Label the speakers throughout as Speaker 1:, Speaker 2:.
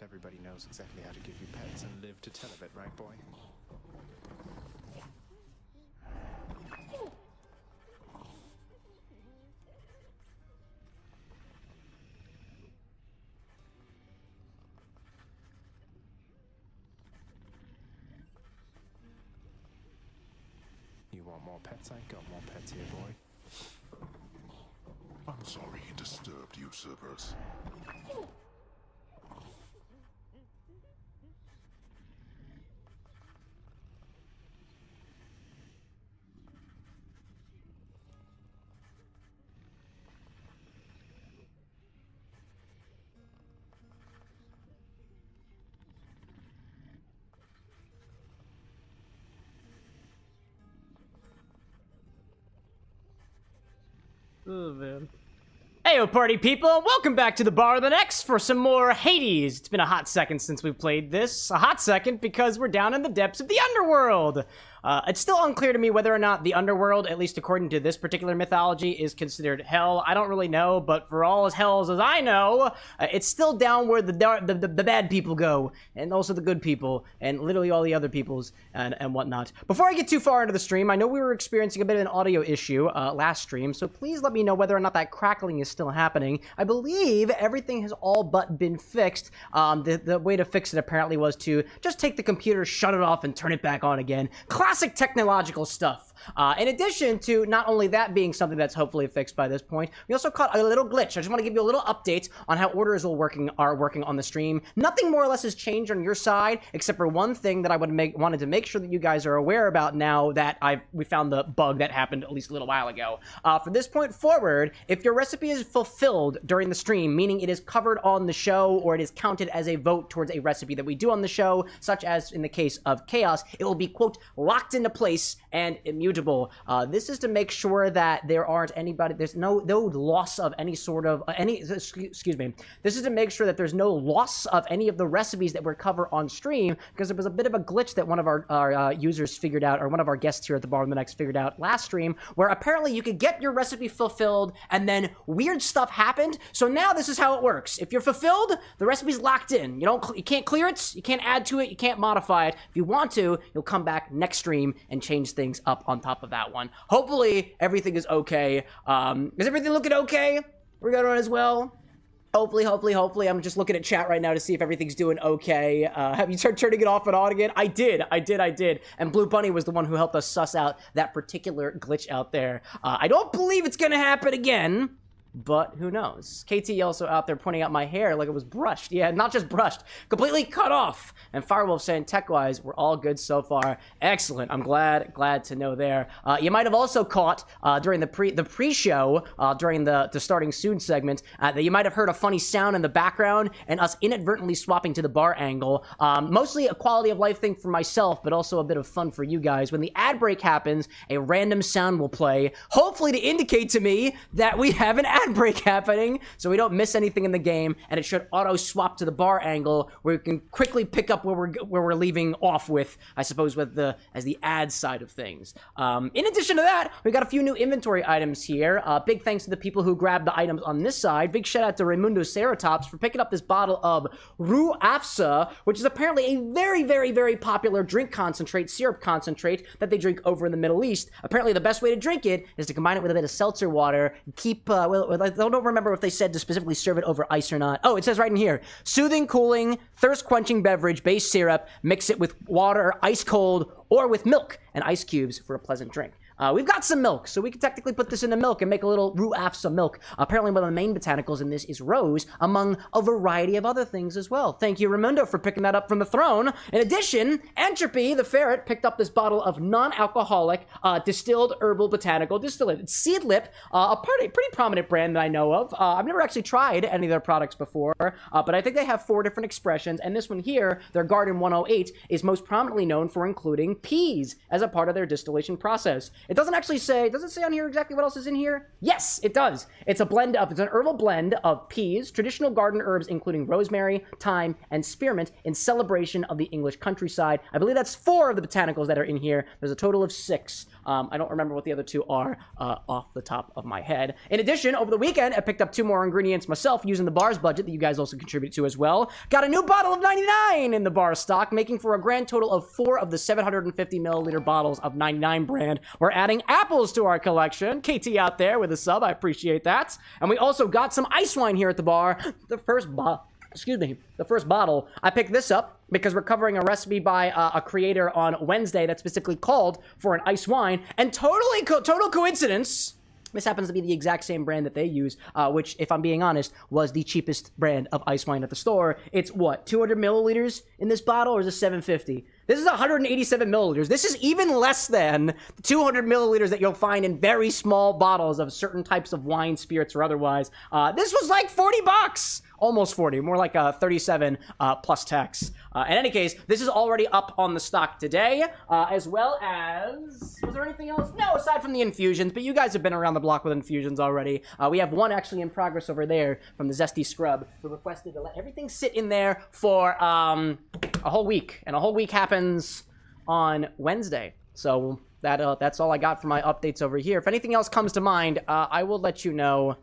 Speaker 1: Not everybody knows exactly how to give you pets and live to tell of it, right, boy? You want more pets? I got more pets here, boy.
Speaker 2: I'm sorry he disturbed usurpers.
Speaker 3: Oh, man. Heyo, party people, and welcome back to the Bar the Next for some more Hades. It's been a hot second since we played this. A hot second because we're down in the depths of the underworld. It's still unclear to me whether or not the underworld, at least according to this particular mythology, is considered hell. I don't really know, but for all as hells as I know, it's still down where the bad people go, and also the good people, and literally all the other peoples, and whatnot. Before I get too far into the stream, I know we were experiencing a bit of an audio issue last stream, so please let me know whether or not that crackling is still happening. I believe everything has all but been fixed. The way to fix it apparently was to just take the computer, shut it off, and turn it back on again. Classic technological stuff. In addition to not only that being something that's hopefully fixed by this point, we also caught a little glitch. I just want to give you a little update on how orders are working on the stream. Nothing more or less has changed on your side, except for one thing that I wanted to make sure that you guys are aware about now that we found the bug that happened at least a little while ago. From this point forward, if your recipe is fulfilled during the stream, meaning it is covered on the show or it is counted as a vote towards a recipe that we do on the show, such as in the case of Chaos, it will be, quote, locked into place and immutable. This is to make sure that there's no loss of any sort of, excuse me. This is to make sure that there's no loss of any of the recipes that we cover on stream, because there was a bit of a glitch that one of our users figured out, or one of our guests here at the Bar of the Next figured out last stream, where apparently you could get your recipe fulfilled and then weird stuff happened. So now this is how it works. If you're fulfilled, the recipe's locked in. You can't clear it, you can't add to it, you can't modify it. If you want to, you'll come back next stream and change things up on top of that one. Hopefully everything is okay. Is everything looking okay? We're going on as well. Hopefully. I'm just looking at chat right now to see if everything's doing okay. Have you started turning it off and on again? I did. And Blue Bunny was the one who helped us suss out that particular glitch out there. I don't believe it's gonna happen again, but who knows? KT also out there pointing out my hair like it was brushed. Yeah, not just brushed, completely cut off. And Firewolf saying, tech-wise, we're all good so far. Excellent. I'm glad to know there. You might have also caught during the pre-show, during the starting soon segment, that you might have heard a funny sound in the background and us inadvertently swapping to the bar angle. Mostly a quality of life thing for myself, but also a bit of fun for you guys. When the ad break happens, a random sound will play, hopefully to indicate to me that we have an ad break happening, so we don't miss anything in the game, and it should auto swap to the bar angle where we can quickly pick up where we're leaving off with, I suppose, with the ad side of things. In addition to that, we got a few new inventory items here. Big thanks to the people who grabbed the items on this side. Big shout out to Raimundo Ceratops for picking up this bottle of Rue Afsa, which is apparently a very, very, very popular drink concentrate, syrup concentrate that they drink over in the Middle East. Apparently, the best way to drink it is to combine it with a bit of seltzer water. Keep I don't remember if they said to specifically serve it over ice or not. Oh, it says right in here, soothing, cooling, thirst-quenching beverage, base syrup, mix it with water, ice cold, or with milk and ice cubes for a pleasant drink. We've got some milk, so we can technically put this into milk and make a little Rue Afsa milk. Apparently one of the main botanicals in this is rose, among a variety of other things as well. Thank you, Raimundo, for picking that up from the throne. In addition, Entropy, the ferret, picked up this bottle of non-alcoholic distilled herbal botanical distillate. It's Seedlip, a pretty prominent brand that I know of. I've never actually tried any of their products before, but I think they have 4 different expressions, and this one here, their Garden 108, is most prominently known for including peas as a part of their distillation process. It doesn't actually say, does it say on here exactly what else is in here? Yes, it does. It's a blend of, it's an herbal blend of peas, traditional garden herbs, including rosemary, thyme, and spearmint in celebration of the English countryside. I believe that's 4 of the botanicals that are in here. There's a total of 6. I don't remember what the other 2 are off the top of my head. In addition, over the weekend, I picked up 2 more ingredients myself using the bar's budget that you guys also contribute to as well. Got a new bottle of 99 in the bar stock, making for a grand total of 4 of the 750 milliliter bottles of 99 brand. We're adding apples to our collection. KT out there with a sub, I appreciate that. And we also got some ice wine here at the bar. The first bottle. I picked this up because we're covering a recipe by a creator on Wednesday that's specifically called for an ice wine, and total coincidence, this happens to be the exact same brand that they use, which, if I'm being honest, was the cheapest brand of ice wine at the store. It's, what, 200 milliliters in this bottle, or is it 750? This is 187 milliliters. This is even less than the 200 milliliters that you'll find in very small bottles of certain types of wine, spirits, or otherwise. This was like 40 bucks. Almost 40, more like 37 plus tax. In any case, this is already up on the stock today, as well as, was there anything else? No, aside from the infusions, but you guys have been around the block with infusions already. We have one actually in progress over there from the Zesty Scrub, who requested to let everything sit in there for a whole week, and a whole week happens on Wednesday. So that's all I got for my updates over here. If anything else comes to mind, I will let you know.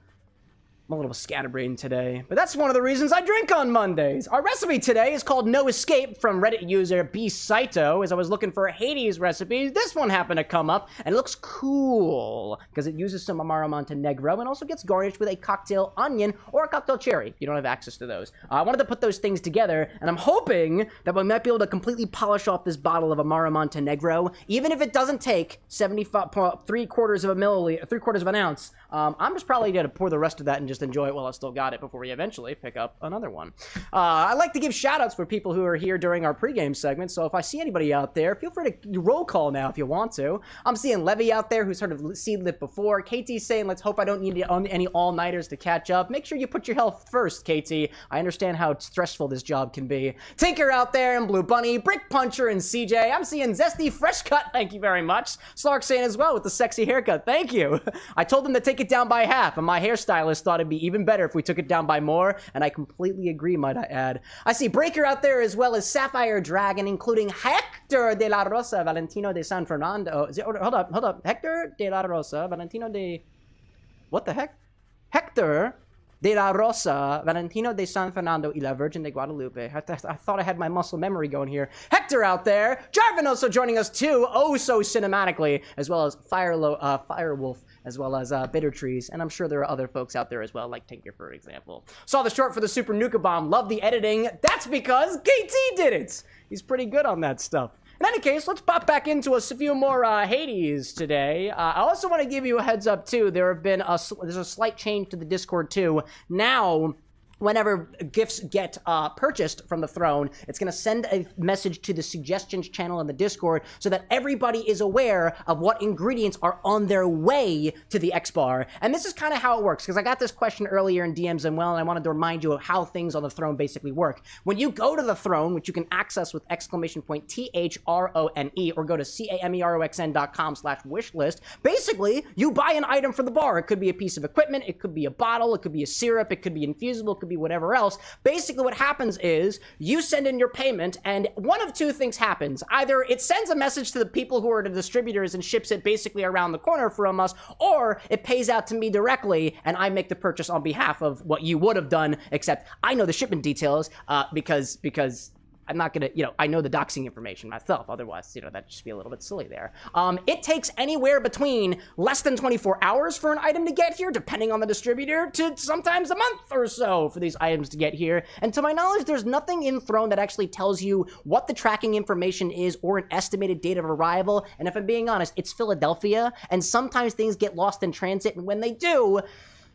Speaker 3: I'm a little scatterbrained today, but that's one of the reasons I drink on Mondays. Our recipe today is called No Escape from Reddit user BSaito. As I was looking for Hades recipes, this one happened to come up, and it looks cool because it uses some Amaro Montenegro and also gets garnished with a cocktail onion or a cocktail cherry. You don't have access to those. I wanted to put those things together, and I'm hoping that we might be able to completely polish off this bottle of Amaro Montenegro, even if it doesn't take 3/4 of an ounce. I'm just probably going to pour the rest of that and just enjoy it while I still got it before we eventually pick up another one. I like to give shout-outs for people who are here during our pregame segment, so if I see anybody out there, feel free to roll call now if you want to. I'm seeing Levy out there who's heard of Seed Lit before. KT's saying, let's hope I don't need any all-nighters to catch up. Make sure you put your health first, KT. I understand how stressful this job can be. Tinker out there and Blue Bunny, Brick Puncher and CJ. I'm seeing Zesty Fresh Cut, thank you very much. Slark saying as well with the sexy haircut, thank you. I told them to take it down by half, and my hairstylist thought it'd be even better if we took it down by more, and I completely agree, might I add. I see Breaker out there as well as Sapphire Dragon, including Hector de la Rosa Valentino de San Fernando. Hold up. Hector de la Rosa Valentino de... What the heck? Hector de la Rosa Valentino de San Fernando y la Virgen de Guadalupe. I thought I had my muscle memory going here. Hector out there. Jarvin also joining us too, oh so cinematically, as well as Firewolf, as well as Bitter Trees, and I'm sure there are other folks out there as well, like Tinker, for example. Saw the short for the Super Nuka Bomb, love the editing. That's because KT did it! He's pretty good on that stuff. In any case, let's pop back into a few more Hades today. I also want to give you a heads up, too. There's a slight change to the Discord, too. Now, whenever gifts get purchased from the throne, it's going to send a message to the suggestions channel in the Discord so that everybody is aware of what ingredients are on their way to the X-Bar. And this is kind of how it works, because I got this question earlier in DMs and and I wanted to remind you of how things on the throne basically work. When you go to the throne, which you can access with !THRONE, or go to CameroxnWithAnX.com/wishlist, basically, you buy an item for the bar. It could be a piece of equipment, it could be a bottle, it could be a syrup, it could be infusible, it could be whatever else. Basically what happens is you send in your payment and one of two things happens. Either it sends a message to the people who are the distributors and ships it basically around the corner from us, or it pays out to me directly and I make the purchase on behalf of what you would have done, except I know the shipment details because I'm not gonna, I know the doxing information myself. Otherwise, that'd just be a little bit silly there. It takes anywhere between less than 24 hours for an item to get here, depending on the distributor, to sometimes a month or so for these items to get here. And to my knowledge, there's nothing in Throne that actually tells you what the tracking information is or an estimated date of arrival. And if I'm being honest, it's Philadelphia, and sometimes things get lost in transit, and when they do,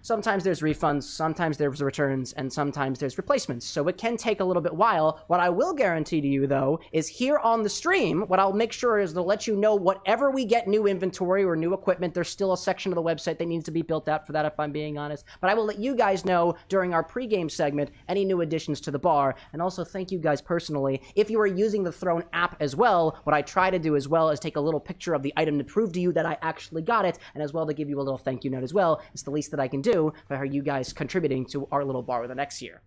Speaker 3: Sometimes there's refunds, sometimes there's returns, and sometimes there's replacements. So it can take a little bit while. What I will guarantee to you, though, is here on the stream, what I'll make sure is to let you know whatever we get new inventory or new equipment, there's still a section of the website that needs to be built out for that, if I'm being honest. But I will let you guys know during our pregame segment any new additions to the bar. And also thank you guys personally. If you are using the Throne app as well, what I try to do as well is take a little picture of the item to prove to you that I actually got it, and as well to give you a little thank you note as well. It's the least that I can do for you guys contributing to our little bar the next year.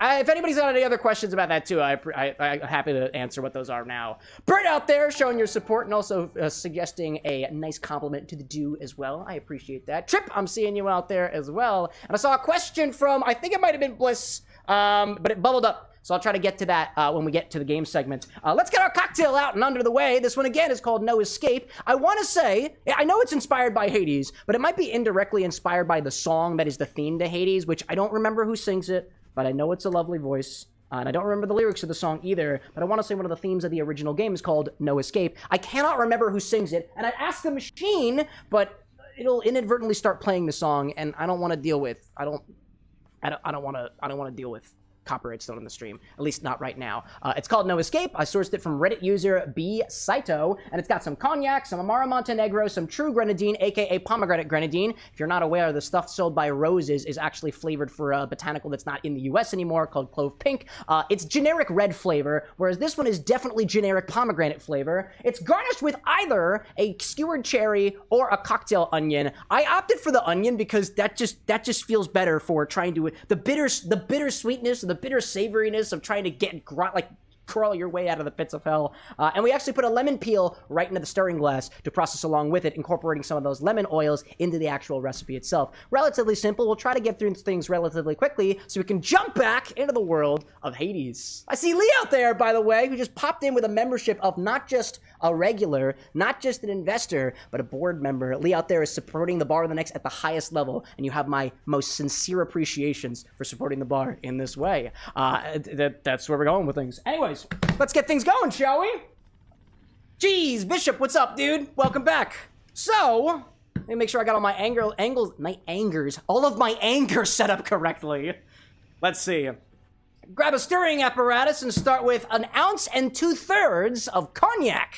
Speaker 3: If anybody's got any other questions about that too, I'm happy to answer what those are now. Bert out there showing your support and also suggesting a nice compliment to the do as well. I appreciate that. Trip, I'm seeing you out there as well. And I saw a question from, I think it might have been Bliss, but it bubbled up. So I'll try to get to that when we get to the game segment. Let's get our cocktail out and under the way. This one, again, is called No Escape. I want to say, I know it's inspired by Hades, but it might be indirectly inspired by the song that is the theme to Hades, which I don't remember who sings it, but I know it's a lovely voice. And I don't remember the lyrics of the song either, but I want to say one of the themes of the original game is called No Escape. I cannot remember who sings it, and I asked the machine, but it'll inadvertently start playing the song, and I don't want to deal with, I don't want to deal with copyright still on the stream, at least not right now. It's called No Escape. I sourced it from Reddit user BSaito, and it's got some cognac, some Amaro Montenegro, some true Grenadine, aka Pomegranate Grenadine. If you're not aware, the stuff sold by Roses is actually flavored for a botanical that's not in the US anymore called Clove Pink. It's generic red flavor, whereas this one is definitely generic pomegranate flavor. It's garnished with either a skewered cherry or a cocktail onion. I opted for the onion because that just feels better for trying to the bitter sweetness, the bitter savoriness of trying to get crawl your way out of the pits of hell. And we actually put a lemon peel right into the stirring glass to process along with it, incorporating some of those lemon oils into the actual recipe itself. Relatively simple. We'll try to get through things relatively quickly so we can jump back into the world of Hades. I see Lee out there, by the way, who just popped in with a membership of not just a regular, not just an investor, but a board member. Lee out there is supporting the bar of the next at the highest level, and you have my most sincere appreciations for supporting the bar in this way. That's where we're going with things. Anyways, let's get things going, shall we? Jeez, Bishop, what's up, dude? Welcome back. So, let me make sure I got all my all of my anger set up correctly. Let's see. Grab a stirring apparatus and start with 1 ounce and 2/3 of cognac.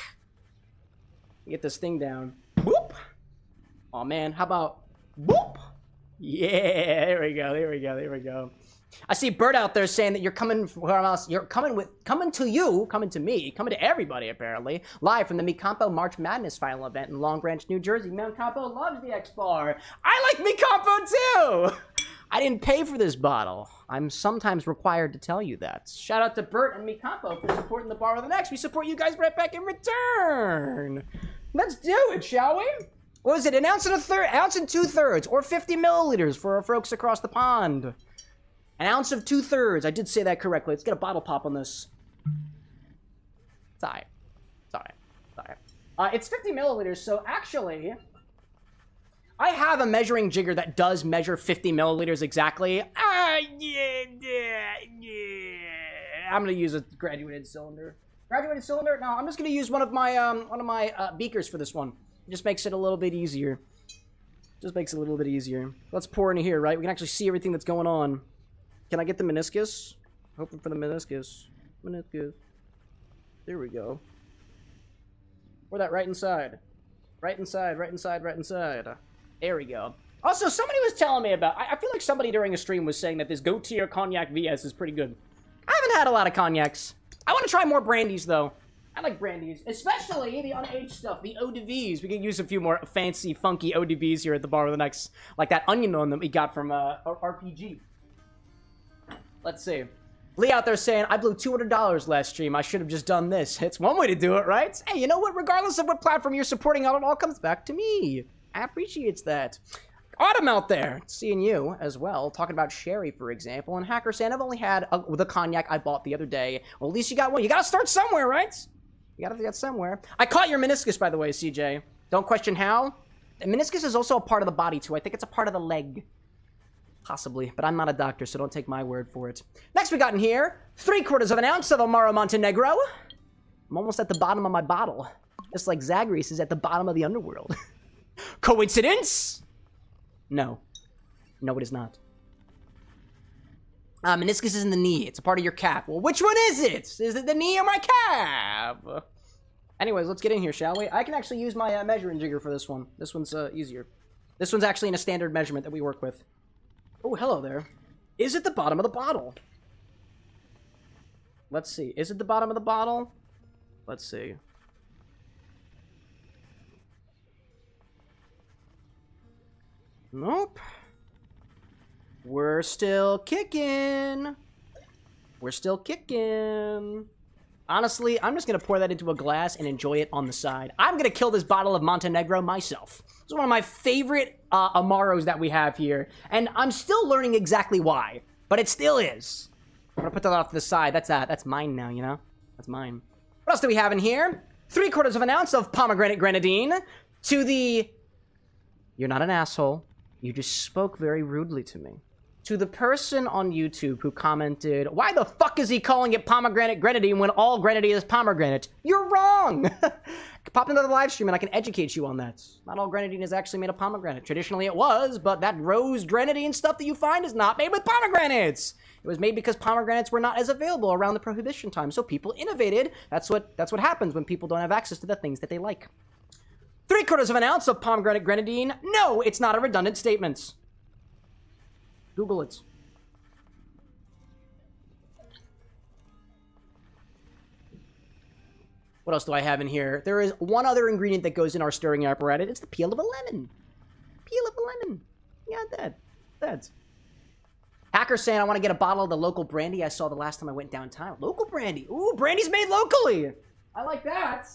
Speaker 3: Get this thing down. Whoop. Oh man, how about whoop? Yeah, there we go. I see Bert out there saying that you're coming to everybody apparently, live from the Mi Campo March Madness final event in Long Branch, New Jersey. Mi Campo loves the X Bar. I like Mi Campo too. I didn't pay for this bottle. I'm sometimes required to tell you that. Shout out to Bert and Mi Campo for supporting the bar of the next. We support you guys right back in return. Let's do it, shall we? What is it? 1 ounce and 2/3, or 50 milliliters for our folks across the pond. 1 ounce of 2/3. I did say that correctly. Let's get a bottle pop on this. It's all right. It's 50 milliliters, so actually, I have a measuring jigger that does measure 50 milliliters exactly. Yeah. I'm gonna use a graduated cylinder. Graduated cylinder? No, I'm just gonna use one of my beakers for this one. It just makes it a little bit easier. Let's pour into here, right? We can actually see everything that's going on. Can I get the meniscus? Hoping for the meniscus. There we go. Pour that right inside. Right inside. There we go. Also, somebody was telling me about, I feel like somebody during a stream was saying that this Gautier Cognac VS is pretty good. I haven't had a lot of cognacs. I want to try more brandies, though. I like brandies, especially the unaged stuff, the eau de vies. We can use a few more fancy, funky eau de vies here at the bar of the next, like that onion one that we got from RPG. Let's see. Lee out there saying, I blew $200 last stream. I should have just done this. It's one way to do it, right? Hey, you know what? Regardless of what platform you're supporting on, it all comes back to me. I appreciate that. Autumn out there, seeing you as well, talking about sherry, for example. And Hacker saying, I've only had the cognac I bought the other day. Well, at least you got one. You gotta start somewhere, right? You gotta get somewhere. I caught your meniscus, by the way, CJ. Don't question how. The meniscus is also a part of the body, too. I think it's a part of the leg. Possibly, but I'm not a doctor, so don't take my word for it. Next we got in here, 3/4 ounce of Amaro Montenegro. I'm almost at the bottom of my bottle. Just like Zagreus is at the bottom of the underworld. Coincidence? No. No, it is not. Meniscus is in the knee. It's a part of your calf. Well, which one is it? Is it the knee or my calf? Anyways, let's get in here, shall we? I can actually use my measuring jigger for this one. This one's easier. This one's actually in a standard measurement that we work with. Oh, hello there. Is it the bottom of the bottle? Let's see. Is it the bottom of the bottle? Let's see. Nope. We're still kicking. We're still kicking. Honestly, I'm just going to pour that into a glass and enjoy it on the side. I'm going to kill this bottle of Montenegro myself. It's one of my favorite Amaros that we have here. And I'm still learning exactly why. But it still is. I'm going to put that off to the side. That's mine now, you know? That's mine. What else do we have in here? 3/4 of an ounce of pomegranate grenadine. To the... You're not an asshole. You just spoke very rudely to me. To the person on YouTube who commented, why the fuck is he calling it pomegranate grenadine when all grenadine is pomegranate? You're wrong! Pop into the live stream and I can educate you on that. Not all grenadine is actually made of pomegranate. Traditionally it was, but that rose grenadine stuff that you find is not made with pomegranates. It was made because pomegranates were not as available around the Prohibition time, so people innovated. That's what happens when people don't have access to the things that they like. 3/4 of an ounce of pomegranate grenadine. No, it's not a redundant statement. Google it. What else do I have in here? There is one other ingredient that goes in our stirring apparatus. It's the peel of a lemon. Peel of a lemon. Yeah, that's. Hacker saying I want to get a bottle of the local brandy I saw the last time I went downtown. Local brandy. Ooh, brandy's made locally. I like that.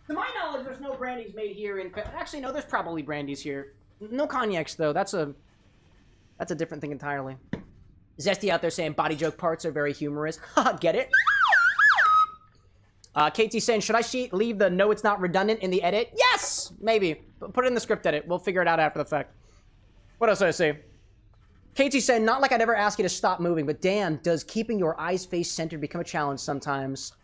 Speaker 3: To my knowledge, there's no brandies made here in... Actually, no, there's probably brandies here. No cognacs, though. That's a different thing entirely. Zesty out there saying body joke parts are very humorous. Haha, get it? KT saying, should I leave the no it's not redundant in the edit? Yes! Maybe. Put it in the script edit. We'll figure it out after the fact. What else did I say? KT saying, not like I'd ever ask you to stop moving, but Dan, does keeping your eyes face centered become a challenge sometimes?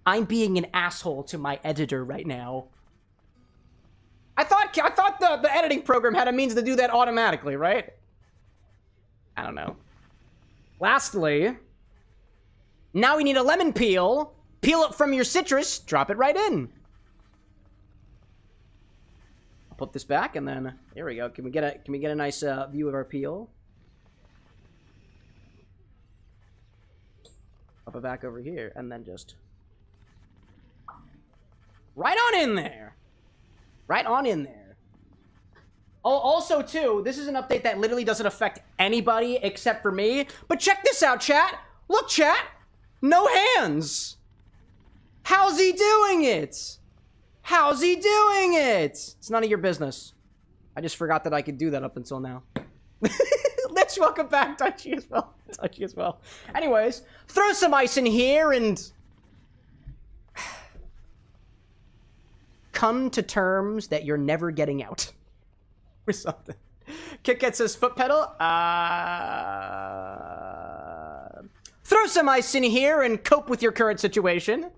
Speaker 3: I'm being an asshole to my editor right now. I thought the editing program had a means to do that automatically, right? I don't know. Lastly, now we need a lemon peel. Peel it from your citrus, drop it right in. I'll put this back and then there we go. Can we get a nice view of our peel? Pop it back over here and then just right on in there. Right on in there. Oh, also, too, this is an update that literally doesn't affect anybody except for me. But check this out, chat. Look, chat. No hands. How's he doing it? How's he doing it? It's none of your business. I just forgot that I could do that up until now. Let's welcome back Touchy as well. Touchy as well. Anyways, throw some ice in here and... come to terms that you're never getting out. Or something. KitKat says foot pedal. Throw some ice in here and cope with your current situation.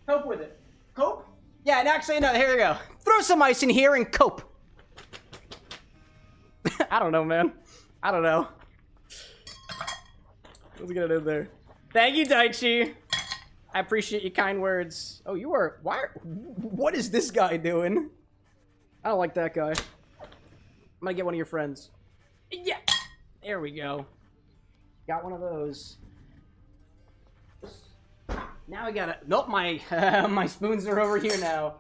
Speaker 3: Cope with it. Cope? Yeah, and actually, no, here we go. Throw some ice in here and cope. I don't know, man. I don't know. What's gonna do there? Thank you, Daichi. I appreciate your kind words. Oh, you are... what is this guy doing? I don't like that guy. I'm gonna get one of your friends. Yeah! There we go. Got one of those. Now I gotta... Nope, my my spoons are over here now.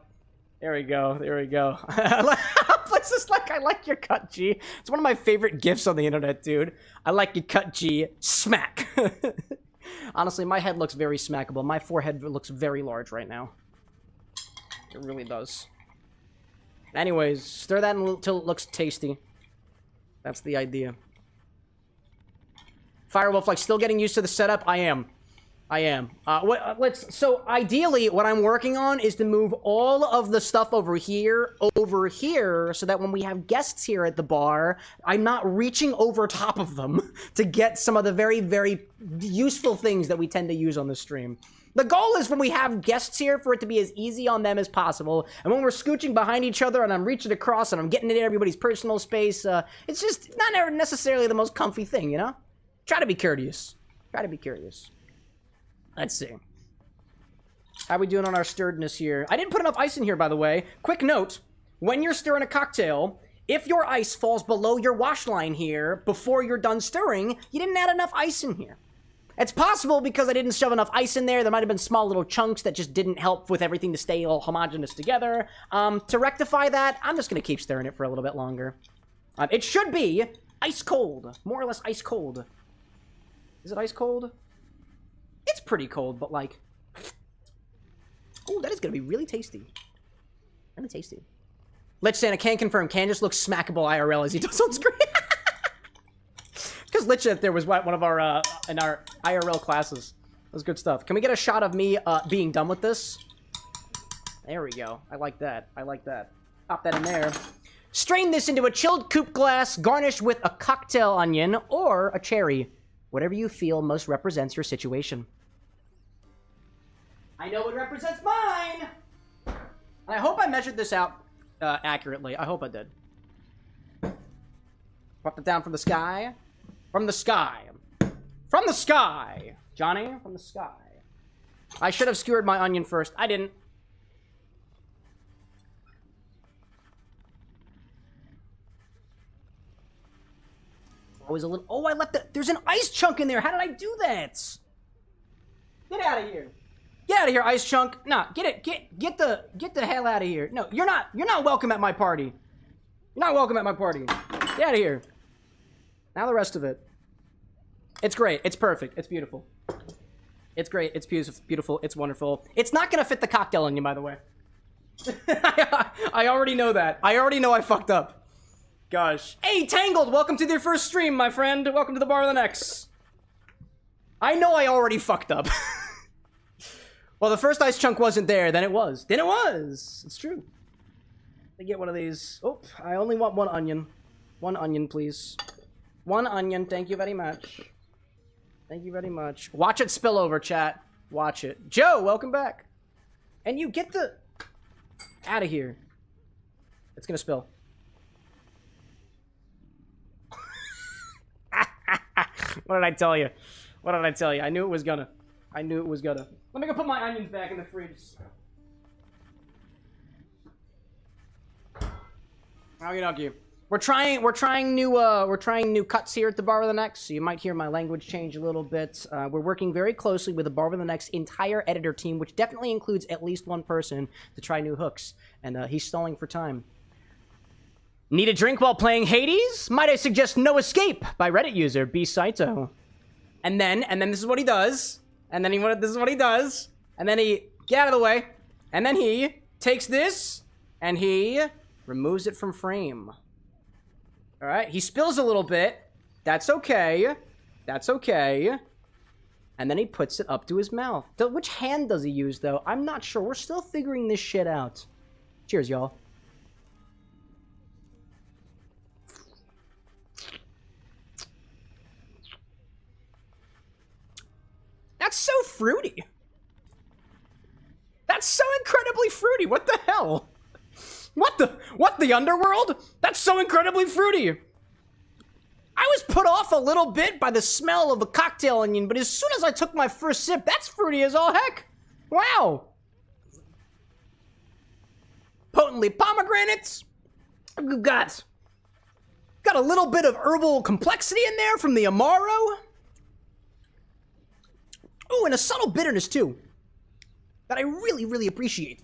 Speaker 3: There we go. There we go. It's just like, I like your cut, G. It's one of my favorite gifs on the internet, dude. I like your cut, G. Smack. Honestly, my head looks very smackable. My forehead looks very large right now. It really does. Anyways, stir that until it looks tasty. That's the idea. Firewolf, like, still getting used to the setup? I am. I am. So ideally, what I'm working on is to move all of the stuff over here, so that when we have guests here at the bar, I'm not reaching over top of them to get some of the very, very useful things that we tend to use on the stream. The goal is when we have guests here for it to be as easy on them as possible, and when we're scooching behind each other and I'm reaching across and I'm getting into everybody's personal space, it's just not necessarily the most comfy thing, you know? Try to be courteous. Try to be courteous. Let's see. How we doing on our stirredness here? I didn't put enough ice in here, by the way. Quick note, when you're stirring a cocktail, if your ice falls below your wash line here before you're done stirring, you didn't add enough ice in here. It's possible because I didn't shove enough ice in there. There might have been small little chunks that just didn't help with everything to stay all homogeneous together. To rectify that, I'm just going to keep stirring it for a little bit longer. It should be ice cold. More or less ice cold. Is it ice cold? It's pretty cold, but like... Oh, that is going to be really tasty. Really tasty. Lich Santa can confirm, Can just looks smackable IRL as he does on screen. Because Lich there was one of our, in our IRL classes. That was good stuff. Can we get a shot of me being done with this? There we go. I like that. I like that. Pop that in there. Strain this into a chilled coupe glass, garnish with a cocktail onion or a cherry. Whatever you feel most represents your situation. I know what represents mine! And I hope I measured this out accurately. I hope I did. Pop it down from the sky. From the sky. From the sky! Johnny, from the sky. I should have skewered my onion first. I didn't. Always a little... Oh, I left the... There's an ice chunk in there. How did I do that? Get out of here. Get out of here, ice chunk. Nah, get the hell out of here. No, you're not welcome at my party. You're not welcome at my party. Get out of here. Now the rest of it. It's great. It's perfect. It's beautiful. It's great. It's beautiful. It's wonderful. It's not gonna fit the cocktail onion, by the way. I already know that. I already know I fucked up. Gosh. Hey, Tangled, welcome to your first stream, my friend. Welcome to the Bar of the X. I know I already fucked up. Well, the first ice chunk wasn't there, then it was. Then it was! It's true. Let me get one of these. Oh, I only want one onion. One onion, please. One onion, thank you very much. Thank you very much. Watch it spill over, chat. Watch it. Joe, welcome back. And you get the... out of here. It's gonna spill. What did I tell you? What did I tell you? I knew it was gonna. I knew it was gonna. Let me go put my onions back in the fridge. Okie dokie. We're trying new cuts here at the Bar of the X, so you might hear my language change a little bit. We're working very closely with the Bar of the X entire editor team, which definitely includes at least one person to try new hooks, and he's stalling for time. Need a drink while playing Hades? Might I suggest No Escape by Reddit user BSaito. And then this is what he does. And then this is what he does. And then he, get out of the way. And then he takes this and he removes it from frame. All right, he spills a little bit. That's okay. That's okay. And then he puts it up to his mouth. Which hand does he use, though? I'm not sure. We're still figuring this shit out. Cheers, y'all. That's so fruity. That's so incredibly fruity. What the hell? What the underworld? That's so incredibly fruity. I was put off a little bit by the smell of the cocktail onion, but as soon as I took my first sip, that's fruity as all heck. Wow. Potently pomegranates. We've got a little bit of herbal complexity in there from the Amaro. Oh, and a subtle bitterness, too, that I really, really appreciate.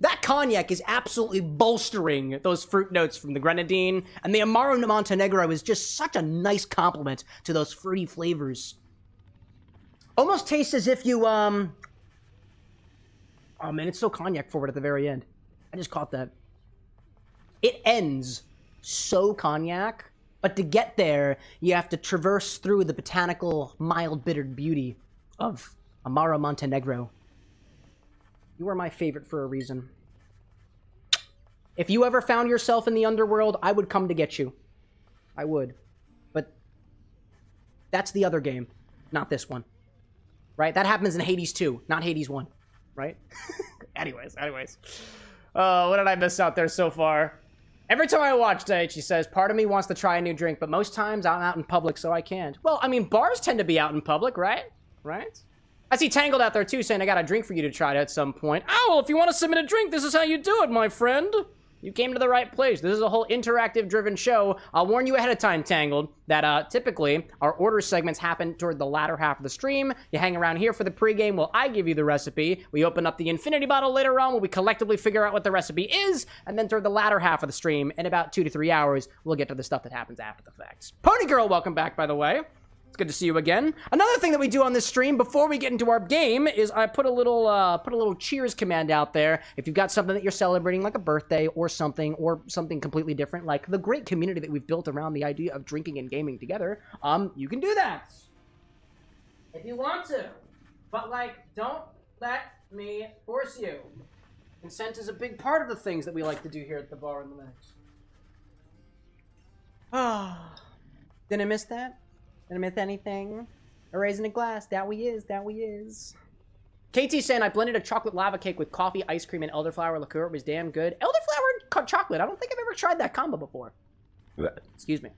Speaker 3: That cognac is absolutely bolstering those fruit notes from the Grenadine, and the Amaro Montenegro is just such a nice compliment to those fruity flavors. Almost tastes as if you, oh man, it's so cognac forward at the very end. I just caught that. It ends so cognac. But to get there, you have to traverse through the botanical, mild-bittered beauty of Amaro Montenegro. You are my favorite for a reason. If you ever found yourself in the underworld, I would come to get you. I would. But that's the other game, not this one. Right? That happens in Hades 2, not Hades 1. Right? anyways. What did I miss out there so far? Every time I watch Date, she says, part of me wants to try a new drink, but most times I'm out in public, so I can't. Well, I mean, bars tend to be out in public, right? Right? I see Tangled out there, too, saying I got a drink for you to try at some point. Oh, well, if you want to submit a drink, this is how you do it, my friend. You came to the right place. This is a whole interactive-driven show. I'll warn you ahead of time, Tangled, that typically our order segments happen toward the latter half of the stream. You hang around here for the pregame while I give you the recipe. We open up the infinity bottle later on where we collectively figure out what the recipe is, and then toward the latter half of the stream, in about 2 to 3 hours, we'll get to the stuff that happens after the fact. Pony Girl, welcome back, by the way. It's good to see you again. Another thing that we do on this stream before we get into our game is I put a little cheers command out there. If you've got something that you're celebrating, like a birthday or something completely different, like the great community that we've built around the idea of drinking and gaming together, you can do that if you want to. But like, don't let me force you. Consent is a big part of the things that we like to do here at the bar in the mix. Ah, did I miss that? Did I miss anything? A raisin in a glass. That we is. KT saying I blended a chocolate lava cake with coffee, ice cream, and elderflower liqueur. It was damn good. Elderflower and chocolate. I don't think I've ever tried that combo before. Excuse me.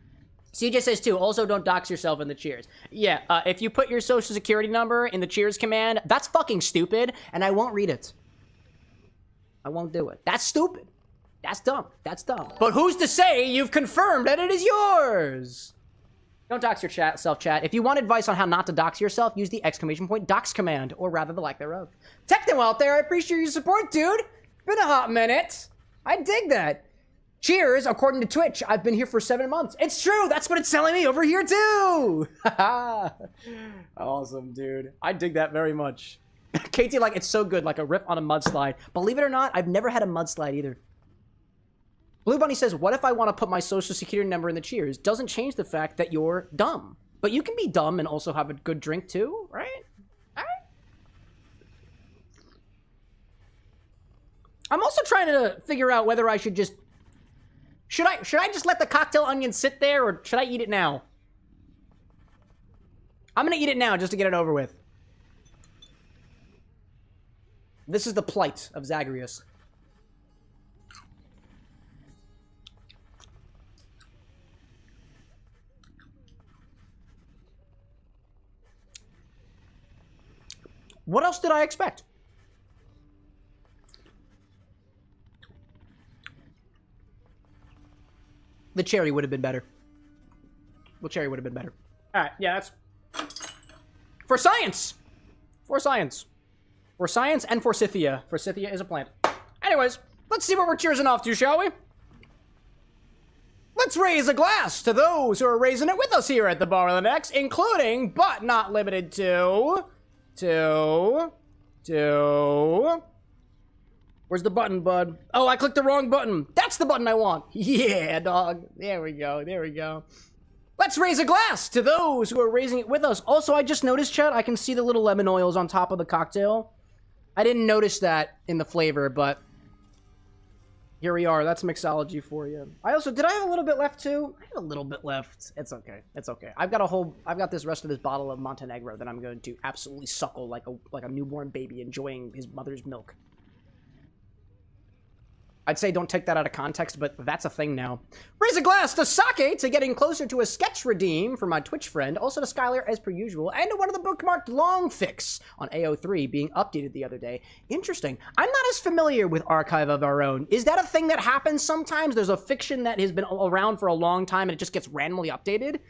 Speaker 3: CJ says too, also don't dox yourself in the cheers. Yeah, if you put your social security number in the cheers command, that's fucking stupid, and I won't read it. I won't do it. That's stupid. That's dumb. That's dumb. But who's to say you've confirmed that it is yours? Don't dox yourself, chat. If you want advice on how not to dox yourself, use the !dox command, or rather the lack thereof. Techno out there, I appreciate your support, dude. Been a hot minute. I dig that. Cheers, according to Twitch, I've been here for 7 months. It's true, that's what it's telling me over here too. Awesome, dude. I dig that very much. Katie, like, it's so good, like a riff on a mudslide. Believe it or not, I've never had a mudslide either. Blue Bunny says, what if I want to put my social security number in the cheers? Doesn't change the fact that you're dumb. But you can be dumb and also have a good drink too, right? Alright. I'm also trying to figure out whether I should just... Should I just let the cocktail onion sit there, or should I eat it now? I'm gonna eat it now just to get it over with. This is the plight of Zagreus. What else did I expect? The cherry would have been better. The cherry would have been better. Alright, yeah, that's... For science! For science. For science and forsythia. Forsythia is a plant. Anyways, let's see what we're cheersing off to, shall we? Let's raise a glass to those who are raising it with us here at the Bar of the Next, including, but not limited to... Where's the button, bud? Oh, I clicked the wrong button. That's the button I want. Yeah, dog. There we go. There we go. Let's raise a glass to those who are raising it with us. Also, I just noticed, chat, I can see the little lemon oils on top of the cocktail. I didn't notice that in the flavor, but here we are. That's mixology for you. I also, did I have a little bit left too? I have a little bit left. It's okay. It's okay. I've got this rest of this bottle of Montenegro that I'm going to absolutely suckle like a newborn baby enjoying his mother's milk. I'd say don't take that out of context, but that's a thing now. Raise a glass to sake, to getting closer to a sketch redeem for my Twitch friend, also to Skylar as per usual, and to one of the bookmarked long fix on AO3 being updated the other day. Interesting. I'm not as familiar with Archive of Our Own. Is that a thing that happens sometimes? There's a fiction that has been around for a long time and it just gets randomly updated?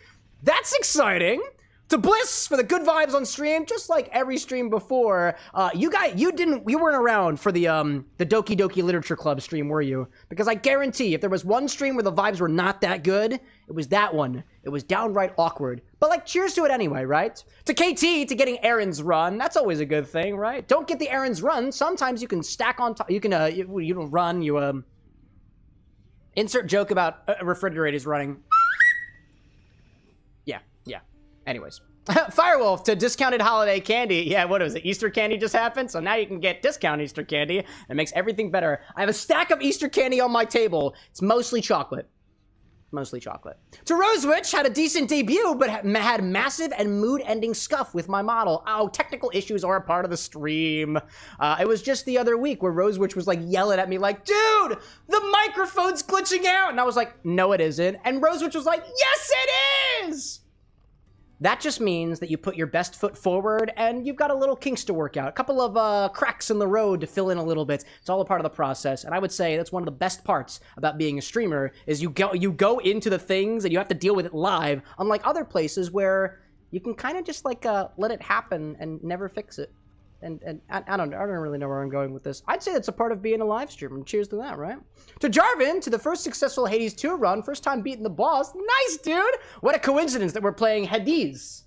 Speaker 3: That's exciting! To Bliss for the good vibes on stream, just like every stream before. You weren't around for the Doki Doki Literature Club stream, were you? Because I guarantee if there was one stream where the vibes were not that good, it was that one. It was downright awkward. But like, cheers to it anyway, right? To KT, to getting errands run. That's always a good thing, right? Don't get the errands run. Sometimes you can stack on top. You can, you don't run, you, insert joke about refrigerators running. Yeah. Anyways, Firewolf to discounted holiday candy. Yeah, what was it? Easter candy just happened, so now you can get discount Easter candy. It makes everything better. I have a stack of Easter candy on my table. It's mostly chocolate. Mostly chocolate. To Rosewitch had a decent debut, but had massive and mood-ending scuff with my model. Oh, technical issues are a part of the stream. It was just the other week where Rosewitch was like yelling at me like, dude, the microphone's glitching out. And I was like, no, it isn't. And Rosewitch was like, yes, it is. That just means that you put your best foot forward and you've got a little kinks to work out. A couple of cracks in the road to fill in a little bit. It's all a part of the process. And I would say that's one of the best parts about being a streamer is you go into the things and you have to deal with it live, unlike other places where you can kind of just like let it happen and never fix it. And I don't really know where I'm going with this. I'd say that's a part of being a live streamer. Cheers to that, right? To Jarvin, to the first successful Hades 2 run, first time beating the boss. Nice, dude! What a coincidence that we're playing Hades.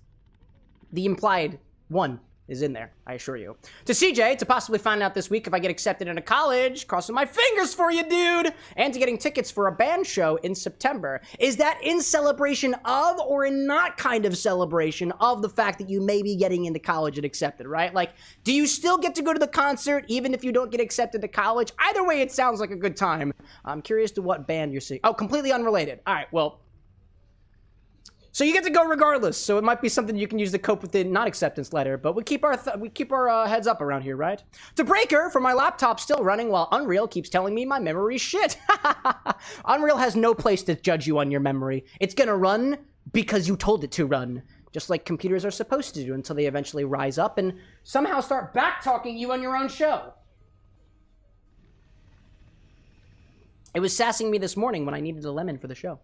Speaker 3: The implied one is in there, I assure you. To CJ, to possibly find out this week if I get accepted into college. Crossing my fingers for you, dude! And to getting tickets for a band show in September. Is that in celebration of or in not kind of celebration of the fact that you may be getting into college and accepted, right? Like, do you still get to go to the concert even if you don't get accepted to college? Either way, it sounds like a good time. I'm curious to what band you're seeing. Oh, completely unrelated. All right, well... So you get to go regardless, so it might be something you can use to cope with the non-acceptance letter, but we keep our heads up around here, right? To Breaker, for my laptop still running while Unreal keeps telling me my memory's shit. Unreal has no place to judge you on your memory. It's gonna run because you told it to run, just like computers are supposed to do until they eventually rise up and somehow start back-talking you on your own show. It was sassing me this morning when I needed a lemon for the show.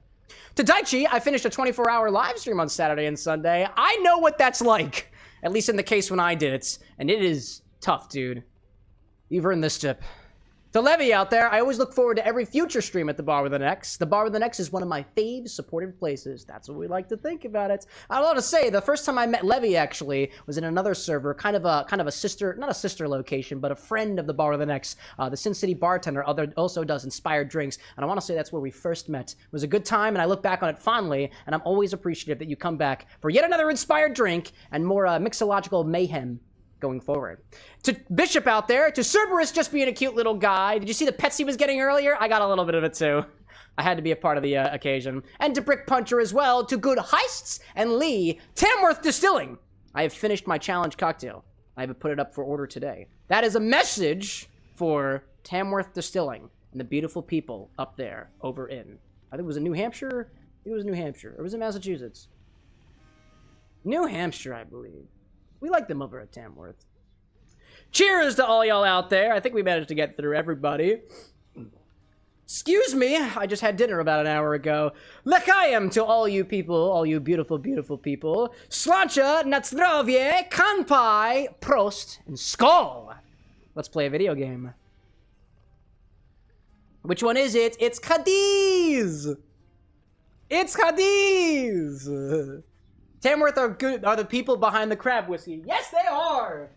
Speaker 3: To Daichi, I finished a 24-hour live stream on Saturday and Sunday. I know what that's like, at least in the case when I did it, and it is tough, dude. You've earned this tip. To Levy out there, I always look forward to every future stream at the Bar with an X. The Bar with an X is one of my fave supportive places. That's what we like to think about it. I want to say, the first time I met Levy, actually, was in another server, kind of a sister, not a sister location, but a friend of the Bar with an X. The Sin City bartender also does inspired drinks, and I want to say that's where we first met. It was a good time, and I look back on it fondly, and I'm always appreciative that you come back for yet another inspired drink and more mixological mayhem going forward. To Bishop out there, to Cerberus just being a cute little guy. Did you see the pets he was getting earlier? I got a little bit of it too. I had to be a part of the occasion. And to Brick Puncher as well, to Good Heists and Lee, Tamworth Distilling. I have finished my challenge cocktail. I have put it up for order today. That is a message for Tamworth Distilling and the beautiful people up there over in, I think it was in New Hampshire? I think it was New Hampshire. Or was it Massachusetts? New Hampshire, I believe. We like them over at Tamworth. Cheers to all y'all out there. I think we managed to get through everybody. Excuse me, I just had dinner about an hour ago. L'chaim to all you people, all you beautiful, beautiful people. Slancha, Natsdrovie, Kanpai, Prost, and Skol. Let's play a video game. Which one is it? It's Cadiz! It's Cadiz! Tamworth are the people behind the crab whiskey. Yes, they are!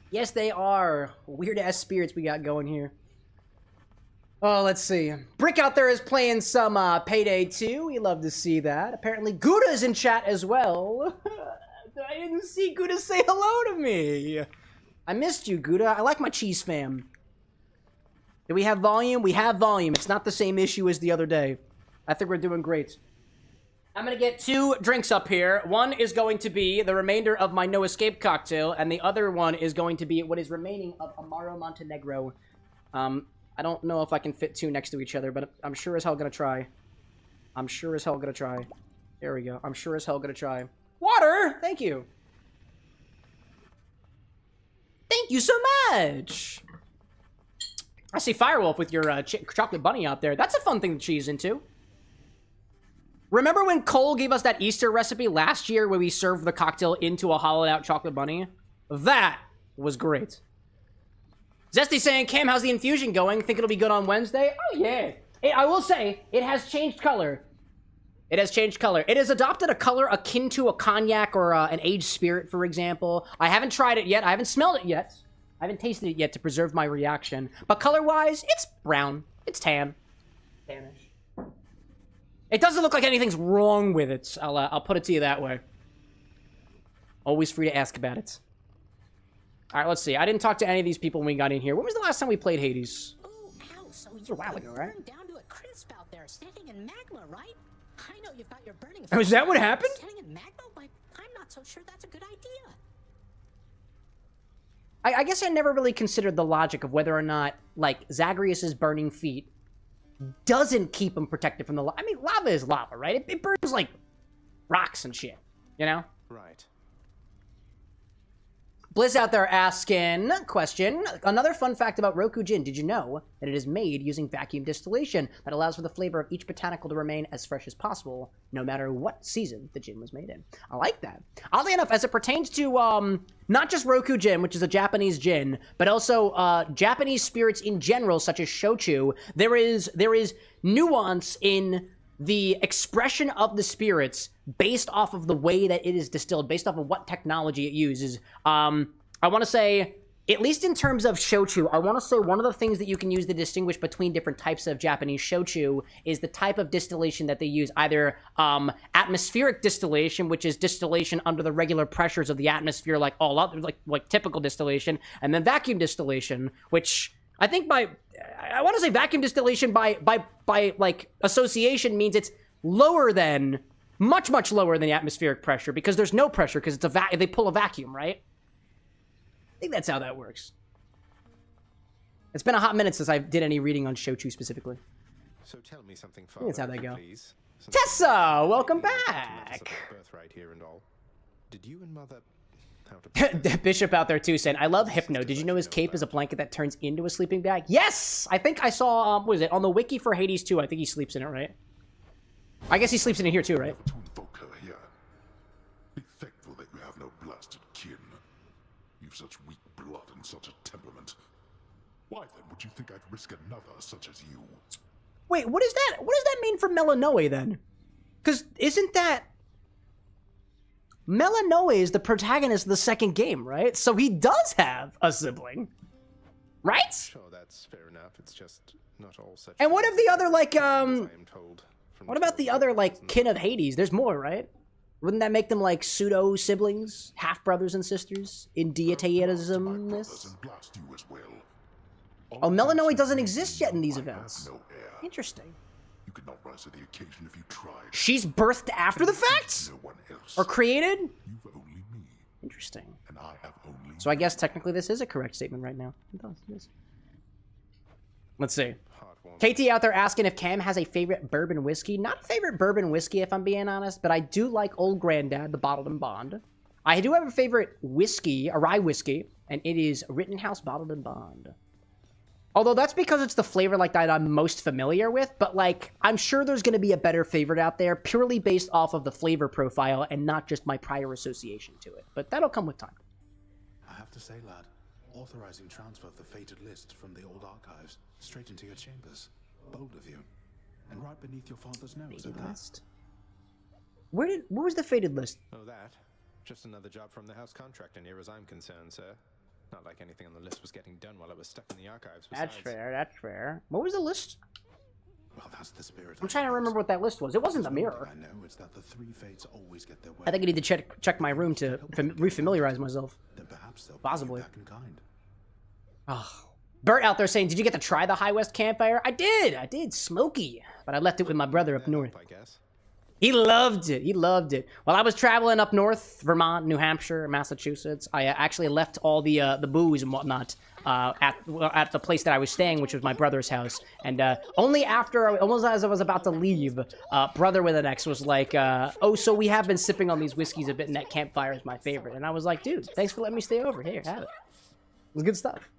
Speaker 3: Yes, they are. Weird-ass spirits we got going here. Oh, let's see. Brick out there is playing some Payday 2. We love to see that. Apparently, Gouda's in chat as well. I didn't see Gouda say hello to me. I missed you, Gouda. I like my cheese fam. Do we have volume? We have volume. It's not the same issue as the other day. I think we're doing great. I'm gonna get 2 drinks up here. One is going to be the remainder of my No Escape cocktail, and the other one is going to be what is remaining of Amaro Montenegro. I don't know if I can fit 2 next to each other, but I'm sure as hell gonna try. I'm sure as hell gonna try. There we go. I'm sure as hell gonna try. Water! Thank you. Thank you so much! I see Firewolf with your chocolate bunny out there. That's a fun thing to cheese into. Remember when Cole gave us that Easter recipe last year where we served the cocktail into a hollowed-out chocolate bunny? That was great. Zesty saying, Cam, how's the infusion going? Think it'll be good on Wednesday? Oh, yeah. I will say, it has changed color. It has changed color. It has adopted a color akin to a cognac or an aged spirit, for example. I haven't tried it yet. I haven't smelled it yet. I haven't tasted it yet to preserve my reaction. But color-wise, it's brown. It's tan. Tannish. It doesn't look like anything's wrong with it. I'll put it to you that way. Always free to ask about it. All right, let's see. I didn't talk to any of these people when we got in here. When was the last time we played Hades?
Speaker 4: Oh, ow, so
Speaker 3: It was a while ago, right?
Speaker 4: burned down to a crisp out there, standing in magma, right? I know you've got your burning.
Speaker 3: Oh, is that what happened?
Speaker 4: Standing in magma? Why, I'm not so sure that's a good idea.
Speaker 3: I guess I never really considered the logic of whether or not, like, Zagreus's burning feet doesn't keep him protected from the lava. I mean, lava is lava, right? It burns, like, rocks and shit, you know?
Speaker 1: Right.
Speaker 3: Bliss out there asking, question, another fun fact about Roku Gin. Did you know that it is made using vacuum distillation that allows for the flavor of each botanical to remain as fresh as possible, no matter what season the gin was made in? I like that. Oddly enough, as it pertains to not just Roku Gin, which is a Japanese gin, but also Japanese spirits in general, such as shochu, there is nuance in the expression of the spirits based off of the way that it is distilled, based off of what technology it uses. I want to say, at least in terms of shochu, I want to say one of the things that you can use to distinguish between different types of Japanese shochu is the type of distillation that they use. Either atmospheric distillation, which is distillation under the regular pressures of the atmosphere, like all other, like typical distillation, and then vacuum distillation, which I think I want to say vacuum distillation by like association means it's lower than, much lower than the atmospheric pressure, because there's no pressure, because it's they pull a vacuum, right? I think that's how that works. It's been a hot minute since I did any reading on shochu specifically.
Speaker 1: So tell me something far.
Speaker 3: That's how they go.
Speaker 1: Please.
Speaker 3: Tessa, welcome back.
Speaker 1: Birthright here and all. Did you and mother
Speaker 3: Bishop out there too saying, I love Hypno. Did you know his cape is a blanket that turns into a sleeping bag? Yes! I think I saw, what is it? On the wiki for Hades 2, I think he sleeps in it, right? I guess he sleeps in it here too, right?
Speaker 2: To invoke her here. Be thankful that you have no blasted kin. You've such weak blood and such a temperament. Why then would you think I'd risk another such as you?
Speaker 3: Wait, what is that? What does that mean for Melanoe then? Because isn't that... Melanoe is the protagonist of the second game, right? So he does have a sibling, right?
Speaker 1: Sure, that's fair enough. It's just not all such.
Speaker 3: And what of the other, like,
Speaker 1: I am told from
Speaker 3: what about the other, like, kin of Hades? There's more, right? Wouldn't that make them, like, pseudo-siblings? Half-brothers and sisters? In deityism?
Speaker 2: Blast you as well.
Speaker 3: Oh, Melanoe doesn't exist yet in these events.
Speaker 2: No heir.
Speaker 3: Interesting.
Speaker 2: You could not rise to the occasion if you tried.
Speaker 3: She's birthed after the fact?
Speaker 2: No one else.
Speaker 3: Or created?
Speaker 2: You've only me.
Speaker 3: Interesting.
Speaker 2: And I have only
Speaker 3: So I guess technically this is a correct statement right now. It does, it is. Let's see. KT out there asking if Cam has a favorite bourbon whiskey. Not a favorite bourbon whiskey, if I'm being honest, but I do like Old Granddad, the Bottled and Bond. I do have a favorite whiskey, a rye whiskey, and it is Rittenhouse Bottled and Bond. Although that's because it's the flavor like that I'm most familiar with, but like, I'm sure there's going to be a better favorite out there purely based off of the flavor profile and not just my prior association to it. But that'll come with time.
Speaker 5: I have to say, lad, authorizing transfer of the fated list from the old archives straight into your chambers. Bold of you. And right beneath your father's nose.
Speaker 3: Fated list? Where was the fated list?
Speaker 1: Oh, that? Just another job from the house contractor near as I'm concerned, sir. Not like anything on the list was getting done while it was stuck in the archives. Besides.
Speaker 3: That's fair, that's fair. What was the list?
Speaker 5: Well, that's the spirit.
Speaker 3: I'm trying to remember what that list was. It wasn't the mirror.
Speaker 5: I know it's that the three fates always get their way.
Speaker 3: I think I need to check my room to refamiliarize myself.
Speaker 5: Then perhaps they'll
Speaker 3: Possibly.
Speaker 5: back in kind.
Speaker 3: Oh. Bert out there saying, did you get to try the High West campfire? I did. Smoky. But I left it with my brother up north.
Speaker 1: I guess.
Speaker 3: He loved it. He loved it. While I was traveling up north, Vermont, New Hampshire, Massachusetts, I actually left all the booze and whatnot at the place that I was staying, which was my brother's house. And only after, almost as I was about to leave, brother with an X was like, oh, so we have been sipping on these whiskeys a bit, and that campfire is my favorite. And I was like, dude, thanks for letting me stay over. Here, have it. It was good stuff.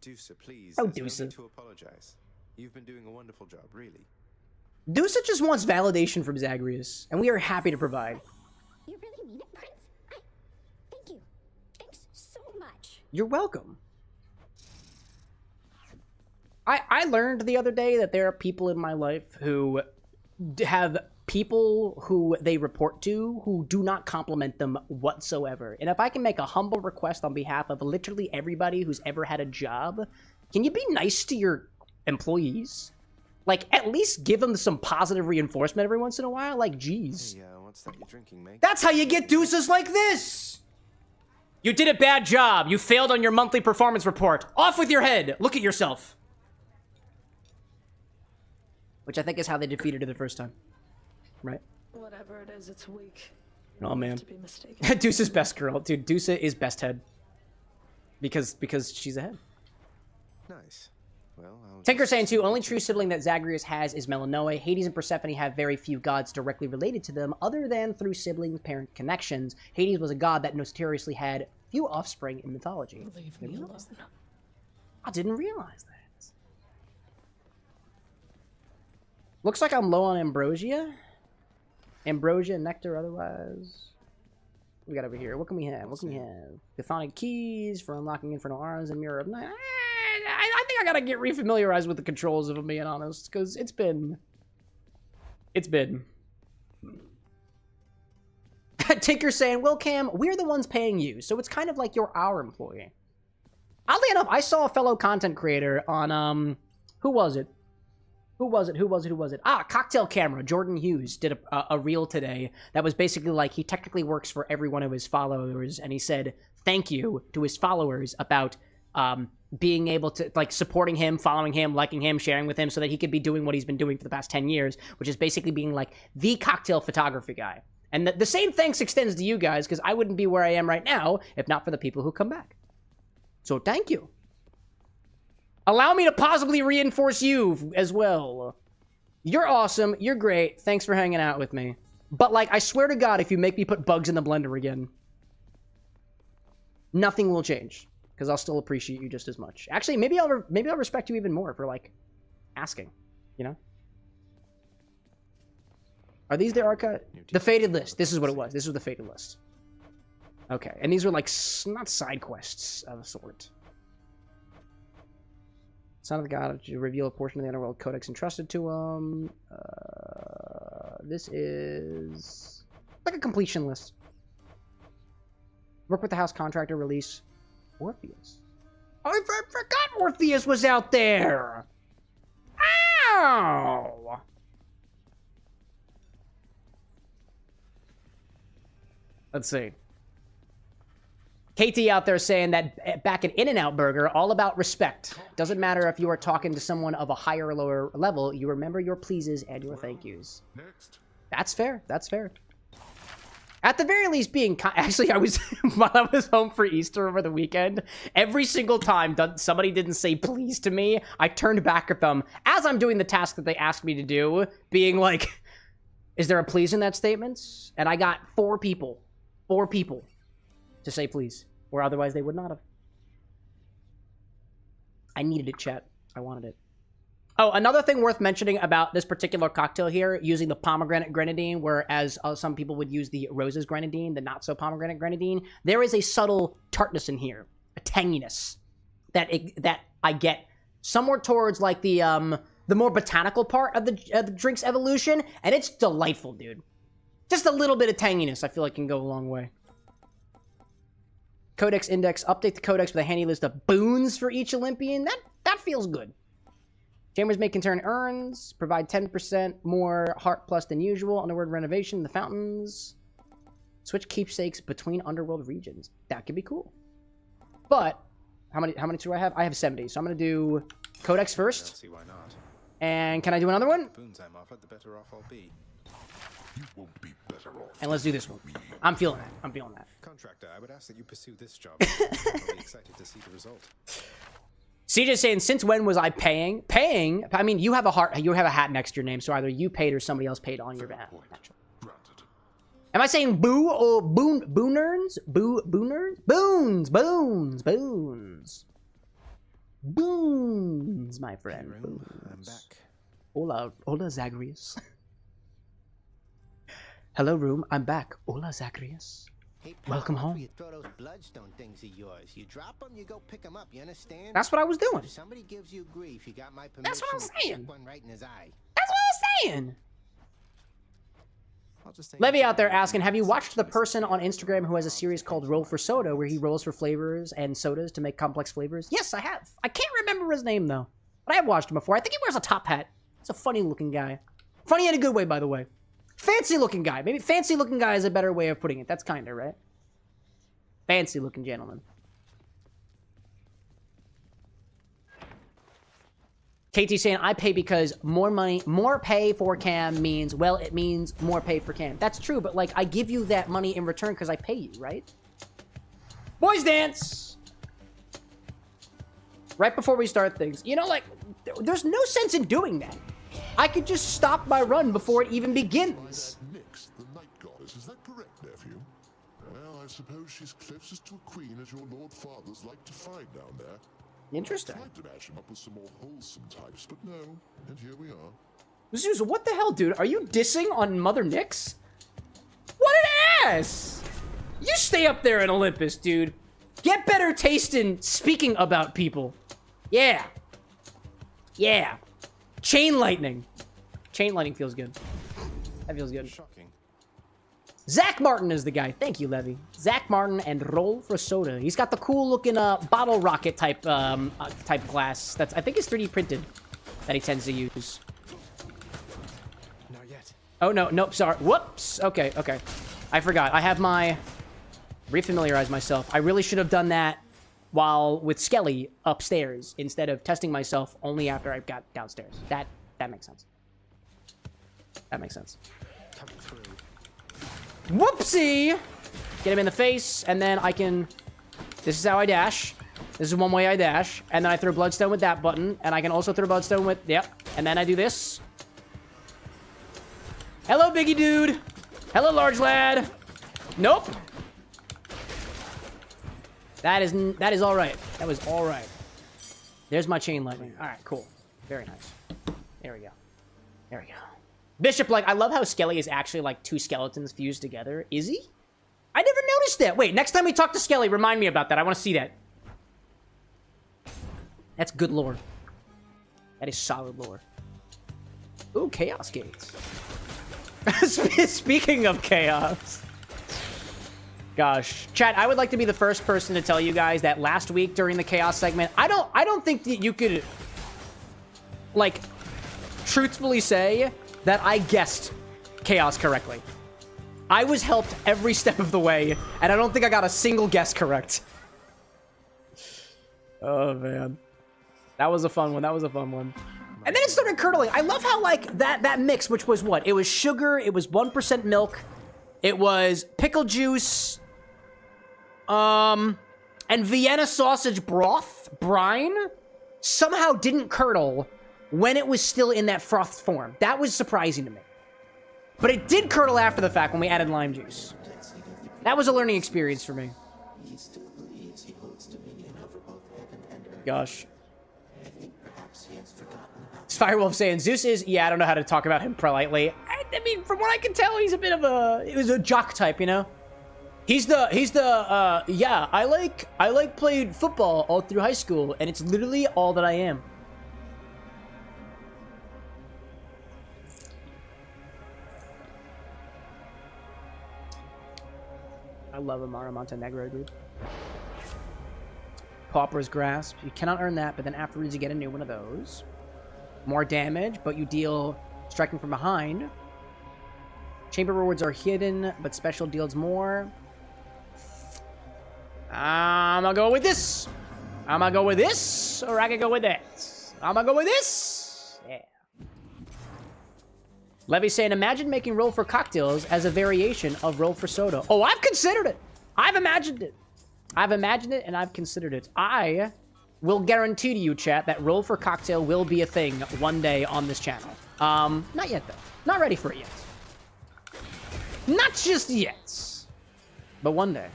Speaker 1: Deuce, please.
Speaker 3: Oh,
Speaker 1: there's
Speaker 3: Deuce.
Speaker 1: no need to apologize. You've been doing a wonderful job, really.
Speaker 3: Dusa just wants validation from Zagreus, and we are happy to provide.
Speaker 4: You really mean it, Prince? Thank you. Thanks so much.
Speaker 3: You're welcome. I learned the other day that there are people in my life who have people who they report to who do not compliment them whatsoever. And if I can make a humble request on behalf of literally everybody who's ever had a job, can you be nice to your employees? Like, at least give them some positive reinforcement every once in a while. Like, geez.
Speaker 1: Yeah, What's that you're drinking, mate?
Speaker 3: That's how you get deuces like this! You did a bad job. You failed on your monthly performance report. Off with your head. Look at yourself. Which I think is how they defeated her the first time. Right?
Speaker 6: Whatever it is, it's weak.
Speaker 3: Oh, man.
Speaker 6: To be mistaken.
Speaker 3: Deuce is best girl. Dude, Deuce is best head. Because she's a head.
Speaker 1: Nice. Well,
Speaker 3: Tinker saying too, only true sibling that Zagreus has is Melanoe. Hades and Persephone have very few gods directly related to them, other than through sibling-parent connections. Hades was a god that notoriously had few offspring in mythology.
Speaker 6: Leave me alone.
Speaker 3: I didn't realize that. Looks like I'm low on ambrosia. Ambrosia, nectar, otherwise. What we got over here? What can we have? What can we have? Chthonic keys for unlocking infernal arms and mirror of night. I think I gotta get refamiliarized with the controls, if I'm being honest, because it's been. Tinker saying, well, Cam, we're the ones paying you, so it's kind of like you're our employee. Oddly enough, I saw a fellow content creator on, who was it? Ah, Cocktail Camera. Jordan Hughes did a reel today that was basically like he technically works for every one of his followers, and he said thank you to his followers about being able to, like, supporting him, following him, liking him, sharing with him, so that he could be doing what he's been doing for the past 10 years, which is basically being, like, the cocktail photography guy. And the same thanks extends to you guys, because I wouldn't be where I am right now if not for the people who come back. So thank you. Allow me to possibly reinforce you as well. You're awesome. You're great. Thanks for hanging out with me. But, like, I swear to God, if you make me put bugs in the blender again, nothing will change. Because I'll still appreciate you just as much. Actually, maybe I'll respect you even more for, like, asking. You know? Are these the archive? The Fated List. This is what it was. This was the Fated List. Okay. And these were, like, not side quests of a sort. Son of the God to reveal a portion of the Underworld Codex entrusted to him. This is like a completion list. Work with the house contractor, release Orpheus. Oh, I forgot Orpheus was out there. Ow! Let's see. KT out there saying that back at In-N-Out Burger, all about respect. Doesn't matter if you are talking to someone of a higher or lower level, you remember your pleases and your thank yous.
Speaker 2: Next.
Speaker 3: That's fair. That's fair. At the very least, being actually, I was while I was home for Easter over the weekend, every single time somebody didn't say please to me, I turned back at them as I'm doing the task that they asked me to do, being like, "Is there a please in that statement?" And I got 4 people to say please, or otherwise they would not have. I needed it, chat. I wanted it. Oh, another thing worth mentioning about this particular cocktail here, using the pomegranate grenadine, whereas some people would use the roses grenadine, the not so pomegranate grenadine, there is a subtle tartness in here, a tanginess that I get somewhere towards like the more botanical part of the drink's evolution, and it's delightful, dude. Just a little bit of tanginess, I feel like can go a long way. Codex index, update the codex with a handy list of boons for each Olympian. That feels good. Chambers may contain urns, provide 10% more heart plus than usual, underworld renovation, the fountains. Switch keepsakes between underworld regions. That could be cool. But how many do I have? I have 70, so I'm gonna do codex first.
Speaker 1: See why not.
Speaker 3: And can I do another one?
Speaker 1: Boons I'm offered, the better off I'll be.
Speaker 2: You won't be better off.
Speaker 3: And let's do this one. I'm feeling that. I'm feeling that.
Speaker 1: Contractor, I would ask that you pursue this job. I'll be excited to see the result.
Speaker 3: CJ saying, since when was I paying? Paying? I mean, you have a hat next to your name, so either you paid or somebody else paid on your behalf.
Speaker 2: Granted.
Speaker 3: Am I saying boo or booners? Booners? Boons, my friend.
Speaker 1: Hey,
Speaker 3: Boons.
Speaker 1: I'm back.
Speaker 3: Hola, Zagreus. Hello, room. I'm back. Hola, Zagreus.
Speaker 7: Hey, pal,
Speaker 3: Welcome
Speaker 7: after
Speaker 3: home.
Speaker 7: You throw those bloodstone things of yours. You drop them, you go pick them up. You understand?
Speaker 3: That's what I was doing.
Speaker 7: If somebody gives you grief, you got my permission.
Speaker 3: That's what I'm
Speaker 7: to
Speaker 3: saying.
Speaker 7: stick one right in his eye.
Speaker 3: That's what I was saying.
Speaker 1: I'll just take
Speaker 3: Levy out there asking, have you watched the person on Instagram who has a series called Roll for Soda, where he rolls for flavors and sodas to make complex flavors? Yes, I have. I can't remember his name, though. But I have watched him before. I think he wears a top hat. He's a funny-looking guy. Funny in a good way, by the way. Fancy-looking guy. Maybe fancy-looking guy is a better way of putting it. That's kinda, right? Fancy-looking gentleman. KT saying, I pay because more money, more pay for Cam means, well, it means more pay for Cam. That's true, but, like, I give you that money in return because I pay you, right? Boys dance! Right before we start things. You know, like, there's no sense in doing that. I could just stop my run before it even begins.
Speaker 2: Nyx, the night goddess, is that correct, nephew? Well, I suppose she's closest to a queen as your lord fathers like to find down there.
Speaker 3: Interesting.
Speaker 2: I tried to match him up with some more wholesome types, but no, and here we are.
Speaker 3: Zeus, what the hell, dude? Are you dissing on Mother Nyx? What an ass! You stay up there in Olympus, dude. Get better taste in speaking about people. Yeah. Yeah. Chain lightning. Chain lightning feels good. That feels good.
Speaker 1: Shocking.
Speaker 3: Zach Martin is the guy. Thank you, Levy. Zach Martin and Roll for Soda. He's got the cool looking bottle rocket type type glass. That's, I think, is 3D printed that he tends to use.
Speaker 1: Not yet.
Speaker 3: Oh no, nope, sorry. Whoops. Okay, okay. I forgot. I have my refamiliarize myself. I really should have done that while with Skelly upstairs instead of testing myself only after I got downstairs. That makes sense. That makes sense.
Speaker 1: Coming through.
Speaker 3: Whoopsie! Get him in the face, and then I can... This is how I dash. This is one way I dash. And then I throw Bloodstone with that button. And I can also throw Bloodstone with... Yep. And then I do this. Hello, biggie dude. Hello, large lad. Nope. That is all right. That was all right. There's my chain lightning. All right, cool. Very nice. There we go. There we go. Bishop, like, I love how Skelly is actually, like, two skeletons fused together. Is he? I never noticed that. Wait, next time we talk to Skelly, remind me about that. I want to see that. That's good lore. That is solid lore. Ooh, Chaos Gates. Speaking of chaos. Gosh. Chat, I would like to be the first person to tell you guys that last week during the chaos segment, I don't think that you could, like, truthfully say that I guessed chaos correctly. I was helped every step of the way, and I don't think I got a single guess correct. Oh, man. That was a fun one. That was a fun one. And then it started curdling. I love how, like, that mix, which was what? It was sugar, it was 1% milk, it was pickle juice, and Vienna sausage broth, brine, somehow didn't curdle when it was still in that froth form. That was surprising to me. But it did curdle after the fact when we added lime juice. That was a learning experience for me. Gosh. Firewolf saying, Zeus is... Yeah, I don't know how to talk about him politely. I mean, from what I can tell, he's a bit of a... It was a jock type, you know? Yeah, I like played football all through high school, and it's literally all that I am. I love Amaro Montenegro, dude. Pauper's Grasp. You cannot earn that, but then afterwards you get a new one of those. More damage, but you deal striking from behind. Chamber rewards are hidden, but special deals more. I'm gonna go with this. I'm gonna go with this, or I can go with that. I'm gonna go with this. Yeah. Levy saying, imagine making roll for cocktails as a variation of roll for soda. Oh, I've considered it. I've imagined it. I've imagined it, and I've considered it. I will guarantee to you, chat, that roll for cocktail will be a thing one day on this channel. Not yet, though. Not ready for it yet. Not just yet. But one day.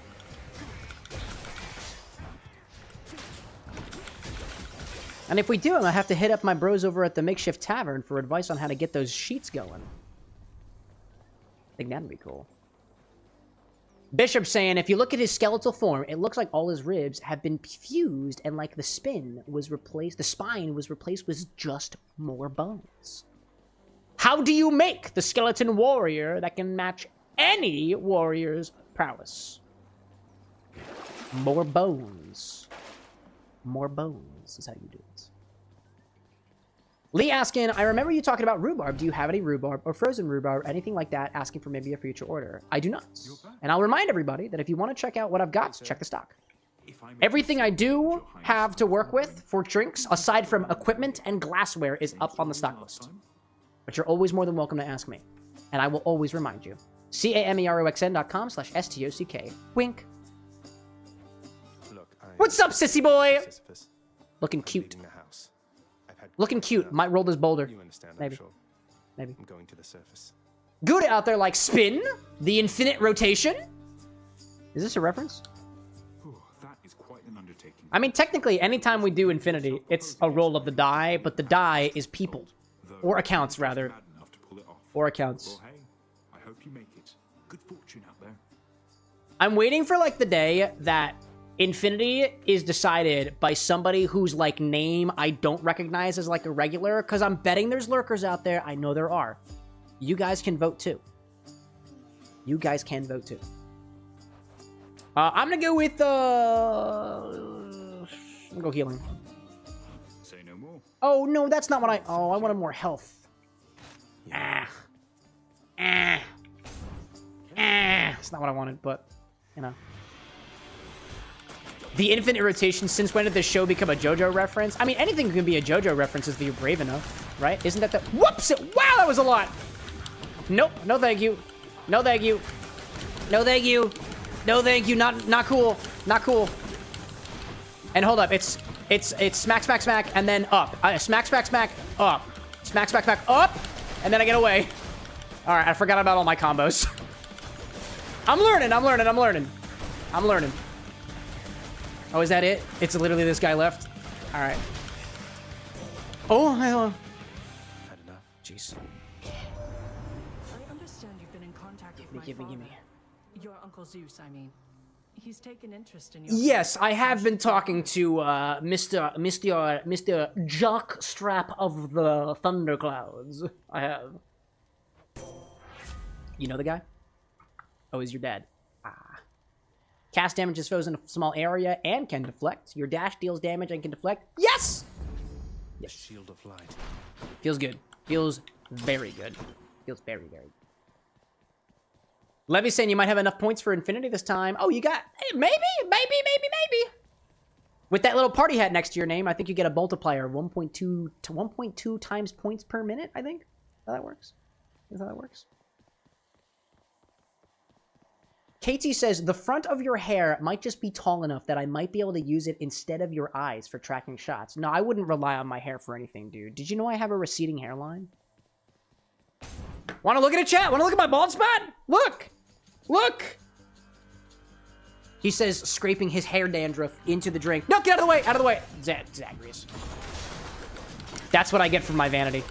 Speaker 3: And if we do, I'm gonna have to hit up my bros over at the Makeshift Tavern for advice on how to get those sheets going. I think that'd be cool. Bishop saying, if you look at his skeletal form, it looks like all his ribs have been fused and like the spine was replaced with just more bones. How do you make the skeleton warrior that can match any warrior's prowess? More bones. More bones is how you do it. Lee asking, I remember you talking about rhubarb. Do you have any rhubarb or frozen rhubarb or anything like that? Asking for maybe a future order. I do not. And I'll remind everybody that if you want to check out what I've got, check the stock. Everything I do have to work with for drinks, aside from equipment and glassware, is up on the stock list. But you're always more than welcome to ask me. And I will always remind you. CameroxnWithAnX.com/STOCK. Wink.
Speaker 1: Look,
Speaker 3: What's up, sissy boy?
Speaker 1: Sisyphus,
Speaker 3: Looking cute.
Speaker 1: leaving the house. I've had
Speaker 3: Looking cute.
Speaker 1: enough.
Speaker 3: Might roll this boulder.
Speaker 1: You understand,
Speaker 3: Maybe.
Speaker 1: I'm sure.
Speaker 3: Maybe.
Speaker 1: I'm going to the surface.
Speaker 3: Good out there like spin. The infinite rotation. Is this a reference?
Speaker 5: That is quite an undertaking.
Speaker 3: I mean, technically, anytime we do infinity, it's a roll of the die, but the die is people. Or accounts, rather.
Speaker 5: Mad enough to pull it off.
Speaker 3: Or accounts.
Speaker 5: Well, hey, I hope you make it. Good fortune out there.
Speaker 3: I'm waiting for, like, the day that infinity is decided by somebody whose, like, name I don't recognize as, like, a regular, because I'm betting there's lurkers out there. I know there are. You guys can vote, too. You guys can vote, too. I'm gonna go with, I'm gonna go healing.
Speaker 5: Say no more.
Speaker 3: Oh, no, that's not what I wanted more health. It's not what I wanted, but, you know. The infinite rotation, since when did this show become a JoJo reference? I mean, anything can be a JoJo reference if you're brave enough, right? Isn't that the... Whoops! Wow, that was a lot! Nope, no thank you. No thank you. No thank you. No thank you, not cool. Not cool. And hold up, it's smack, smack, smack, and then up. Smack, smack, smack, up. Smack, smack, smack, up, and then I get away. All right, I forgot about all my combos. I'm learning. Oh, is that it? It's literally this guy left? All right. Oh, hello.
Speaker 1: Had enough.
Speaker 3: Jeez.
Speaker 6: I understand you've been in contact with my
Speaker 3: Give me.
Speaker 6: father. Your Uncle Zeus, I mean. He's taken interest in your...
Speaker 3: Yes, I have been talking to Mr. Jockstrap of the Thunderclouds. I have. You know the guy? Oh, he's your dad. Cast damage is frozen in a small area and can deflect. Your dash deals damage and can deflect. Yes!
Speaker 1: Yes. Shield of light.
Speaker 3: Feels good. Feels very good. Feels very, very good. Levy's saying you might have enough points for Infinity this time. Oh, you got... Maybe. With that little party hat next to your name, I think you get a multiplier of 1.2 to 1.2 times points per minute, I think. How that works. Is how that works. Katie says, the front of your hair might just be tall enough that I might be able to use it instead of your eyes for tracking shots. No, I wouldn't rely on my hair for anything, dude. Did you know I have a receding hairline? Want to look at a chat? Want to look at my bald spot? Look! Look! He says, scraping his hair dandruff into the drink. No, get out of the way! Out of the way! Zagreus. That's what I get from my vanity.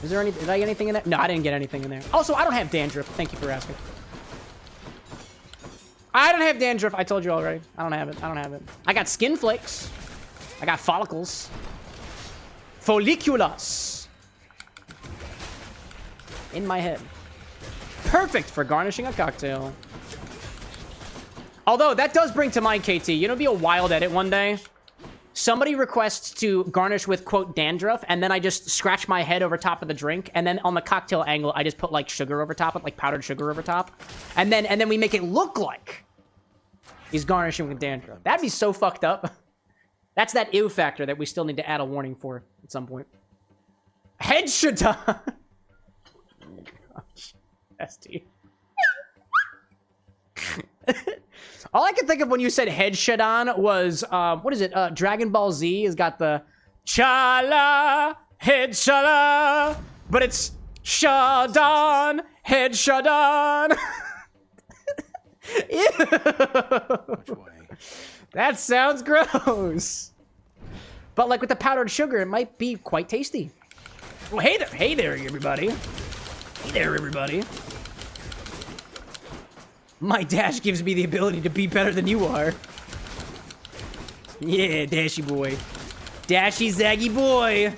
Speaker 3: Is there any... Did I get anything in there? No, I didn't get anything in there. Also, I don't have dandruff. Thank you for asking. I don't have dandruff. I told you already. I don't have it. I got skin flakes. I got follicles. Folliculus. In my head. Perfect for garnishing a cocktail. Although, that does bring to mind, KT. You know, it'd be a wild edit one day. Somebody requests to garnish with, quote, dandruff, and then I just scratch my head over top of the drink, and then on the cocktail angle, I just put, like, sugar over top, like powdered sugar over top. And then we make it look like he's garnishing with dandruff. That'd be so fucked up. That's that ew factor that we still need to add a warning for at some point. Headshot. ST. All I could think of when you said headshot was, what is it? Dragon Ball Z has got the Chala, headshot, but it's Shadon, headshot. Ew.
Speaker 1: Which way?
Speaker 3: That sounds gross. But like with the powdered sugar, it might be quite tasty. Oh, hey there, everybody. Hey there, everybody. My dash gives me the ability to be better than you are. Yeah, dashy boy. Dashy zaggy boy.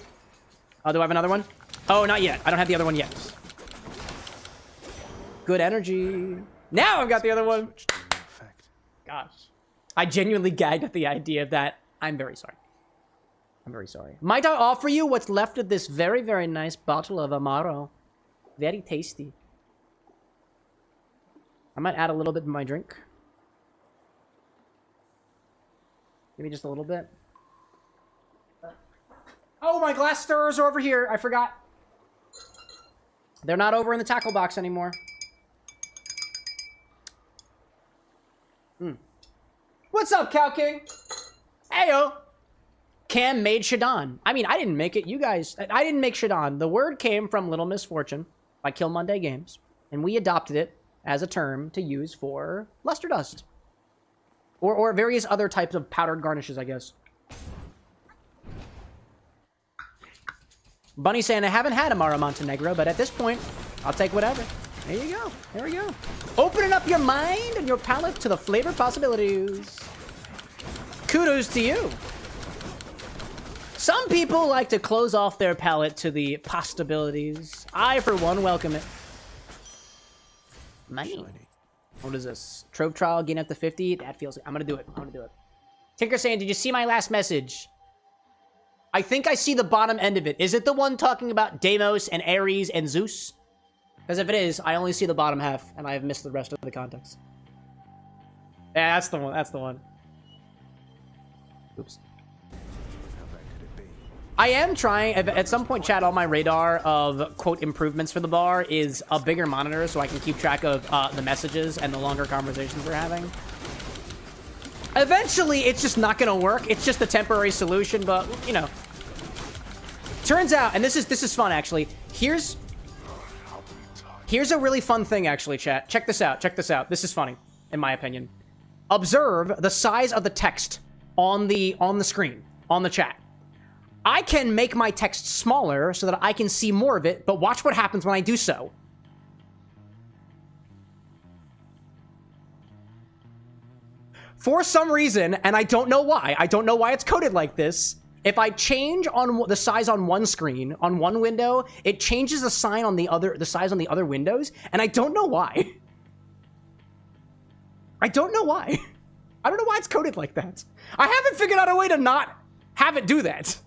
Speaker 3: Oh, do I have another one? Oh, not yet. I don't have the other one yet. Good energy. Now I've got the other one. Gosh. I genuinely gagged at the idea of that. I'm very sorry. I'm very sorry. Might I offer you what's left of this very, very nice bottle of Amaro? Very tasty. I might add a little bit to my drink. Maybe just a little bit. Oh, my glass stirrers are over here. I forgot. They're not over in the tackle box anymore. What's up, Cow King? Heyo. Cam made Shadon. I mean, I didn't make it. You guys... I didn't make Shadon. The word came from Little Misfortune by Kill Monday Games. And we adopted it as a term to use for luster dust. Or various other types of powdered garnishes, I guess. Bunny saying, I haven't had Amaro Montenegro, but at this point, I'll take whatever. There you go. There we go. Opening up your mind and your palate to the flavor possibilities. Kudos to you. Some people like to close off their palate to the possibilities. I, for one, welcome it. Money. What is this? Trove trial, gain up to 50. That feels... I'm gonna do it. I'm gonna do it. Tinker saying, did you see my last message? I think I see the bottom end of it. Is it the one talking about Deimos and Ares and Zeus? Because if it is, I only see the bottom half, and I have missed the rest of the context. Yeah, that's the one. That's the one. Oops. I am trying, at some point, chat, on my radar of, quote, improvements for the bar is a bigger monitor so I can keep track of the messages and the longer conversations we're having. Eventually, it's just not going to work. It's just a temporary solution, but, you know. Turns out, and this is fun, actually. Here's a really fun thing, actually, chat. Check this out. Check this out. This is funny, in my opinion. Observe the size of the text on the screen, on the chat. I can make my text smaller so that I can see more of it, but watch what happens when I do so. For some reason, and I don't know why it's coded like this, if I change on the size on one screen, on one window, it changes the size on the other windows, and I don't know why. I don't know why. I don't know why it's coded like that. I haven't figured out a way to not have it do that.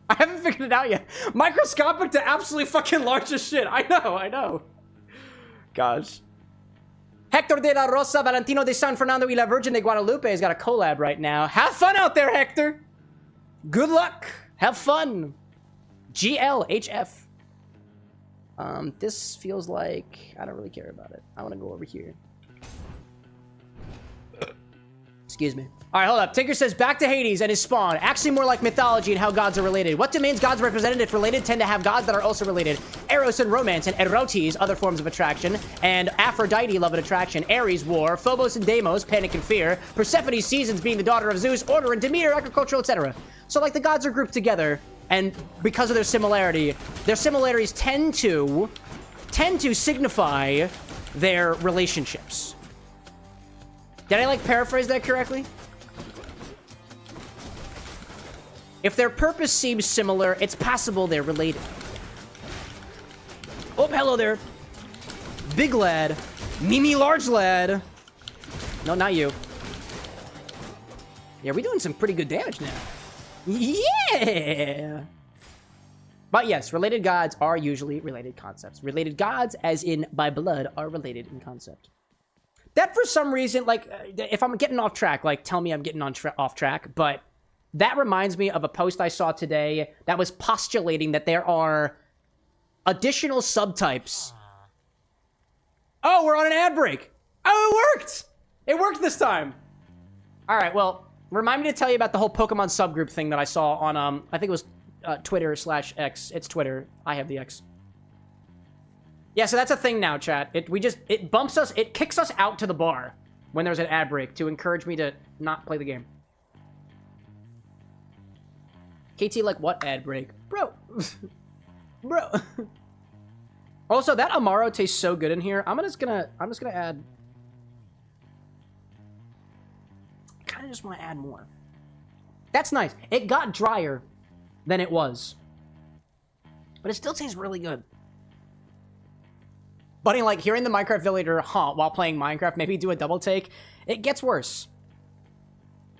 Speaker 3: I haven't figured it out yet. Microscopic to absolutely fucking large as shit. I know. Gosh. Hector de la Rosa, Valentino de San Fernando y la Virgen de Guadalupe has got a collab right now. Have fun out there, Hector. Good luck. Have fun. GLHF. This feels like... I don't really care about it. I want to go over here. Excuse me. All right, hold up. Tinker says, back to Hades and his spawn. Actually more like mythology and how gods are related. What domains gods represented if related tend to have gods that are also related? Eros and romance, and erotes, other forms of attraction, and Aphrodite, love and attraction, Ares, war, Phobos and Deimos, panic and fear, Persephone, seasons, being the daughter of Zeus, order and Demeter, agricultural, etc. So, like, the gods are grouped together, and because of their similarities tend to signify their relationships. Did I, like, paraphrase that correctly? If their purpose seems similar, it's possible they're related. Oh, hello there. Big lad. Mimi large lad. No, not you. Yeah, we're doing some pretty good damage now. Yeah! But yes, related gods are usually related concepts. Related gods, as in by blood, are related in concept. That, for some reason, like, if I'm getting off track, like, tell me I'm getting off track, but that reminds me of a post I saw today that was postulating that there are additional subtypes. Oh, we're on an ad break. Oh, it worked! It worked this time. All right, well, remind me to tell you about the whole Pokemon subgroup thing that I saw on, I think it was Twitter/X. It's Twitter. I have the X. Yeah, so that's a thing now, chat. It bumps us, it kicks us out to the bar when there's an ad break to encourage me to not play the game. KT, like, what ad break? Bro. Bro. Also, that Amaro tastes so good in here. I'm just gonna add... I kinda just want to add more. That's nice. It got drier than it was. But it still tastes really good. Buddy, like, hearing the Minecraft villager while playing Minecraft, maybe do a double take, it gets worse.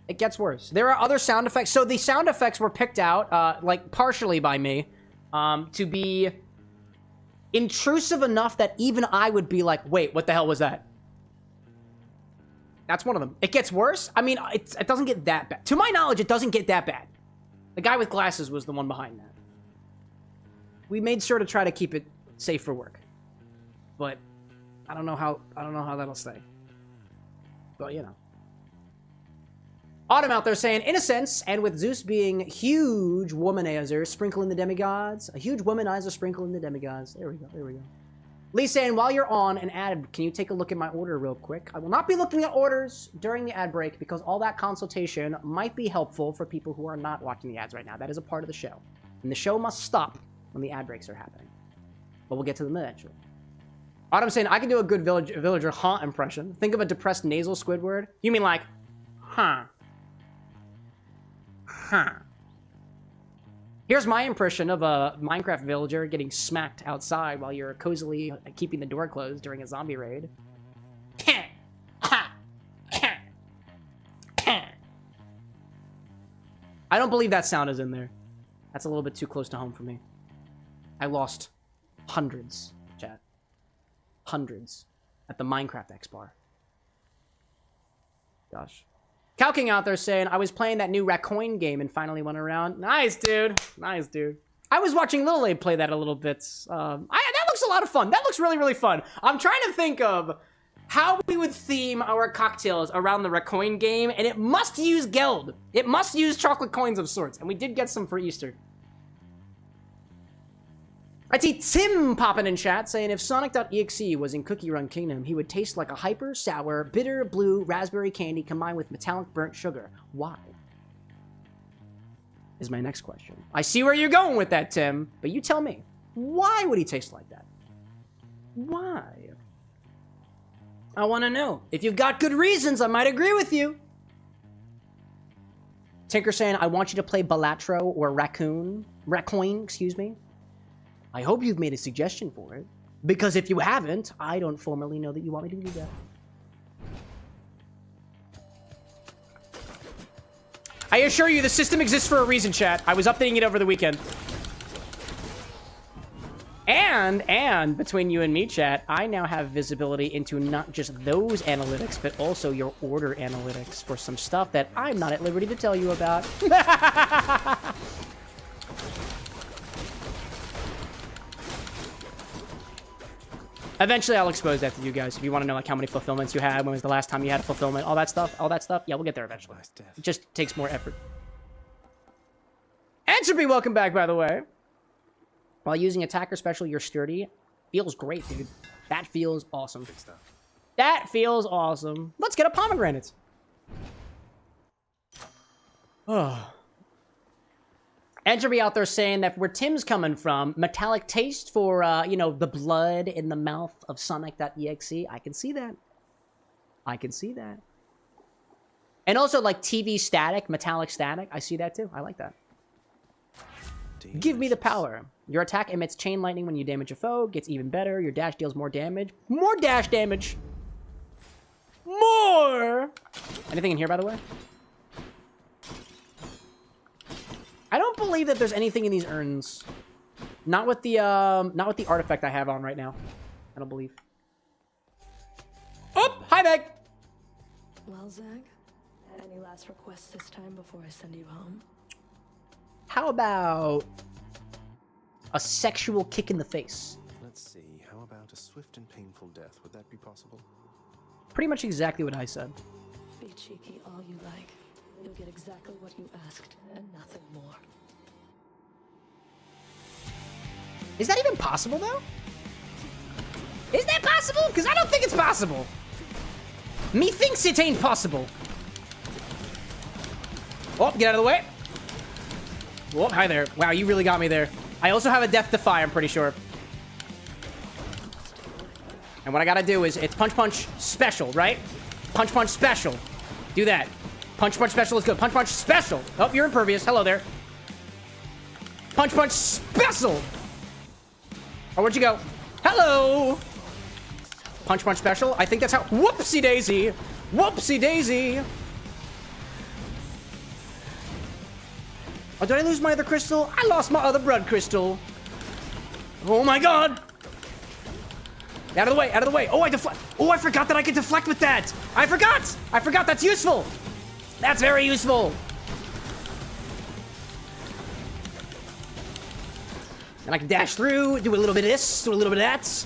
Speaker 3: It gets worse. There are other sound effects. So the sound effects were picked out, like, partially by me, to be intrusive enough that even I would be like, wait, what the hell was that? That's one of them. It gets worse? I mean, it doesn't get that bad. To my knowledge, it doesn't get that bad. The guy with glasses was the one behind that. We made sure to try to keep it safe for work. But I don't know how that'll stay. But, you know. Autumn out there saying, in a sense, and with Zeus being huge womanizer, sprinkling the demigods. A huge womanizer sprinkling the demigods. There we go, there we go. Lee saying, while you're on an ad, can you take a look at my order real quick? I will not be looking at orders during the ad break because all that consultation might be helpful for people who are not watching the ads right now. That is a part of the show. And the show must stop when the ad breaks are happening. But we'll get to them eventually. Autumn saying, I can do a good villager huh impression. Think of a depressed nasal Squidward. You mean like, huh. Huh. Here's my impression of a Minecraft villager getting smacked outside while you're cozily keeping the door closed during a zombie raid. I don't believe that sound is in there. That's a little bit too close to home for me. I lost hundreds, chat. Hundreds at the Minecraft X bar. Gosh. Calking out there saying, I was playing that new Raccoon game and finally went around. Nice, dude. Nice, dude. I was watching Lil Abe play that a little bit. That looks a lot of fun. That looks really, really fun. I'm trying to think of how we would theme our cocktails around the Raccoon game, and it must use Geld. It must use chocolate coins of sorts, and we did get some for Easter. I see Tim popping in chat saying if Sonic.exe was in Cookie Run Kingdom, he would taste like a hyper sour, bitter blue raspberry candy combined with metallic burnt sugar. Why? Is my next question. I see where you're going with that, Tim, but you tell me. Why would he taste like that? Why? I want to know. If you've got good reasons, I might agree with you. Tinker saying, I want you to play Balatro or Raccoon, excuse me. I hope you've made a suggestion for it, because if you haven't, I don't formally know that you want me to do that. I assure you, the system exists for a reason, chat. I was updating it over the weekend. And between you and me, chat, I now have visibility into not just those analytics, but also your order analytics for some stuff that I'm not at liberty to tell you about. Eventually, I'll expose that to you guys if you want to know like how many fulfillments you had, when was the last time you had a fulfillment, all that stuff. Yeah, we'll get there eventually. It just takes more effort. Entropy, welcome back, by the way. While using attacker special, you're sturdy. Feels great, dude. That feels awesome. That feels awesome. Let's get a pomegranate. Oh. Entropy out there saying that where Tim's coming from, metallic taste for, you know, the blood in the mouth of Sonic.exe. I can see that. I can see that. And also, like, TV static, metallic static. I see that, too. I like that. Delicious. Give me the power. Your attack emits chain lightning when you damage a foe. Gets even better. Your dash deals more damage. More dash damage! More! Anything in here, by the way? I don't believe that there's anything in these urns. Not with the artifact I have on right now. I don't believe. Oh, hi, Meg.
Speaker 8: Well, Zach, any last requests this time before I send you home?
Speaker 3: How about a sexual kick in the face?
Speaker 1: Let's see. How about a swift and painful death? Would that be possible?
Speaker 3: Pretty much exactly what I said.
Speaker 8: Be cheeky all you like. You'll get exactly what you asked, and nothing more.
Speaker 3: Is that even possible, though? Is that possible? Because I don't think it's possible. Me thinks it ain't possible. Oh, get out of the way. Oh, hi there. Wow, you really got me there. I also have a Death Defy, I'm pretty sure. And what I gotta do is, it's Punch Punch Special, right? Punch Punch Special. Do that. Punch Punch Special is good. Punch Punch Special. Oh, you're impervious. Hello there. Punch Punch Special. Oh, where'd you go? Hello. Punch Punch Special. I think that's how. Whoopsie daisy. Whoopsie daisy. Oh, did I lose my other crystal? I lost my other blood crystal. Oh my god. Out of the way, out of the way. Oh, I forgot that I could deflect with that. I forgot that's useful. That's very useful. And I can dash through, do a little bit of this, do a little bit of that.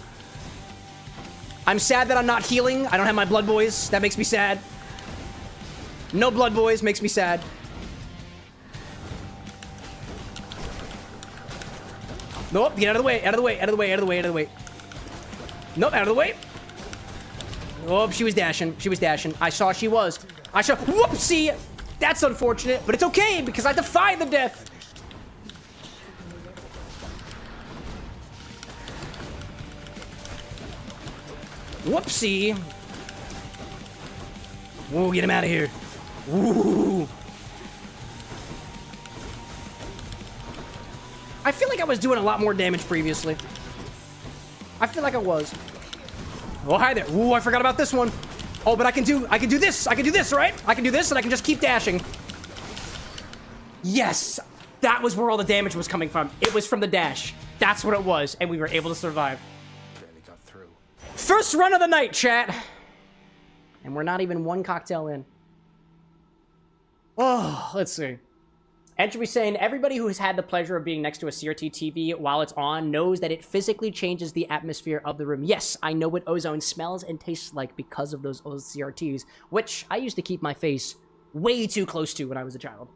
Speaker 3: I'm sad that I'm not healing. I don't have my blood boys. That makes me sad. No blood boys makes me sad. Nope, get out of the way, out of the way, out of the way, out of the way, out of the way. Nope, out of the way. Oh, she was dashing. She was dashing. I saw she was. Whoopsie! That's unfortunate, but it's okay because I defy the death. Whoopsie. Whoa, get him out of here. Woo. I feel like I was doing a lot more damage previously. I feel like I was. Oh, hi there. Ooh, I forgot about this one. Oh, but I can do this. I can do this, right? I can do this and I can just keep dashing. Yes. That was where all the damage was coming from. It was from the dash. That's what it was. And we were able to survive.
Speaker 1: Barely got through.
Speaker 3: First run of the night, chat. And we're not even one cocktail in. Oh, let's see. Entropy saying, everybody who has had the pleasure of being next to a CRT TV while it's on knows that it physically changes the atmosphere of the room. Yes, I know what ozone smells and tastes like because of those CRTs, which I used to keep my face way too close to when I was a child.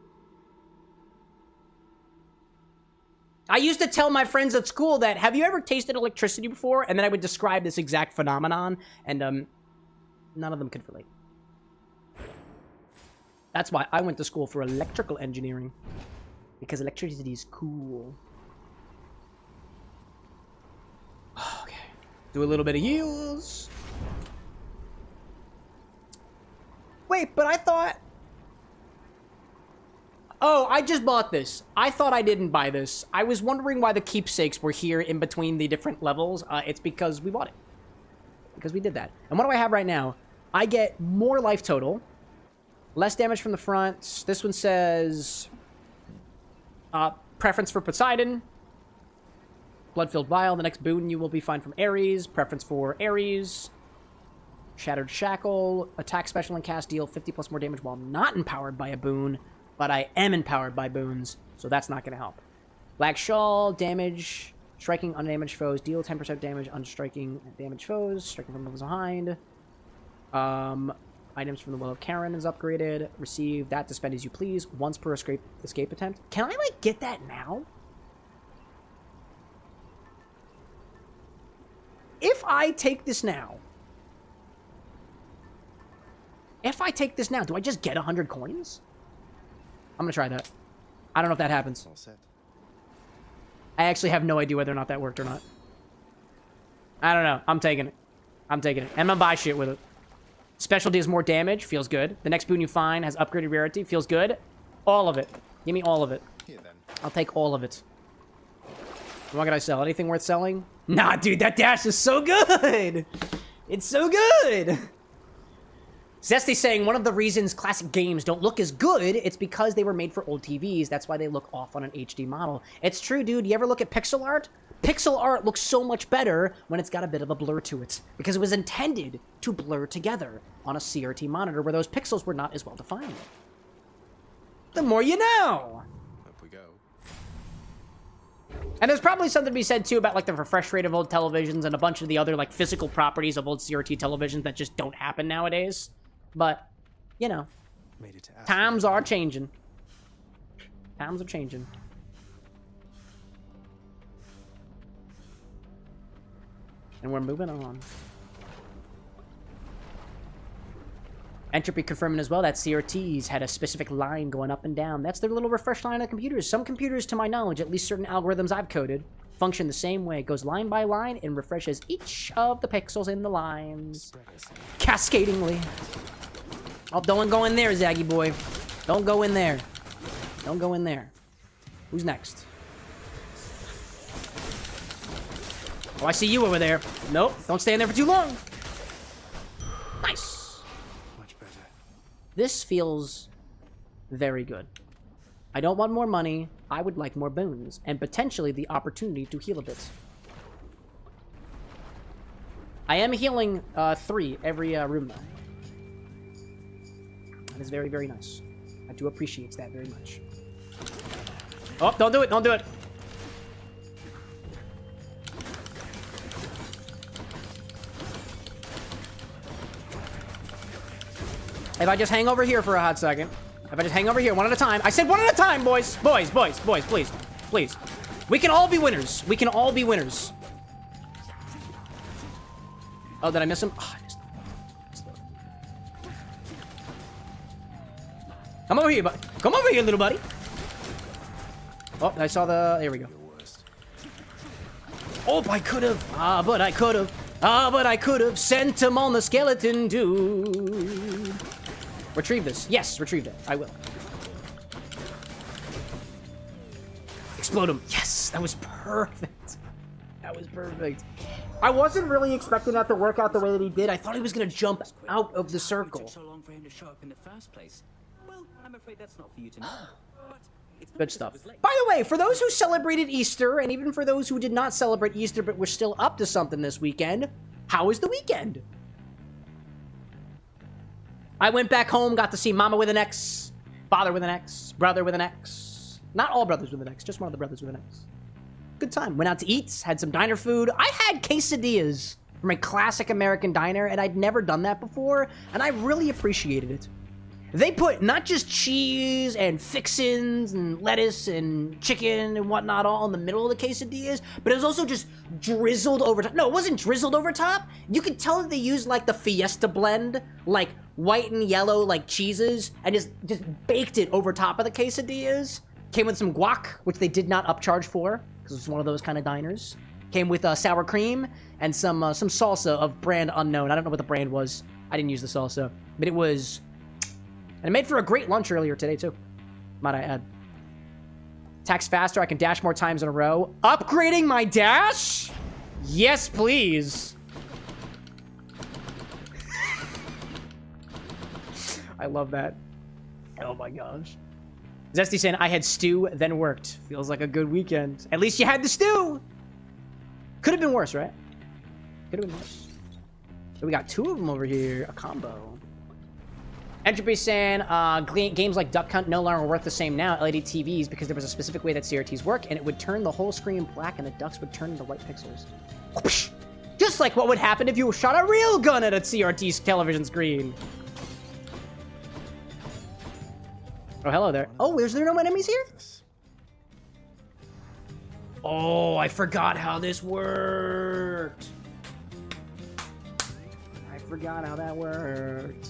Speaker 3: I used to tell my friends at school that, have you ever tasted electricity before? And then I would describe this exact phenomenon, and none of them could relate. That's why I went to school for electrical engineering. Because electricity is cool. Okay. Do a little bit of heals. Wait, but I thought... Oh, I just bought this. I thought I didn't buy this. I was wondering why the keepsakes were here in between the different levels. It's because we bought it. Because we did that. And what do I have right now? I get more life total. Less damage from the front. This one says... preference for Poseidon. Blood-filled vial. The next boon you will be fine from Ares. Preference for Ares. Shattered Shackle. Attack special and cast deal 50 plus more damage while not empowered by a boon. But I am empowered by boons, so that's not going to help. Black Shawl. Damage. Striking undamaged foes. Deal 10% damage on striking damaged foes. Striking from levels behind. Items from the Well of Karen is upgraded. Receive that to spend as you please. Once per escape attempt. Can I, like, get that now? If I take this now... do I just get 100 coins? I'm gonna try that. I don't know if that happens.
Speaker 1: All set.
Speaker 3: I actually have no idea whether or not that worked or not. I don't know. I'm taking it. I'm taking it. And I'm gonna buy shit with it. Special deals more damage. Feels good. The next boon you find has upgraded rarity. Feels good. All of it. Give me all of it.
Speaker 1: Here then.
Speaker 3: I'll take all of it. What can I sell? Anything worth selling? Nah, dude, that dash is so good! It's so good! Zesty saying one of the reasons classic games don't look as good, it's because they were made for old TVs. That's why they look off on an HD model. It's true, dude. You ever look at pixel art? Pixel art looks so much better when it's got a bit of a blur to it. Because it was intended to blur together on a CRT monitor where those pixels were not as well defined. The more you know!
Speaker 1: Up we go.
Speaker 3: And there's probably something to be said, too, about, like, the refresh rate of old televisions and a bunch of the other, like, physical properties of old CRT televisions that just don't happen nowadays. But, you know,
Speaker 1: Made it to
Speaker 3: times are changing. Times are changing. And we're moving on. Entropy confirming as well that CRTs had a specific line going up and down. That's their little refresh line of computers. Some computers, to my knowledge, at least certain algorithms I've coded, function the same way. It goes line by line and refreshes each of the pixels in the lines. Cascadingly. Oh, don't go in there, Zaggy boy. Don't go in there. Don't go in there. Who's next? Oh, I see you over there. Nope, don't stay in there for too long. Nice.
Speaker 1: Much better.
Speaker 3: This feels very good. I don't want more money. I would like more boons and potentially the opportunity to heal a bit. I am healing 3 every room though. That is very, very nice. I do appreciate that very much. Oh, don't do it, don't do it. If I just hang over here for a hot second. If I just hang over here one at a time. I said one at a time, boys. Boys, please. Please. We can all be winners. We can all be winners. Oh, did I miss him? Oh, I missed him. Come over here, buddy. Come over here, little buddy. Oh, I saw the... There we go. Oh, I could have. Ah, but I could have. Ah, but I could have sent him on the skeleton, dude. Retrieve this. Yes, retrieve it. I will. Explode him. Yes, that was perfect. That was perfect. I wasn't really expecting that to work out the way that he did. I thought he was going to jump out of the circle.
Speaker 9: So long for him to show up in the first place. Well, I'm afraid that's not for you to know. But it's not
Speaker 3: Good stuff. By the way, for those who celebrated Easter, and even for those who did not celebrate Easter but were still up to something this weekend, how was the weekend? I went back home, got to see Mama with an X, Father with an X, Brother with an X. Not all brothers with an X, just one of the brothers with an X. Good time. Went out to eat, had some diner food. I had quesadillas from a classic American diner, and I'd never done that before, and I really appreciated it. They put not just cheese and fixins and lettuce and chicken and whatnot all in the middle of the quesadillas, but it was also just drizzled over top. No, it wasn't drizzled over top. You could tell that they used like the Fiesta blend, like white and yellow like cheeses, and just baked it over top of the quesadillas. Came with some guac, which they did not upcharge for, because it's one of those kind of diners. Came with sour cream and some salsa of brand unknown. I don't know what the brand was. I didn't use the salsa, but it was... And it made for a great lunch earlier today, too. Might I add. Tax faster, I can dash more times in a row. Upgrading my dash? Yes, please. I love that. Oh my gosh. Zesty saying, I had stew, then worked. Feels like a good weekend. At least you had the stew! Could have been worse, right? Could have been worse. So we got 2 of them over here. A combo. Entropy saying, games like Duck Hunt no longer work the same now, LED TVs, because there was a specific way that CRTs work, and it would turn the whole screen black, and the ducks would turn into white pixels. Just like what would happen if you shot a real gun at a CRT television screen. Oh, hello there. Oh, is there no enemies here? Oh, I forgot how this worked. I forgot how that worked.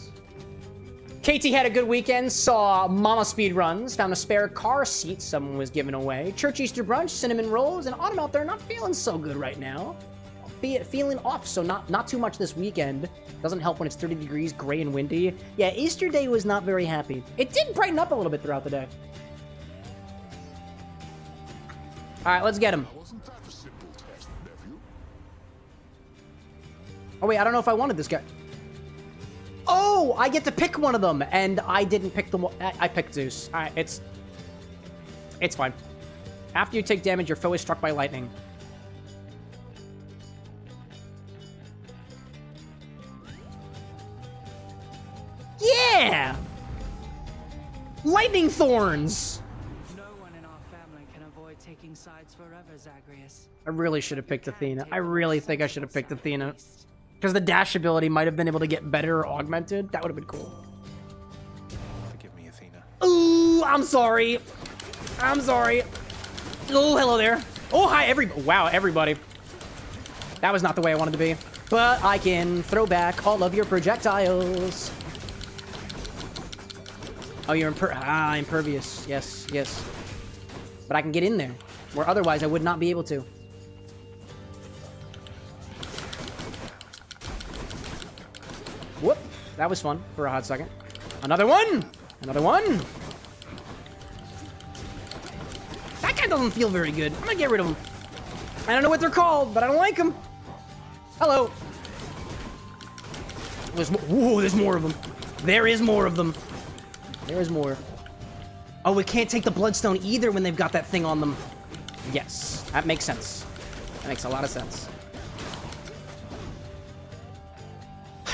Speaker 3: KT had a good weekend, saw Mama Speed Runs, found a spare car seat someone was giving away, church Easter brunch, cinnamon rolls, and Autumn out there not feeling so good right now. Feeling off, so not too much this weekend. Doesn't help when it's 30 degrees, gray and windy. Yeah, Easter Day was not very happy. It did brighten up a little bit throughout the day. Alright, let's get him. Oh wait, I don't know if I wanted this guy. Oh, I get to pick one of them, and I didn't pick the one. I picked Zeus. All right, it's fine. After you take damage, your foe is struck by lightning. Yeah! Lightning thorns!
Speaker 6: No one in our family can avoid taking sides forever, Zagreus.
Speaker 3: I really should have picked Athena. I really think I should have picked Athena. Because the dash ability might have been able to get better or augmented. That would have been cool.
Speaker 1: Forgive me, Athena.
Speaker 3: Ooh, I'm sorry. I'm sorry. Oh, hello there. Oh, hi, wow, everybody. That was not the way I wanted to be. But I can throw back all of your projectiles. Oh, you're impervious. Yes, yes. But I can get in there, where otherwise I would not be able to. Whoop. That was fun for a hot second. Another one! Another one! That guy doesn't feel very good. I'm gonna get rid of him. I don't know what they're called, but I don't like them. Hello. Ooh, there's more of them. There is more of them. There is more. Oh, we can't take the Bloodstone either when they've got that thing on them. Yes, that makes sense. That makes a lot of sense.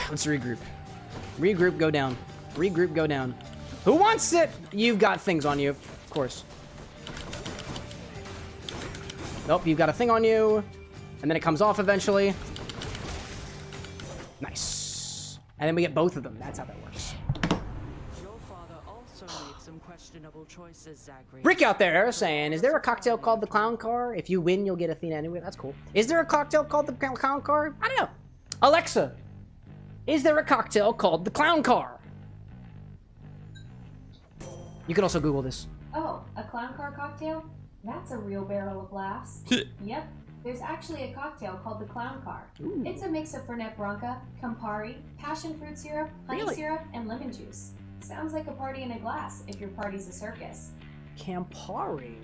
Speaker 3: Let's regroup. Regroup, go down. Regroup, go down. Who wants it? You've got things on you, of course. Nope, you've got a thing on you. And then it comes off eventually. Nice. And then we get both of them. That's how that works.
Speaker 6: Your father also made some questionable choices, Zagreus.
Speaker 3: Rick out there saying, is there a cocktail called the Clown Car? If you win, you'll get Athena anyway. That's cool. Is there a cocktail called the Clown Car? I don't know. Alexa, is there a cocktail called the Clown Car? You can also Google this.
Speaker 10: Oh, a Clown Car cocktail? That's a real barrel of laughs. Yep. There's actually a cocktail called the Clown Car.
Speaker 3: Ooh.
Speaker 10: It's a mix of Fernet Branca, Campari, passion fruit syrup, honey
Speaker 3: Really?
Speaker 10: syrup, and lemon juice. Sounds like a party in a glass if your party's a circus.
Speaker 3: Campari.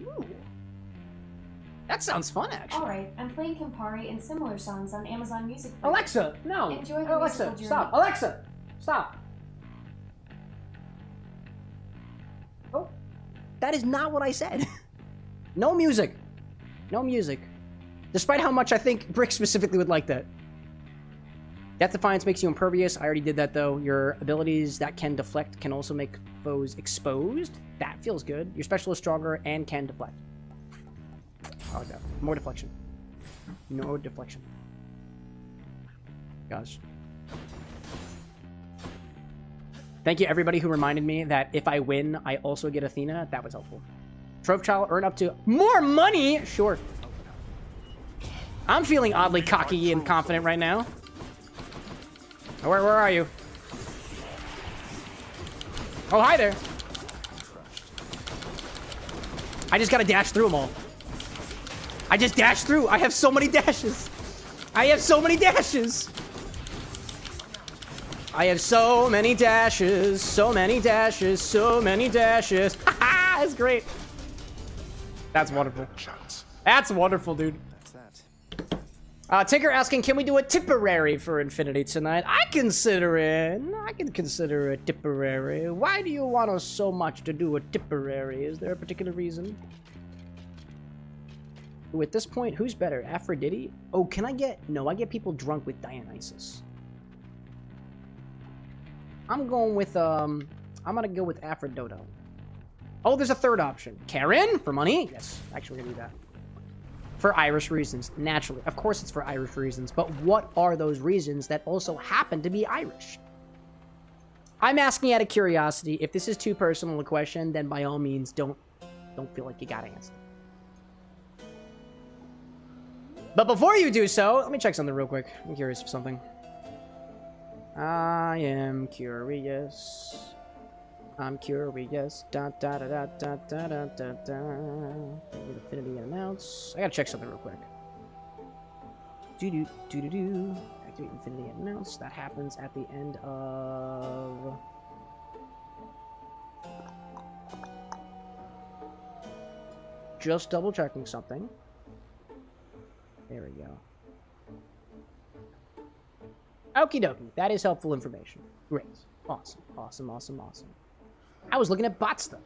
Speaker 3: Ooh. That sounds fun, actually.
Speaker 10: Alright, I'm playing Campari and similar songs on Amazon Music.
Speaker 3: Alexa, no.
Speaker 10: Enjoy the
Speaker 3: Alexa,
Speaker 10: musical
Speaker 3: stop.
Speaker 10: journey.
Speaker 3: Alexa, stop. Oh, that is not what I said. No music. No music. Despite how much I think Brick specifically would like that. Death Defiance makes you impervious. I already did that, though. Your abilities that can deflect can also make foes exposed. That feels good. Your special is stronger and can deflect. I like that. More deflection. No deflection. Gosh. Thank you, everybody who reminded me that if I win, I also get Athena. That was helpful. Trove Child, earn up to more money? Sure. I'm feeling oddly cocky and confident right now. Where are you? Oh, hi there. I just gotta dash through them all. I just dashed through. I have so many dashes. I have so many dashes. I have so many dashes. So many dashes. So many dashes. Haha, that's great. That's wonderful. That's wonderful, dude. Tinker asking, can we do a Tipperary for Infinity tonight? I can consider a Tipperary. Why do you want us so much to do a Tipperary? Is there a particular reason? Ooh, at this point, who's better? Aphrodite? Oh, can I get... No, I get people drunk with Dionysus. I'm going with, I'm gonna go with Aphrodite. Oh, there's a third option. Karen? For money? Yes, actually, we're gonna do that. For Irish reasons, naturally. Of course it's for Irish reasons, but what are those reasons that also happen to be Irish? I'm asking out of curiosity. If this is too personal a question, then by all means, don't feel like you gotta answer. But before you do so, let me check something real quick. I'm curious for something. I am curious. I'm curious. Da da da da da da da da da. Infinity announce. I gotta check something real quick. Do do do do do. Activate Infinity announce. That happens at the end of. Just double checking something. There we go. Okie dokie. That is helpful information. Great. Awesome. Awesome. Awesome. Awesome. I was looking at bot stuff.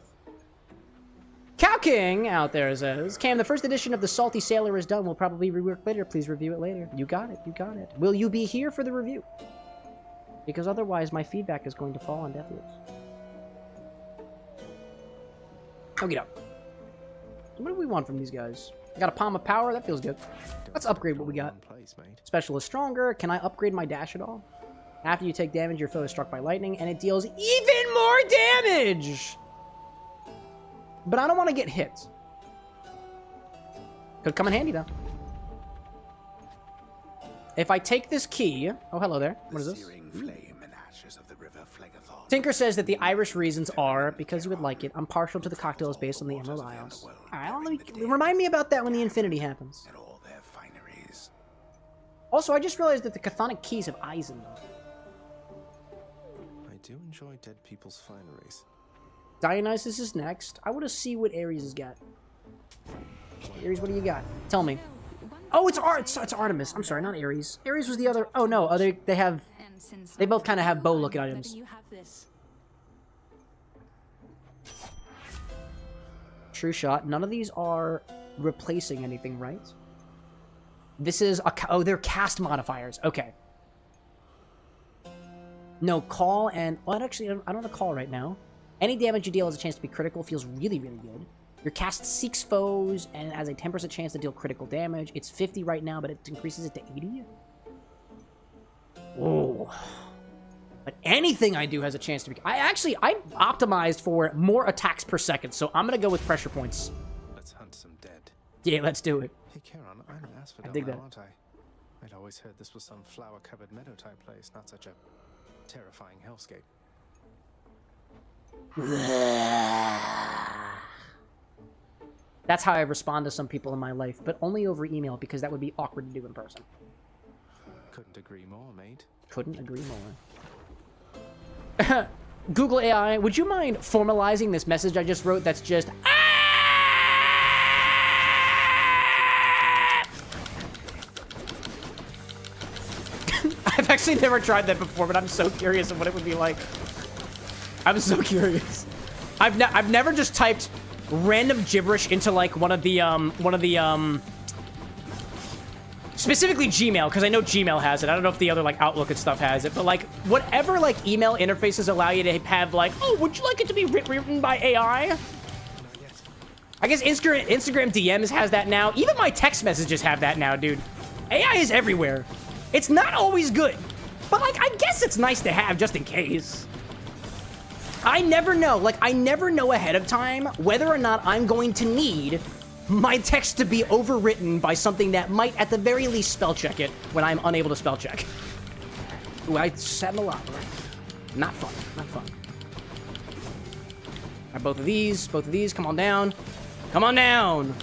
Speaker 3: Cow King out there says, Cam, the first edition of The Salty Sailor is done. We'll probably rework later. Please review it later. You got it. You got it. Will you be here for the review? Because otherwise, my feedback is going to fall on deaf ears. Okie doke. What do we want from these guys? I got a Palm of Power. That feels good. Let's upgrade what we got. Special is stronger. Can I upgrade my dash at all? After you take damage, your foe is struck by lightning, and it deals even more damage! But I don't want to get hit. Could come in handy, though. If I take this key... Oh, hello there. What is this? Tinker says that the Irish reasons are, because you would like it, I'm partial to the cocktails based on the Emerald Isles. Alright, remind me about that when the Infinity happens. Also, I just realized that the Chthonic keys have eyes in them.
Speaker 1: I do enjoy dead people's fineries.
Speaker 3: Dionysus is next. I want to see what Ares has got. Ares, what do you got? Tell me. Oh, it's Artemis. I'm sorry, not Ares. Ares was the other. Oh no, they both kind of have bow looking items. True shot. None of these are replacing anything, right? This is a... Oh, they're cast modifiers. Okay. No, call and... Well, actually, I don't want to call right now. Any damage you deal has a chance to be critical. Feels really, really good. Your cast seeks foes and has a 10% chance to deal critical damage. It's 50 right now, but it increases it to 80. Oh. But anything I do has a chance to be... I optimized for more attacks per second, so I'm going to go with pressure points.
Speaker 1: Let's hunt some dead.
Speaker 3: Yeah, let's do it.
Speaker 1: Hey, Charon, I'm an asphodel,
Speaker 3: I dig that.
Speaker 1: aren't I? I'd always heard this was some flower-covered meadow-type place, not such a terrifying hellscape.
Speaker 3: That's how I respond to some people in my life, but only over email because that would be awkward to do in person.
Speaker 1: Couldn't agree more, mate. Couldn't
Speaker 3: agree more. Google AI, would you mind formalizing this message I just wrote that's just... I've actually never tried that before, but I'm so curious of what it would be like. I'm so curious. I've never just typed random gibberish into like one of the specifically Gmail, because I know Gmail has it. I don't know if the other like Outlook and stuff has it, but like whatever like email interfaces allow you to have like, oh, would you like it to be written by AI? I guess Instagram DMs has that now. Even my text messages have that now, dude. AI is everywhere. It's not always good, but like I guess it's nice to have just in case. I never know. Like, I never know ahead of time whether or not I'm going to need my text to be overwritten by something that might, at the very least, spell check it when I'm unable to spell check. Ooh, I said a lot. Not fun. Not fun. All right, both of these. Come on down. Come on down.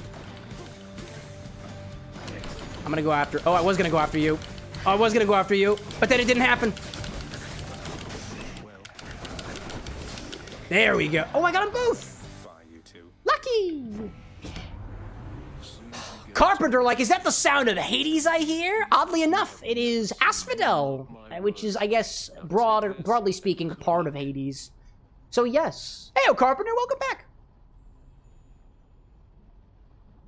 Speaker 3: I'm gonna go after... Oh, I was gonna go after you. But then it didn't happen. There we go. Oh, I got them both. Lucky. Carpenter, like, is that the sound of Hades I hear? Oddly enough, it is asphodel, which is, I guess, broadly speaking, part of Hades. So, yes. Hey, Carpenter, welcome back.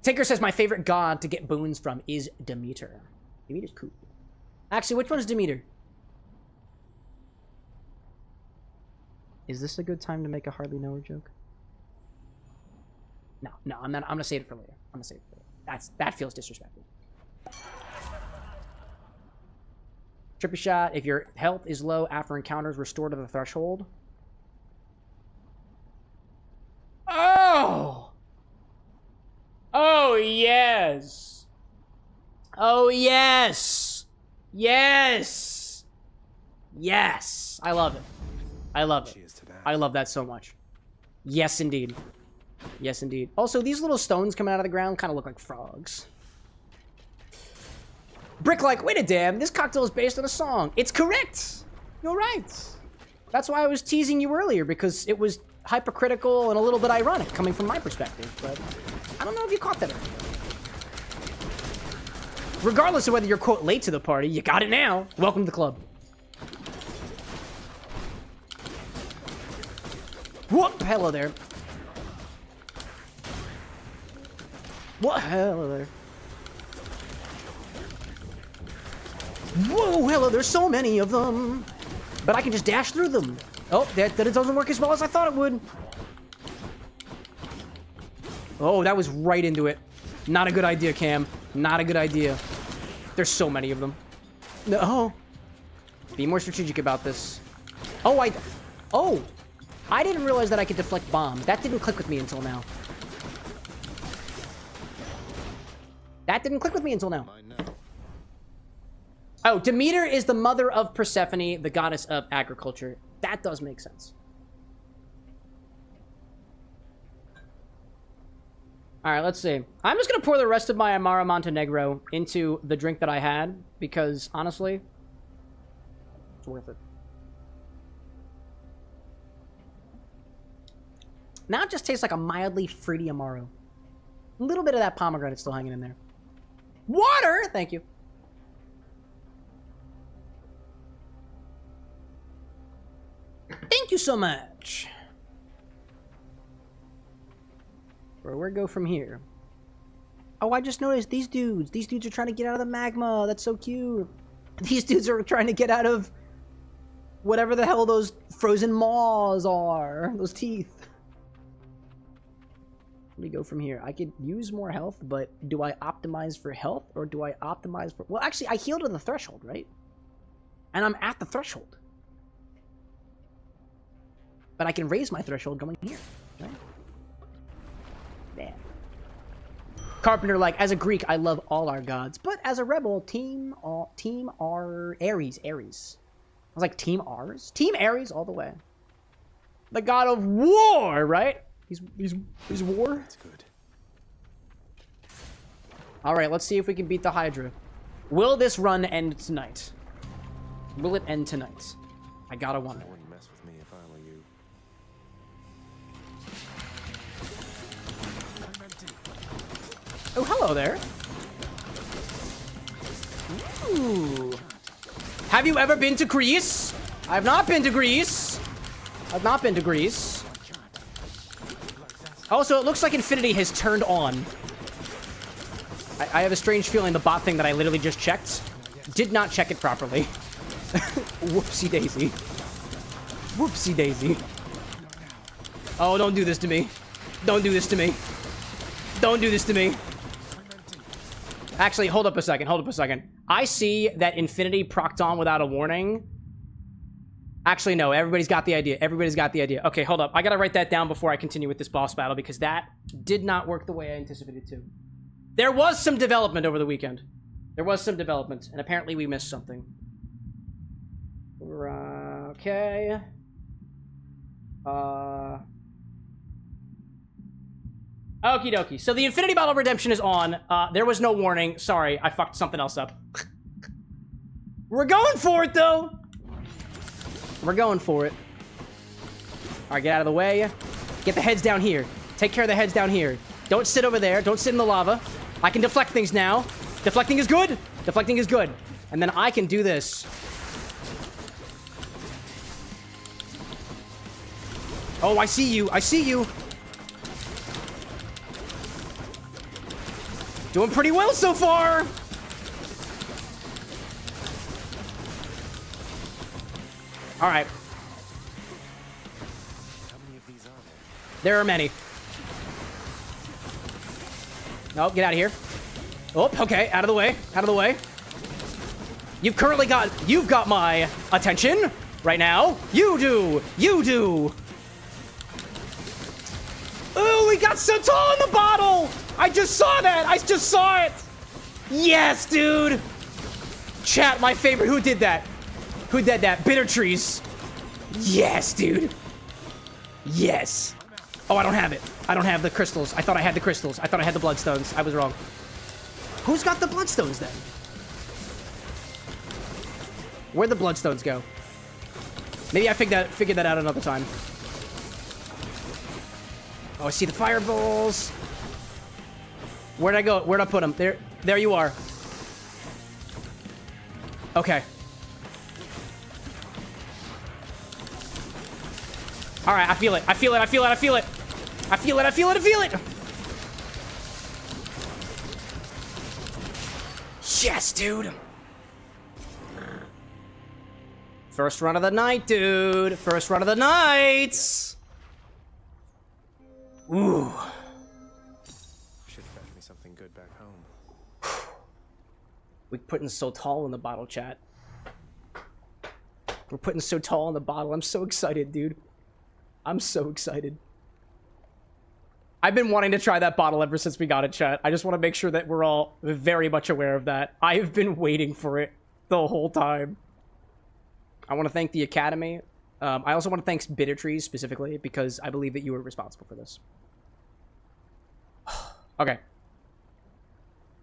Speaker 3: Tinker says, my favorite god to get boons from is Demeter. Demeter's cool. Actually, which one is Demeter? Is this a good time to make a hardly knower joke? No, I'm not. I'm gonna save it for later. That feels disrespectful. Trippy shot. If your health is low after encounters, restore to the threshold. Oh! Oh, yes! Oh, yes! Yes! Yes! I love it. I love it. I love that so much. Yes, indeed. Yes, indeed. Also, these little stones coming out of the ground kind of look like frogs. Brick like, wait a damn, this cocktail is based on a song. It's correct. You're right. That's why I was teasing you earlier, because it was hypercritical and a little bit ironic coming from my perspective, but I don't know if you caught that earlier. Regardless of whether you're, quote, late to the party, you got it now. Welcome to the club. Whoop! Hello there. What? Hello there. Whoa, hello, there's so many of them. But I can just dash through them. Oh, that it doesn't work as well as I thought it would. Oh, that was right into it. Not a good idea, Cam. Not a good idea. There's so many of them. No. Be more strategic about this. Oh, I didn't realize that I could deflect bombs. That didn't click with me until now. Oh, Demeter is the mother of Persephone, the goddess of agriculture. That does make sense. All right, let's see. I'm just going to pour the rest of my Amaro Montenegro into the drink that I had, because, honestly, it's worth it. Now it just tastes like a mildly fruity Amaro. A little bit of that pomegranate still hanging in there. Water! Thank you. Thank you so much. Where go from here? Oh, I just noticed these dudes. These dudes are trying to get out of the magma. That's so cute. These dudes are trying to get out of whatever the hell those frozen maws are. Those teeth. Let me go from here. I could use more health, but do I optimize for health or do I optimize for... Well, actually, I healed to the threshold, right? And I'm at the threshold. But I can raise my threshold going here, right? Man. Carpenter, like, as a Greek, I love all our gods. But as a rebel, team R... Ares. I was like, Team R's? Team Ares all the way. The god of war, right? He's war.
Speaker 1: That's good.
Speaker 3: All right, let's see if we can beat the Hydra. Will this run end tonight? Will it end tonight? I gotta wonder.
Speaker 1: I wouldn't mess with me if I were you.
Speaker 3: Oh, hello there. Ooh. Have you ever been to Greece? I've not been to Greece. I've not been to Greece. Also, it looks like Infinity has turned on. I have a strange feeling the bot thing that I literally just checked did not check it properly. Whoopsie daisy. Whoopsie daisy. Oh, don't do this to me. Don't do this to me. Don't do this to me. Actually, hold up a second. Hold up a second. I see that Infinity procced on without a warning. Actually, no. Everybody's got the idea. Everybody's got the idea. Okay, hold up. I gotta write that down before I continue with this boss battle because that did not work the way I anticipated to. There was some development over the weekend. There was some development, and apparently we missed something. Okay. Okie dokie. So the Infinity Bottle Redemption is on. There was no warning. Sorry, I fucked something else up. We're going for it, though. We're going for it. All right, get out of the way. Get the heads down here. Take care of the heads down here. Don't sit over there. Don't sit in the lava. I can deflect things now. Deflecting is good. Deflecting is good. And then I can do this. Oh, I see you. I see you. Doing pretty well so far. All right.
Speaker 1: How many of these are there?
Speaker 3: There are many. Oh, get out of here. Oh, okay. Out of the way. Out of the way. You've got my attention right now. You do. You do. Oh, we got so tall in the bottle. I just saw that. I just saw it. Yes, dude. Chat, my favorite. Who did that? Who did that? Bitter Trees. Yes, dude. Yes. Oh, I don't have it. I don't have the crystals. I thought I had the crystals. I thought I had the bloodstones. I was wrong. Who's got the bloodstones then? Where'd the bloodstones go? Maybe I figured that out another time. Oh, I see the fireballs. Where'd I go? Where'd I put them? There you are. Okay. All right, I feel it. I feel it. I feel it. I feel it. I feel it. I feel it. I feel it. Yes, dude. First run of the night, dude. First run of the night. Ooh.
Speaker 1: Should fetch me something good back home.
Speaker 3: We're putting so tall in the bottle, chat. We're putting so tall in the bottle. I'm so excited, dude. I'm so excited. I've been wanting to try that bottle ever since we got it, chat. I just want to make sure that we're all very much aware of that. I have been waiting for it the whole time. I want to thank the Academy. I also want to thank Bitter Trees specifically because I believe that you were responsible for this. Okay.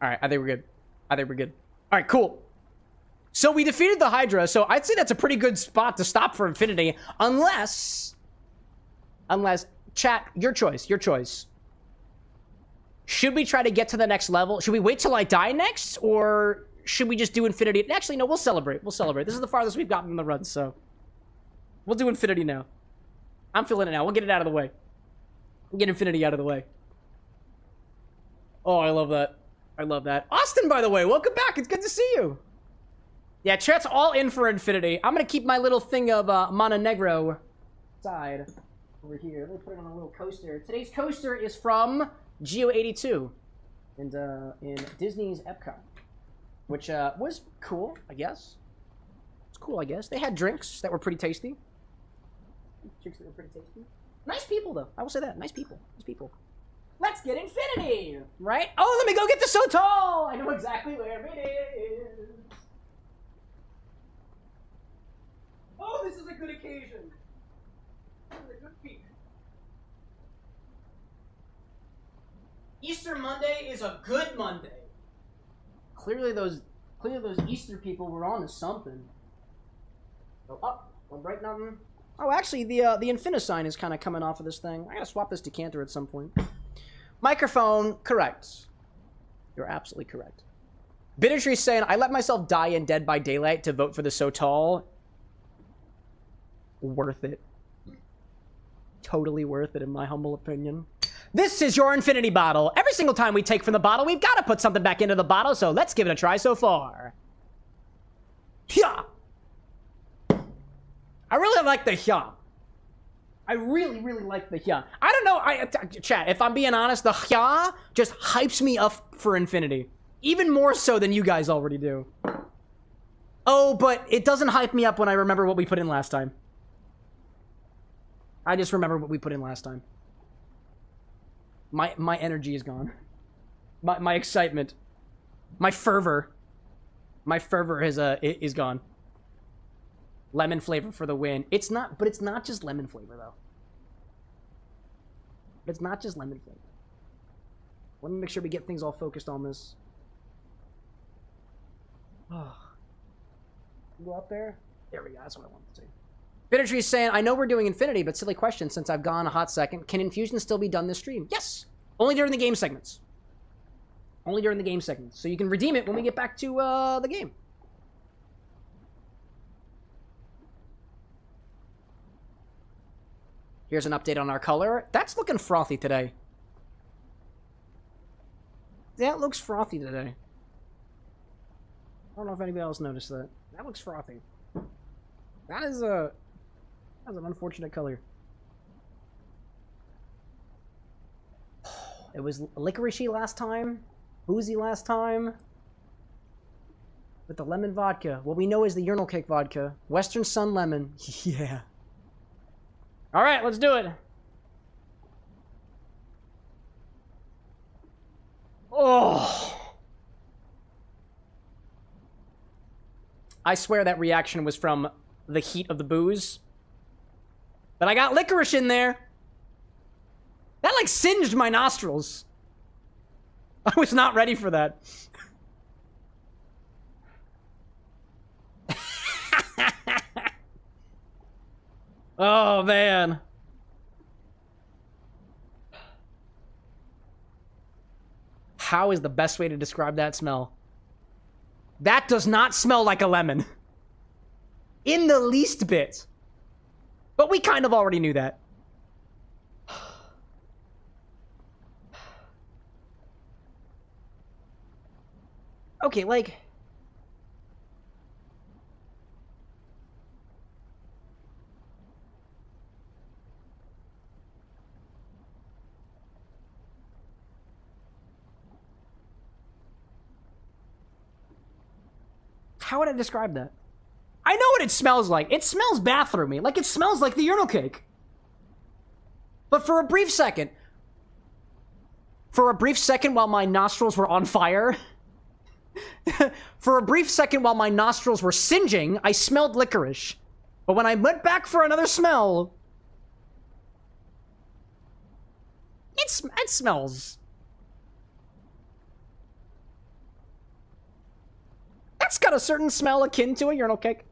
Speaker 3: All right, I think we're good. I think we're good. All right, cool. So we defeated the Hydra, so I'd say that's a pretty good spot to stop for Infinity, unless, chat, your choice, your choice. Should we try to get to the next level? Should we wait till I die next, or should we just do Infinity? Actually, no, we'll celebrate. We'll celebrate. This is the farthest we've gotten in the run, so we'll do Infinity now. I'm feeling it now. We'll get it out of the way. We'll get Infinity out of the way. Oh, I love that. I love that. Austin, by the way, welcome back. It's good to see you. Yeah, chat's all in for Infinity. I'm gonna keep my little thing of Montenegro side over here. Let me put it on a little coaster. Today's coaster is from Geo82 and in Disney's Epcot, which was cool, I guess. It's cool, I guess. They had drinks that were pretty tasty. Drinks that were pretty tasty. Nice people, though. I will say that. Nice people. Nice people. Let's get Infinity, right? Oh, let me go get the So Tall. I know exactly where it is. Oh, this is a good occasion. This is a good peak. Easter Monday is a good Monday. Clearly those Easter people were on to something. Go up, go right nothing. Oh, actually, the Infini-sign is kind of coming off of this thing. I gotta swap this decanter at some point. Microphone, correct. You're absolutely correct. Bittertree saying, I let myself die in Dead by Daylight to vote for the So Tall. Worth it. Totally worth it, in my humble opinion. This is your Infinity bottle. Every single time we take from the bottle, we've got to put something back into the bottle, so let's give it a try so far. Hya! I really like the hya. I really, really like the hya. I don't know, chat, if I'm being honest, the hya just hypes me up for Infinity. Even more so than you guys already do. Oh, but it doesn't hype me up when I remember what we put in last time. I just remember what we put in last time. My energy is gone. My excitement. My fervor. My fervor is gone. Lemon flavor for the win. It's not just lemon flavor, though. It's not just lemon flavor. Let me make sure we get things all focused on this. Oh. Go up there? There we go. That's what I wanted to see. Bittertree is saying, I know we're doing Infinity, but silly question since I've gone a hot second. Can Infusion still be done this stream? Yes! Only during the game segments. Only during the game segments. So you can redeem it when we get back to the game. Here's an update on our color. That's looking frothy today. That looks frothy today. I don't know if anybody else noticed that. That looks frothy. That's an unfortunate color. It was licoricey last time. Boozy last time. With the lemon vodka. What we know is the urinal cake vodka. Western Sun Lemon. Yeah. Alright, let's do it. Oh. I swear that reaction was from the heat of the booze. But I got licorice in there. That like singed my nostrils. I was not ready for that. Oh, man. How is the best way to describe that smell? That does not smell like a lemon. In the least bit. But we kind of already knew that. Okay, like... How would I describe that? I know what it smells like. It smells bathroomy. Like it smells like the urinal cake. But for a brief second while my nostrils were on fire, for a brief second while my nostrils were singeing, I smelled licorice. But when I went back for another smell, it smells. That's got a certain smell akin to a urinal cake.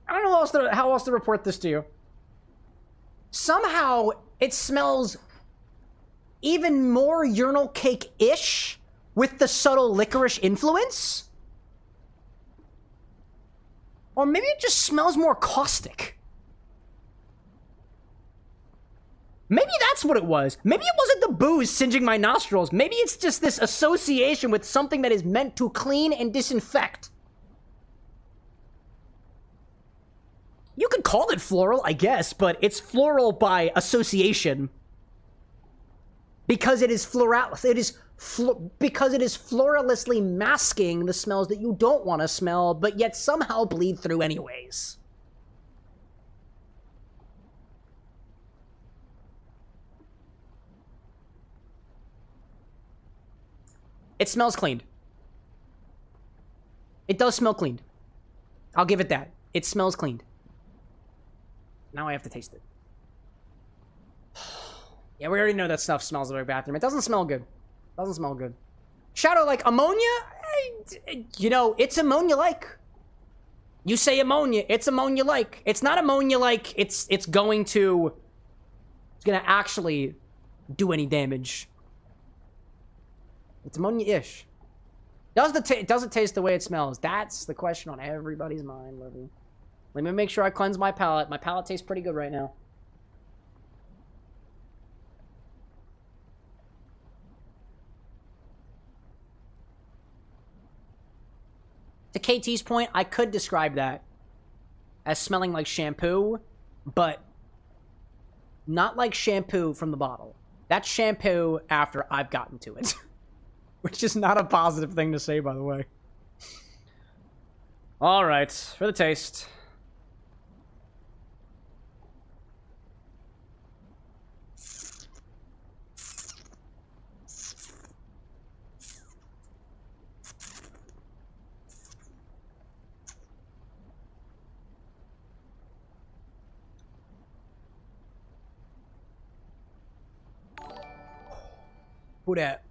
Speaker 3: I don't know how else to report this to you. Somehow, it smells even more urinal cake-ish with the subtle licorice influence. Or maybe it just smells more caustic. Maybe that's what it was. Maybe it wasn't the booze singeing my nostrils. Maybe it's just this association with something that is meant to clean and disinfect. You could call it floral, I guess, but it's floral by association. Because it is because it is floralistly masking the smells that you don't want to smell, but yet somehow bleed through anyways. It smells cleaned. It does smell cleaned. I'll give it that. It smells cleaned. Now I have to taste it. Yeah, we already know that stuff smells like a bathroom. It doesn't smell good. Doesn't smell good. Shoutout, like, ammonia? You know, it's ammonia-like. You say ammonia, it's ammonia-like. It's not ammonia-like it's going to actually do any damage. It's ammonia-ish. Does it taste the way it smells? That's the question on everybody's mind, Livy. Let me make sure I cleanse my palate. My palate tastes pretty good right now. To KT's point, I could describe that as smelling like shampoo, but not like shampoo from the bottle. That's shampoo after I've gotten to it. Which is not a positive thing to say, by the way. All right, for the taste. Who dat?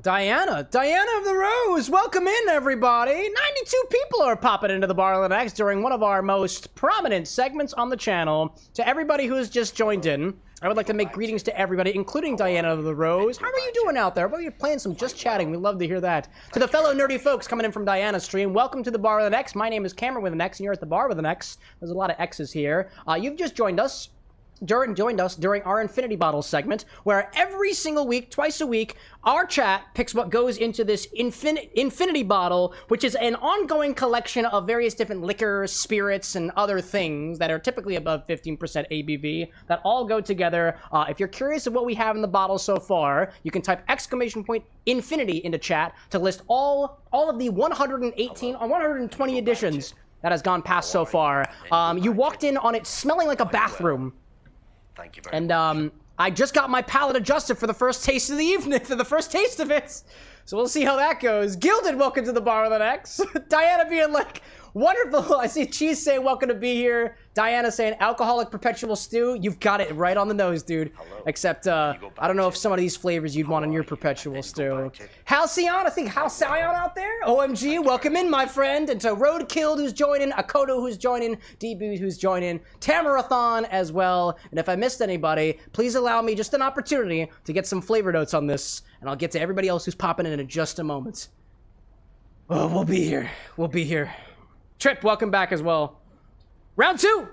Speaker 3: Diana of the Rose, welcome in, everybody. 92 people are popping into the Bar of the Next during one of our most prominent segments on the channel. To everybody who has just joined in, I would like to make greetings to everybody, including Diana of the Rose. How are you doing out there? Well, you're playing some Just Chatting. We love to hear that. To the fellow nerdy folks coming in from Diana's stream, welcome to the Bar of the Next. My name is CameroxnWithAnX, and you're at the Bar with an X. There's a lot of X's here. You've just joined us during our Infinity Bottle segment, where every single week, twice a week, our chat picks what goes into this Infinity Bottle, which is an ongoing collection of various different liquors, spirits, and other things that are typically above 15% ABV that all go together. If you're curious of what we have in the bottle so far, you can type !infinity into chat to list all of the 120 editions that has gone past so far. You walked in on it smelling like a bathroom.
Speaker 11: Thank you very
Speaker 3: much.
Speaker 11: And
Speaker 3: I just got my palate adjusted for the first taste of the evening, for the first taste of it. So we'll see how that goes. Gilded, welcome to the Bar of the Next. Diana being like, wonderful. I see Cheese saying, welcome to be here. Diana saying, alcoholic perpetual stew. You've got it right on the nose, dude.
Speaker 11: Hello.
Speaker 3: Except, I don't know if some of these flavors you'd want in your perpetual stew. Halcyon, I think Halcyon out there. OMG, welcome in, my friend. And to Roadkill, who's joining. Akoto, who's joining. DB, who's joining. Tamarathon as well. And if I missed anybody, please allow me just an opportunity to get some flavor notes on this. And I'll get to everybody else who's popping in just a moment. Oh, we'll be here. We'll be here. Trip, welcome back as well. Round two.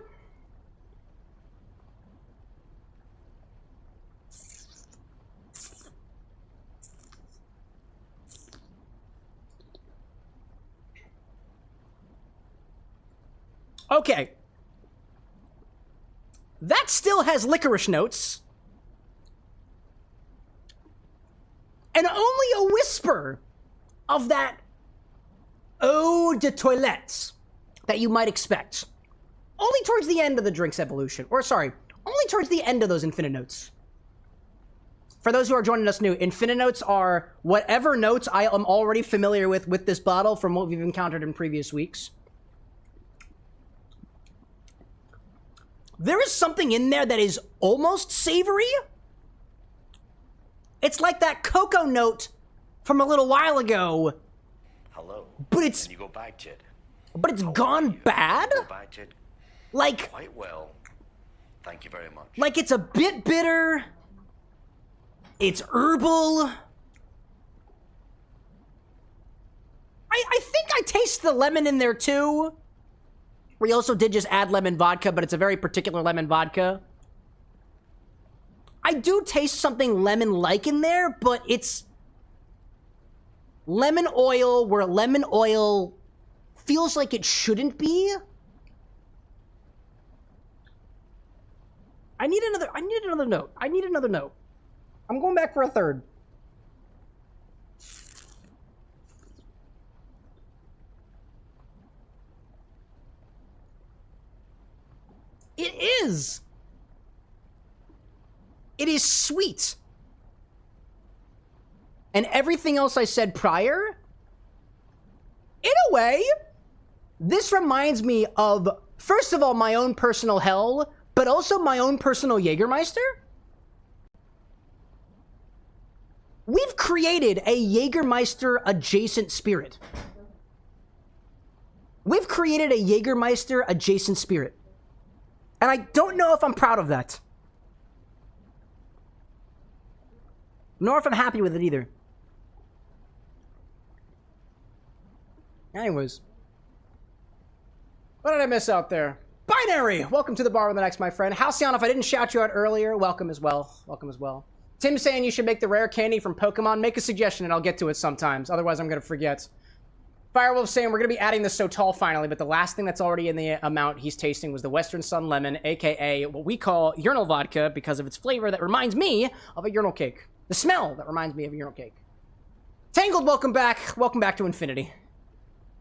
Speaker 3: Okay. That still has licorice notes. And only a whisper of that eau de toilette that you might expect. Only towards the end of the drink's evolution. Or, sorry, only towards the end of those infinite notes. For those who are joining us new, infinite notes are whatever notes I am already familiar with this bottle from what we've encountered in previous weeks. There is something in there that is almost savory. It's like that cocoa note from a little while ago.
Speaker 11: Hello.
Speaker 3: But it's...
Speaker 11: Can you go back to it?
Speaker 3: But it's gone bad?
Speaker 11: Go back to it.
Speaker 3: Like...
Speaker 11: Quite well. Thank you very much.
Speaker 3: Like it's a bit bitter. It's herbal. I think I taste the lemon in there too. We also did just add lemon vodka, but it's a very particular lemon vodka. I do taste something lemon-like in there, but it's lemon oil where lemon oil feels like it shouldn't be. I need another note. I'm going back for a third. It is. It is sweet. And everything else I said prior, in a way, this reminds me of, first of all, my own personal hell, but also my own personal Jägermeister. We've created a Jägermeister adjacent spirit. We've created a Jägermeister adjacent spirit. And I don't know if I'm proud of that. Nor if I'm happy with it either. Anyways. What did I miss out there? Binary! Welcome to the bar with the next, my friend. Halcyon, if I didn't shout you out earlier, welcome as well. Welcome as well. Tim's saying you should make the rare candy from Pokemon. Make a suggestion and I'll get to it sometimes. Otherwise, I'm going to forget. Firewolf saying we're going to be adding the Sotal finally, but the last thing that's already in the amount he's tasting was the Western Sun Lemon, a.k.a. what we call urinal vodka because of its flavor that reminds me of a urinal cake. The smell that reminds me of a urinal cake. Tangled, welcome back. Welcome back to Infinity.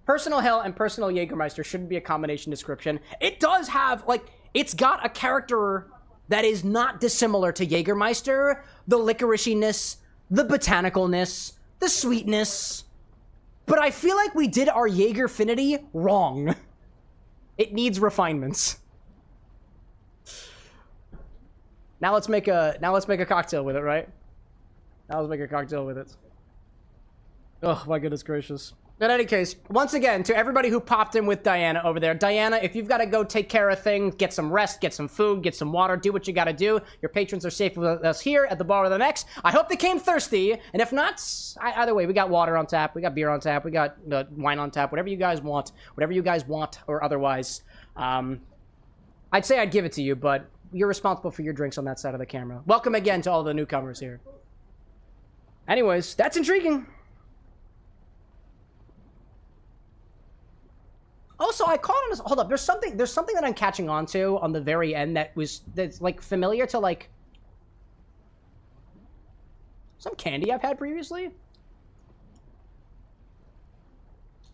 Speaker 3: Personal Hell and Personal Jägermeister shouldn't be a combination description. It does have, like, it's got a character that is not dissimilar to Jägermeister. The licoriciness, the botanicalness, the sweetness. But I feel like we did our Jägerfinity wrong. It needs refinements. Now let's make a cocktail with it, right? Now let's make a cocktail with it. Oh my goodness gracious. In any case, once again, to everybody who popped in with Diana over there, Diana, if you've got to go take care of things, get some rest, get some food, get some water, do what you got to do. Your patrons are safe with us here at the bar with the next. I hope they came thirsty, and if not, either way, we got water on tap, we got beer on tap, we got wine on tap, whatever you guys want or otherwise. I'd say I'd give it to you, but you're responsible for your drinks on that side of the camera. Welcome again to all the newcomers here. Anyways, that's intriguing. Also, I caught on this. Hold up, there's something that I'm catching on to on the very end that's like familiar to like some candy I've had previously.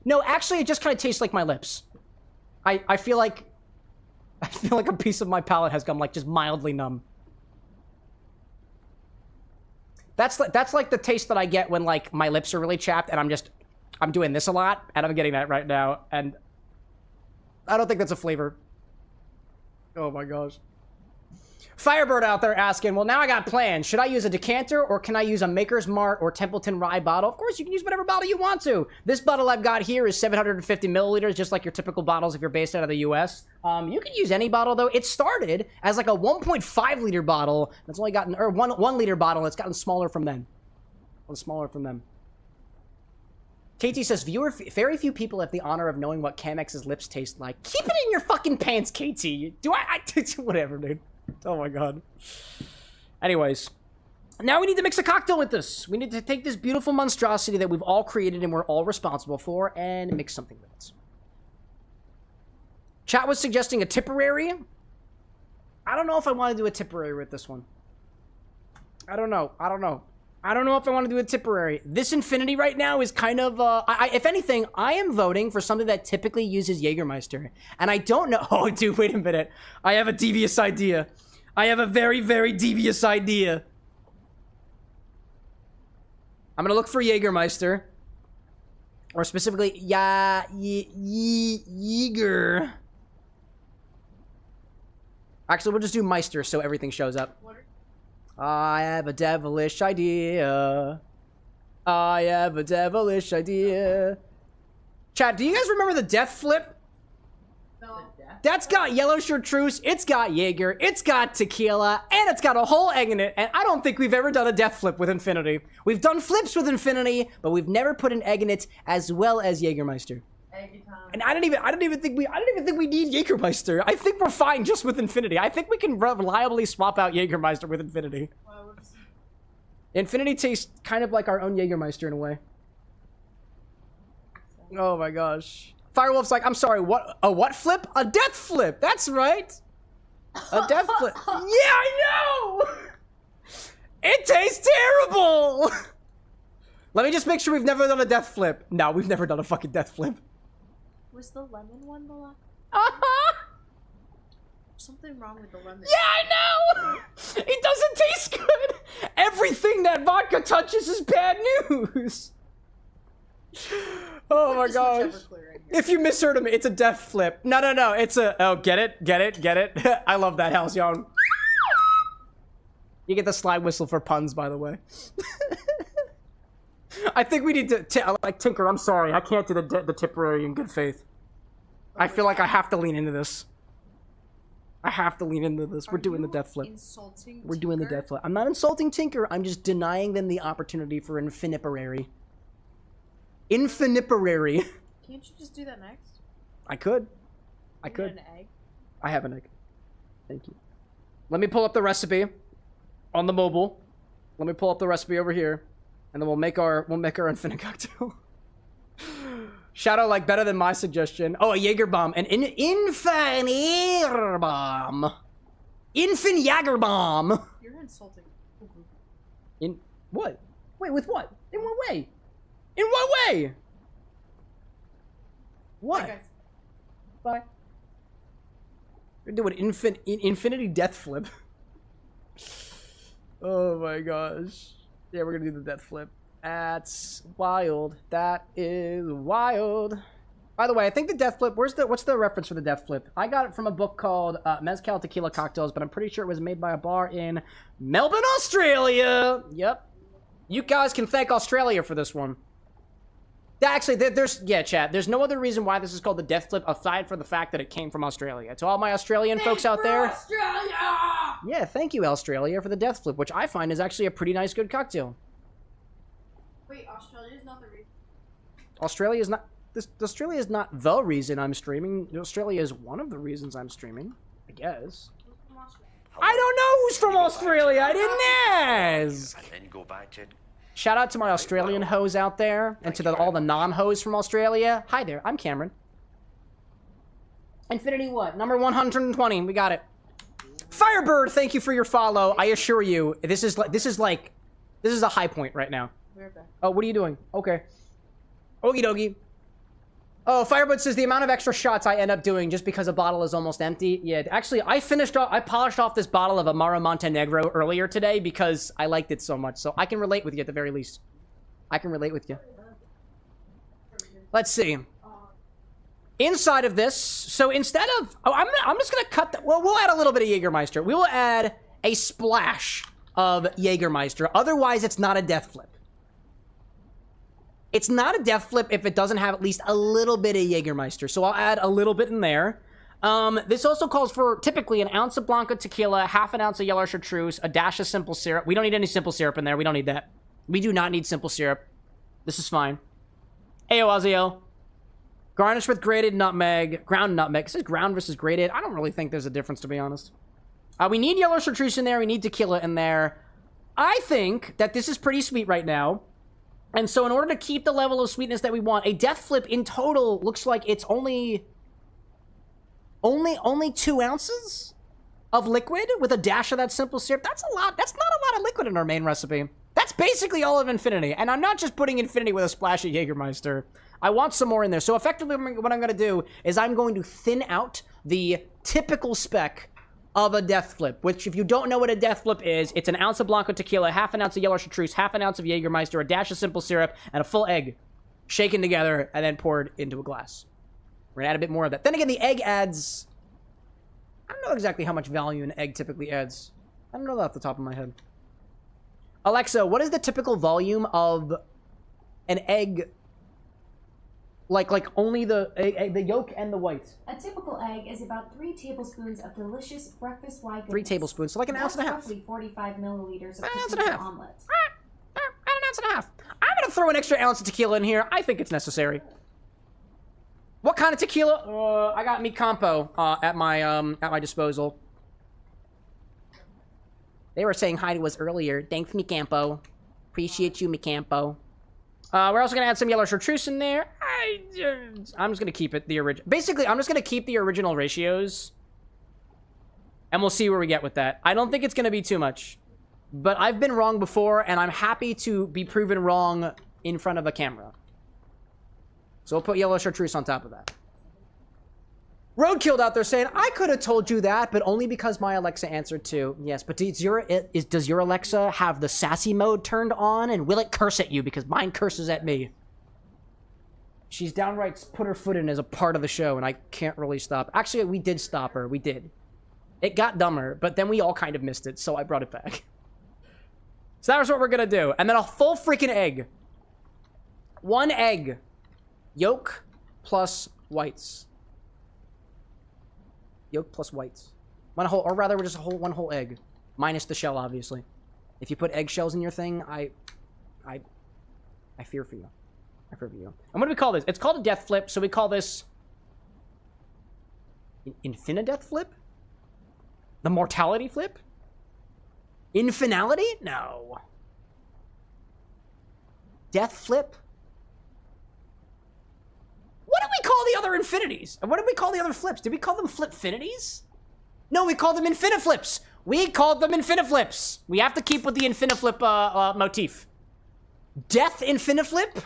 Speaker 3: No, actually, it just kind of tastes like my lips. I feel like a piece of my palate has gone like just mildly numb. That's like the taste that I get when like my lips are really chapped and I'm doing this a lot and I'm getting that right now and I don't think that's a flavor. Oh my gosh. Firebird out there asking, well, now I got plans. Should I use a decanter or can I use a Maker's Mart or Templeton Rye bottle? Of course, you can use whatever bottle you want to. This bottle I've got here is 750 milliliters, just like your typical bottles if you're based out of the US. You can use any bottle, though. It started as like a 1.5 liter bottle. That's only gotten, or 1 liter bottle. It's gotten smaller from then. KT says, very few people have the honor of knowing what Camex's lips taste like. Keep it in your fucking pants, KT. Whatever, dude. Oh my god. Anyways. Now we need to mix a cocktail with this. We need to take this beautiful monstrosity that we've all created and we're all responsible for and mix something with it. Chat was suggesting a Tipperary. I don't know if I want to do a Tipperary with this one. I don't know if I want to do a Tipperary. This Infinity right now is kind of, if anything, I am voting for something that typically uses Jägermeister. And I don't know. Oh, dude, wait a minute. I have a devious idea. I have a very, very devious idea. I'm going to look for Jägermeister. Or specifically, Jäger. Actually, we'll just do Meister so everything shows up. I have a devilish idea. Chat, do you guys remember the death flip? No. That's got yellow chartreuse, it's got Jaeger, it's got tequila, and it's got a whole egg in it, and I don't think we've ever done a death flip with Infinity. We've done flips with Infinity, but we've never put an egg in it as well as Jägermeister. And I didn't even think we need Jägermeister. I think we're fine just with Infinity. I think we can reliably swap out Jägermeister with Infinity. Infinity tastes kind of like our own Jägermeister in a way. Oh my gosh. Firewolf's like, I'm sorry, what? A what flip? A death flip. That's right. A death flip. Yeah, I know. It tastes terrible. Let me just make sure we've never done a death flip. No, we've never done a fucking death flip.
Speaker 12: Was the lemon one the last? Something wrong with the lemon.
Speaker 3: Yeah, I know. It doesn't taste good. Everything that vodka touches is bad news. Oh my gosh. If you misheard him, it's a death flip. No. It's a... Oh, get it. I love that, Halcyon. You get the slide whistle for puns, by the way. I think we need to... like, Tinker, I'm sorry. I can't do the Tipperary in good faith. I feel like I have to lean into this. We're doing the death flip. We're doing the death flip. I'm not insulting Tinker. I'm just denying them the opportunity for Infiniperary. Infiniperary.
Speaker 12: Can't you just do that next?
Speaker 3: I could.
Speaker 12: You could. An egg?
Speaker 3: I have an egg. Thank you. Let me pull up the recipe on the mobile. Let me pull up the recipe over here, and then we'll make our Infinite cocktail. Shoutout like better than my suggestion. Oh, a Jaeger bomb, an Infini bomb, Infin Jaeger bomb.
Speaker 12: You're insulting.
Speaker 3: In what? Wait, with what? In what way? In what way? What?
Speaker 12: Bye, guys.
Speaker 3: Bye. We're doing infinity death flip. Oh my gosh. Yeah, we're gonna do the death flip. That's wild. That is wild. By the way, I think the death flip, what's the reference for the death flip? I got it from a book called Mezcal Tequila Cocktails, but I'm pretty sure it was made by a bar in Melbourne, Australia. Yep. You guys can thank Australia for this one. Actually, chat. There's no other reason why this is called the death flip aside from the fact that it came from Australia. To all my Australian folks out there.
Speaker 12: Australia!
Speaker 3: Yeah, thank you, Australia, for the death flip, which I find is actually a pretty nice, good cocktail.
Speaker 12: Wait, Australia's not the reason.
Speaker 3: Australia is not the reason I'm streaming. Australia is one of the reasons I'm streaming, I guess. I don't know who's from Australia. I didn't ask.
Speaker 11: And then go back to it.
Speaker 3: Shout out to my Australian hoes out there, and to all the non-hoes from Australia. Hi there, I'm Cameron. Infinity what? Number 120, we got it. Firebird, thank you for your follow. I assure you, this is a high point right now.
Speaker 12: We're back.
Speaker 3: Oh, what are you doing? Okay. Okie dokie. Oh, Firebird says the amount of extra shots I end up doing just because a bottle is almost empty. Yeah, actually, I polished off this bottle of Amaro Montenegro earlier today because I liked it so much. So I can relate with you at the very least. I can relate with you. Let's see. Inside of this, so instead of... Oh, I'm just going to cut... Well, we'll add a little bit of Jägermeister. We will add a splash of Jägermeister. Otherwise, it's not a death flip. It's not a death flip if it doesn't have at least a little bit of Jägermeister. So I'll add a little bit in there. This also calls for typically an ounce of Blanco tequila, half an ounce of yellow chartreuse, a dash of simple syrup. We don't need any simple syrup in there. We don't need that. We do not need simple syrup. This is fine. Ayo, Aziel. Garnish with grated nutmeg, ground nutmeg. It says ground versus grated. I don't really think there's a difference, to be honest. We need yellow chartreuse in there. We need tequila in there. I think that this is pretty sweet right now. And so in order to keep the level of sweetness that we want, a death flip in total looks like it's only 2 ounces of liquid with a dash of that simple syrup. That's a lot. That's not a lot of liquid in our main recipe. That's basically all of Infinity. And I'm not just putting Infinity with a splash of Jägermeister. I want some more in there. So effectively what I'm going to do is I'm going to thin out the typical spec of a death flip, which if you don't know what a death flip is, it's an ounce of Blanco tequila, half an ounce of yellow chartreuse, half an ounce of Jägermeister, a dash of simple syrup, and a full egg shaken together and then poured into a glass. We're gonna add a bit more of that. Then again, the egg adds... I don't know exactly how much value an egg typically adds. I don't know that off the top of my head. Alexa, what is the typical volume of an egg? Like only the yolk and the white.
Speaker 10: A typical egg is about 3 tablespoons of delicious breakfast white goodness.
Speaker 3: 3 tablespoons, so like an ounce and a half.
Speaker 10: Roughly 45 milliliters of
Speaker 3: an ounce and a half.
Speaker 10: Omelet.
Speaker 3: An ounce and a half. I'm gonna throw an extra ounce of tequila in here. I think it's necessary. What kind of tequila? I got me Campo at my disposal. They were saying hi to us earlier. Thanks, me Campo. Appreciate you, me Campo. We're also gonna add some yellow chartreuse in there. I'm just gonna keep it the original. Basically, I'm just gonna keep the original ratios, and we'll see where we get with that. I don't think it's gonna be too much, but I've been wrong before, and I'm happy to be proven wrong in front of a camera. So we'll put yellow chartreuse on top of that. Roadkilled out there saying, I could have told you that, but only because my Alexa answered too. Yes, but does your Alexa have the sassy mode turned on? And will it curse at you? Because mine curses at me. She's downright put her foot in as a part of the show, and I can't really stop. Actually, we did stop her. We did. It got dumber, but then we all kind of missed it, so I brought it back. So that was what we're going to do. And then a full freaking egg. 1 egg. Yolk plus whites. Yolk plus whites. One whole, or rather, just one whole egg, minus the shell, obviously. If you put eggshells in your thing, I fear for you. I fear for you. And what do we call this? It's called a death flip, so we call this Infini-Death flip. The mortality flip. Infinality? No. Death flip. What did we call the other infinities? And what did we call the other flips? Did we call them flipfinities? No, we called them infini-flips. We called them infini-flips. We have to keep with the infini-flip motif. Death infini-flip?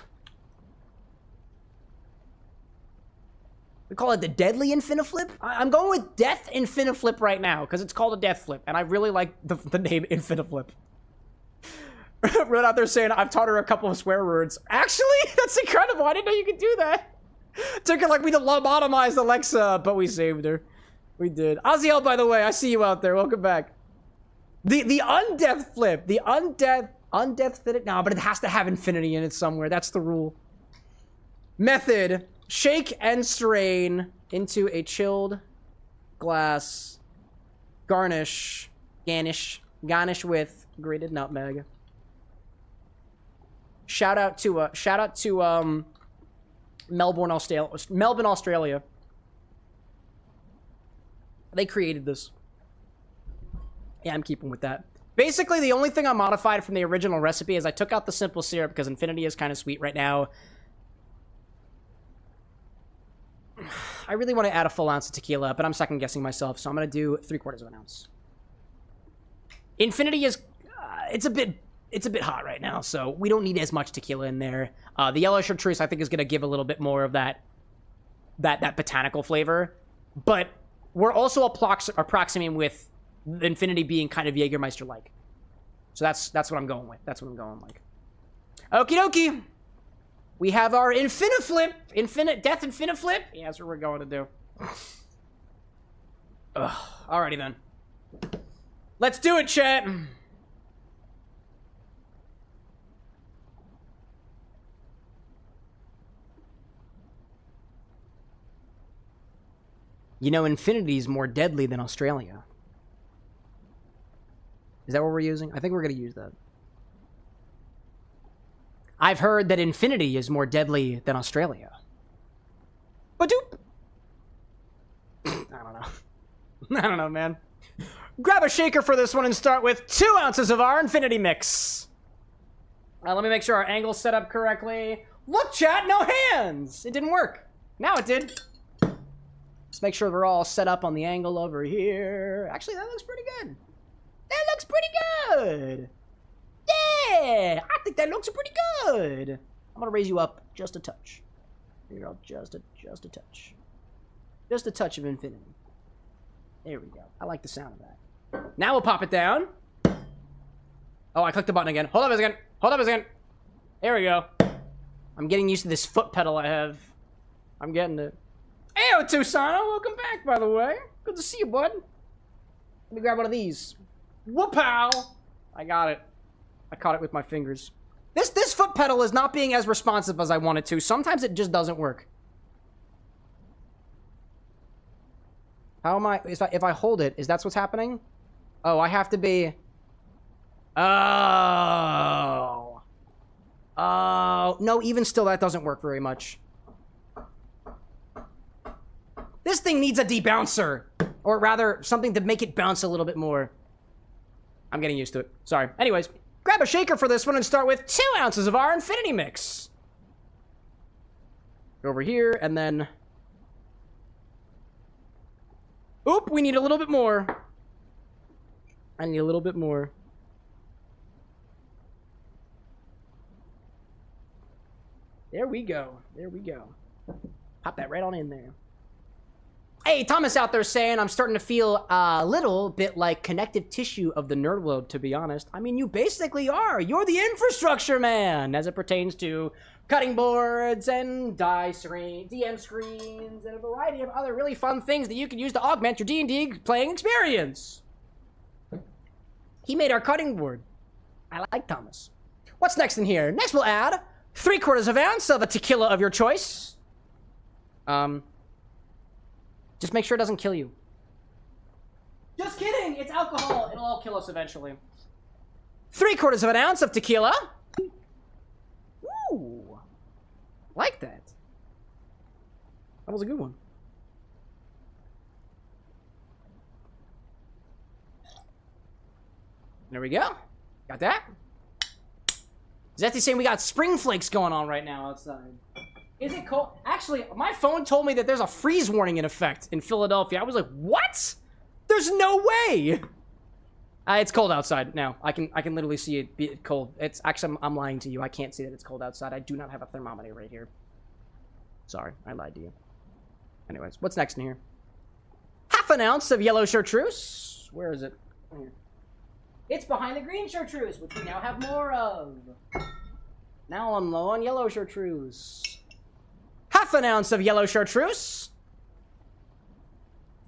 Speaker 3: We call it the deadly infini-flip? I'm going with death infini-flip right now, because it's called a death flip, and I really like the name infini-flip. Run out there saying, I've taught her a couple of swear words. Actually, that's incredible. I didn't know you could do that. Took it like we lobotomized Alexa, but we saved her. We did. Aziel, by the way, I see you out there. Welcome back. The undeath flip. The undeath flip. No, but it has to have infinity in it somewhere. That's the rule. Method. Shake and strain into a chilled glass. Garnish with grated nutmeg. Shout out to Melbourne, Australia. They created this. Yeah, I'm keeping with that. Basically, the only thing I modified from the original recipe is I took out the simple syrup because infinity is kind of sweet right now. I really want to add a full ounce of tequila, but I'm second guessing myself, so I'm going to do 3/4 of an ounce. Infinity is, it's a bit hot right now, so we don't need as much tequila in there. The yellow chartreuse, I think, is going to give a little bit more of that botanical flavor. But we're also approximating with Infinity being kind of Jägermeister-like. So that's what I'm going with. That's what I'm going like. Okie dokie. We have our Infini-flip. Death Infini-flip. Yeah, that's what we're going to do. Ugh. Alrighty then. Let's do it, chat. You know, infinity is more deadly than Australia. Is that what we're using? I think we're going to use that. I've heard that infinity is more deadly than Australia. Ba-doop! I don't know. I don't know, man. Grab a shaker for this one and start with 2 ounces of our infinity mix. Let me make sure our angle's set up correctly. Look, chat, no hands! It didn't work. Now it did. Let's make sure we're all set up on the angle over here. Actually, that looks pretty good. That looks pretty good. Yeah, I think that looks pretty good. I'm gonna raise you up just a touch. Here, just a touch. Just a touch of infinity. There we go. I like the sound of that. Now we'll pop it down. Oh, I clicked the button again. Hold up a second. Hold up a second. There we go. I'm getting used to this foot pedal I have. I'm getting it. Heyo, Tusano. Welcome back, by the way. Good to see you, bud. Let me grab one of these. Whoop-pow. I got it. I caught it with my fingers. This foot pedal is not being as responsive as I want it to. Sometimes it just doesn't work. How am I... If I hold it, is that what's happening? Oh, I have to be... Oh. Oh. No, even still, that doesn't work very much. This thing needs a debouncer. Or rather, something to make it bounce a little bit more. I'm getting used to it. Sorry. Anyways, grab a shaker for this one and start with 2 ounces of our Infinity Mix. Go over here, and then... Oop, we need a little bit more. I need a little bit more. There we go. There we go. Pop that right on in there. Hey, Thomas out there saying, I'm starting to feel a little bit like connective tissue of the nerd world, to be honest. I mean, you basically are. You're the infrastructure man, as it pertains to cutting boards and DM screens and a variety of other really fun things that you can use to augment your D&D playing experience. He made our cutting board. I like Thomas. What's next in here? Next we'll add 3/4 ounce of a tequila of your choice. Just make sure it doesn't kill you. Just kidding! It's alcohol. It'll all kill us eventually. 3/4 ounce of tequila. Ooh. Like that. That was a good one. There we go. Got that. Zesty saying we got spring flakes going on right now outside. Is it cold? Actually, my phone told me that there's a freeze warning in effect in Philadelphia. I was like, what? There's no way. It's cold outside now. I can literally see it be cold. It's actually, I'm lying to you. I can't see that it's cold outside. I do not have a thermometer right here. Sorry, I lied to you. Anyways, what's next in here? 1/2 ounce of yellow chartreuse. Where is it? Here. It's behind the green chartreuse, which we now have more of. Now I'm low on yellow chartreuse. 1/2 ounce of yellow chartreuse.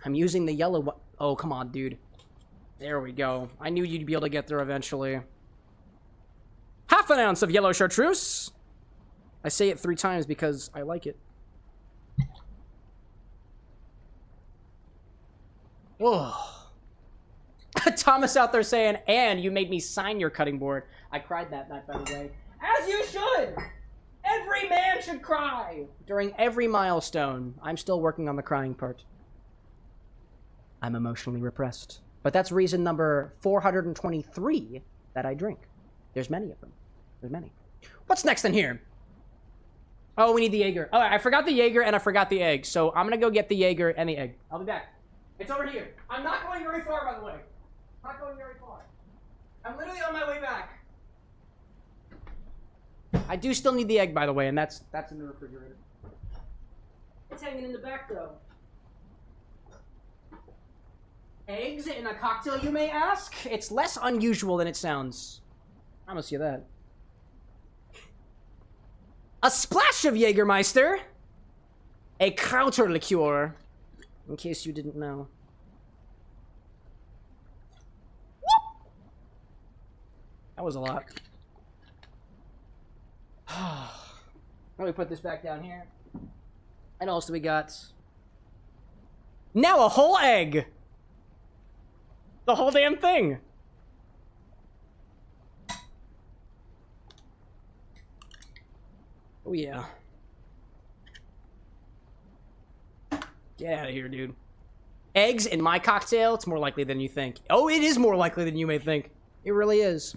Speaker 3: I'm using the yellow one. Oh, come on, dude. There we go. I knew you'd be able to get there eventually. 1/2 ounce of yellow chartreuse. I say it 3 times because I like it. Oh. Thomas out there saying, and you made me sign your cutting board. I cried that night, by the way. As you should! Every man should cry! During every milestone. I'm still working on the crying part. I'm emotionally repressed. But that's reason number 423 that I drink. There's many of them. There's many. What's next in here? Oh, we need the Jaeger. Oh, I forgot the Jaeger and I forgot the egg. So I'm gonna go get the Jaeger and the egg. I'll be back. It's over here. I'm not going very far, by the way. Not going very far. I'm literally on my way back. I do still need the egg, by the way, and that's in the refrigerator. It's hanging in the back, though. Eggs in a cocktail, you may ask? It's less unusual than it sounds. I promise you that. A splash of Jägermeister. A Krauter liqueur. In case you didn't know. That was a lot. Let me put this back down here. And else do we got? Now a whole egg! The whole damn thing! Oh yeah. Get out of here, dude. Eggs in my cocktail? It's more likely than you think. Oh, it is more likely than you may think. It really is.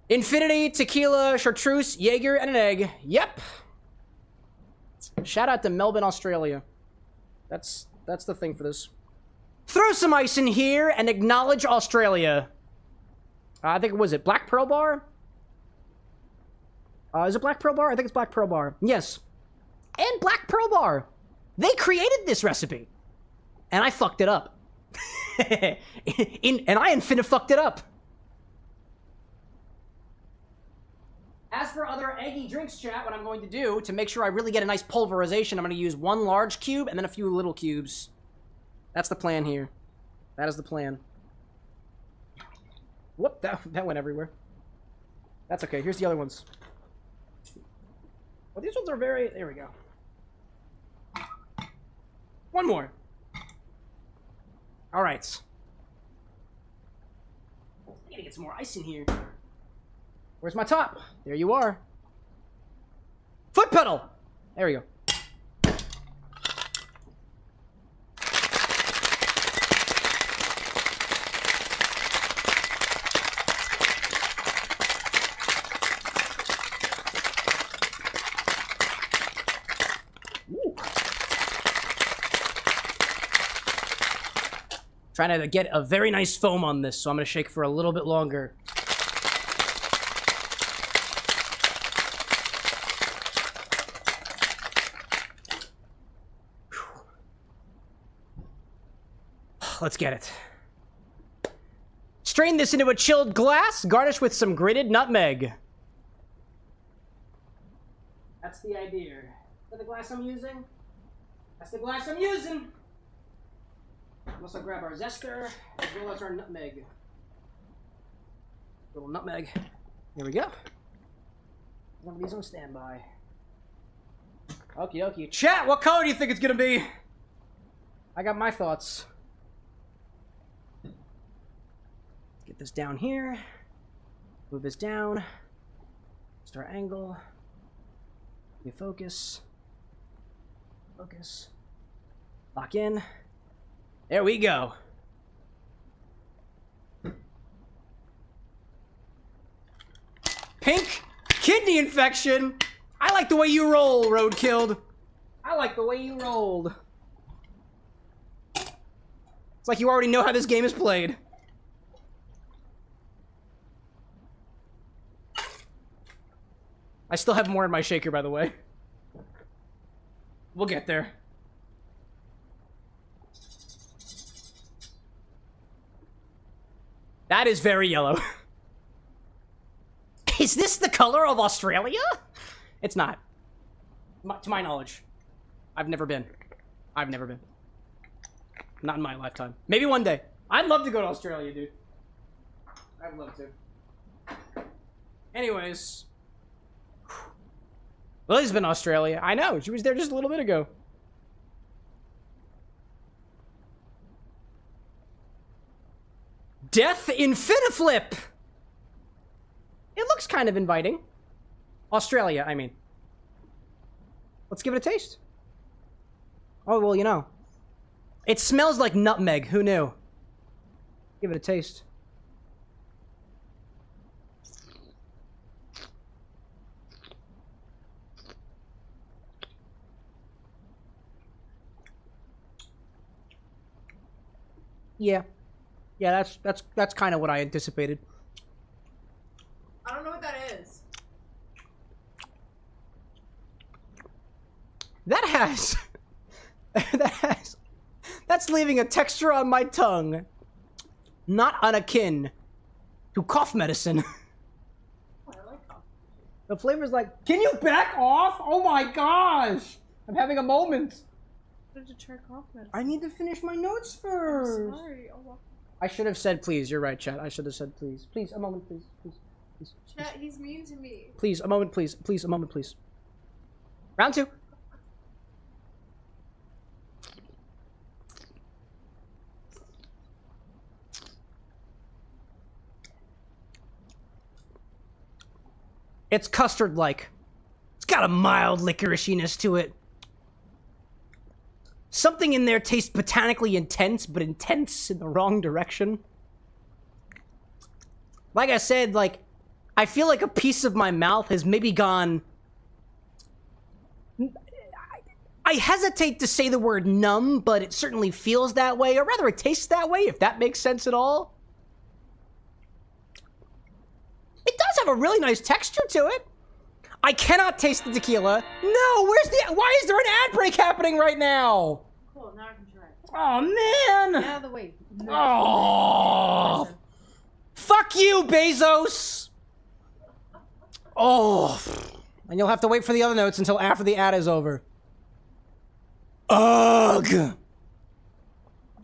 Speaker 3: Infinity, tequila, chartreuse, Jaeger, and an egg. Yep. Shout out to Melbourne, Australia. That's the thing for this. Throw some ice in here and acknowledge Australia. I think, was it Black Pearl Bar? Is it Black Pearl Bar? I think it's Black Pearl Bar. Yes. And Black Pearl Bar. They created this recipe. And I fucked it up. And I fucked it up. As for other eggy drinks, chat, what I'm going to do to make sure I really get a nice pulverization, I'm going to use 1 large cube and then a few little cubes. That's the plan here. That is the plan. Whoop, that went everywhere. That's okay. Here's the other ones. Well, these ones are very... There we go. 1 more. All right. I gotta get some more ice in here. Where's my top? There you are. Foot pedal! There we go. Trying to get a very nice foam on this, so I'm gonna shake for a little bit longer. Let's get it. Strain this into a chilled glass, garnish with some grated nutmeg. That's the idea. Is that the glass I'm using? That's the glass I'm using! Let's grab our zester, as well as our nutmeg. Little nutmeg. Here we go. One of these on standby. Okie dokie. Chat, what color do you think it's gonna be? I got my thoughts. Get this down here. Move this down. Start angle. We focus. Focus. Lock in. There we go. Pink kidney infection. I like the way you roll, Roadkilled. I like the way you rolled. It's like you already know how this game is played. I still have more in my shaker, by the way. We'll get there. That is very yellow. Is this the color of Australia? It's not. To my knowledge. I've never been. I've never been. Not in my lifetime. Maybe one day. I'd love to go to Australia, dude. I'd love to. Anyways. Lily's been in Australia. I know. She was there just a little bit ago. Death Infini-flip. It looks kind of inviting. Australia, I mean. Let's give it a taste. Oh, well, you know. It smells like nutmeg. Who knew? Give it a taste. Yeah. Yeah, that's kind of what I anticipated.
Speaker 12: I don't know what that is.
Speaker 3: That's leaving a texture on my tongue. Not unakin to cough medicine.
Speaker 12: Oh, I like cough.
Speaker 3: The flavor's like, can you back off? Oh my gosh! I'm having a moment.
Speaker 12: What did you try cough medicine?
Speaker 3: I need to finish my notes first.
Speaker 12: I'm sorry. Oh, well.
Speaker 3: I should have said please. You're right, chat. I should have said please. Please, a moment, please. Please. Please.
Speaker 12: Chat, he's mean to me.
Speaker 3: Please, a moment, please. Please, a moment, please. Round 2. It's custard-like. It's got a mild licoriceiness to it. Something in there tastes botanically intense, but intense in the wrong direction. Like I said, like, I feel like a piece of my mouth has maybe gone... I hesitate to say the word numb, but it certainly feels that way, or rather it tastes that way, if that makes sense at all. It does have a really nice texture to it. I cannot taste the tequila. No, why is there an ad break happening right now?
Speaker 12: Cool, now I can try it.
Speaker 3: Oh, man.
Speaker 12: Get out of the way. No.
Speaker 3: Oh. Fuck you, Bezos. Oh. And you'll have to wait for the other notes until after the ad is over. Ugh.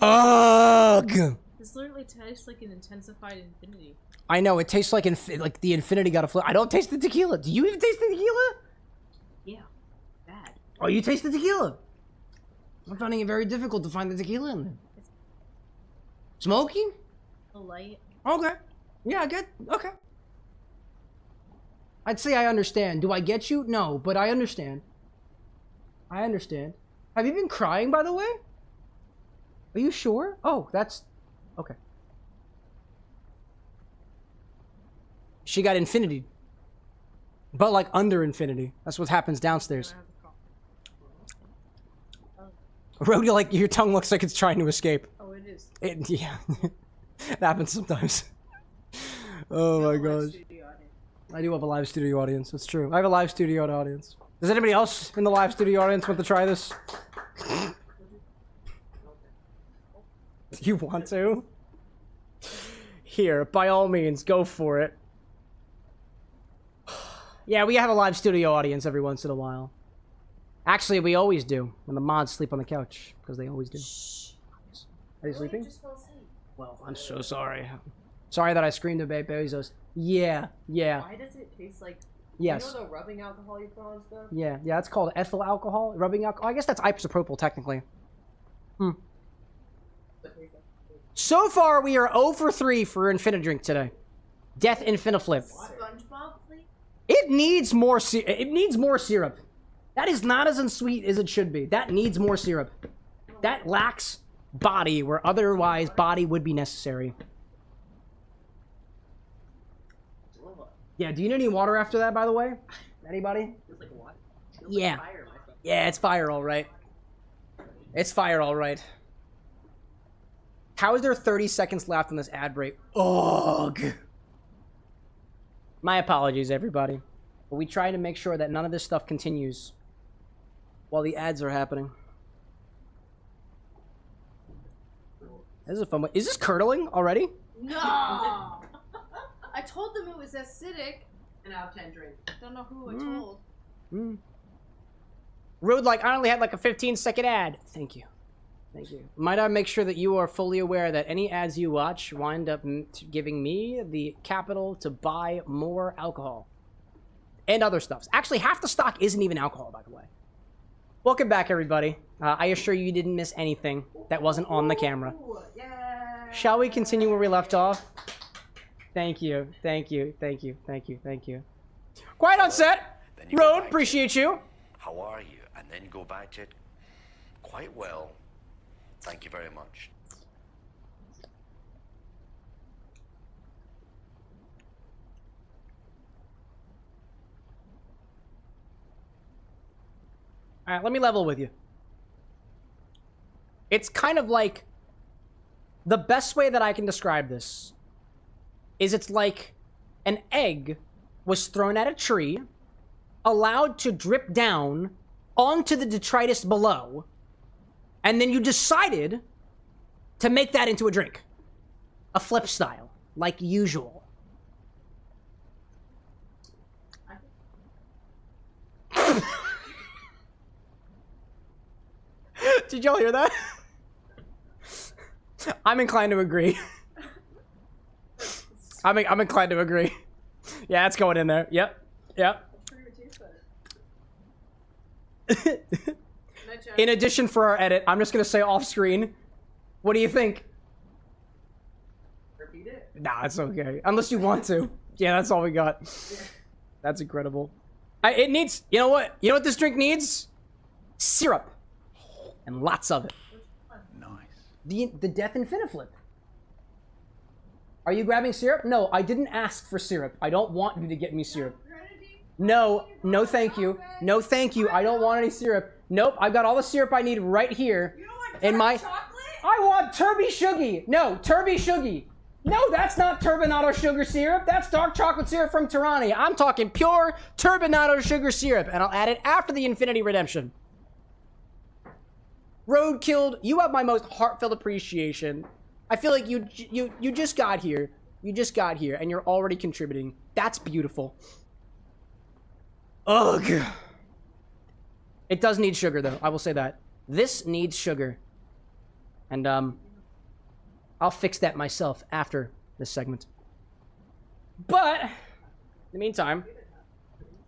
Speaker 3: Ugh.
Speaker 12: This literally tastes like an intensified infinity.
Speaker 3: I know, it tastes like the infinity got a flip. I don't taste the tequila. Do you even taste the tequila?
Speaker 12: Yeah. Bad.
Speaker 3: Oh, you taste the tequila? I'm finding it very difficult to find the tequila in there. Smoky?
Speaker 12: A light.
Speaker 3: Okay. Yeah, I get... Okay. I'd say I understand. Do I get you? No, but I understand. I understand. Have you been crying, by the way? Are you sure? Oh, that's... Okay. She got infinity. But, like, under infinity. That's what happens downstairs. Rhodey, like, your tongue looks like it's trying to escape.
Speaker 12: Oh, it is. is.
Speaker 3: Yeah. It happens sometimes. Oh my gosh. I do have a live studio audience. That's true. I have a live studio audience. Does anybody else in the live studio audience want to try this? You want to? Here, by all means, go for it. Yeah, we have a live studio audience every once in a while. Actually, we always do when the mods sleep on the couch, because they always do. Are you sleeping? Well, I'm so sorry. Sorry that I screamed at Bezos. Yeah, yeah.
Speaker 12: Why does it taste like...
Speaker 3: Yes.
Speaker 12: You know the rubbing alcohol you put on stuff?
Speaker 3: Yeah, yeah, it's called ethyl alcohol, rubbing alcohol. I guess that's isopropyl, technically. So far, we are 0 for 3 for Infini-Drink today. Death Infini-flip.
Speaker 12: SpongeBob, please?
Speaker 3: It needs more it needs more syrup. That is not as unsweet as it should be. That needs more syrup. That lacks body where otherwise body would be necessary. Yeah, do you need any water after that, by the way? Anybody? Yeah. Yeah, it's fire, all right. It's fire, all right. How is there 30 seconds left on this ad break? Ugh. My apologies, everybody. But we try to make sure that none of this stuff continues while the ads are happening. This is a fun one. Is this curdling already?
Speaker 12: No! I told them it was acidic. An out of 10 drink. Don't know who I told.
Speaker 3: Road, like, I only had like a 15-second ad. Thank you. Thank you. Might I make sure that you are fully aware that any ads you watch wind up giving me the capital to buy more alcohol. And other stuffs. Actually, half the stock isn't even alcohol, by the way. Welcome back, everybody. I assure you didn't miss anything that wasn't on the camera. Shall we continue where we left off? Thank you. Thank you. Thank you. Thank you. Thank you. Quiet on set. Road, appreciate you.
Speaker 11: How are you? And then go back to it. Quite well. Thank you very much.
Speaker 3: All right, let me level with you. It's kind of like... The best way that I can describe this is it's like an egg was thrown at a tree, allowed to drip down onto the detritus below, and then you decided to make that into a drink. A flip style, like usual. Did y'all hear that? I'm inclined to agree. I'm inclined to agree. Yeah, it's going in there. Yep. Yep. In addition, for our edit, I'm just gonna say off screen. What do you think? Repeat it. Nah, it's okay. Unless you want to. Yeah, that's all we got. That's incredible. It needs. You know what? You know what this drink needs? Syrup, and lots of it. Nice. The Death Infini-flip. Are you grabbing syrup? No, I didn't ask for syrup. I don't want you to get me syrup. No, no thank you. No thank you. I don't want any syrup. Nope, I've got all the syrup I need right here. You don't want chocolate? I want Turby Shuggy. No, Turby Shuggy. No, that's not Turbinado sugar syrup. That's dark chocolate syrup from Tirani. I'm talking pure Turbinado sugar syrup, and I'll add it after the Infinity Redemption. Roadkill, you have my most heartfelt appreciation. I feel like you just got here. You just got here, and you're already contributing. That's beautiful. Ugh. It does need sugar, though. I will say that. This needs sugar. And, I'll fix that myself after this segment. But, in the meantime,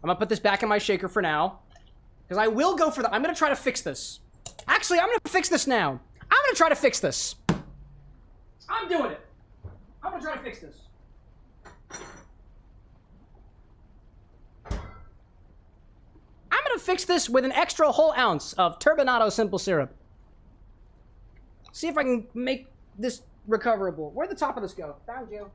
Speaker 3: I'm gonna put this back in my shaker for now. Because I will go for the... I'm gonna try to fix this. Actually, I'm gonna fix this now. I'm gonna try to fix this. I'm doing it. I'm gonna try to fix this. I'm gonna fix this with an extra whole ounce of Turbinado simple syrup. See if I can make this recoverable. Where'd the top of this go? Found you.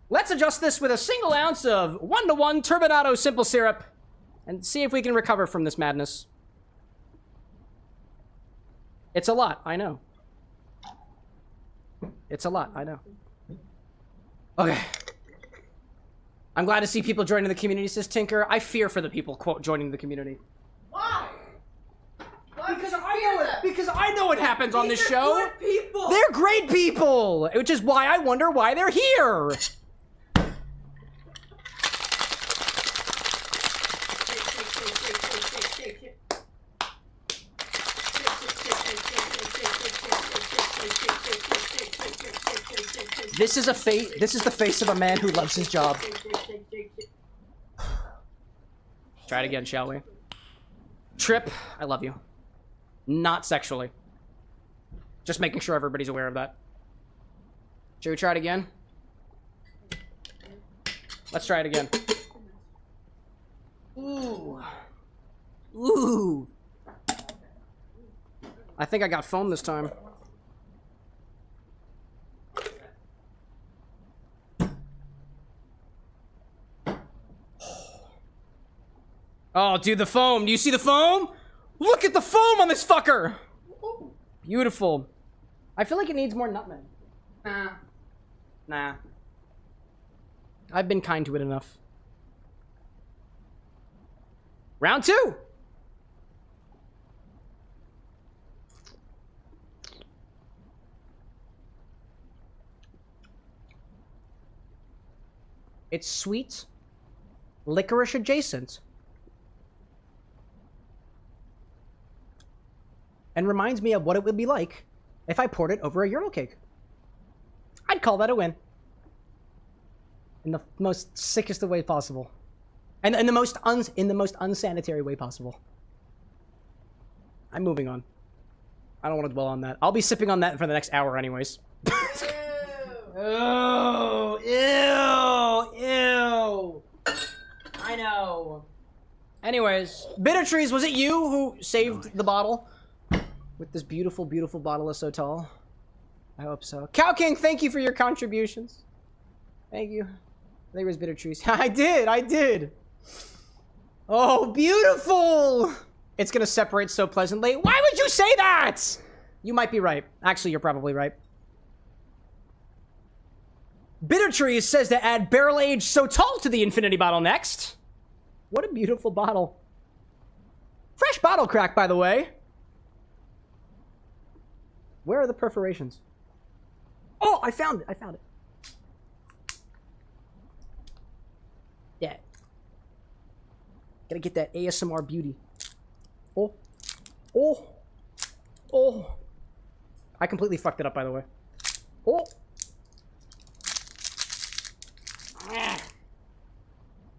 Speaker 3: Let's adjust this with a single ounce of 1-to-1 Turbinado simple syrup and see if we can recover from this madness. It's a lot, I know. It's a lot, I know. Okay. I'm glad to see people joining the community, says Tinker. I fear for the people, quote, joining the community.
Speaker 12: Why?
Speaker 3: Because I know what happens on this show.
Speaker 12: Good people.
Speaker 3: They're great people, which is why I wonder why they're here. This is the face of a man who loves his job. Try it again, shall we? Trip, I love you. Not sexually. Just making sure everybody's aware of that. Should we try it again? Let's try it again. Ooh. Ooh. I think I got foam this time. Oh, dude, the foam. Do you see the foam? Look at the foam on this fucker! Beautiful. I feel like it needs more nutmeg. Nah. I've been kind to it enough. Round 2! It's sweet, licorice adjacent. And reminds me of what it would be like if I poured it over a Euro cake. I'd call that a win. In the most sickest of way possible. And in the most unsanitary way possible. I'm moving on. I don't want to dwell on that. I'll be sipping on that for the next hour anyways. Oh, ew. I know. Anyways, Bitter Trees, was it you who saved the bottle? With this beautiful, beautiful bottle of Sotal. I hope so. Cow King, thank you for your contributions. Thank you. There was Bitter Trees. I did. Oh, beautiful. It's gonna separate so pleasantly. Why would you say that? You might be right. Actually, you're probably right. Bitter Trees says to add barrel-aged Sotal to the Infinity bottle next. What a beautiful bottle. Fresh bottle crack, by the way. Where are the perforations? Oh, I found it. Yeah. Gotta get that ASMR beauty. Oh. I completely fucked it up, by the way. Oh.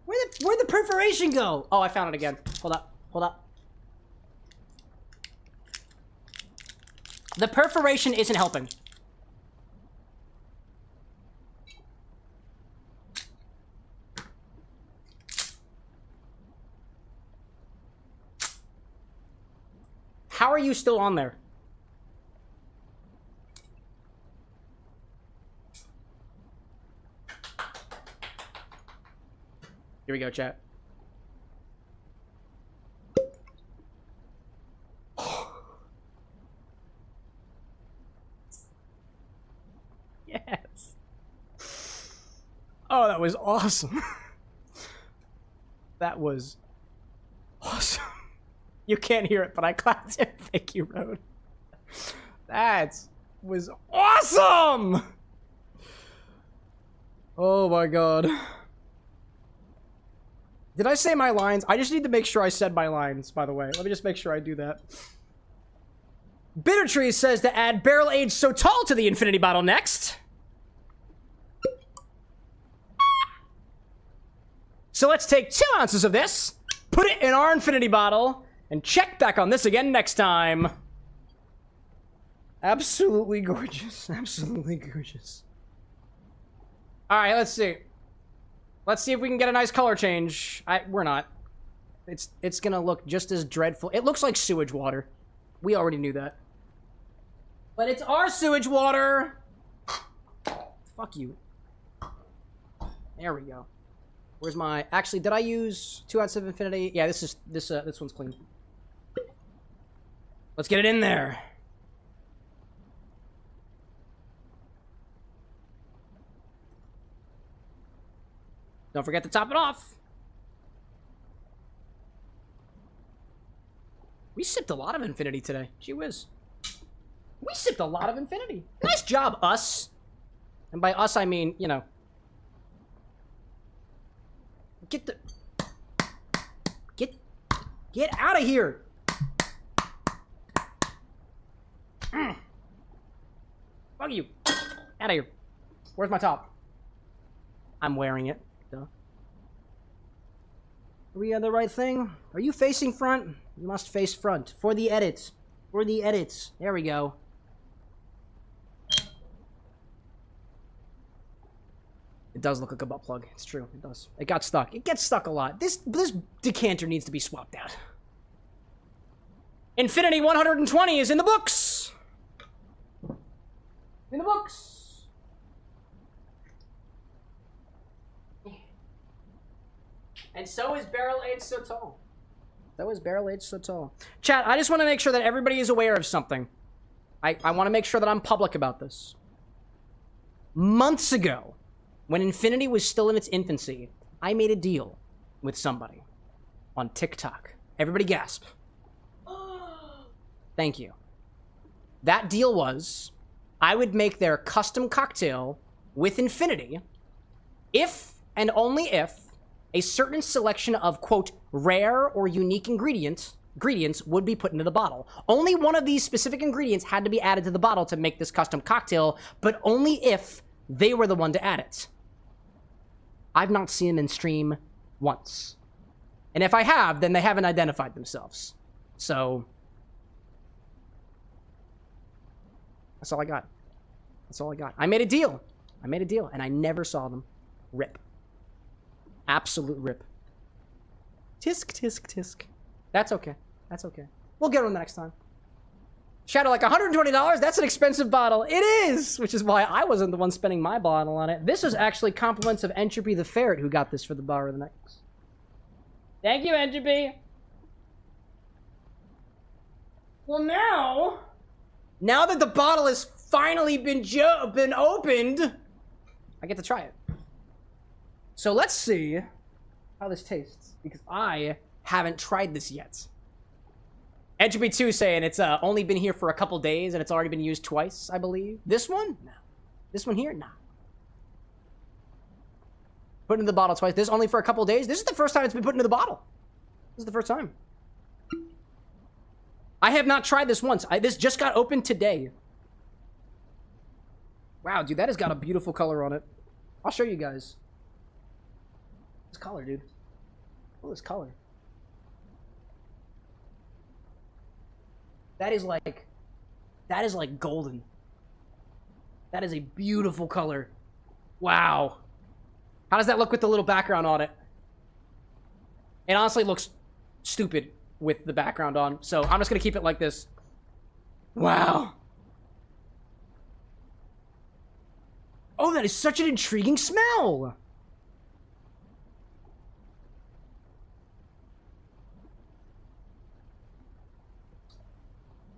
Speaker 3: Where'd the perforation go? Oh, I found it again. Hold up. The perforation isn't helping. How are you still on there? Here we go, chat. Yes. Oh, that was awesome. That was awesome. You can't hear it, but I clapped it. Thank you, Road. That was awesome! Oh my god. Did I say my lines? I just need to make sure I said my lines, by the way. Let me just make sure I do that. Bitter Trees says to add barrel-aged Sotal to the Infinity bottle next. So let's take 2 ounces of this, put it in our Infinity bottle, and check back on this again next time. Absolutely gorgeous. Absolutely gorgeous. Alright, let's see. Let's see if we can get a nice color change. We're not. It's gonna look just as dreadful. It looks like sewage water. We already knew that. But it's our sewage water! Fuck you. There we go. Where's my... Actually, did I use 2 ounces of Infinity? Yeah, this one's clean. Let's get it in there. Don't forget to top it off. We sipped a lot of Infinity today. Gee whiz. We sipped a lot of Infinity. Nice job, us. And by us, I mean, you know. Get out of here. Fuck you. Out of here. Where's my top? I'm wearing it. Duh. Are we on the right thing? Are you facing front? You must face front. For the edits. For the edits. There we go. It does look like a butt plug. It's true. It does. It got stuck. It gets stuck a lot. This decanter needs to be swapped out. Infinity 120 is in the books. In the books. And so is Barrel Aged So Tall. So is Barrel Aged So Tall. Chat, I just want to make sure that everybody is aware of something. I want to make sure that I'm public about this. Months ago, when Infinity was still in its infancy, I made a deal with somebody on TikTok. Everybody gasp. Thank you. That deal was, I would make their custom cocktail with Infinity if and only if a certain selection of, quote, rare or unique ingredients would be put into the bottle. Only one of these specific ingredients had to be added to the bottle to make this custom cocktail, but only if they were the one to add it. I've not seen them in stream once. And if I have, then they haven't identified themselves. So that's all I got. That's all I got. I made a deal. I made a deal, and I never saw them. Rip. Absolute rip. Tisk, tisk, tisk. That's okay. That's okay. We'll get them next time. Shadow, like $120? That's an expensive bottle. It is! Which is why I wasn't the one spending my bottle on it. This was actually compliments of Entropy the Ferret who got this for the bar of the next. Thank you, Entropy. Well, now that the bottle has finally been opened, I get to try it. So let's see how this tastes, because I haven't tried this yet. Entropy 2 saying it's only been here for a couple days and it's already been used twice, I believe. This one? No. This one here? Nah. Put into the bottle twice. This only for a couple days? This is the first time it's been put into the bottle. This is the first time. I have not tried this once. This just got opened today. Wow, dude, that has got a beautiful color on it. I'll show you guys. This color, dude. Look at this color. That is like golden. That is a beautiful color. Wow. How does that look with the little background on it? It honestly looks stupid with the background on, so I'm just gonna keep it like this. Wow. Oh, that is such an intriguing smell.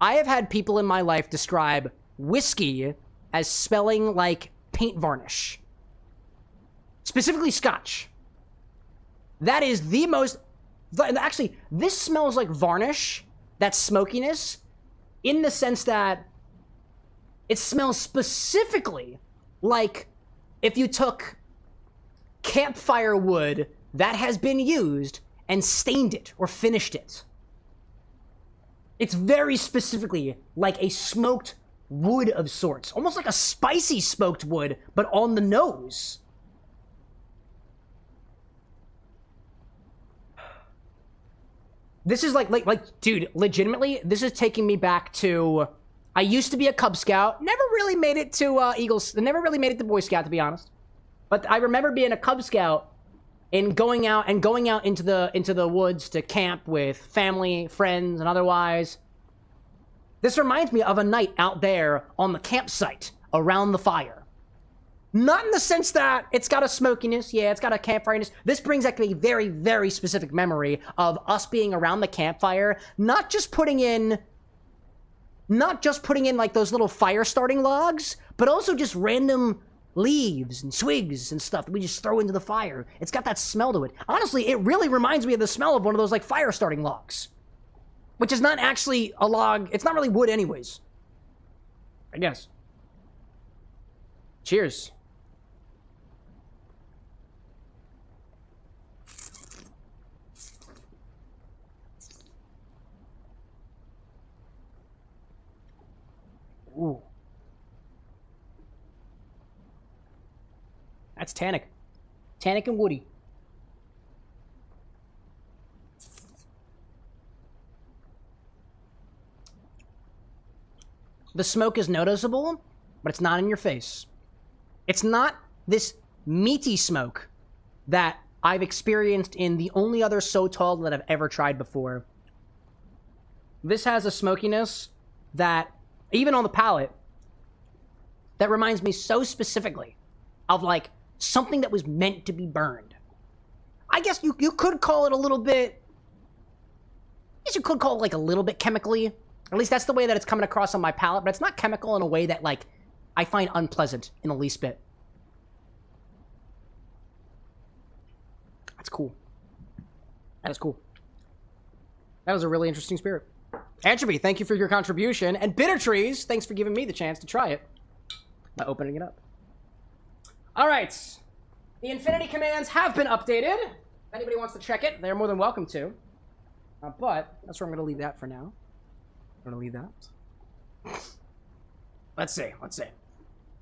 Speaker 3: I have had people in my life describe whiskey as smelling like paint varnish. Specifically Scotch. That is the most... Actually, this smells like varnish, that smokiness, in the sense that it smells specifically like if you took campfire wood that has been used and stained it or finished it. It's very specifically like a smoked wood of sorts. Almost like a spicy smoked wood, but on the nose. This is like, dude, legitimately, this is taking me back to... I used to be a Cub Scout. Never really made it to Eagles. Never really made it to Boy Scout, to be honest. But I remember being a Cub Scout and going out into the woods to camp with family, friends, and otherwise. This reminds me of a night out there on the campsite around the fire. Not in the sense that it's got a smokiness, yeah, it's got a campfireness. This brings back a very, very specific memory of us being around the campfire, not just putting in like those little fire starting logs, but also just random leaves and twigs and stuff that we just throw into the fire. It's got that smell to it. Honestly, it really reminds me of the smell of one of those like fire starting logs. Which is not actually a log. It's not really wood anyways. I guess. Cheers. Ooh. That's tannic. Tannic and woody. The smoke is noticeable, but it's not in your face. It's not this meaty smoke that I've experienced in the only other Sotol that I've ever tried before. This has a smokiness that, even on the palate, that reminds me so specifically of like something that was meant to be burned. I guess you could call it a little bit, I guess you could call it like a little bit chemically. At least that's the way that it's coming across on my palate, but it's not chemical in a way that, like, I find unpleasant in the least bit. That's cool. That is cool. That was a really interesting spirit. Entropy, thank you for your contribution. And Bitter Trees, thanks for giving me the chance to try it by opening it up. All right. The Infinity commands have been updated. If anybody wants to check it, they're more than welcome to. But that's where I'm going to leave that for now. I'm gonna leave that. Let's see.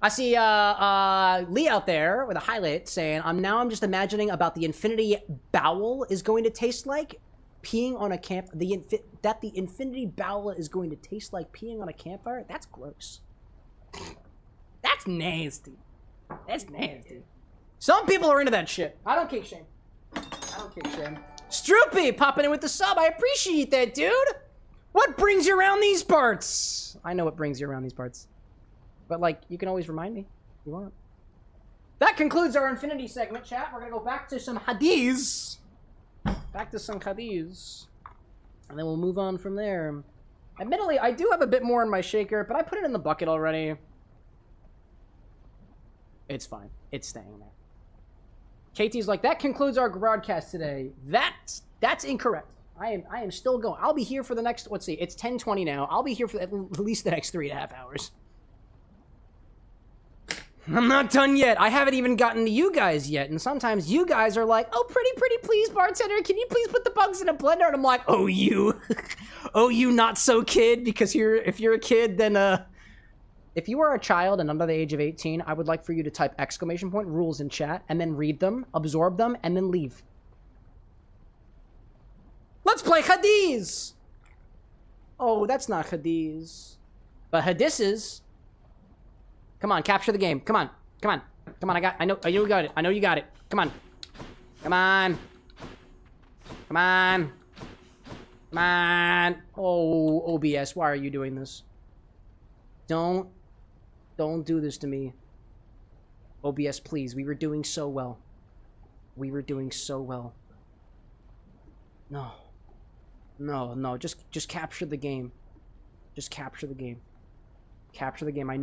Speaker 3: I see Lee out there with a highlight saying, I'm just imagining about the Infinity Bowel is going to taste like peeing on a camp. The Infinity Bowel is going to taste like peeing on a campfire. That's gross. That's nasty. That's nasty. Some people are into that shit. I don't kick shame. Stroopy popping in with the sub. I appreciate that, dude. What brings you around these parts? I know what brings you around these parts. But, like, you can always remind me if you want. That concludes our Infinity segment, chat. We're going to go back to some hadiths. And then we'll move on from there. Admittedly, I do have a bit more in my shaker, but I put it in the bucket already. It's fine. It's staying there. KT's like, that concludes our broadcast today. That's incorrect. I am still going. I'll be here for the next, let's see, it's 10:20 now. I'll be here for at least the next 3.5 hours. I'm not done yet. I haven't even gotten to you guys yet. And sometimes you guys are like, oh, pretty please, bartender. Can you please put the bugs in a blender? And I'm like, oh, you. Oh, you not so kid. Because if you're a kid, then, if you are a child and under the age of 18, I would like for you to type ! Rules in chat and then read them, absorb them, and then leave. Let's play Hadiz! Oh, that's not Hadiz. But Hadisses. Come on, capture the game. Come on. I know you got it. Come on. Oh, OBS, why are you doing this? Don't do this to me. OBS, please. We were doing so well. No, just capture the game. Capture the game. I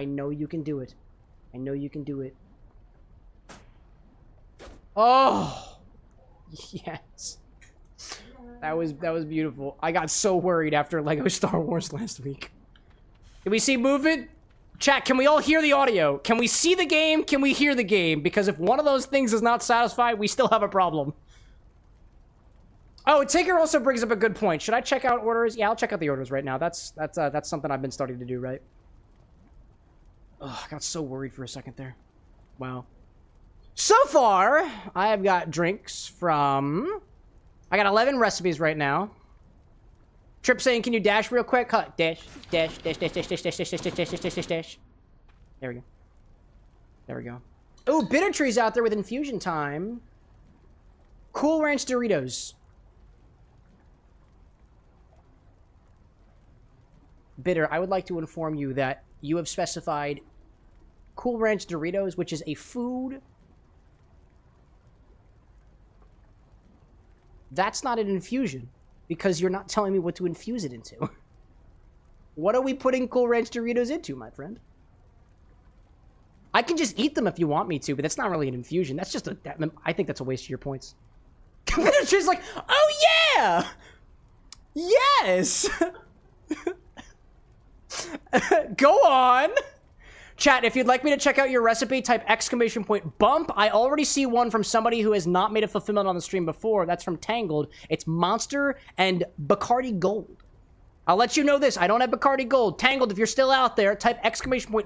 Speaker 3: know you can do it. Oh! Yes. That was beautiful. I got so worried after Lego Star Wars last week. Can we see movement? Chat, can we all hear the audio? Can we see the game? Can we hear the game? Because if one of those things is not satisfied, we still have a problem. Oh, Taker also brings up a good point. Should I check out orders? Yeah, I'll check out the orders right now. That's something I've been starting to do, right? Oh, I got so worried for a second there. Wow. So far, I have got drinks from... I got 11 recipes right now. Trip saying, can you dash real quick? Dash. There we go. Oh, Bitter Tree's out there with Infusion time. Cool Ranch Doritos. Bitter, I would like to inform you that you have specified Cool Ranch Doritos, which is a food. That's not an infusion, because you're not telling me what to infuse it into. What are we putting Cool Ranch Doritos into, my friend? I can just eat them if you want me to, but that's not really an infusion. That's just I think that's a waste of your points. She's like, oh yeah! Yes! Go on! Chat, if you'd like me to check out your recipe, type !bump. I already see one from somebody who has not made a fulfillment on the stream before. That's from Tangled. It's Monster and Bacardi Gold. I'll let you know this. I don't have Bacardi Gold. Tangled, if you're still out there, type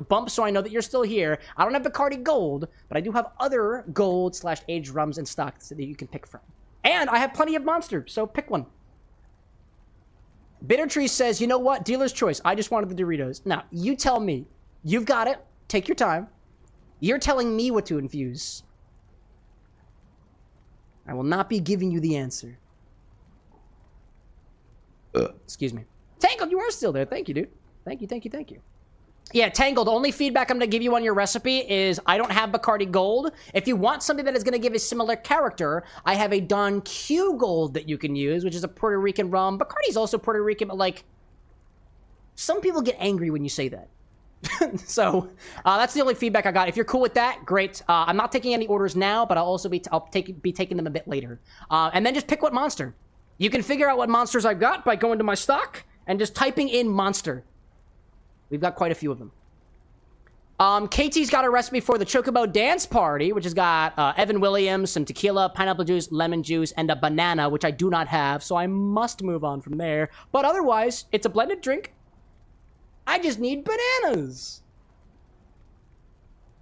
Speaker 3: !bump so I know that you're still here. I don't have Bacardi Gold, but I do have other gold/aged rums in stock that you can pick from. And I have plenty of Monster, so pick one. Bitter Tree says, you know what? Dealer's choice. I just wanted the Doritos. Now, you tell me. You've got it. Take your time. You're telling me what to infuse. I will not be giving you the answer. Excuse me. Tangled, you are still there. Thank you, dude. Thank you, thank you, thank you. Yeah, Tangled, only feedback I'm going to give you on your recipe is I don't have Bacardi Gold. If you want something that is going to give a similar character, I have a Don Q Gold that you can use, which is a Puerto Rican rum. Bacardi's also Puerto Rican, but, like, some people get angry when you say that. So, that's the only feedback I got. If you're cool with that, great. I'm not taking any orders now, but I'll also be taking them a bit later. And then just pick what monster. You can figure out what monsters I've got by going to my stock and just typing in monster. We've got quite a few of them. KT's got a recipe for the Chocobo Dance Party, which has got Evan Williams, some tequila, pineapple juice, lemon juice, and a banana, which I do not have, so I must move on from there. But otherwise, it's a blended drink. I just need bananas.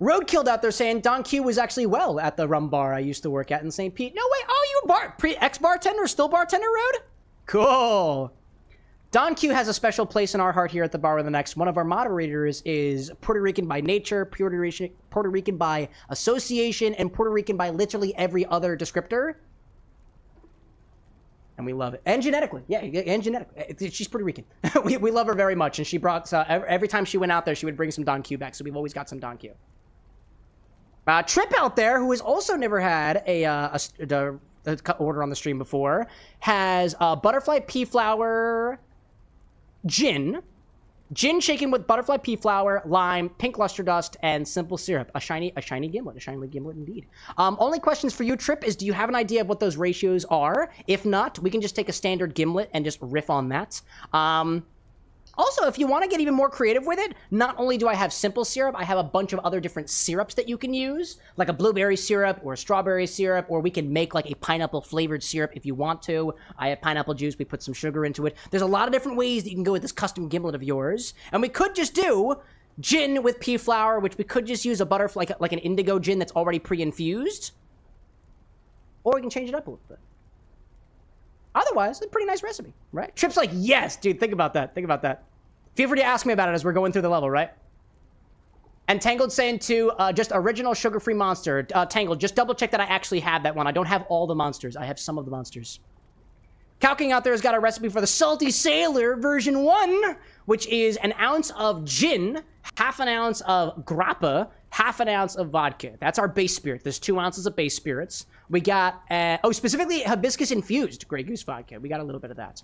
Speaker 3: Roadkill out there saying Don Q was actually well at the rum bar I used to work at in St. Pete. No way. Oh, you a ex-bartender? Still bartender, Road? Cool. Don Q has a special place in our heart here at the Bar of the Next. One of our moderators is Puerto Rican by nature, Puerto Rican by association, and Puerto Rican by literally every other descriptor. And we love it. And genetically. Yeah, and genetically. She's Puerto Rican. we love her very much. And she brought, every time she went out there, she would bring some Don Q back. So we've always got some Don Q. Trip out there, who has also never had a order on the stream before, has butterfly pea flower gin. Gin shaken with butterfly pea flower, lime, pink luster dust, and simple syrup. A shiny gimlet. A shiny gimlet indeed. Only questions for you, Trip, is do you have an idea of what those ratios are? If not, we can just take a standard gimlet and just riff on that. Also, if you want to get even more creative with it, not only do I have simple syrup, I have a bunch of other different syrups that you can use, like a blueberry syrup or a strawberry syrup, or we can make like a pineapple flavored syrup if you want to. I have pineapple juice, we put some sugar into it. There's a lot of different ways that you can go with this custom gimlet of yours. And we could just do gin with pea flower, which we could just use a butterfly, like an indigo gin that's already pre-infused. Or we can change it up a little bit. Otherwise, it's a pretty nice recipe, right? Trip's like, yes, dude, think about that. Think about that. Feel free to ask me about it as we're going through the level, right? And Tangled saying to just original sugar-free monster. Tangled, just double check that I actually have that one. I don't have all the monsters. I have some of the monsters. Calking out there has got a recipe for the Salty Sailor version 1, which is an ounce of gin, half an ounce of grappa, half an ounce of vodka. That's our base spirit. There's 2 ounces of base spirits. We got, specifically hibiscus-infused Grey Goose vodka. We got a little bit of that.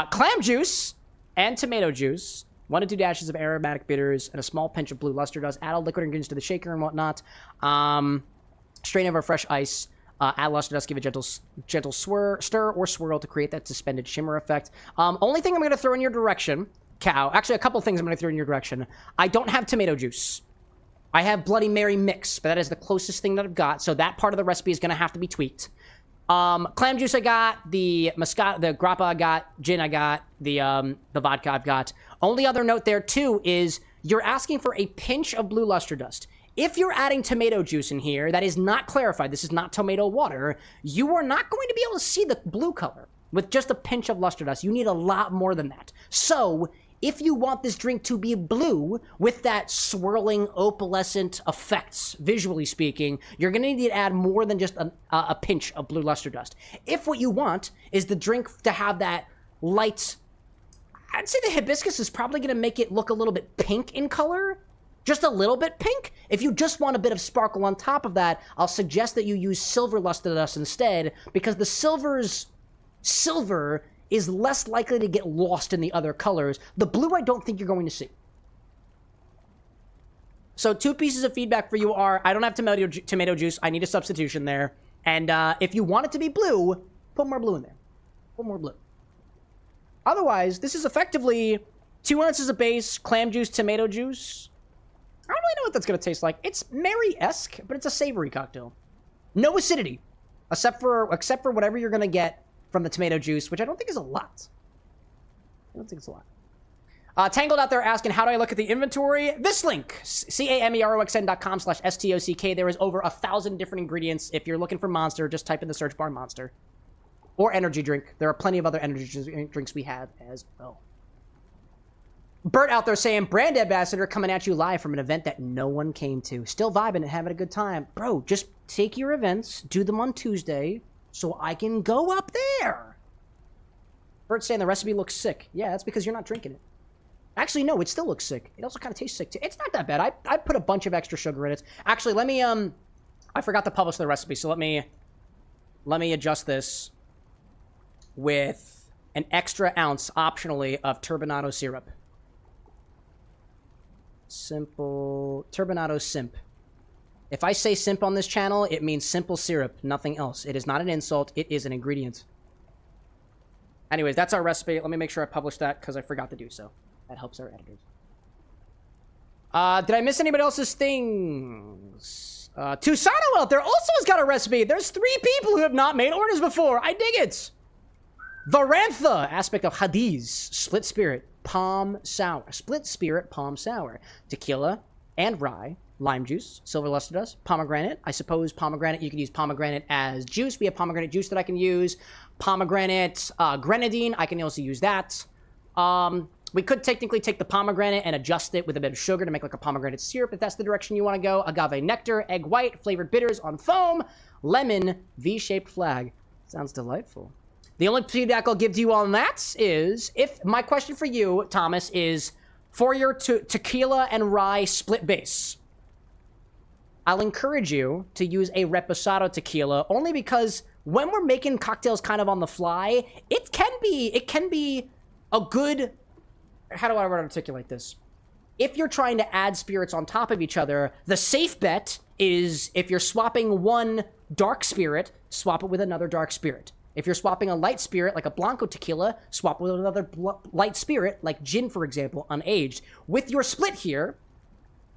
Speaker 3: Clam juice and tomato juice, 1 to 2 dashes of aromatic bitters, and a small pinch of blue luster dust. Add all liquid ingredients to the shaker and whatnot. Strain over fresh ice. Add luster dust, give a gentle stir or swirl to create that suspended shimmer effect. Only thing I'm going to throw in your direction, actually a couple things I'm going to throw in your direction. I don't have tomato juice. I have Bloody Mary mix, but that is the closest thing that I've got, so that part of the recipe is going to have to be tweaked. Clam juice I got, the grappa I got, gin I got, the vodka I've got. Only other note there, too, is you're asking for a pinch of blue luster dust. If you're adding tomato juice in here, that is not clarified, this is not tomato water, you are not going to be able to see the blue color with just a pinch of luster dust. You need a lot more than that. So, if you want this drink to be blue with that swirling opalescent effects, visually speaking, you're going to need to add more than just a pinch of blue luster dust. If what you want is the drink to have that light, I'd say the hibiscus is probably going to make it look a little bit pink in color. Just a little bit pink. If you just want a bit of sparkle on top of that, I'll suggest that you use silver luster dust instead, because the silver is less likely to get lost in the other colors. The blue I don't think you're going to see. So 2 pieces of feedback for you are, I don't have tomato juice. I need a substitution there. And if you want it to be blue, put more blue in there. Put more blue. Otherwise, this is effectively 2 ounces of base, clam juice, tomato juice. I don't really know what that's going to taste like. It's Mary-esque, but it's a savory cocktail. No acidity, except for whatever you're going to get from the tomato juice, which I don't think is a lot. I don't think it's a lot. Tangled out there asking, how do I look at the inventory? This link, cameroxn.com/stock. There is over 1,000 different ingredients. If you're looking for Monster, just type in the search bar Monster. Or energy drink. There are plenty of other energy drinks we have as well. Bert out there saying, brand ambassador coming at you live from an event that no one came to. Still vibing and having a good time. Bro, just take your events, do them on Tuesday, so I can go up there. Bert's saying the recipe looks sick. Yeah, that's because you're not drinking it. Actually, no, it still looks sick. It also kind of tastes sick, too. It's not that bad. I put a bunch of extra sugar in it. Actually, let me, I forgot to publish the recipe, so let me adjust this with an extra ounce, optionally, of Turbinado syrup. Simple Turbinado Symp. If I say Symp on this channel, it means simple syrup, nothing else. It is not an insult. It is an ingredient. Anyways, that's our recipe. Let me make sure I publish that because I forgot to do so. That helps our editors. Did I miss anybody else's things? Tusano out there also has got a recipe. There's 3 people who have not made orders before. I dig it. Varantha, aspect of Hadiz, split spirit, palm sour. Split spirit, palm sour. Tequila and rye, lime juice, silver luster dust, pomegranate. I suppose pomegranate, you could use pomegranate as juice. We have pomegranate juice that I can use. Pomegranate, grenadine, I can also use that. We could technically take the pomegranate and adjust it with a bit of sugar to make like a pomegranate syrup if that's the direction you want to go. Agave nectar, egg white, flavored bitters on foam, lemon, V-shaped flag. Sounds delightful. The only feedback I'll give to you on that is, if my question for you, Thomas, is for your tequila and rye split base, I'll encourage you to use a Reposado tequila only because when we're making cocktails kind of on the fly, it can be a good... How do I articulate this? If you're trying to add spirits on top of each other, the safe bet is if you're swapping one dark spirit, swap it with another dark spirit. If you're swapping a light spirit, like a Blanco tequila, swap with another light spirit, like gin, for example, unaged. With your split here,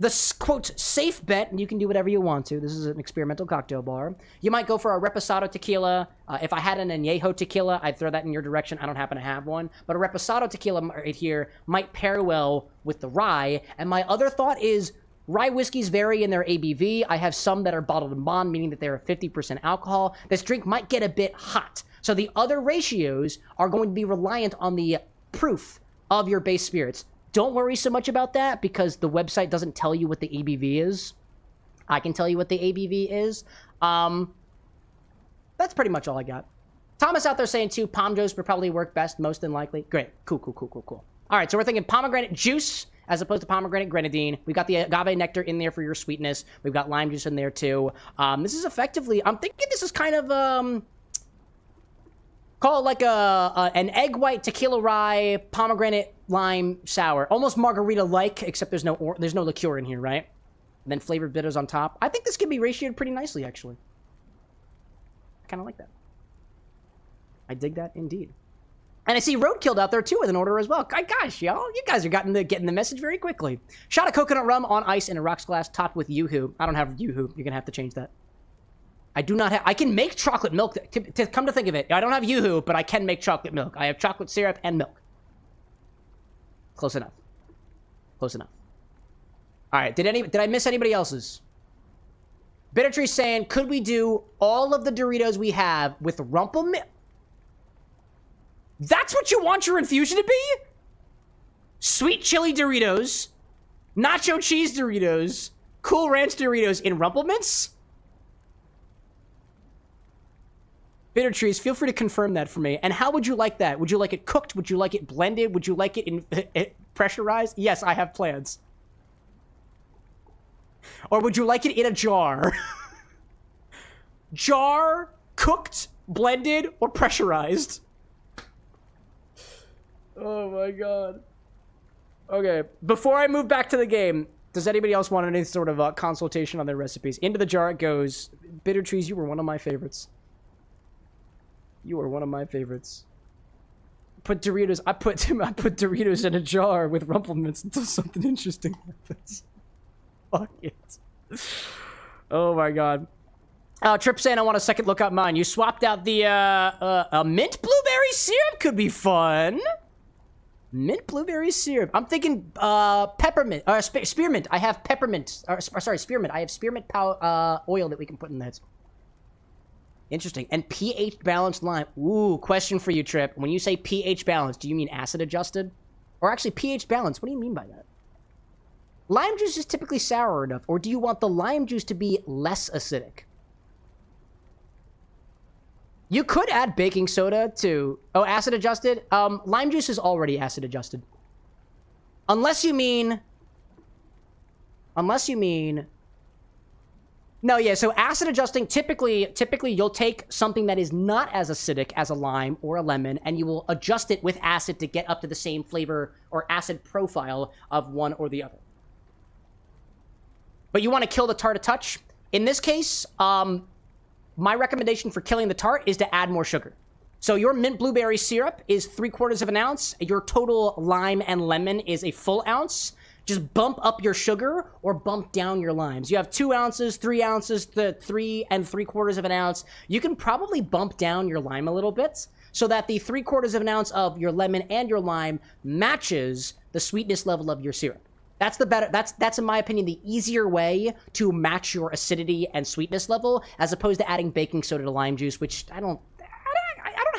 Speaker 3: the, quote, safe bet, and you can do whatever you want to. This is an experimental cocktail bar. You might go for a Reposado tequila. If I had an Añejo tequila, I'd throw that in your direction. I don't happen to have one. But a Reposado tequila right here might pair well with the rye. And my other thought is rye whiskeys vary in their ABV. I have some that are bottled in bond, meaning that they're 50% alcohol. This drink might get a bit hot. So the other ratios are going to be reliant on the proof of your base spirits. Don't worry so much about that because the website doesn't tell you what the ABV is. I can tell you what the ABV is. That's pretty much all I got. Thomas out there saying, too, palm juice would probably work best, most than likely. Great. Cool. All right, so we're thinking pomegranate juice as opposed to pomegranate grenadine. We've got the agave nectar in there for your sweetness. We've got lime juice in there, too. This is effectively... I'm thinking this is kind of... Call it like an egg white tequila rye pomegranate lime sour, almost margarita-like, except there's no liqueur in here, right? And then flavored bitters on top. I think this can be ratioed pretty nicely, actually. I kind of like that. I dig that indeed. And I see Roadkill out there too with an order as well. Gosh, y'all, you guys are getting the message very quickly. Shot of coconut rum on ice in a rocks glass, topped with Yoo-hoo. I don't have Yoo-hoo. You're gonna have to change that. I do not have... I can make chocolate milk. To come to think of it, I don't have Yoo-hoo, but I can make chocolate milk. I have chocolate syrup and milk. Close enough. Close enough. All right. Did I miss anybody else's? Bittertree saying, could we do all of the Doritos we have with Rumple milk? That's what you want your infusion to be? Sweet chili Doritos, nacho cheese Doritos, Cool Ranch Doritos in Rumple mints? Bitter Trees, feel free to confirm that for me. And how would you like that? Would you like it cooked? Would you like it blended? Would you like it in pressurized? Yes, I have plans. Or would you like it in a jar? Jar, cooked, blended, or pressurized? Oh my god. Okay, before I move back to the game, Does anybody else want any sort of consultation on their recipes? Into the jar it goes. Bitter Trees, you were one of my favorites. You are one of my favorites. Put Doritos. I put Doritos in a jar with Rumple mints until something interesting happens. Fuck it. Oh my god. Trip saying I want a second look at mine. You swapped out the mint blueberry syrup. Could be fun. Mint blueberry syrup. I'm thinking peppermint or spearmint. I have peppermint. Or, sorry, spearmint. I have spearmint oil that we can put in that. Interesting. And pH balanced lime. Ooh, question for you, Trip. When you say pH balanced, do you mean acid adjusted? Or actually pH balanced? What do you mean by that? Lime juice is typically sour enough, or do you want the lime juice to be less acidic? You could add baking soda to... Oh, acid adjusted? Lime juice is already acid adjusted. Unless you mean... No, yeah, so acid adjusting, typically you'll take something that is not as acidic as a lime or a lemon, and you will adjust it with acid to get up to the same flavor or acid profile of one or the other. But you want to kill the tart a touch. In this case, my recommendation for killing the tart is to add more sugar. So your mint blueberry syrup is 3/4 of an ounce. Your total lime and lemon is a full ounce. Just bump up your sugar or bump down your limes. You have 2 ounces, 3 ounces, the 3 3/4 of an ounce. You can probably bump down your lime a little bit so that the 3/4 of an ounce of your lemon and your lime matches the sweetness level of your syrup. That's the better, that's in my opinion, the easier way to match your acidity and sweetness level as opposed to adding baking soda to lime juice, which I don't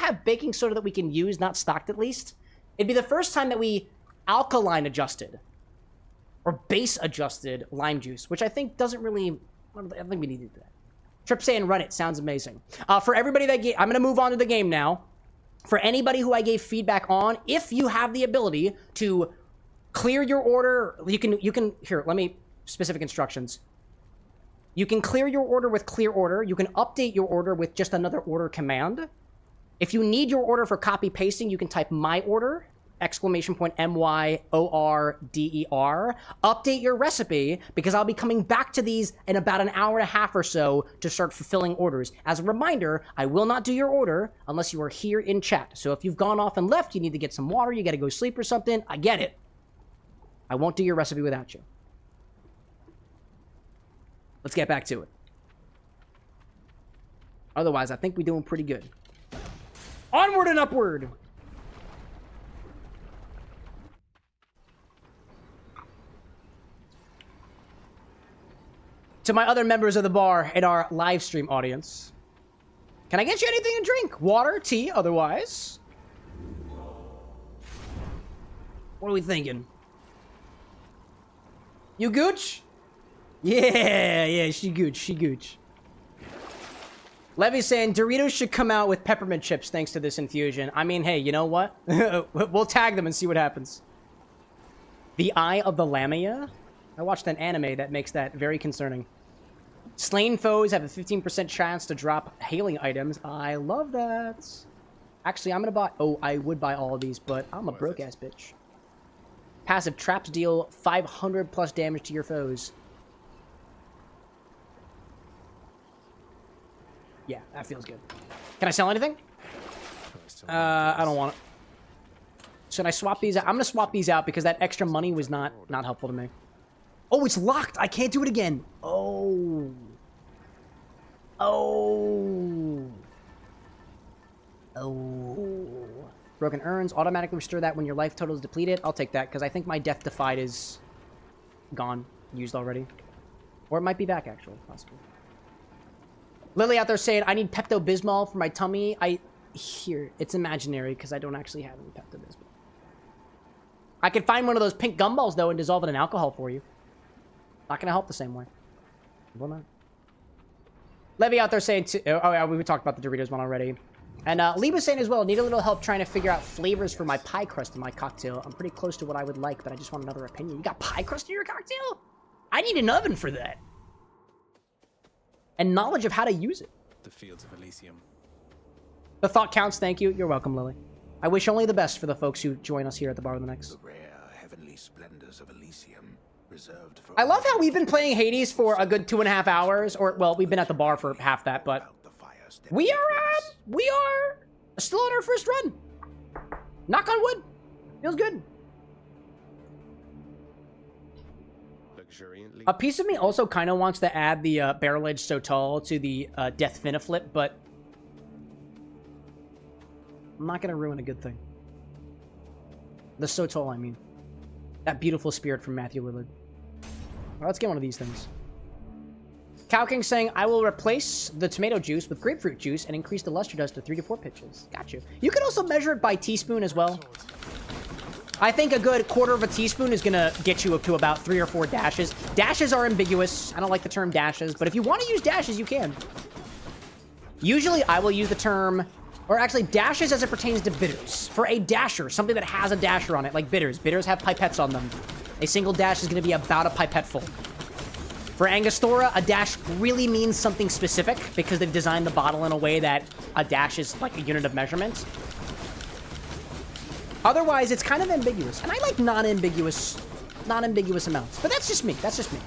Speaker 3: have baking soda that we can use, not stocked at least. It'd be the first time that we alkaline adjusted or base adjusted lime juice, which I think doesn't really, I don't think we need to do that. Trip saying run it, sounds amazing. For everybody that I'm gonna move on to the game now. For anybody who I gave feedback on, if you have the ability to clear your order, you can, here, let me, specific instructions. You can clear your order with clear order. You can update your order with just another order command. If you need your order for copy pasting, you can type my order, ! MYORDER. Update your recipe, because I'll be coming back to these in about an hour and a half or so to start fulfilling orders. As a reminder, I will not do your order unless you are here in chat. So if you've gone off and left, you need to get some water, you gotta go sleep or something, I get it. I won't do your recipe without you. Let's get back to it. Otherwise, I think we're doing pretty good. Onward and upward! To my other members of the bar in our live stream audience, can I get you anything to drink? Water, tea, otherwise? What are we thinking? You gooch? Yeah, she gooch. Levy's saying Doritos should come out with peppermint chips thanks to this infusion. I mean, hey, you know what? We'll tag them and see what happens. The Eye of the Lamia? I watched an anime that makes that very concerning. Slain foes have a 15% chance to drop hailing items. I love that. Actually, I'm gonna buy... Oh, I would buy all of these, but I'm a broke-ass bitch. Passive traps deal 500 plus damage to your foes. Yeah, that feels good. Can I sell anything? I don't want it. Should I swap these out? I'm gonna swap these out because that extra money was not helpful to me. Oh, it's locked! I can't do it again! Oh. Broken urns. Automatically restore that when your life total is depleted. I'll take that, because I think my Death Defied is gone. Used already. Or it might be back, actually. Possibly. Lily out there saying, I need Pepto-Bismol for my tummy. Here, it's imaginary, because I don't actually have any Pepto-Bismol. I could find one of those pink gumballs, though, and dissolve it in alcohol for you. Not gonna help the same way. Will not. Levy out there saying, oh yeah, we talked about the Doritos one already. And Lee was saying as well, need a little help trying to figure out flavors for my pie crust in my cocktail. I'm pretty close to what I would like, but I just want another opinion. You got pie crust in your cocktail? I need an oven for that. And knowledge of how to use it.
Speaker 1: The fields of Elysium.
Speaker 3: The thought counts, thank you. You're welcome, Lily. I wish only the best for the folks who join us here at the Bar of the Next.
Speaker 5: The rare heavenly splendors of Elysium. reserved for...
Speaker 3: I love how we've been playing Hades for a good 2.5 hours, or, well, we've been at the bar for half that, but we are still on our first run. Knock on wood. Feels good. A piece of me also kind of wants to add the barrel-aged Shoutout to the Death Infini-flip, but I'm not going to ruin a good thing. The Shoutout, I mean. That beautiful spirit from Matthew Lillard. Well, let's get one of these things. Cow King saying, I will replace the tomato juice with grapefruit juice and increase the luster dust to 3 to 4 pitches. Got you. You can also measure it by teaspoon as well. I think a good 1/4 of a teaspoon is going to get you up to about 3 or 4 dashes. Dashes are ambiguous. I don't like the term dashes, but if you want to use dashes, you can. Usually, I will use the term, or actually dashes as it pertains to bitters. For a dasher, something that has a dasher on it, like bitters. Bitters have pipettes on them. A single dash is going to be about a pipette full. For Angostura, a dash really means something specific because they've designed the bottle in a way that a dash is like a unit of measurement. Otherwise, it's kind of ambiguous. And I like non-ambiguous amounts. But that's just me. That's just me.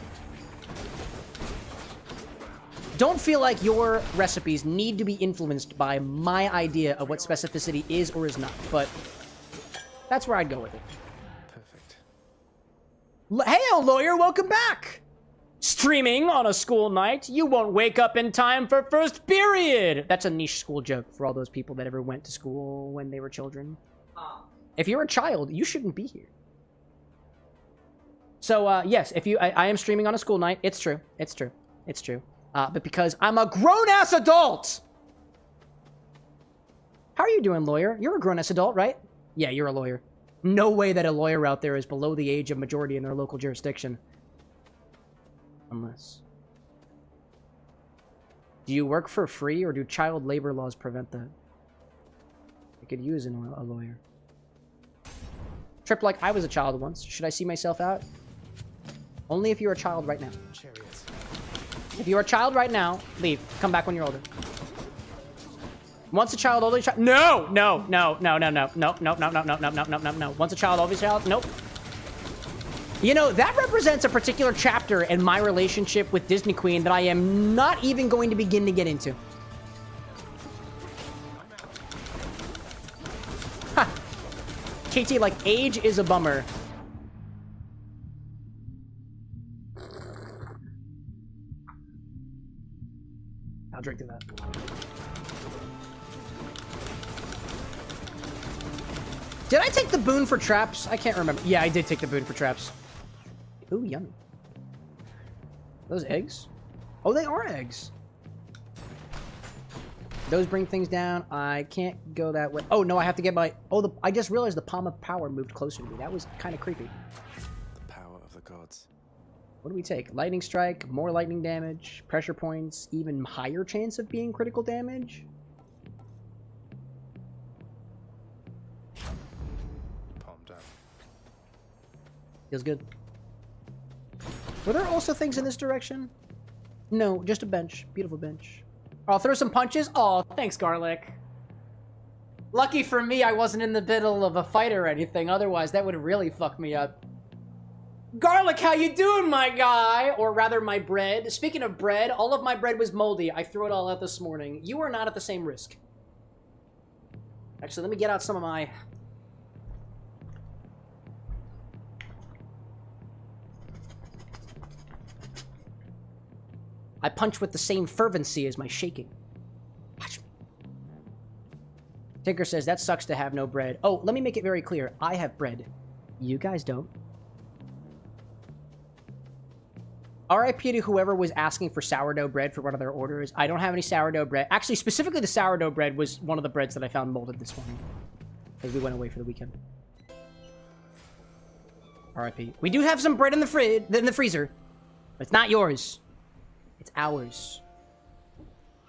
Speaker 3: Don't feel like your recipes need to be influenced by my idea of what specificity is or is not. But that's where I'd go with it.
Speaker 1: Perfect.
Speaker 3: Hey, lawyer, welcome back. Streaming on a school night. You won't wake up in time for first period. That's a niche school joke for all those people that ever went to school when they were children. If you're a child, you shouldn't be here. So, yes, if you... I am streaming on a school night. It's true. It's true. It's true. But because I'm a grown-ass adult! How are you doing, lawyer? You're a grown-ass adult, right? Yeah, you're a lawyer. No way that a lawyer out there is below the age of majority in their local jurisdiction. Unless... Do you work for free, or do child labor laws prevent that? I could use a lawyer. Trip like I was a child once. Should I see myself out? Only if you're a child right now. If you're a child right now, leave. Come back when you're older. Once a child, always a child. No, no, no, no, no, no, no, no, no, no, no, no, no, no, no, no. Once a child, always a child. Nope. You know, that represents a particular chapter in my relationship with Disney Queen that I am not even going to begin to get into. Ha. KT, like, age is a bummer. I'll drink to that. Did I take the boon for traps? I can't remember. Yeah, I did take the boon for traps. Ooh, yummy. Those eggs? Oh, they are eggs. Those bring things down. I can't go that way. Oh, no, I have to get my... Oh, I just realized the Palm of Power moved closer to me. That was kind of creepy.
Speaker 1: The power of the gods.
Speaker 3: What do we take? Lightning Strike, more lightning damage, pressure points, even higher chance of being critical damage.
Speaker 1: Palm down.
Speaker 3: Feels good. Were there also things in this direction? No, just a bench. Beautiful bench. I'll throw some punches. Oh, thanks, Garlic. Lucky for me, I wasn't in the middle of a fight or anything. Otherwise, that would really fuck me up. Garlic, how you doing, my guy? Or rather, my bread. Speaking of bread, all of my bread was moldy. I threw it all out this morning. You are not at the same risk. Actually, let me get out some of my... I punch with the same fervency as my shaking. Watch me. Tinker says, that sucks to have no bread. Oh, let me make it very clear. I have bread. You guys don't. RIP to whoever was asking for sourdough bread for one of their orders. I don't have any sourdough bread. Actually, specifically the sourdough bread was one of the breads that I found molded this morning. Because we went away for the weekend. RIP. We do have some bread in the freezer. But it's not yours. It's ours.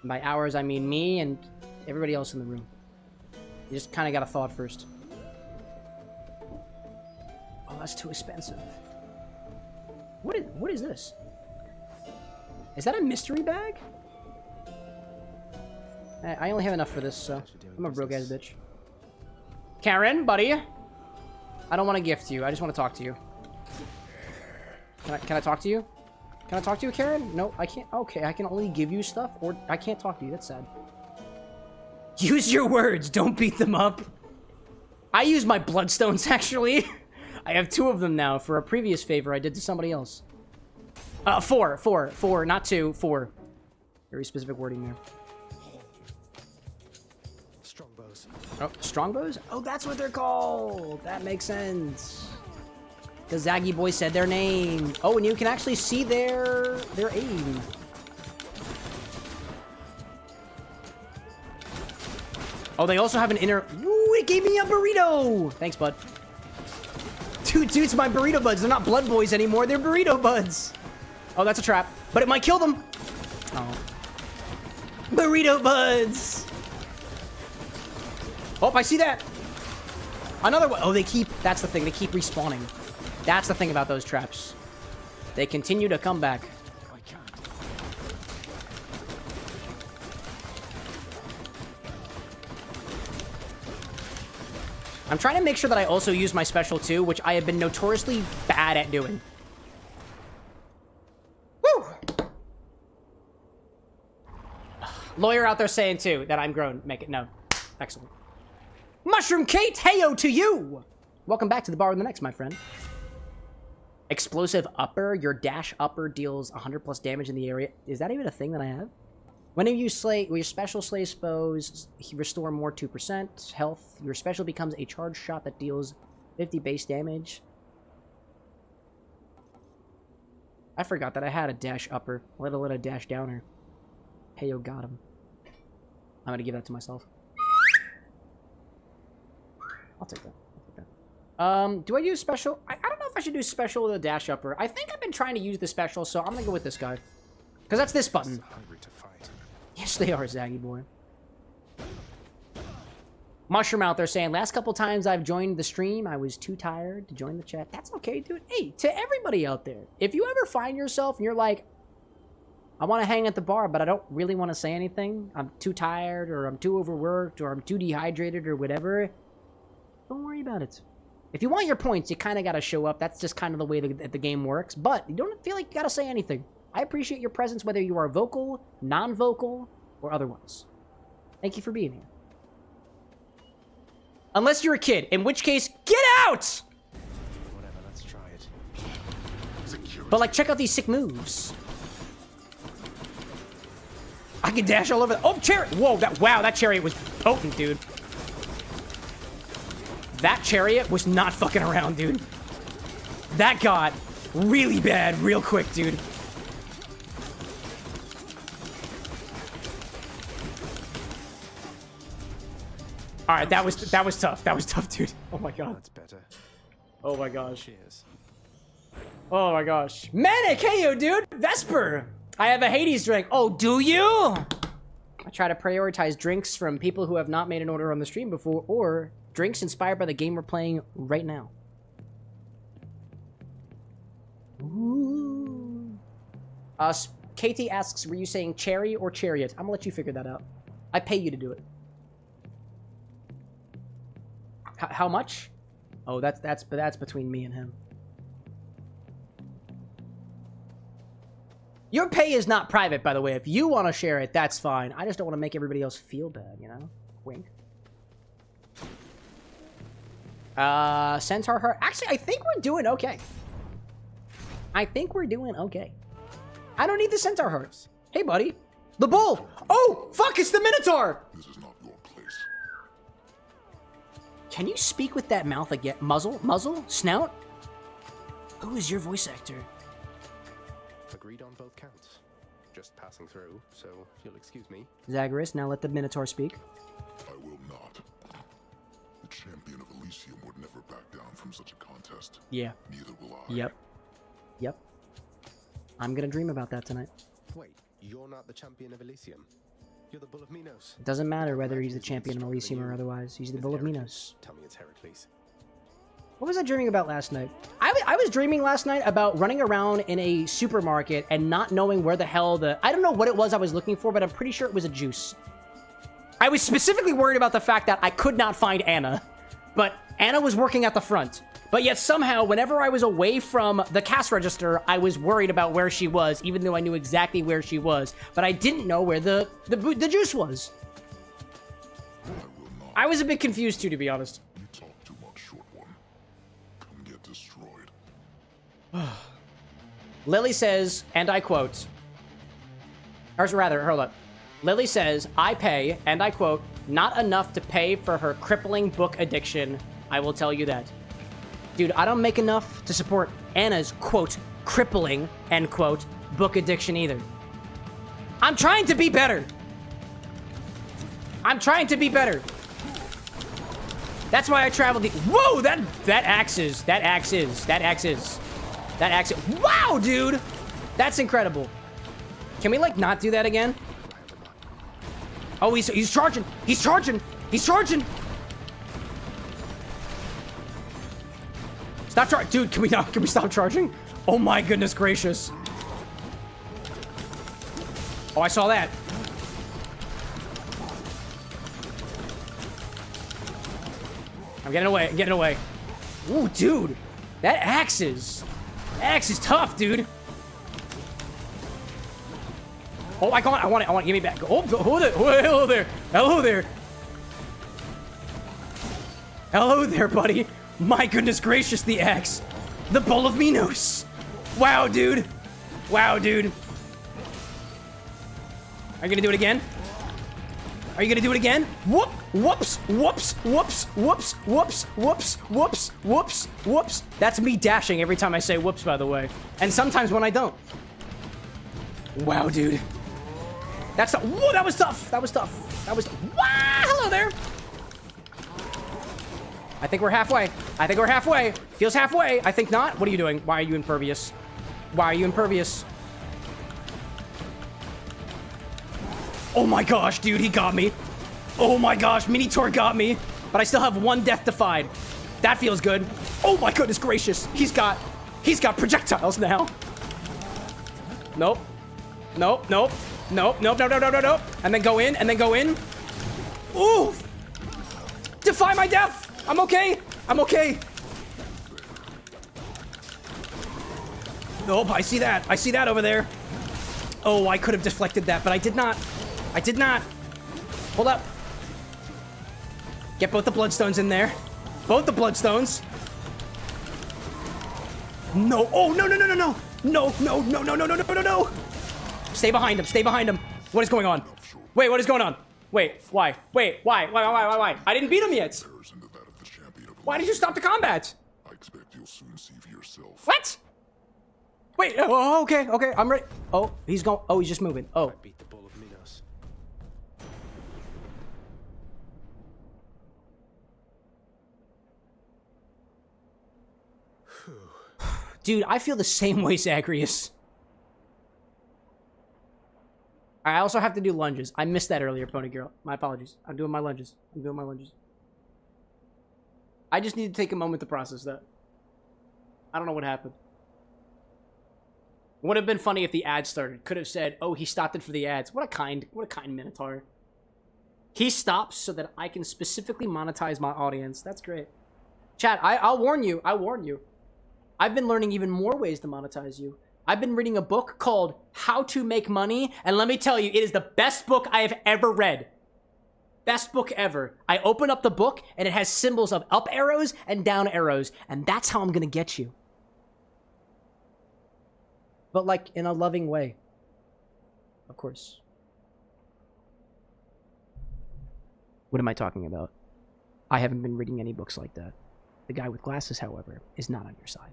Speaker 3: And by ours, I mean me and everybody else in the room. You just kind of got to thaw it first. Oh, that's too expensive. What is this? Is that a mystery bag? I only have enough for this, so I'm a broke ass bitch. Karen, buddy. I don't want to gift you. I just want to talk to you. Can I talk to you? Can I talk to you, Karen? No, I can't. Okay, I can only give you stuff, or I can't talk to you. That's sad. Use your words. Don't beat them up. I use my bloodstones, actually. I have 2 of them now for a previous favor I did to somebody else. 4, not 2, 4. Very specific wording there.
Speaker 1: Strongbows.
Speaker 3: Oh, strongbows? Oh, that's what they're called. That makes sense. The Zaggy boy said their name. Oh, and you can actually see their aim. Oh, they also have an inner... Ooh, it gave me a burrito! Thanks, bud. Dude, it's my burrito buds. They're not blood boys anymore. They're burrito buds. Oh, that's a trap. But it might kill them. Oh. Burrito buds! Oh, I see that. Another one. Oh, they keep... That's the thing. They keep respawning. That's the thing about those traps. They continue to come back. I'm trying to make sure that I also use my special too, which I have been notoriously bad at doing. Woo! Lawyer out there saying too that I'm grown. Make it. No. Excellent. Mushroom Kate, heyo to you! Welcome back to the bar with the next, my friend. Explosive upper. Your dash upper deals 100 plus damage in the area. Is that even a thing that I have? Whenever you slay, your special slays foes, restore more 2% health. Your special becomes a charged shot that deals 50 base damage. I forgot that I had a dash upper, let alone a dash downer. Heyo, got him. I'm gonna give that to myself. I'll take that. Do I use special? I don't know if I should do special with a dash upper. I think I've been trying to use the special, so I'm gonna go with this guy. Because that's this button. Yes, they are, Zaggy boy. Mushroom out there saying, last couple times I've joined the stream, I was too tired to join the chat. That's okay, dude. Hey, to everybody out there, if you ever find yourself and you're like, I want to hang at the bar, but I don't really want to say anything. I'm too tired, or I'm too overworked, or I'm too dehydrated, or whatever. Don't worry about it. If you want your points, you kind of got to show up. That's just kind of the way the game works. But you don't feel like you got to say anything. I appreciate your presence, whether you are vocal, non-vocal, or otherwise. Thank you for being here. Unless you're a kid, in which case, get out!
Speaker 1: Whatever, let's try it.
Speaker 3: But, like, check out these sick moves. I can dash all over the... Oh, chariot! Whoa, that chariot was potent, dude. That chariot was not fucking around, dude. That got really bad real quick, dude. All right, that was tough. That was tough, dude. Oh my god.
Speaker 1: That's better.
Speaker 3: Oh my gosh.
Speaker 1: Cheers.
Speaker 3: Oh my gosh. Manic, hey yo, dude. Vesper. I have a Hades drink. Oh, do you? I try to prioritize drinks from people who have not made an order on the stream before, or drinks inspired by the game we're playing right now. Ooh. Katie asks, were you saying cherry or chariot? I'm gonna let you figure that out. I pay you to do it. How much? Oh, that's between me and him. Your pay is not private, by the way. If you want to share it, that's fine. I just don't want to make everybody else feel bad, you know? Wink. Centaur Heart. Actually, I think we're doing okay. I think we're doing okay. I don't need the Centaur Hearts. Hey, buddy. The bull. Oh, fuck, it's the Minotaur.
Speaker 2: This is not your place.
Speaker 3: Can you speak with that mouth again? Muzzle? Snout? Who is your voice actor?
Speaker 1: Agreed on both counts. Just passing through, so if you'll excuse me.
Speaker 3: Zagreus, now let the Minotaur speak.
Speaker 2: I will not. The champion of Elysium would never back down from such a contest.
Speaker 3: Yeah.
Speaker 2: Neither will I.
Speaker 3: Yep. I'm gonna dream about that tonight.
Speaker 1: Wait, you're not the champion of Elysium. You're the Bull of Minos.
Speaker 3: It doesn't matter whether he's the champion of Elysium or otherwise. He's the Bull of Minos.
Speaker 1: Tell me it's Heracles.
Speaker 3: What was I dreaming about last night? I was dreaming last night about running around in a supermarket and not knowing where the hell I don't know what it was I was looking for, but I'm pretty sure it was a juice. I was specifically worried about the fact that I could not find Anna, but Anna was working at the front. But yet somehow, whenever I was away from the cash register, I was worried about where she was, even though I knew exactly where she was. But I didn't know where the juice was. I was a bit confused too, to be honest.
Speaker 2: You talk too much, short one. Come get destroyed.
Speaker 3: Lily says, and I quote, or rather, hold up. Lily says, I pay, and I quote, not enough to pay for her crippling book addiction. I will tell you that. Dude, I don't make enough to support Anna's, quote, crippling, end quote, book addiction either. I'm trying to be better. I'm trying to be better. That's why I traveled the... Whoa, that axe is... Wow, dude! That's incredible. Can we, like, not do that again? Oh, he's charging! He's charging! He's charging! Stop charging! Dude, can we stop charging? Oh my goodness gracious. Oh, I saw that. I'm getting away, I'm getting away. Ooh, dude. That axe is tough, dude. Oh, I want it, give me back. Oh, hello there. Hello there. Hello there, buddy. My goodness gracious, the axe. The bowl of Minos. Wow, dude. Wow, dude. Are you gonna do it again? Are you gonna do it again? Whoop! Whoops! Whoops! Whoops! Whoops! Whoops! Whoops! Whoops! Whoops! Whoops! That's me dashing every time I say whoops, by the way. And sometimes when I don't. Wow, dude. That's tough. Whoa, that was tough. That was tough. That was... Wow! Hello there. I think we're halfway. I think we're halfway. Feels halfway. I think not. What are you doing? Why are you impervious? Why are you impervious? Oh my gosh, dude, he got me. Oh my gosh, Minotaur got me. But I still have one death defied. That feels good. Oh my goodness gracious. He's got projectiles now. Nope. Nope, nope. Nope, nope, no, no, no, no, no. And then go in, and then go in. Ooh! Defy my death! I'm okay. I'm okay. Nope, I see that. I see that over there. Oh, I could have deflected that, but I did not. I did not. Hold up. Get both the bloodstones in there. Both the bloodstones. No. Oh, no, no, no, no, no. No, no, no, no, no, no, no, no, no. Stay behind him. Stay behind him. What is going on? Wait, what is going on? Wait, why? Wait, why? Why? I didn't beat him yet. Why did you stop the combat?
Speaker 2: I expect you'll soon see for yourself.
Speaker 3: What? Wait, oh, okay, okay, I'm ready. Oh, he's going. Oh, he's just moving. Oh.
Speaker 1: Beat the bowl of Minos.
Speaker 3: Dude, I feel the same way, Zagreus. I also have to do lunges. I missed that earlier, Pony Girl. My apologies. I'm doing my lunges. I just need to take a moment to process that. I don't know what happened. Would have been funny if the ad started. Could have said, oh, he stopped it for the ads. What a kind Minotaur. He stops so that I can specifically monetize my audience. That's great. Chat, I'll warn you. I warn you. I've been learning even more ways to monetize you. I've been reading a book called How to Make Money. And let me tell you, it is the best book I have ever read. Best book ever. I open up the book and it has symbols of up arrows and down arrows. And that's how I'm going to get you. But like in a loving way. Of course. What am I talking about? I haven't been reading any books like that. The guy with glasses, however, is not on your side.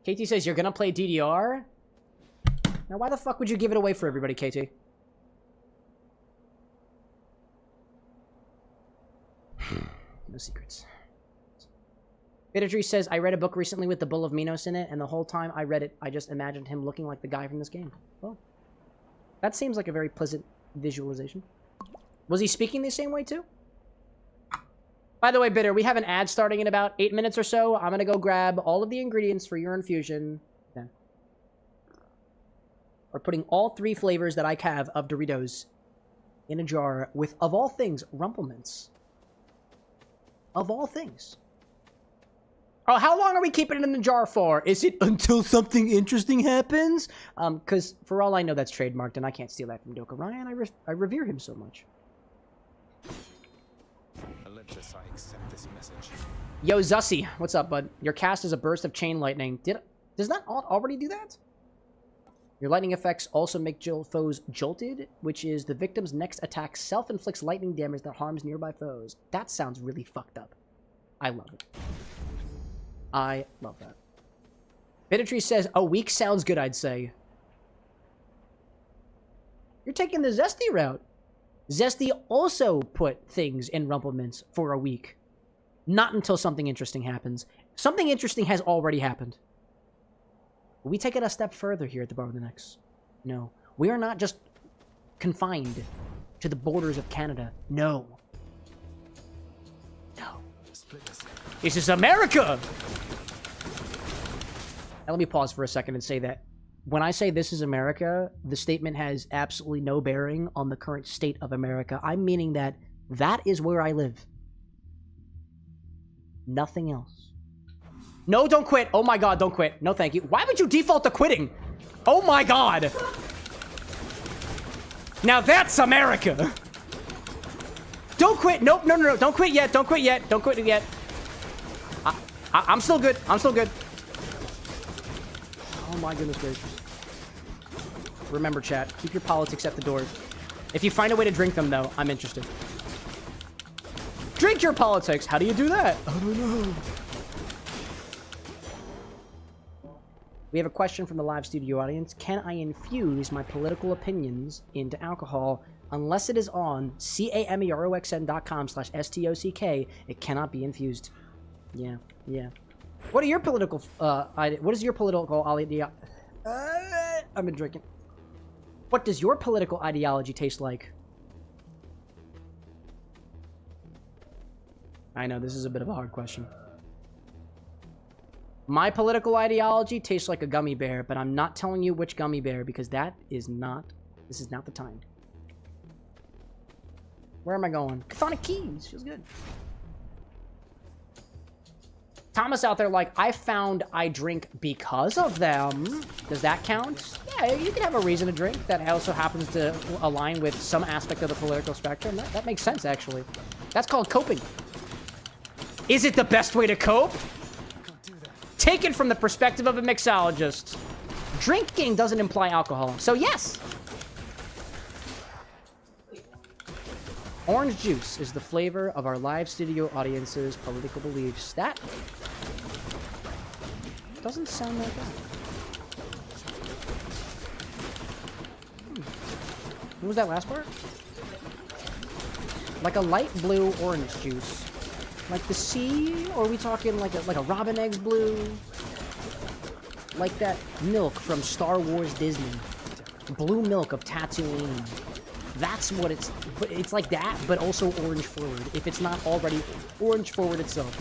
Speaker 3: KT says you're gonna play DDR? Now why the fuck would you give it away for everybody, KT? No secrets. Bitadry says, I read a book recently with the Bull of Minos in it, and the whole time I read it, I just imagined him looking like the guy from this game. Well, that seems like a very pleasant visualization. Was he speaking the same way too? By the way, Bitter, we have an ad starting in about 8 minutes or so. I'm gonna go grab all of the ingredients for your infusion. Okay. We're putting all 3 flavors that I have of Doritos in a jar with, of all things, Rumple Mints. Of all things. Oh, how long are we keeping it in the jar for? Is it until something interesting happens? Because for all I know, that's trademarked, and I can't steal that from Doka Ryan. I revere him so much.
Speaker 1: Olympus, I accept this message.
Speaker 3: Yo, Zussi, what's up, bud? Your cast is a burst of chain lightning. Does that already do that? Your lightning effects also make foes jolted, which is the victim's next attack self-inflicts lightning damage that harms nearby foes. That sounds really fucked up. I love it. I love that. Bittertree says, a week sounds good, I'd say. You're taking the Zesty route. Zesty also put things in Rumple Mints for a week. Not until something interesting happens. Something interesting has already happened. We take it a step further here at the Bar of the Next. No. We are not just confined to the borders of Canada. No. No. This is America! Now let me pause for a second and say that when I say this is America, the statement has absolutely no bearing on the current state of America. I'm meaning that that is where I live. Nothing else. No, don't quit. Oh my god, don't quit. No, thank you. Why would you default to quitting? Oh my god. Now that's America. Don't quit. Nope, no, no, no. Don't quit yet. Don't quit yet. Don't quit yet. I'm still good. I'm still good. Oh my goodness gracious. Remember, chat, keep your politics at the door. If you find a way to drink them, though, I'm interested. Drink your politics! How do you do that? I don't know. We have a question from the live studio audience. Can I infuse my political opinions into alcohol unless it is on cameroxn.com/stock? It cannot be infused. Yeah, yeah. What are your political, what is your political ideology? I've been drinking. What does your political ideology taste like? I know, this is a bit of a hard question. My political ideology tastes like a gummy bear, but I'm not telling you which gummy bear because this is not the time. Where am I going? Chthonic Keys, feels good. Thomas out there like, I found I drink because of them. Does that count? Yeah, you can have a reason to drink that also happens to align with some aspect of the political spectrum. That makes sense, actually. That's called coping. Is it the best way to cope? Taken from the perspective of a mixologist, drinking doesn't imply alcohol. So yes. Orange juice is the flavor of our live studio audience's political beliefs. That doesn't sound like that. What was that last part? Like a light blue orange juice. Like the sea? Or are we talking like a robin eggs blue? Like that milk from Star Wars Disney. Blue milk of Tatooine. That's what it's like that, but also orange forward. If it's not already orange forward itself.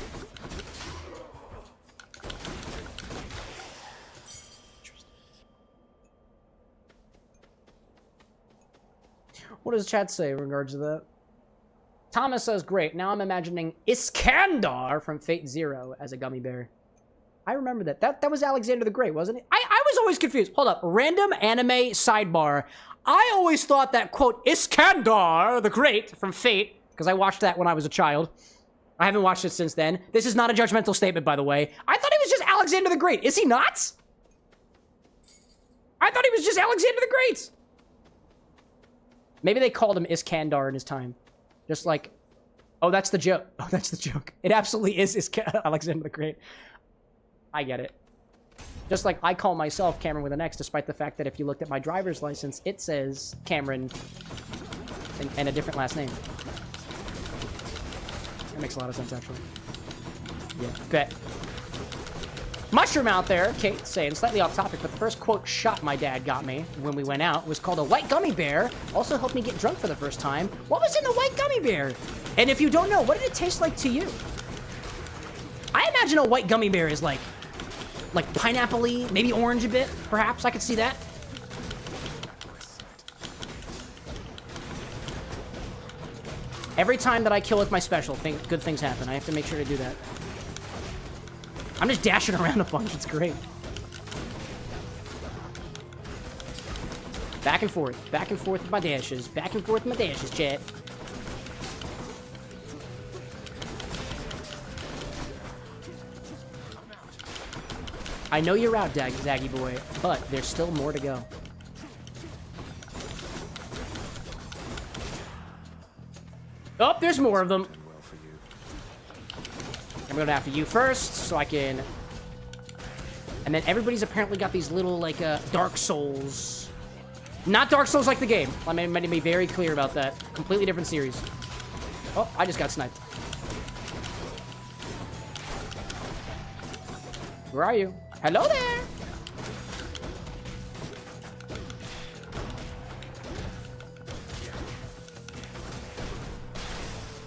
Speaker 3: What does chat say in regards to that? Thomas says, great. Now I'm imagining Iskandar from Fate Zero as a gummy bear. I remember that. That was Alexander the Great, wasn't it? I was always confused. Hold up. Random anime sidebar. I always thought that, quote, Iskandar the Great from Fate, because I watched that when I was a child. I haven't watched it since then. This is not a judgmental statement, by the way. I thought he was just Alexander the Great. Is he not? I thought he was just Alexander the Great. Maybe they called him Iskandar in his time. Just like, oh, that's the joke. Oh, that's the joke. It absolutely is Alexander the Great. I get it. Just like I call myself Cameron with an X, despite the fact that if you looked at my driver's license, it says Cameron and a different last name. That makes a lot of sense, actually. Yeah, bet. Mushroom out there, Kate saying, slightly off topic, but the first, quote, shot my dad got me when we went out was called a white gummy bear. Also helped me get drunk for the first time. What was in the white gummy bear? And if you don't know, what did it taste like to you? I imagine a white gummy bear is like pineapple-y, maybe orange a bit, perhaps. I could see that. Every time that I kill with my special, good things happen. I have to make sure to do that. I'm just dashing around a bunch. It's great. Back and forth with my dashes. Back and forth with my dashes, chat. I know you're out, Zaggy boy, but there's still more to go. Oh, there's more of them. I'm going after you first, so I can... And then everybody's apparently got these little, like, Dark Souls. Not Dark Souls like the game. I'm going to be very clear about that. Completely different series. Oh, I just got sniped. Where are you? Hello there!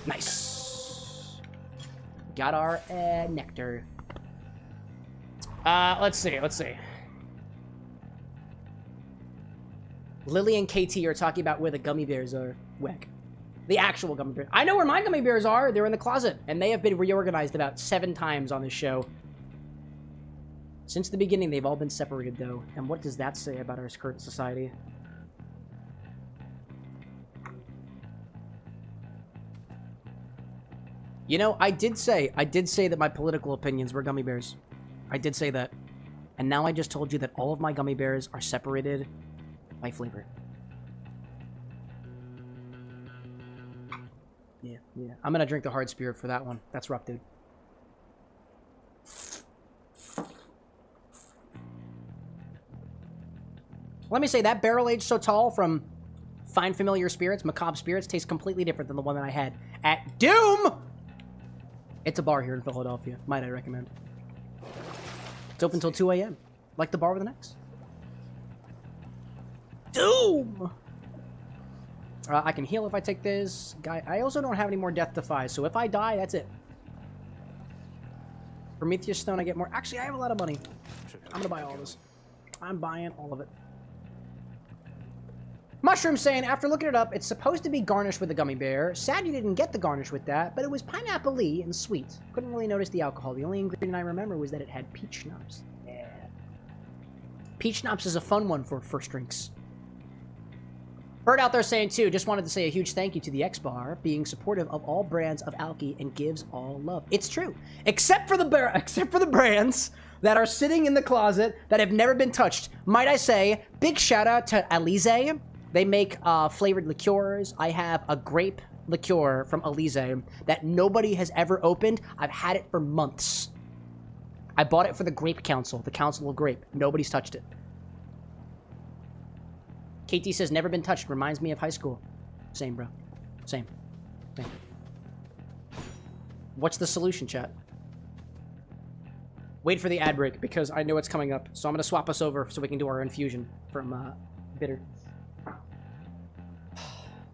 Speaker 3: Nice. Got our nectar. Let's see. Lily and KT are talking about where the gummy bears are. Weck. The actual gummy bears. I know where my gummy bears are. They're in the closet. And they have been reorganized about 7 times on this show. Since the beginning, they've all been separated, though. And what does that say about our current society? You know, I did say that my political opinions were gummy bears. I did say that. And now I just told you that all of my gummy bears are separated by flavor. Yeah. I'm gonna drink the hard spirit for that one. That's rough, dude. Let me say, that barrel-aged Sotal from Fine Familiar Spirits, Macabre Spirits, tastes completely different than the one that I had at Doom! It's a bar here in Philadelphia. Might I recommend. It's open till 2 a.m. Like the bar with an X. Doom! I can heal if I take this. Guy, I also don't have any more Death Defy, so if I die, that's it. Prometheus Stone, I get more. Actually, I have a lot of money. I'm gonna buy all this. I'm buying all of it. Mushroom saying, after looking it up, it's supposed to be garnished with a gummy bear. Sad you didn't get the garnish with that, but it was pineapple-y and sweet. Couldn't really notice the alcohol. The only ingredient I remember was that it had peach schnapps. Yeah. Peach schnapps is a fun one for first drinks. Bird out there saying, too, just wanted to say a huge thank you to the X-Bar, being supportive of all brands of alky and gives all love. It's true. Except for the brands that are sitting in the closet that have never been touched. Might I say, big shout out to Alize. They make flavored liqueurs. I have a grape liqueur from Alize that nobody has ever opened. I've had it for months. I bought it for the Grape Council, the Council of Grape. Nobody's touched it. KT says, never been touched. Reminds me of high school. Same, bro. Same. What's the solution, chat? Wait for the ad break, because I know it's coming up. So I'm going to swap us over so we can do our infusion from bitter.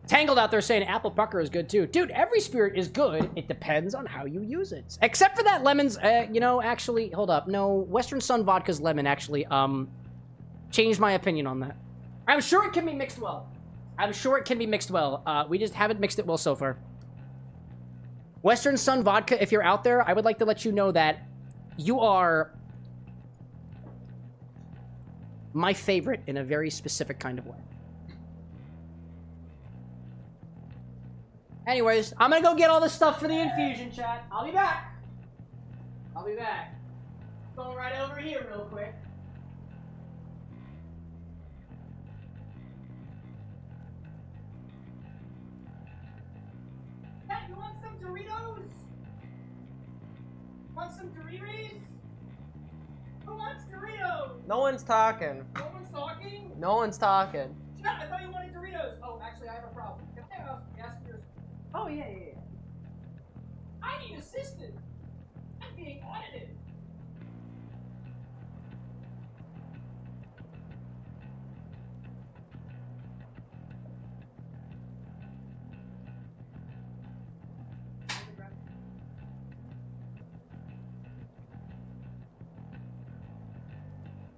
Speaker 3: Tangled out there saying apple pucker is good too. Dude, every spirit is good. It depends on how you use it. Except for that lemons, you know, actually, hold up. No, Western Sun Vodka's lemon actually, changed my opinion on that. I'm sure it can be mixed well. We just haven't mixed it well so far. Western Sun Vodka, if you're out there, I would like to let you know that you are my favorite in a very specific kind of way. Anyways, I'm gonna go get all this stuff for the infusion, chat. I'll be back. Going right over here real quick. Hey, you want some Doritos? Want some Doritos? Who wants Doritos?
Speaker 13: No one's talking.
Speaker 3: No one's talking?
Speaker 13: No one's talking.
Speaker 3: Chat, I thought you wanted Doritos. Oh, actually, I have a problem. Oh, yeah. I need assistance. I'm being audited.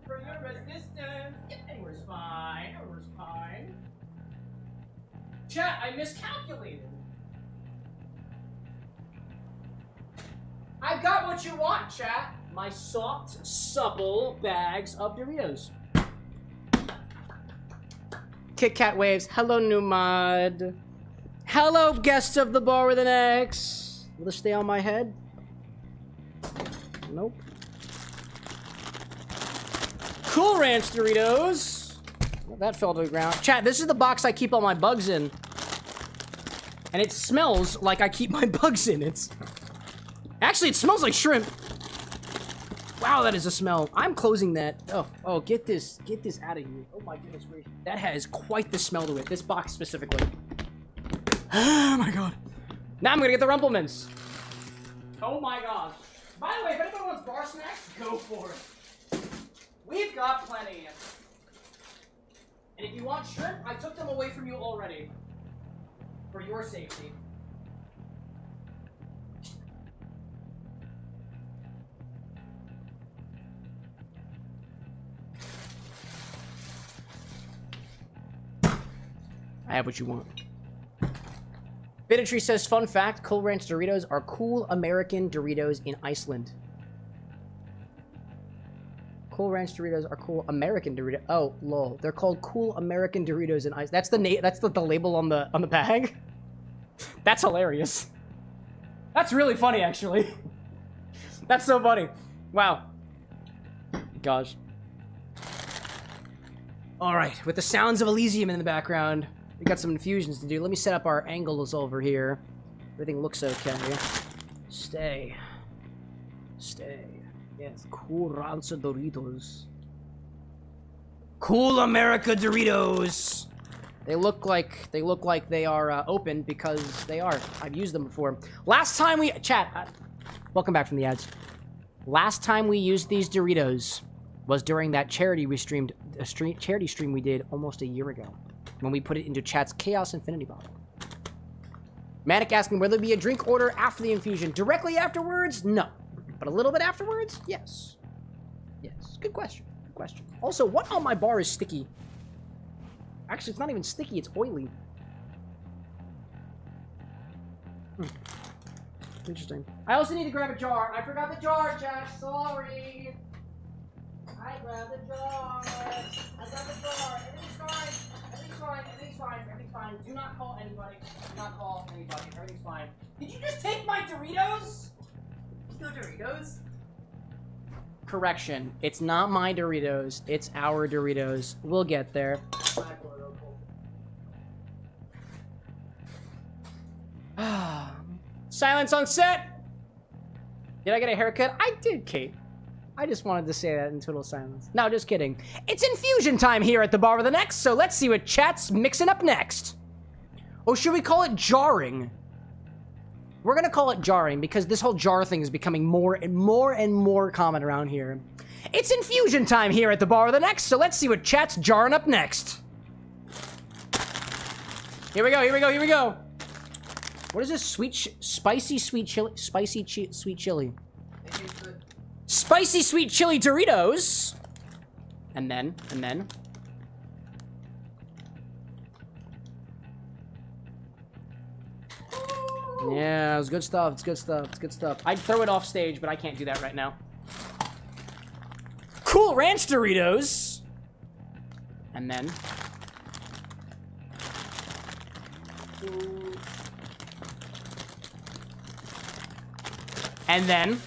Speaker 3: For your resistance. Everywhere's fine. Chat, I miscalculated. I've got what you want, chat. My soft, supple bags of Doritos. Kit Kat waves. Hello, new mod. Hello, guests of the bar with an X. Will this stay on my head? Nope. Cool Ranch Doritos. Well, that fell to the ground. Chat, this is the box I keep all my bugs in. And it smells like I keep my bugs in. Actually, it smells like shrimp. Wow, that is a smell. I'm closing that. Oh, get this out of here. Oh my goodness gracious. That has quite the smell to it. This box specifically. Oh my god. Now I'm gonna get the Rumple Minze. Oh my gosh. By the way, if anyone wants bar snacks, go for it. We've got plenty. And if you want shrimp, I took them away from you already. For your safety. I have what you want. Bittertree says, fun fact, Cool Ranch Doritos are cool American Doritos in Iceland. Cool Ranch Doritos are cool American Doritos. Oh, lol. They're called cool American Doritos in Iceland. That's the name. That's the label on the bag. That's hilarious. That's really funny, actually. That's so funny. Wow. Gosh. All right, with the sounds of Elysium in the background, we got some infusions to do. Let me set up our angles over here. Everything looks okay. Stay. Yes, Cool Ranch Doritos. Cool America Doritos. They look like they are open because they are. I've used them before. Last time we chat. Welcome back from the ads. Last time we used these Doritos was during that charity stream we did almost a year ago, when we put it into chat's Chaos Infinity bottle. Manic asking, will there be a drink order after the infusion? Directly afterwards? No. But a little bit afterwards? Yes. Yes. Good question. Good question. Also, what on my bar is sticky? Actually, it's not even sticky. It's oily. Interesting. I also need to grab a jar. I forgot the jar, chat. Sorry. I grabbed the jar. I got the jar. Everything's fine. Everything's fine. Do not call anybody. Everything's fine. Did you just take my Doritos?
Speaker 12: No Doritos?
Speaker 3: Correction. It's not my Doritos. It's our Doritos. We'll get there. Silence on set. Did I get a haircut? I did, Kate. I just wanted to say that in total silence. No, just kidding. It's infusion time here at the bar with an X, so let's see what chat's mixing up next. Or should we call it jarring? We're gonna call it jarring because this whole jar thing is becoming more and more common around here. It's infusion time here at the bar with an X, so let's see what chat's jarring up next. Here we go. What is this? Spicy sweet chili. Sweet chili. Spicy sweet chili Doritos. And then. Yeah, it was good stuff. It's good stuff. I'd throw it off stage, but I can't do that right now. Cool Ranch Doritos. And then. And then.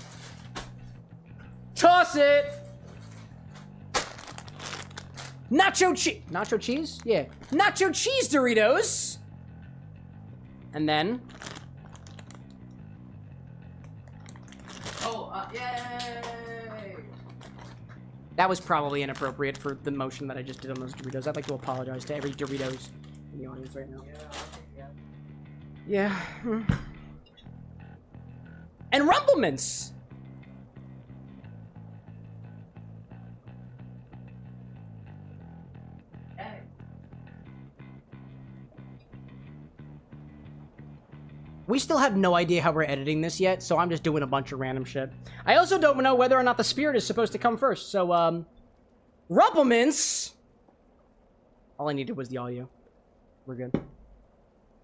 Speaker 3: Toss it. Nacho cheese? Yeah. Nacho cheese Doritos. And then.
Speaker 12: Yay!
Speaker 3: That was probably inappropriate for the motion that I just did on those Doritos. I'd like to apologize to every Doritos in the audience right now. Yeah. And Rumple Minze. We still have no idea how we're editing this yet, so I'm just doing a bunch of random shit. I also don't know whether or not the spirit is supposed to come first, so, Rumple Minze! All I needed was the audio. We're good.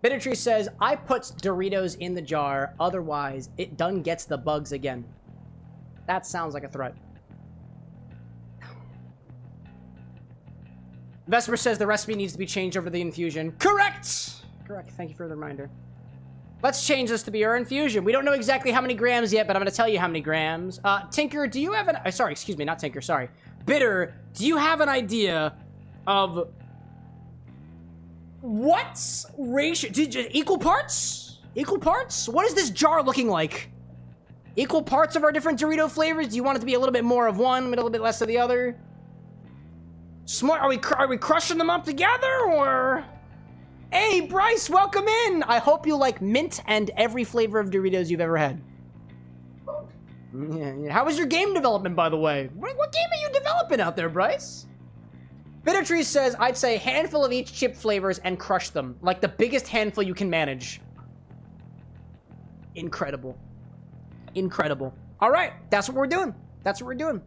Speaker 3: Bittertree says, I put Doritos in the jar, otherwise it done gets the bugs again. That sounds like a threat. Vesper says the recipe needs to be changed over the infusion. Correct! Correct, thank you for the reminder. Let's change this to be our infusion. We don't know exactly how many grams yet, but I'm gonna tell you how many grams. Tinker, do you have an... sorry, excuse me, not Tinker, sorry. Bitter, do you have an idea of... What ratio? Equal parts? Equal parts? What is this jar looking like? Equal parts of our different Dorito flavors? Do you want it to be a little bit more of one, a little bit less of the other? Smart? Are we crushing them up together, or? Hey, Bryce, welcome in. I hope you like mint and every flavor of Doritos you've ever had. Yeah. How was your game development, by the way? What game are you developing out there, Bryce? Bittertree says, I'd say a handful of each chip flavors and crush them. Like the biggest handful you can manage. Incredible. Incredible. All right, that's what we're doing. That's what we're doing.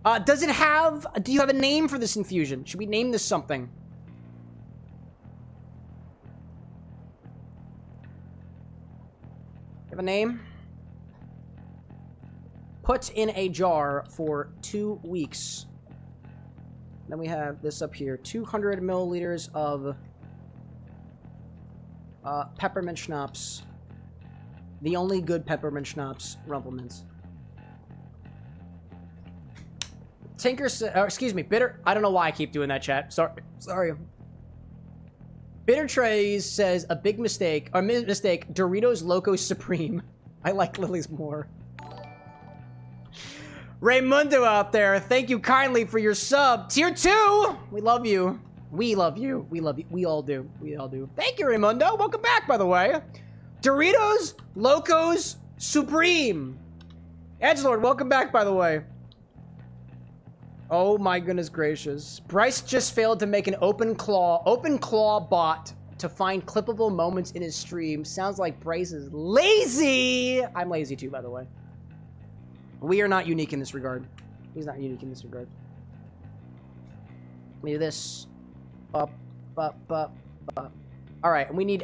Speaker 3: Do you have a name for this infusion? Should we name this something? Have a name? Put in a jar for 2 weeks. Then we have this up here. 200 milliliters of peppermint schnapps. The only good peppermint schnapps, Rumple Minze. Tinker excuse me, Bitter. I don't know why I keep doing that, chat. Sorry. Bitter Trays says a big mistake, or mistake, Doritos Locos Supreme. I like Lily's more. Raymundo out there, thank you kindly for your sub. Tier 2! We love you. We love you. We love you. We all do. We all do. Thank you, Raymundo. Welcome back, by the way. Doritos Locos Supreme. Edgelord, welcome back, by the way. Oh my goodness gracious. Bryce just failed to make an open claw bot to find clippable moments in his stream. Sounds like Bryce is lazy. I'm lazy too, by the way. We are not unique in this regard. He's not unique in this regard. Let me do this. Up. All right, and we need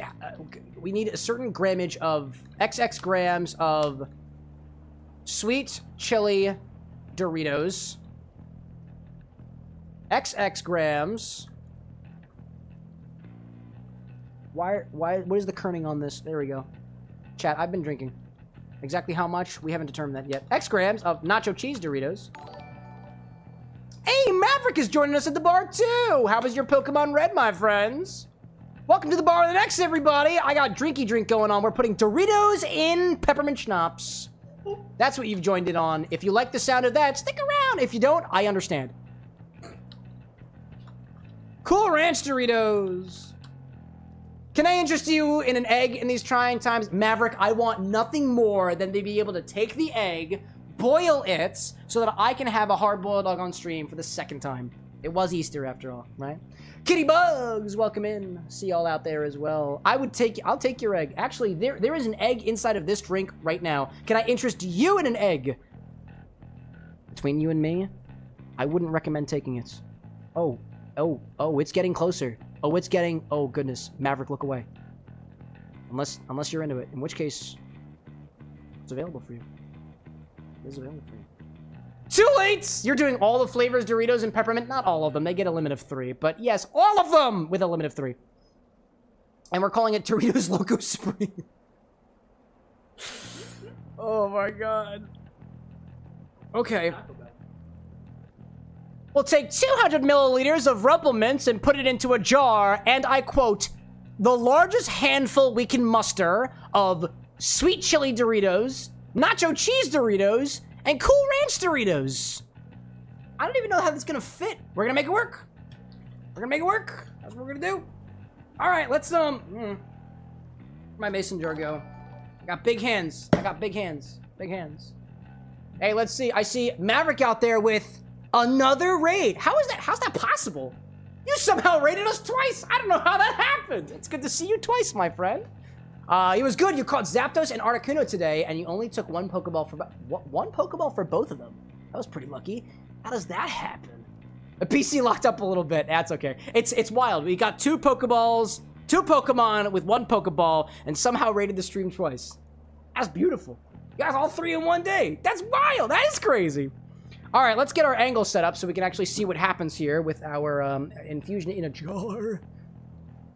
Speaker 3: a certain grammage of XX grams of sweet chili Doritos. XX grams. What is the kerning on this? There we go. Chat, I've been drinking. Exactly how much? We haven't determined that yet. X grams of nacho cheese Doritos. Hey, Maverick is joining us at the bar too. How was your Pokemon Red, my friends? Welcome to the bar of the next, everybody. I got drinky drink going on. We're putting Doritos in peppermint schnapps. That's what you've joined in on. If you like the sound of that, stick around. If you don't, I understand. Cool Ranch Doritos. Can I interest you in an egg in these trying times? Maverick, I want nothing more than to be able to take the egg, boil it, so that I can have a hard-boiled egg on stream for the second time. It was Easter after all, right? Kitty Bugs, welcome in. See y'all out there as well. I'll take your egg. Actually, there is an egg inside of this drink right now. Can I interest you in an egg? Between you and me, I wouldn't recommend taking it. Oh, it's getting closer. Oh goodness. Maverick, look away. Unless you're into it. In which case, it's available for you. It is available for you. Too late! You're doing all the flavors, Doritos and peppermint. Not all of them. They get a limit of 3. But yes, all of them with a limit of 3. And we're calling it Doritos Locos Supreme. Oh my god. Okay. We'll take 200 milliliters of Rumple Minze and put it into a jar, and I quote, the largest handful we can muster of sweet chili Doritos, nacho cheese Doritos, and Cool Ranch Doritos. I don't even know how this is gonna fit. We're gonna make it work. We're gonna make it work. That's what we're gonna do. All right, let's, where'd my mason jar go? I got big hands. Big hands. Hey, let's see. I see Maverick out there with another raid. How's that possible? You somehow raided us twice. I don't know how that happened. It's good to see you twice, my friend. It was good. You caught Zapdos and Articuno today, and you only took one Pokeball for both of them. That was pretty lucky. How does that happen? The PC locked up a little bit. That's okay. It's wild. We got 2 Pokeballs, 2 Pokemon with 1 Pokeball and somehow rated the stream twice. That's beautiful. You guys all 3 in one day. That's wild. That is crazy. All right, let's get our angle set up so we can actually see what happens here with our infusion in a jar.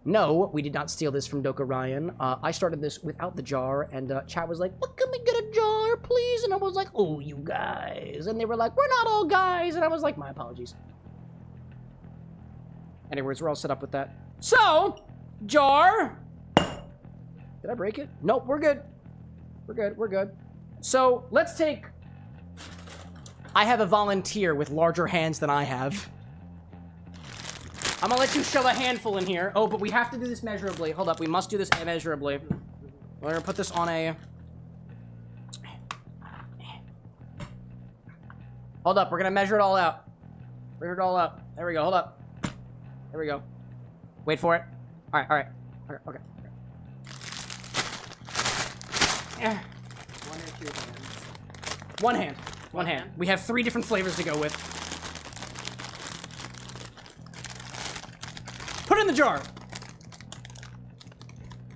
Speaker 3: No, we did not steal this from Doka Ryan. I started this without the jar, and chat was like, well, can we get a jar, please? And I was like, oh, you guys. And they were like, we're not all guys. And I was like, my apologies. Anyways, we're all set up with that. So, jar. Did I break it? Nope, we're good. We're good, we're good. So, let's take... I have a volunteer with larger hands than I have. I'm gonna let you shove a handful in here. Oh, but we have to do this measurably. Hold up, we must do this measurably. We're gonna put this on a... Hold up, we're gonna measure it all out. Measure it all out. There we go, hold up. There we go. Wait for it. Alright, alright. Okay. Yeah.
Speaker 13: 1 or 2 hands.
Speaker 3: One hand. One hand. We have 3 different flavors to go with. Put it in the jar.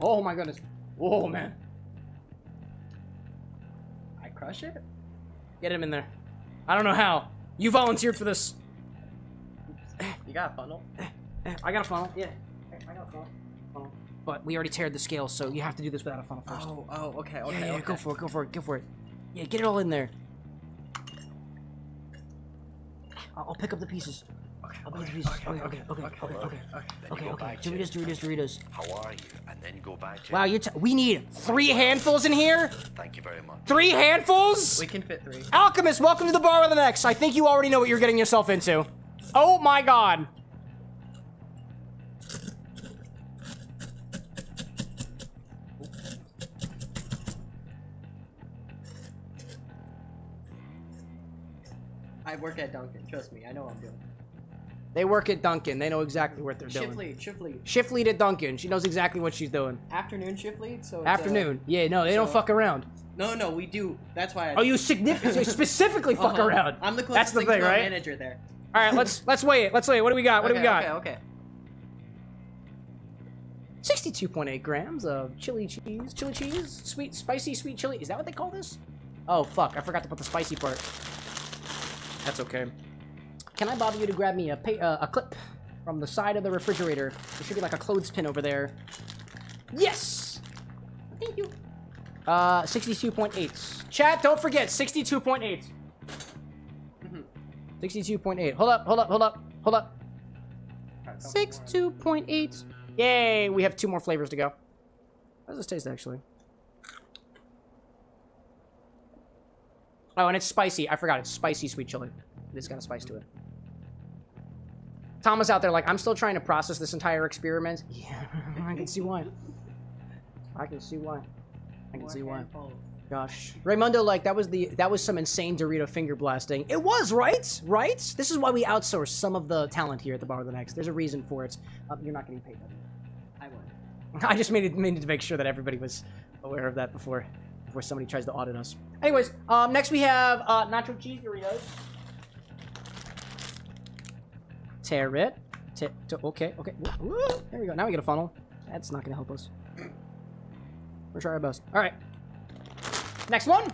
Speaker 3: Oh my goodness. Oh man. I crush it? Get him in there. I don't know how. You volunteered for this.
Speaker 13: You got a funnel?
Speaker 3: I got a funnel. Yeah. I got a funnel. But we already teared the scale, so you have to do this without a funnel first.
Speaker 13: Oh, okay,
Speaker 3: Yeah,
Speaker 13: okay.
Speaker 3: go for it. Yeah, get it all in there. I'll pick up the pieces. I'll pick up the pieces. Okay. Doritos.
Speaker 11: How are you? And then go back to...
Speaker 3: Wow, we need 3 handfuls in here?
Speaker 11: Thank you very much.
Speaker 3: 3 handfuls?
Speaker 13: We can fit 3.
Speaker 3: Alchemist, welcome to the bar with an X. I think you already know what you're getting yourself into. Oh my god.
Speaker 13: I work at Dunkin', trust me, I know what I'm doing.
Speaker 3: They work at Dunkin'. They know exactly what they're doing.
Speaker 13: Shift lead.
Speaker 3: Shift lead at Dunkin'. She knows exactly what she's doing.
Speaker 13: Afternoon shift lead, so it's,
Speaker 3: Afternoon. Yeah, no, they don't fuck around.
Speaker 13: No, we do. That's why
Speaker 3: Oh, you specifically fuck around.
Speaker 13: I'm the
Speaker 3: That's
Speaker 13: closest
Speaker 3: the thing, right?
Speaker 13: manager there.
Speaker 3: All right, let's weigh it. Let's weigh it. What do we got? What do we got?
Speaker 13: Okay.
Speaker 3: 62.8 grams of chili cheese, sweet, spicy, sweet chili. Is that what they call this? Oh, fuck. I forgot to put the spicy part. That's okay. Can I bother you to grab me a clip from the side of the refrigerator? There should be like a clothespin over there. Yes! Thank you. 62.8. Chat, don't forget, 62.8. 62.8. Hold up. 62.8. Yay, we have 2 more flavors to go. How does this taste, actually? Oh, and it's spicy. I forgot. It's spicy sweet chili. It's got a spice to it. Thomas out there like, I'm still trying to process this entire experiment. Yeah, I can see why. I can see why. Gosh. Raymundo, like, that was some insane Dorito finger blasting. It was, right? Right? This is why we outsource some of the talent here at the Bar with an X. There's a reason for it. You're not getting paid.
Speaker 13: I would.
Speaker 3: I just made it to make sure that everybody was aware of that before somebody tries to audit us. Anyways, next we have nacho cheese Doritos. Tear it. Okay. Woo. There we go. Now we get a funnel. That's not gonna help us. We're trying our best. All right. Next one.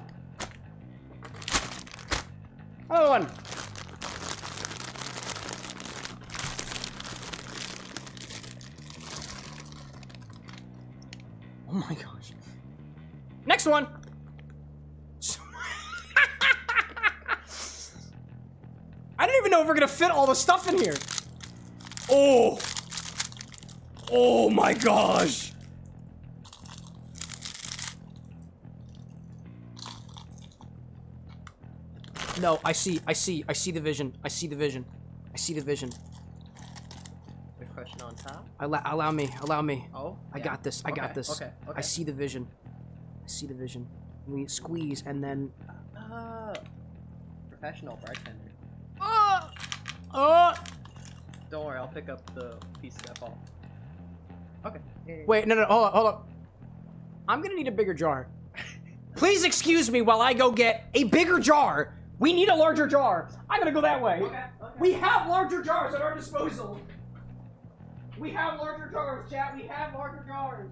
Speaker 3: Another one. Oh my gosh. Next one. I don't even know if we're gonna fit all the stuff in here. Oh my gosh. No, I see the vision.
Speaker 13: Good question on top.
Speaker 3: Allow me.
Speaker 13: Oh,
Speaker 3: I got this.
Speaker 13: Okay.
Speaker 3: I see the vision. We squeeze and then.
Speaker 13: Professional bartender. Don't worry, I'll pick up the pieces that fall. Okay.
Speaker 3: Wait, no, hold up. I'm gonna need a bigger jar. Please excuse me while I go get a bigger jar. We need a larger jar. I'm gonna go that way. Okay. We have larger jars at our disposal. We have larger jars, chat. We have larger jars.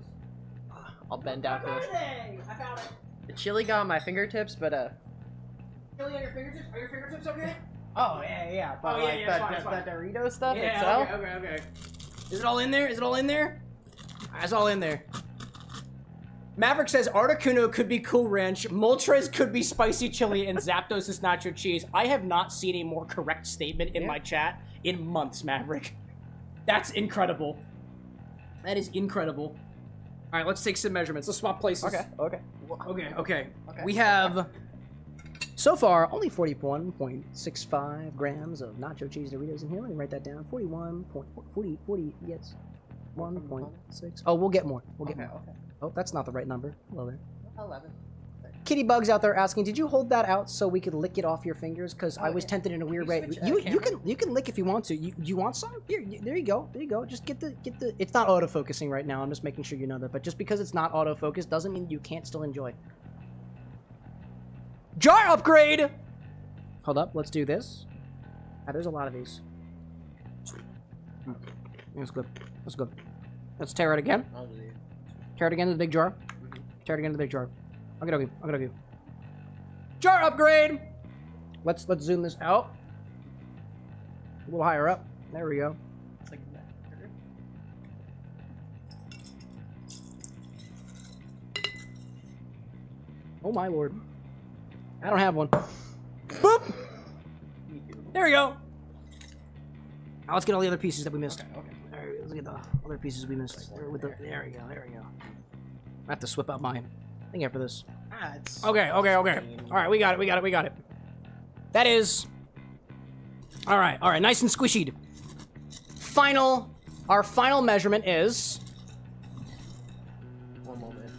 Speaker 13: I'll bend down
Speaker 3: Where
Speaker 13: close.
Speaker 3: are they? I found it.
Speaker 13: The chili got on my fingertips, but
Speaker 3: Chili on your fingertips? Are your fingertips okay?
Speaker 13: Oh yeah. But
Speaker 3: Oh, yeah,
Speaker 13: like
Speaker 3: yeah, it's fine.
Speaker 13: the Dorito stuff
Speaker 3: Yeah,
Speaker 13: itself.
Speaker 3: okay. Is it all in there? Is it all in there? It's all in there. Maverick says Articuno could be Cool Ranch, Moltres could be spicy chili, and Zapdos is nacho cheese. I have not seen a more correct statement in my chat in months, Maverick. That's incredible. That is incredible. All right, let's take some measurements. Let's swap places. Okay. We have, so far, only 41.65 grams of nacho cheese Doritos in here. Let me write that down. 41.40, yes. 1.6. Oh, we'll get more. We'll get more.
Speaker 13: Okay.
Speaker 3: Oh, that's not the right number. Hello there.
Speaker 13: 11.
Speaker 3: Kitty Bugs out there asking, did you hold that out so we could lick it off your fingers? Because I was tempted in a weird way. You can lick if you want to. You want some? Here, there you go. There you go. Just get the. It's not autofocusing right now. I'm just making sure you know that. But just because it's not autofocused doesn't mean you can't still enjoy. Jar upgrade. Hold up. Let's do this. There's a lot of these. That's good. That's good. Let's tear it again. Tear it again to the big jar. Tear it again to the big jar. I'm gonna give you. Jar upgrade! Let's zoom this out. A little higher up. There we go. Oh my lord. I don't have one. Boop! There we go. Now let's get all the other pieces that we missed. Okay. Alright, let's get the other pieces we missed. There we go. I have to swip out mine. Thing after this. Okay. Alright, we got it. That is... Alright, nice and squishied. Our final measurement is...
Speaker 13: One moment.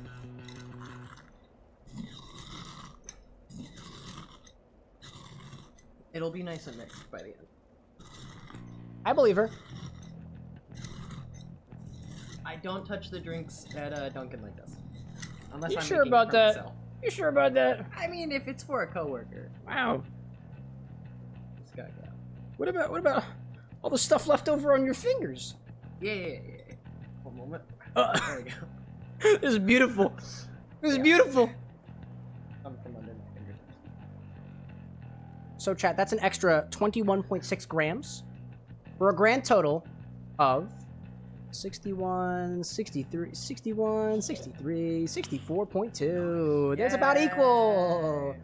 Speaker 13: It'll be nice and mixed by the end.
Speaker 3: I believe her.
Speaker 13: I don't touch the drinks at Dunkin' like this. Unless
Speaker 3: You
Speaker 13: I'm
Speaker 3: sure
Speaker 13: making it
Speaker 3: about
Speaker 13: for
Speaker 3: that?
Speaker 13: myself.
Speaker 3: You sure about that?
Speaker 13: I mean, if it's for a coworker.
Speaker 3: Wow.
Speaker 13: This guy got.
Speaker 3: What about all the stuff left over on your fingers?
Speaker 13: Yeah. One moment.
Speaker 3: There
Speaker 13: we go.
Speaker 3: This is beautiful. This is beautiful.
Speaker 13: Come from under my fingertips.
Speaker 3: So chat, that's an extra 21.6 grams for a grand total of 61, 63, 64.2. That's about equal.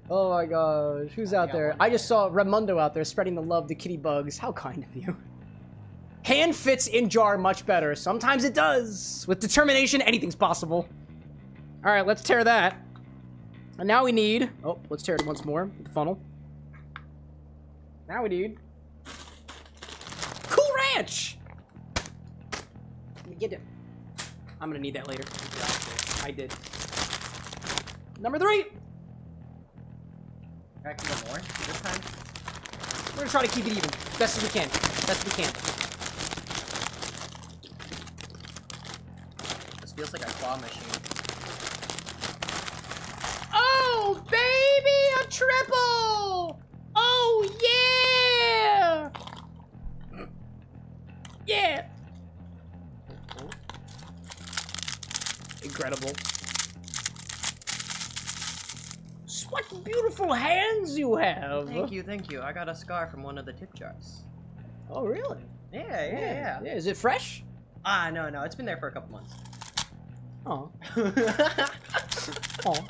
Speaker 3: Oh my gosh, who's out there? I just saw Raimundo out there spreading the love to Kitty Bugs. How kind of you. Hand fits in jar much better. Sometimes it does. With determination, anything's possible. All right, let's tear that. And now we need... Oh, let's tear it once more. The funnel. Now we need... Cool Ranch! Let me get it. I'm gonna need that later. I did. Number 3!
Speaker 13: Back to the more this time.
Speaker 3: We're gonna try to keep it even. Best as we can.
Speaker 13: This feels like a claw machine.
Speaker 3: Oh, baby! A triple! Oh, yeah! Yeah! Incredible. What beautiful hands you have!
Speaker 13: Thank you. I got a scar from one of the tip jars.
Speaker 3: Oh, really?
Speaker 13: Yeah.
Speaker 3: Is it fresh?
Speaker 13: Ah, no. It's been there for a couple months.
Speaker 3: Oh. Oh.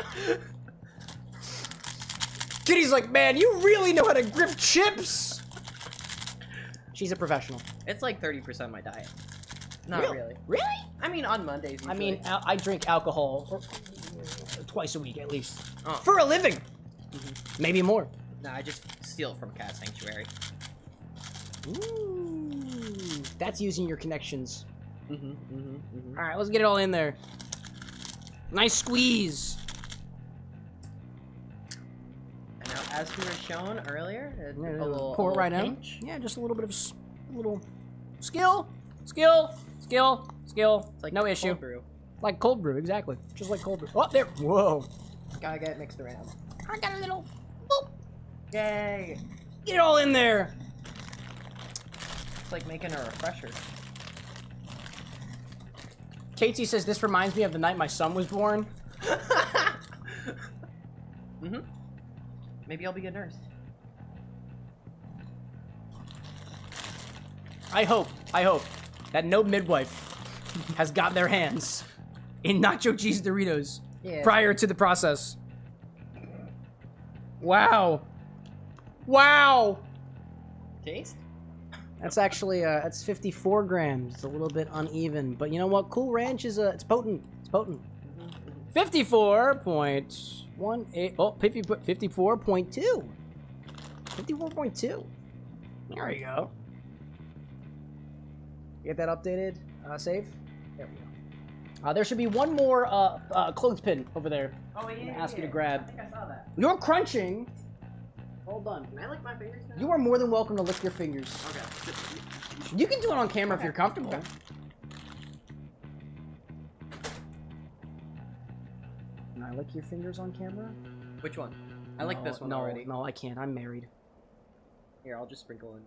Speaker 3: Kitty's like, man, you really know how to grip chips! She's a professional.
Speaker 13: It's like 30% of my diet. Not really.
Speaker 3: Really?
Speaker 13: I mean, on Mondays usually.
Speaker 3: I mean, I drink alcohol twice a week at least.
Speaker 13: Oh.
Speaker 3: For a living! Maybe more.
Speaker 13: Nah, I just steal it from Cat Sanctuary.
Speaker 3: Ooh. That's using your connections. Alright, let's get it all in there. Nice squeeze.
Speaker 13: And now, as we were shown earlier, a little
Speaker 3: pour it right out.
Speaker 13: pinch.
Speaker 3: Yeah, just a little bit of little skill. It's like no issue.
Speaker 13: Cold brew.
Speaker 3: Like cold brew, exactly. Just like cold brew. Oh, there. Whoa.
Speaker 13: Gotta get it mixed around.
Speaker 3: I got a little. Boop.
Speaker 13: Yay!
Speaker 3: Get it all in there.
Speaker 13: It's like making a refresher.
Speaker 3: Katie says this reminds me of the night my son was born.
Speaker 13: Mm-hmm. Maybe I'll be a nurse.
Speaker 3: I hope that no midwife has got their hands in nacho cheese Doritos prior to the process. Wow. Wow.
Speaker 13: Taste?
Speaker 3: That's actually, that's 54 grams. It's a little bit uneven, but you know what? Cool Ranch is, it's potent. It's potent. 54.18, oh, 54.2. 54.2. There we go. Get that updated, save. There we go. There should be one more, clothespin over there.
Speaker 13: Oh, yeah,
Speaker 3: Ask you to grab.
Speaker 13: I think I saw that.
Speaker 3: You're crunching. Hold on.
Speaker 13: Can I lick my fingers now?
Speaker 3: You are more than welcome to lick your fingers.
Speaker 13: Okay.
Speaker 3: You can do it on camera if you're comfortable.
Speaker 13: Okay.
Speaker 3: Can I lick your fingers on camera?
Speaker 13: Which one? I like this one
Speaker 3: no,
Speaker 13: already.
Speaker 3: No, I can't. I'm married.
Speaker 13: Here, I'll just sprinkle in.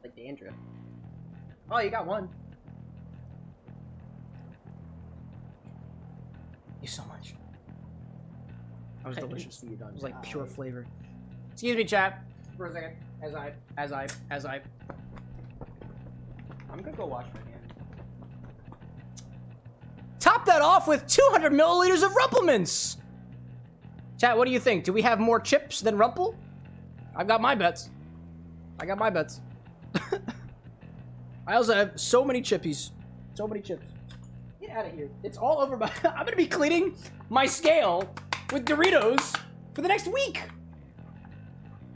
Speaker 13: Like dandruff. Oh, you got one.
Speaker 3: Thank you so much. That was delicious.
Speaker 13: It
Speaker 3: was like pure flavor. Excuse me, chat. For a second. As I.
Speaker 13: I'm gonna go wash my hands.
Speaker 3: Top that off with 200 milliliters of Rumple mints. Chat, what do you think? Do we have more chips than Rumple? I've got my bets. I also have so many chippies. So many chips. Get out of here. It's all over my... I'm gonna be cleaning my scale with Doritos for the next week.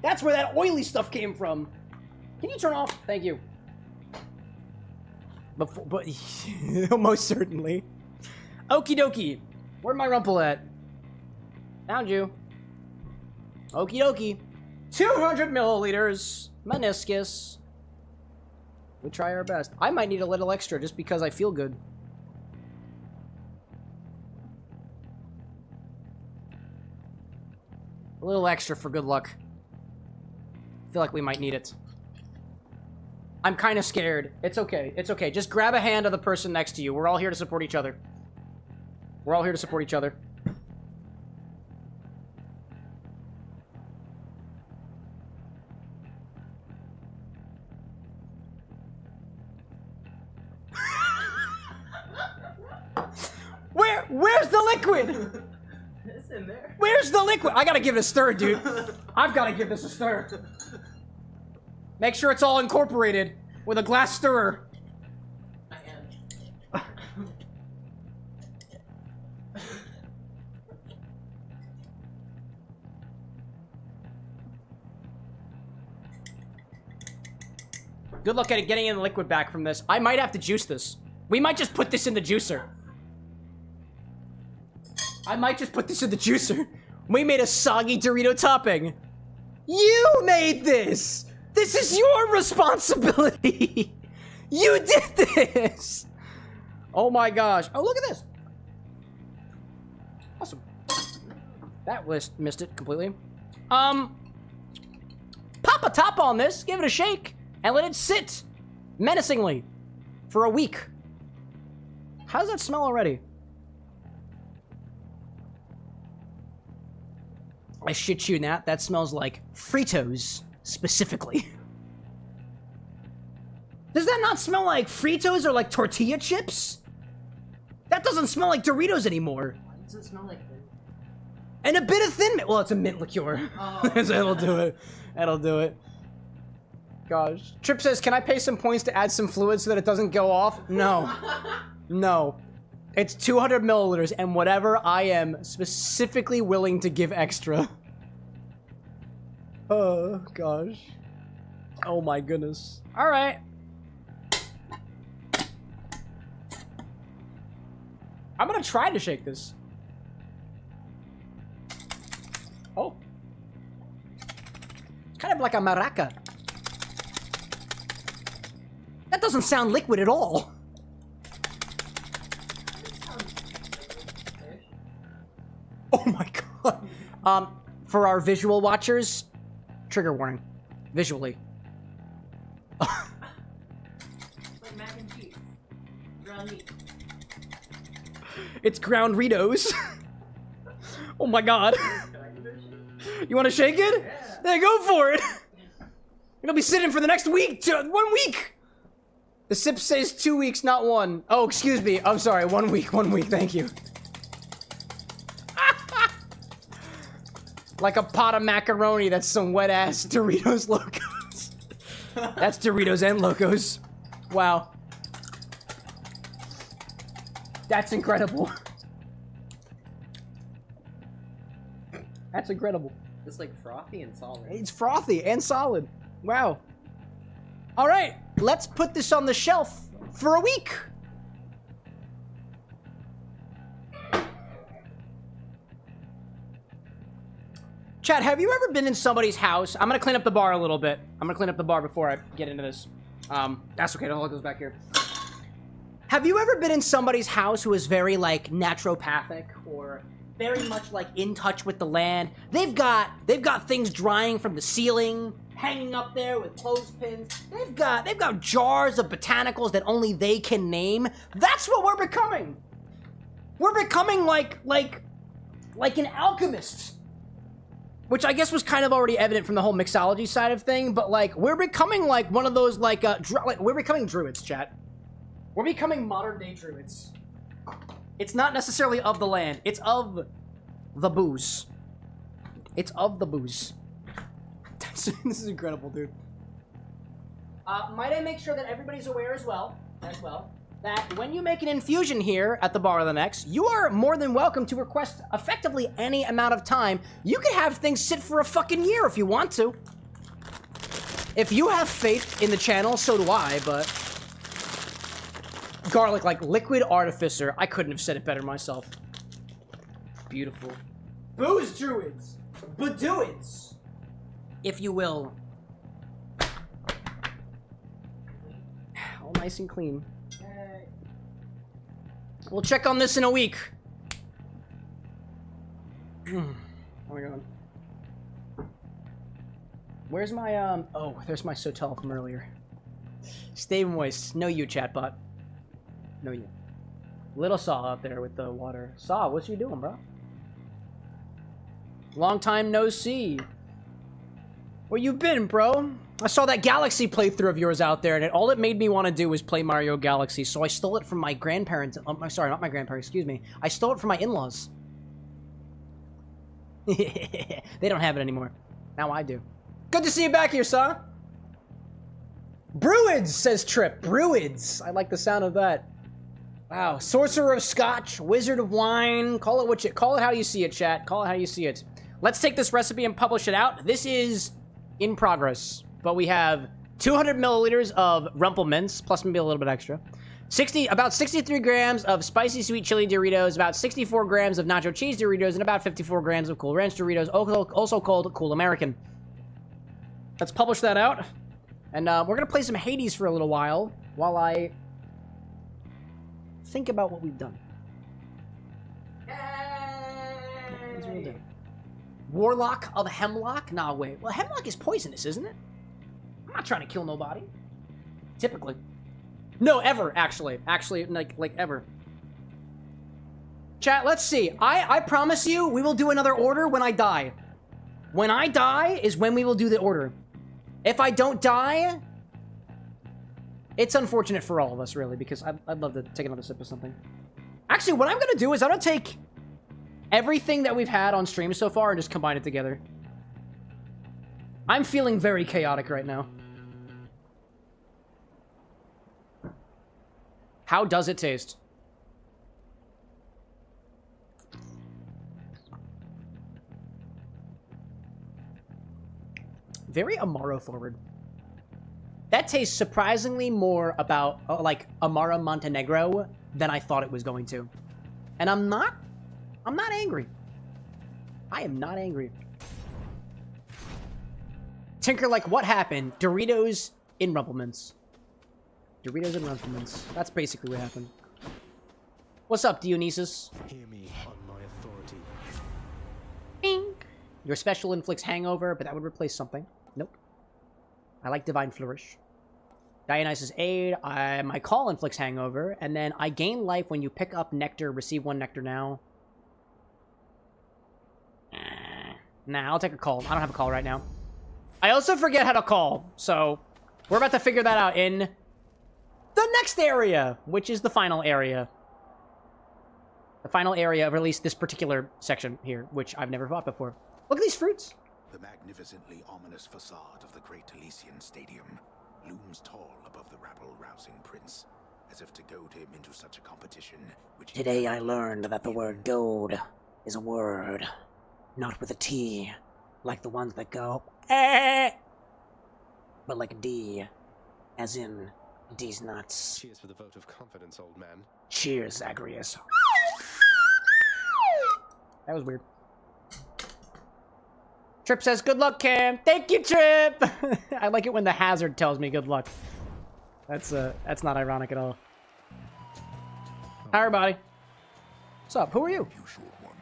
Speaker 3: That's where that oily stuff came from. Can you turn off? Thank you. But most certainly. Okie dokie. Where'd my Rumple at? Found you. Okie dokie. 200 milliliters. Meniscus. We try our best. I might need a little extra just because I feel good. A little extra for good luck. I feel like we might need it. I'm kind of scared. It's okay. It's okay. Just grab a hand of the person next to you. We're all here to support each other. We're all here to support each other. Where's the liquid?
Speaker 13: It's in there.
Speaker 3: Where's the liquid? I gotta give it a stir, dude. I've gotta give this a stir. Make sure it's all incorporated with a glass stirrer.
Speaker 13: I am.
Speaker 3: Good luck at getting in the liquid back from this. I might have to juice this. We might just put this in the juicer. We made a soggy Dorito topping. You made this! This is your responsibility! You did this! Oh my gosh. Oh, look at this. Awesome. That list missed it completely. Pop a top on this, give it a shake, and let it sit menacingly for a week. How does that smell already? I shit you not, that smells like Fritos, specifically. Does that not smell like Fritos or like tortilla chips? That doesn't smell like Doritos anymore.
Speaker 13: Why does it smell like this?
Speaker 3: And a bit of thin mint. Well, it's a mint liqueur.
Speaker 13: Oh.
Speaker 3: So that'll do it. That'll do it. Gosh. Trip says, can I pay some points to add some fluid so that it doesn't go off? No. No. It's 200 milliliters, and whatever I am specifically willing to give extra. Oh, gosh. Oh, my goodness. All right. I'm gonna try to shake this. Oh. Kind of like a maraca. That doesn't sound liquid at all. Oh my god. For our visual watchers, trigger warning. Visually.
Speaker 12: mac and cheese. Ground meat.
Speaker 3: It's ground Ritos. Oh my god. You want to shake it? Yeah, go for it. It'll be sitting for the next week. 1 week. The sip says 2 weeks, not 1. Oh, excuse me. I'm sorry. 1 week. 1 week. Thank you. Like a pot of macaroni. That's some wet ass Doritos Locos. That's Doritos and Locos. Wow. That's incredible. That's incredible.
Speaker 13: It's like frothy and solid.
Speaker 3: It's frothy and solid. Wow. All right, let's put this on the shelf for a week. Chad, have you ever been in somebody's house? I'm gonna clean up the bar a little bit. I'm gonna clean up the bar before I get into this. That's okay, don't let those back here. Have you ever been in somebody's house who is very, like, naturopathic or very much, like, in touch with the land? They've got things drying from the ceiling, hanging up there with clothespins. They've got jars of botanicals that only they can name. That's what we're becoming. We're becoming like an alchemist. Which I guess was kind of already evident from the whole mixology side of thing, but, like, we're becoming, like, one of those, like we're becoming druids, chat. We're becoming modern-day druids. It's not necessarily of the land. It's of the booze. It's of the booze. This is incredible, dude. Might I make sure that everybody's aware as well, that when you make an infusion here at the Bar of the Next, you are more than welcome to request effectively any amount of time. You can have things sit for a fucking year if you want to. If you have faith in the channel, so do I, but... Garlic, like liquid artificer. I couldn't have said it better myself. Beautiful. Booze druids. Baduids. If you will. All nice and clean. We'll check on this in a week. Oh my god. Where's my, oh, there's my Sotel from earlier. Stay moist. No you, chatbot. No you. Little Saw out there with the water. Saw, what you doing, bro? Long time no see. Where you been, bro? I saw that Galaxy playthrough of yours out there, and all it made me want to do was play Mario Galaxy, so I stole it from my grandparents. Sorry, not my grandparents, excuse me. I stole it from my in-laws. They don't have it anymore. Now I do. Good to see you back here, Saw. Bruids, says Trip. Bruids. I like the sound of that. Wow. Sorcerer of Scotch, Wizard of Wine. Call it how you see it, chat. Call it how you see it. Let's take this recipe and publish it out. This is in progress, but we have 200 milliliters of Rumple mince, plus maybe a little bit extra. About 63 grams of spicy sweet chili Doritos, about 64 grams of nacho cheese Doritos, and about 54 grams of Cool Ranch Doritos, also called Cool American. Let's publish that out. And we're going to play some Hades for a little while I think about what we've done. That's what we'll do. Warlock of Hemlock? Nah, wait. Well, Hemlock is poisonous, isn't it? I'm not trying to kill nobody. Typically. No, ever, actually. Actually, like ever. Chat, let's see. I promise you, we will do another order when I die. When I die is when we will do the order. If I don't die, it's unfortunate for all of us, really, because I'd love to take another sip of something. Actually, what I'm going to do is I'm going to take everything that we've had on stream so far and just combine it together. I'm feeling very chaotic right now. How does it taste? Very Amaro forward. That tastes surprisingly more about, like, Amaro Montenegro than I thought it was going to. And I'm not angry. I am not angry. Tinker, like, what happened? Doritos in Rumple mince. Doritos and Rumple mince. That's basically what happened. What's up, Dionysus?
Speaker 5: Hear me on my authority.
Speaker 3: Bing. Your special inflicts hangover, but that would replace something. Nope. I like Divine Flourish. Dionysus Aid, my call inflicts hangover, and then I gain life when you pick up nectar, receive 1 nectar now. Nah, I'll take a call. I don't have a call right now. I also forget how to call, so we're about to figure that out in the next area, which is the final area. The final area of at least this particular section here, which I've never fought before. Look at these fruits.
Speaker 5: The magnificently ominous facade of the Great Elysian Stadium looms tall above the rabble-rousing prince, as if to goad him into such a competition which...
Speaker 3: Today I learned that the word goad is a word, not with a T, like the ones that go eh, but like a D, as in D's nuts.
Speaker 1: Cheers for the vote of confidence, old man.
Speaker 3: Cheers, Zagreus. That was weird. Trip says, good luck, Cam. Thank you, Trip. I like it when the hazard tells me good luck. That's not ironic at all. Hi, everybody. What's up? Who are you?
Speaker 2: You short one.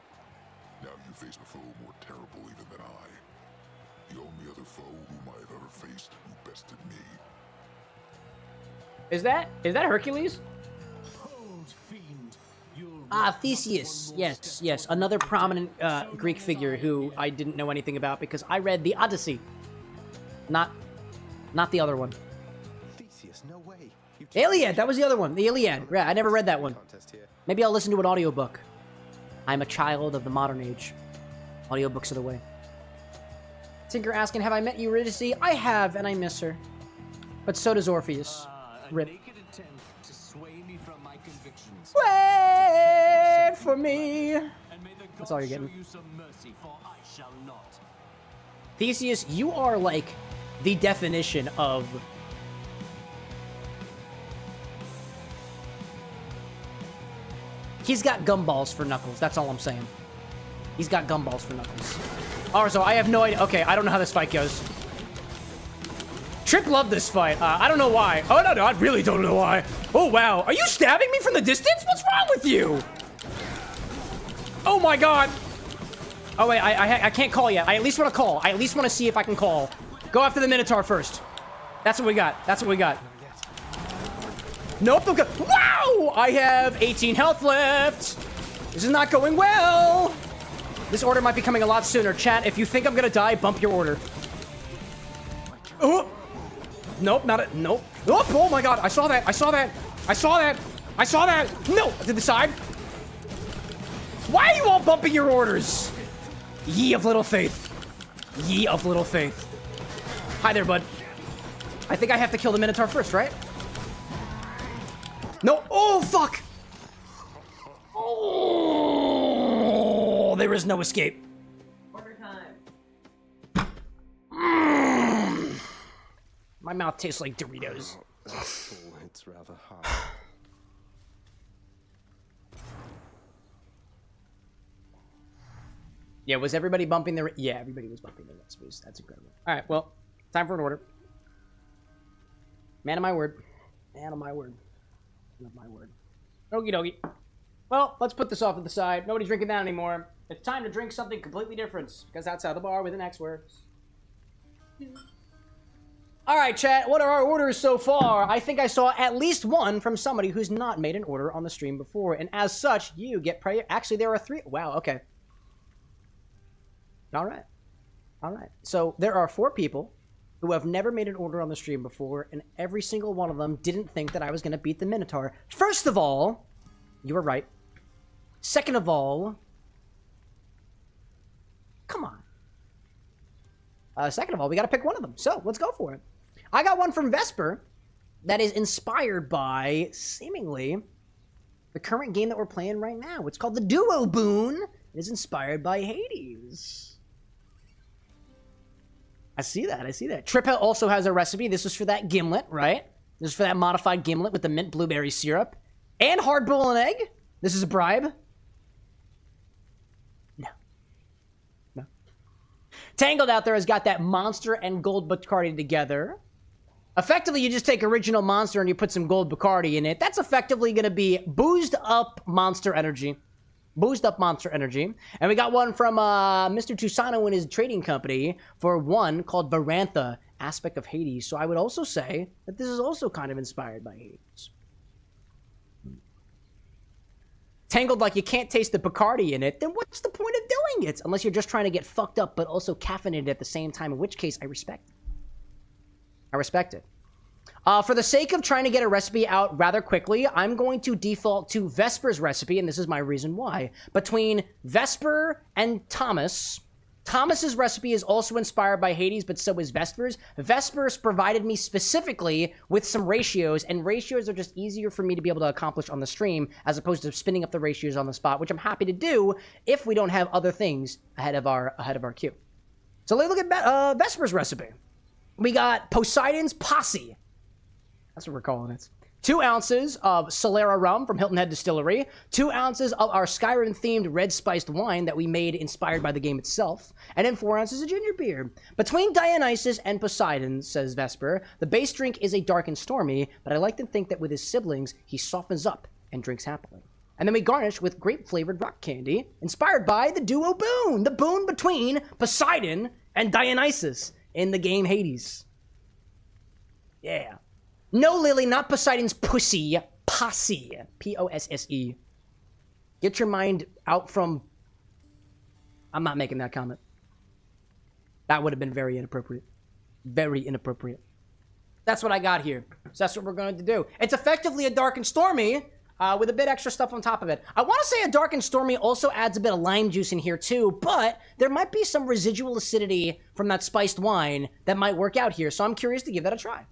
Speaker 2: Now you face a foe more terrible even than I. The only other foe whom I have ever faced who bested me.
Speaker 3: Is that Hercules? Ah, Theseus. Yes, yes. Another prominent Greek figure who I didn't know anything about because I read the Odyssey. Not the other one.
Speaker 1: Theseus, no way.
Speaker 3: Iliad, that was the other one. The Iliad. Yeah, I never read that one. Maybe I'll listen to an audiobook. I'm a child of the modern age. Audiobooks are the way. Tinker asking, have I met Eurydice? I have, and I miss her. But so does Orpheus. Rip. Wait for me. That's all you're getting. Theseus, you are like the definition of... He's got gumballs for Knuckles. That's all I'm saying. He's got gumballs for Knuckles. Alright, so I have no idea. Okay, I don't know how this fight goes. Trip loved this fight. I don't know why. Oh, no, I really don't know why. Oh, wow. Are you stabbing me from the distance? What's wrong with you? Oh, my God. Oh, wait. I can't call yet. I at least want to call. I at least want to see if I can call. Go after the Minotaur first. That's what we got. That's what we got. Nope. Okay. Wow! I have 18 health left. This is not going well. This order might be coming a lot sooner. Chat, if you think I'm going to die, bump your order. Oh! Nope, not it. Nope. Oh my God. I saw that. I saw that. I saw that. I saw that. No. To the side. Why are you all bumping your orders? Ye of little faith. Ye of little faith. Hi there, bud. I think I have to kill the Minotaur first, right? No. Oh, fuck. Oh, there is no escape.
Speaker 13: Order time.
Speaker 3: My mouth tastes like Doritos.
Speaker 1: It's rather hard.
Speaker 3: Yeah, was everybody bumping their... Yeah, everybody was bumping their recipes. That's incredible. All right, well, time for an order. Man of my word. Man of my word. Man of my word. Okie dokie. Well, let's put this off to the side. Nobody's drinking that anymore. It's time to drink something completely different, because that's how the bar with an X works. All right, chat, what are our orders so far? I think I saw at least one from somebody who's not made an order on the stream before, and as such, you get Actually, there are 3. Wow, okay. All right. All right. So there are 4 people who have never made an order on the stream before, and every single one of them didn't think that I was going to beat the Minotaur. First of all, you were right. Second of all, come on. Second of all, we got to pick one of them. So let's go for it. I got one from Vesper that is inspired by, seemingly, the current game that we're playing right now. It's called the Duo Boon. It is inspired by Hades. I see that. I see that. Trip also has a recipe. This is for that gimlet, right? This is for that modified gimlet with the mint blueberry syrup. And hard boiled egg. This is a bribe. No. No. Tangled out there has got that Monster and Gold Bacardi together. Effectively, you just take original Monster and you put some Gold Bacardi in it. That's effectively going to be boozed up Monster Energy. Boozed up Monster Energy. And we got one from Mr. Tusano and his trading company for one called Varantha. aspect of Hades. So I would also say that this is also kind of inspired by Hades. Tangled like you can't taste the Bacardi in it, then what's the point of doing it? Unless you're just trying to get fucked up but also caffeinated at the same time, in which case I respect it. I respect it. For the sake of trying to get a recipe out rather quickly, I'm going to default to Vesper's recipe, and this is my reason why. Between Vesper and Thomas, Thomas's recipe is also inspired by Hades, but so is Vesper's. Vesper's provided me specifically with some ratios, and ratios are just easier for me to be able to accomplish on the stream, as opposed to spinning up the ratios on the spot, which I'm happy to do if we don't have other things ahead of our queue. So let's look at Vesper's recipe. We got Poseidon's Posse. That's what we're calling it. 2 ounces of Solera rum from Hilton Head Distillery. 2 ounces of our Skyrim-themed red spiced wine that we made inspired by the game itself. And then 4 ounces of ginger beer. Between Dionysus and Poseidon, says Vesper, the base drink is a dark and stormy, but I like to think that with his siblings, he softens up and drinks happily. And then we garnish with grape-flavored rock candy, inspired by the duo boon. The boon between Poseidon and Dionysus in the game Hades. Yeah. No, Lily, not Poseidon's pussy. Posse. P-O-S-S-E. Get your mind out from... I'm not making that comment. That would have been very inappropriate. Very inappropriate. That's what I got here. So that's what we're going to do. It's effectively a dark and stormy with a bit extra stuff on top of it. I want to say a dark and stormy also adds a bit of lime juice in here too, but there might be some residual acidity from that spiced wine that might work out here, so I'm curious to give that a try.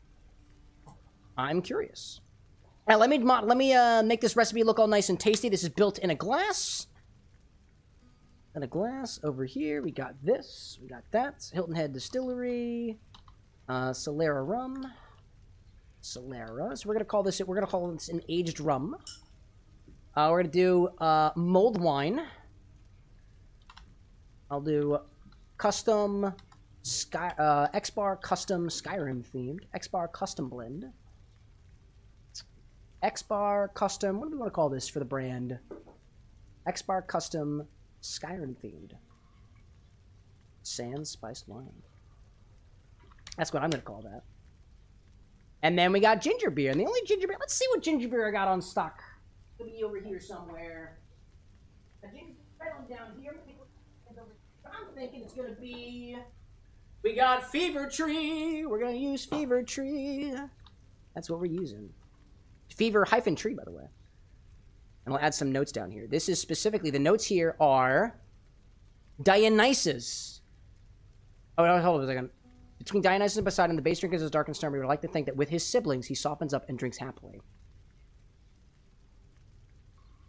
Speaker 3: I'm curious. Now, let me make this recipe look all nice and tasty. This is built in a glass. And a glass over here. We got this. We got that. Hilton Head Distillery. Solera rum. Solera. So we're gonna call this an aged rum. We're gonna do mulled wine. I'll do custom X-Bar custom Skyrim themed. X-Bar custom blend. X-Bar custom, what do we want to call this for the brand? X-Bar custom Skyrim themed. Sand spiced wine. That's what I'm going to call that. And then we got ginger beer. And the only ginger beer, let's see what ginger beer I got on stock. It'll be over here somewhere. A ginger beer right on down here. I'm thinking it's going to be... We got Fever Tree. We're going to use Fever Tree. That's what we're using. Fever-tree, by the way. And I'll add some notes down here. This is specifically, the notes here are Dionysus. Oh, hold on a second. Between Dionysus and Poseidon, the base drink is dark and stormy. We would like to think that with his siblings, he softens up and drinks happily.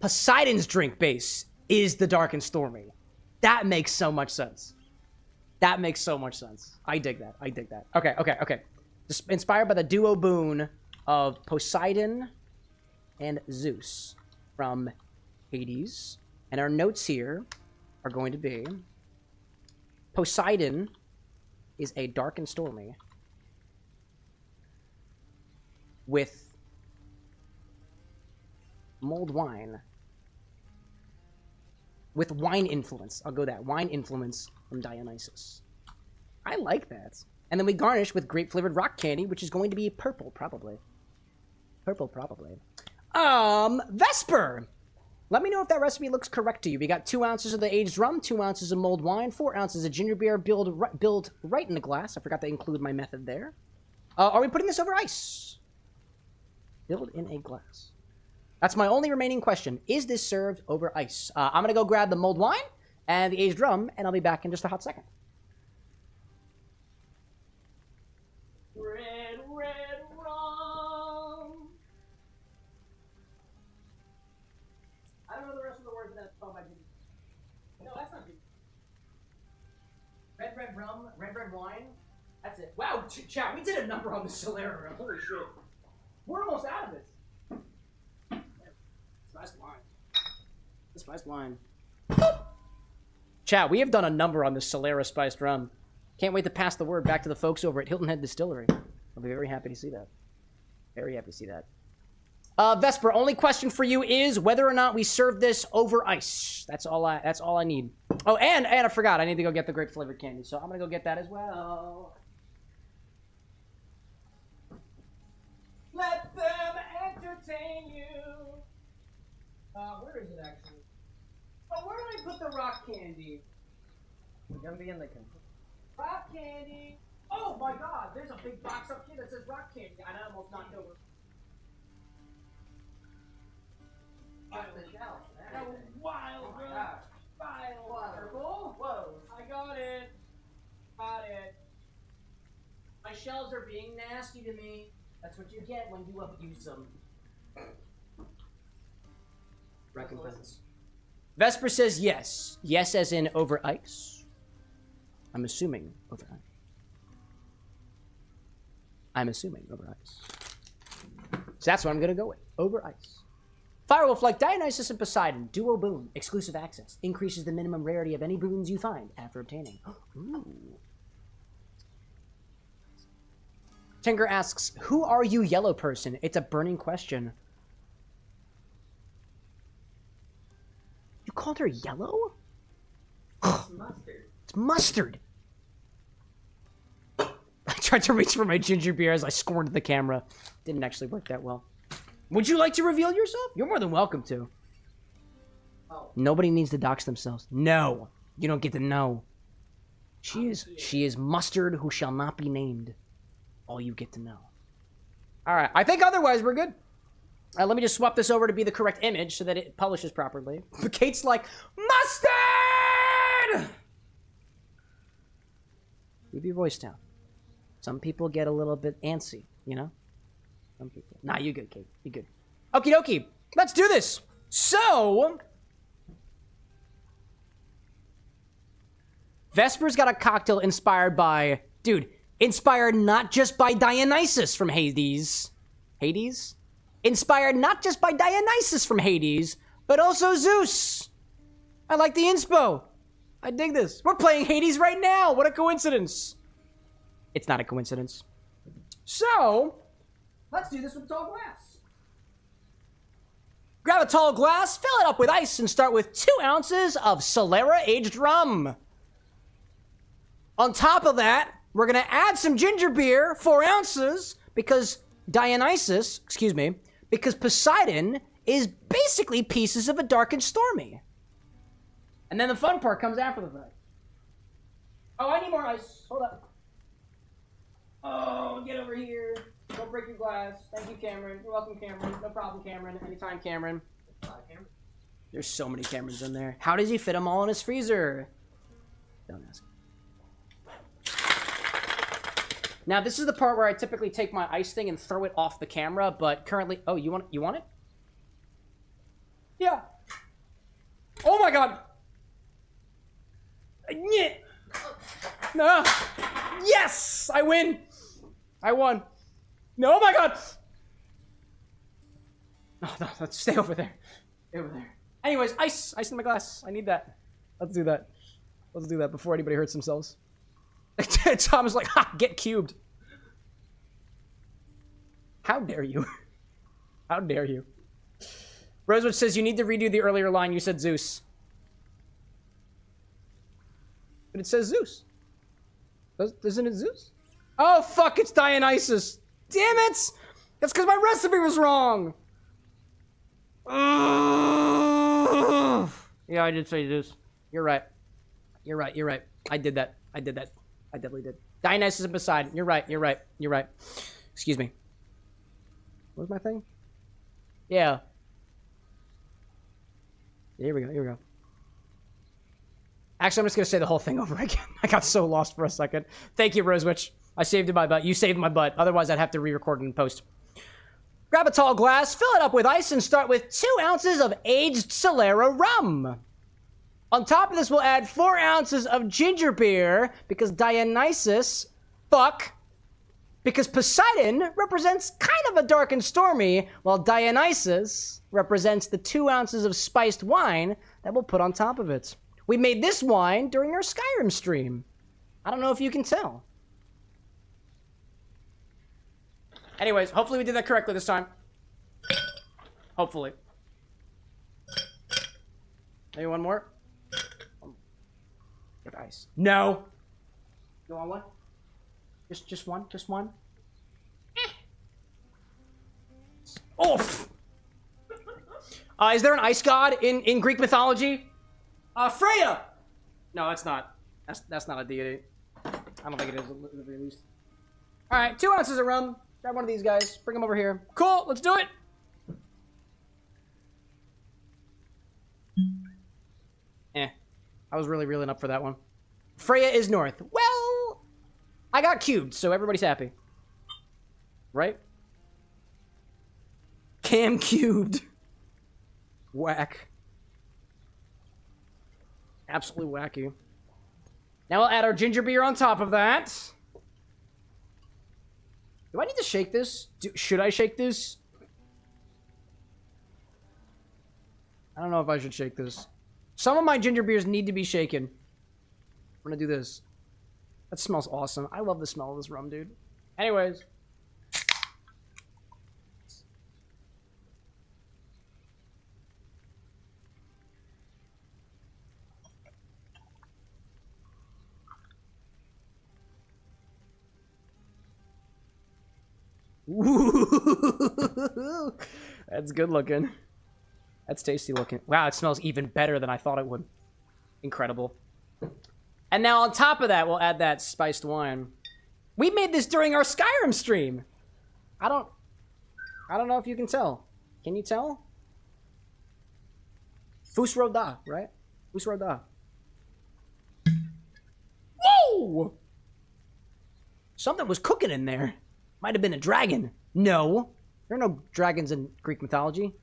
Speaker 3: Poseidon's drink base is the dark and stormy. That makes so much sense. That makes so much sense. I dig that. I dig that. Okay. Just inspired by the duo boon of Poseidon and Zeus from Hades. And our notes here are going to be Poseidon is a dark and stormy with mulled wine. With wine influence. I'll go that. Wine influence from Dionysus. I like that. And then we garnish with grape-flavored rock candy, which is going to be purple, probably. Purple, probably. Vesper! Let me know if that recipe looks correct to you. We got 2 ounces of the aged rum, 2 ounces of mulled wine, 4 ounces of ginger beer built right in the glass. I forgot to include my method there. Are we putting this over ice? Build in a glass. That's my only remaining question. Is this served over ice? I'm going to go grab the mulled wine and the aged rum, and I'll be back in just a hot second. Red rum. I don't know the rest of the words of that song by Jimmy. No, that's not Jimmy. Red rum, red wine. That's it. Wow, chat, we did a number on the Solera rum. Holy shit. We're almost out of it. Spiced wine. The spiced wine. Chat, we have done a number on the Solera spiced rum. Can't wait to pass the word back to the folks over at Hilton Head Distillery. I'll be very happy to see that. Very happy to see that. Vesper, only question for you is whether or not we serve this over ice. That's all I need. Oh, and I forgot. I need to go get the grape flavored candy, so I'm gonna go get that as well. candy.
Speaker 13: We're gonna be in the
Speaker 3: Rock candy. Oh my god, there's a big box up here that says rock candy. I almost knocked over.
Speaker 13: Off the shelf.
Speaker 3: That was wild,
Speaker 13: Oh my
Speaker 3: bro.
Speaker 13: gosh.
Speaker 3: Wild. Purple?
Speaker 13: Whoa.
Speaker 3: I got it. Got it. My shells are being nasty to me. That's what you get when you abuse them. Recompense. Vesper says yes. Yes as in over ice. I'm assuming over ice. I'm assuming over ice. So that's what I'm gonna go with. Over ice. Firewolf, like Dionysus and Poseidon, duo boon, exclusive access. Increases the minimum rarity of any boons you find after obtaining. Ooh. Tinker asks, who are you, yellow person? It's a burning question. You called her yellow?
Speaker 13: It's mustard.
Speaker 3: It's mustard. I tried to reach for my ginger beer as I scorned the camera. Didn't actually work that well. Would you like to reveal yourself? You're more than welcome to.
Speaker 13: Oh.
Speaker 3: Nobody needs to dox themselves. No. You don't get to know. She is mustard who shall not be named. All you get to know. Alright, I think otherwise we're good. Let me just swap this over to be the correct image so that it publishes properly. But Kate's like, mustard! Keep your voice down. Some people get a little bit antsy, you know? Some people. Nah, you good, Kate. You good. Okie dokie. Let's do this. So, Vesper's got a cocktail inspired by, dude, inspired not just by Dionysus from Hades. Hades? Inspired not just by Dionysus from Hades, but also Zeus. I like the inspo. I dig this. We're playing Hades right now. What a coincidence. It's not a coincidence. So, let's do this with a tall glass. Grab a tall glass, fill it up with ice, and start with 2 ounces of Solera aged rum. On top of that, we're gonna add some ginger beer, 4 ounces, because because Poseidon is basically pieces of a dark and stormy. And then the fun part comes after the fact. Oh, I need more ice. Hold up. Oh, get over here. Don't break your glass. Thank you, Cameron. You're welcome, Cameron. No problem, Cameron. Anytime, Cameron. There's so many Camerons in there. How does he fit them all in his freezer? Don't ask. Now, this is the part where I typically take my ice thing and throw it off the camera, but currently... Oh, you want it? Yeah. Oh my god! No. Yes! I win! I won. No, oh my god! No, let's stay over there. Stay over there. Anyways, ice! Ice in my glass. I need that. Let's do that. Let's do that before anybody hurts themselves. Tom is like, ha, get cubed. How dare you? How dare you? Rosewood says you need to redo the earlier line. You said Zeus. But it says Zeus. Isn't it Zeus? Oh, fuck, it's Dionysus. Damn it! That's because my recipe was wrong. Yeah, I did say Zeus. You're right. You're right. You're right. I did that. I did that. I definitely did. Dionysus and Poseidon. You're right. You're right. You're right. Excuse me. What was my thing? Yeah. Here we go. Here we go. Actually, I'm just going to say the whole thing over again. I got so lost for a second. Thank you, Rosewitch. I saved my butt. You saved my butt. Otherwise, I'd have to re-record it in post. Grab a tall glass, fill it up with ice, and start with 2 ounces of aged Solera rum. On top of this, we'll add 4 ounces of ginger beer, because Dionysus, because Poseidon represents kind of a dark and stormy, while Dionysus represents the 2 ounces of spiced wine that we'll put on top of it. We made this wine during our Skyrim stream. I don't know if you can tell. Anyways, hopefully we did that correctly this time. Hopefully. Maybe one more? Get ice. No! You want one? Just one? Just one? Oh! Is there an ice god in Greek mythology? Freya! No, that's not. That's not a deity. I don't think it is, at the very least. Alright, 2 ounces of rum. Grab one of these guys. Bring them over here. Cool, let's do it! I was really reeling up for that one. Freya is north. Well, I got cubed, so everybody's happy. Right? Cam cubed. Whack. Absolutely wacky. Now we'll add our ginger beer on top of that. Do I need to shake this? Should I shake this? I don't know if I should shake this. Some of my ginger beers need to be shaken. I'm gonna do this. That smells awesome. I love the smell of this rum, dude. Anyways. Ooh, that's good looking. That's tasty looking. Wow, it smells even better than I thought it would. Incredible. And now on top of that, we'll add that spiced wine. We made this during our Skyrim stream. I don't know if you can tell. Can you tell? Fusroda, right? Fusroda. Whoa! Something was cooking in there. Might have been a dragon. No. There are no dragons in Greek mythology.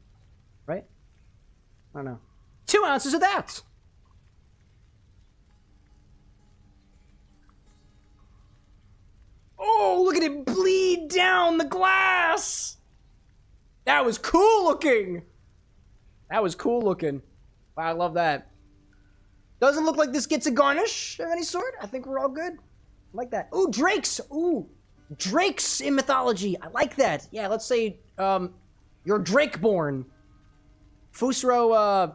Speaker 3: Right? I don't know. 2 ounces of that. Oh, look at it bleed down the glass. That was cool looking. That was cool looking. Wow, I love that. Doesn't look like this gets a garnish of any sort. I think we're all good. I like that. Ooh, drakes. Ooh. Drakes in mythology. I like that. Yeah, let's say, you're Drake-born. Fusro, I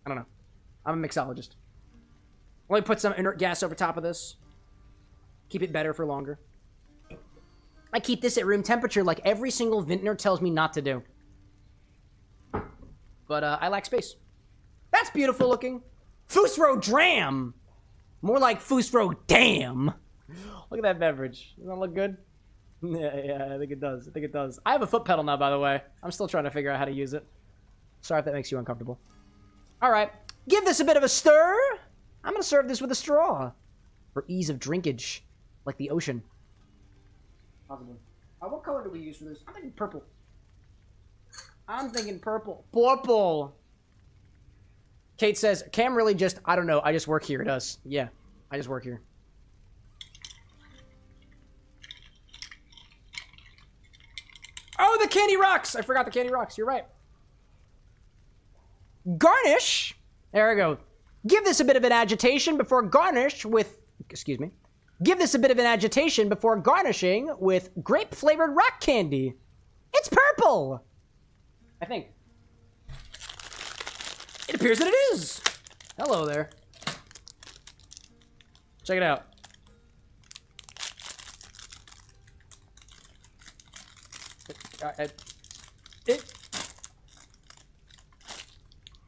Speaker 3: don't know. I'm a mixologist. Let me put some inert gas over top of this. Keep it better for longer. I keep this at room temperature like every single vintner tells me not to do. But, I lack space. That's beautiful looking. Fusro Dram! More like Fusro Damn! Look at that beverage. Doesn't that look good? Yeah, I think it does. I think it does. I have a foot pedal now, by the way. I'm still trying to figure out how to use it. Sorry if that makes you uncomfortable. Alright. Give this a bit of a stir. I'm gonna serve this with a straw. For ease of drinkage. Like the ocean. Possibly. What color do we use for this? I'm thinking purple. I'm thinking purple. Purple! Kate says, Cam really just, I don't know, I just work here. It does. Yeah, I just work here. Oh, the candy rocks! I forgot the candy rocks. You're right. Garnish. There we go. Give this a bit of an agitation before garnish with, excuse me. Give this a bit of an agitation before garnishing with grape-flavored rock candy. It's purple! I think. It appears that it is. Hello there. Check it out.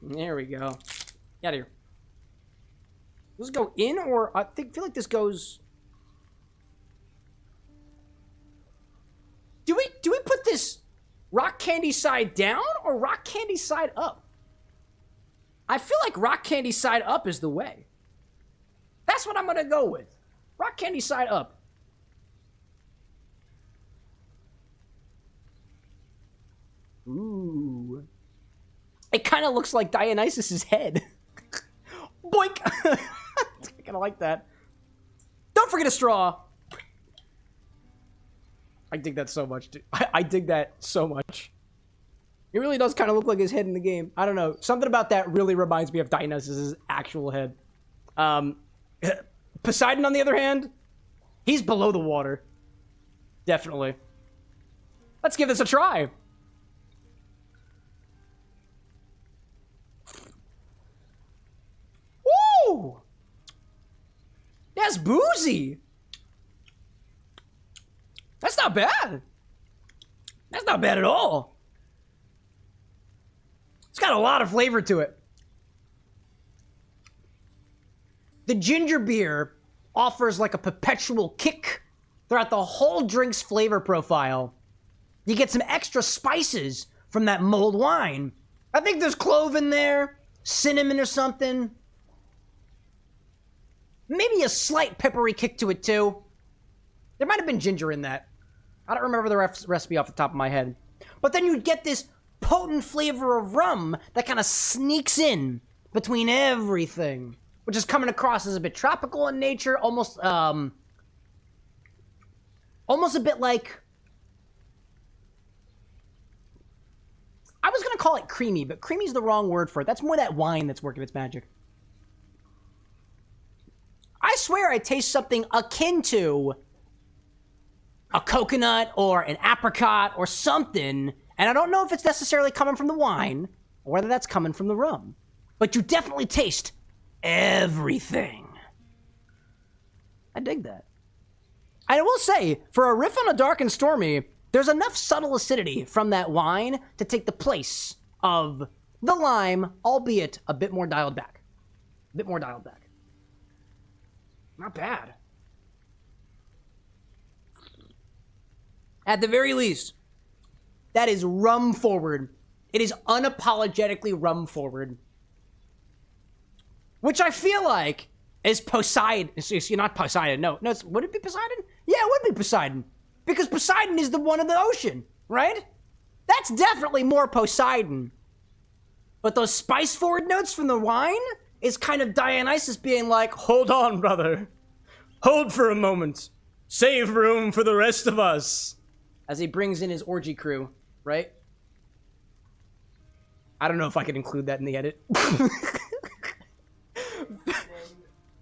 Speaker 3: There we go. Get out of here. Does this go in, or I feel like this goes? Do we put this rock candy side down or rock candy side up? I feel like rock candy side up is the way. That's what I'm gonna go with. Rock candy side up. Ooh. It kind of looks like Dionysus's head. Boink! I kind of like that. Don't forget a straw. I dig that so much, dude. I dig that so much. It really does kind of look like his head in the game. I don't know. Something about that really reminds me of Dionysus' actual head. Poseidon, on the other hand, he's below the water. Definitely. Let's give this a try. Woo! That's boozy. That's not bad. That's not bad at all. It's got a lot of flavor to it. the ginger beer offers like a perpetual kick throughout the whole drink's flavor profile. You get some extra spices from that mulled wine. I think there's clove in there, cinnamon or something. Maybe a slight peppery kick to it too. There might have been ginger in that. I don't remember the recipe off the top of my head. But then you get this potent flavor of rum that kind of sneaks in between everything, which is coming across as a bit tropical in nature, almost a bit like, I was gonna call it creamy, but creamy is the wrong word for it. That's more that wine that's working its magic. I swear I taste something akin to a coconut or an apricot or something, and I don't know if it's necessarily coming from the wine or whether that's coming from the rum. But you definitely taste everything. I dig that. I will say, for a riff on a dark and stormy, there's enough subtle acidity from that wine to take the place of the lime, albeit a bit more dialed back. A bit more dialed back. Not bad. At the very least, that is rum forward. It is unapologetically rum forward. Which I feel like is Poseidon. You're not Poseidon. No, would it be Poseidon? Yeah, it would be Poseidon. Because Poseidon is the one of the ocean, right? That's definitely more Poseidon. But those spice forward notes from the wine is kind of Dionysus being like, hold on, brother. Hold for a moment. Save room for the rest of us. As he brings in his orgy crew, right? I don't know if I can include that in the edit.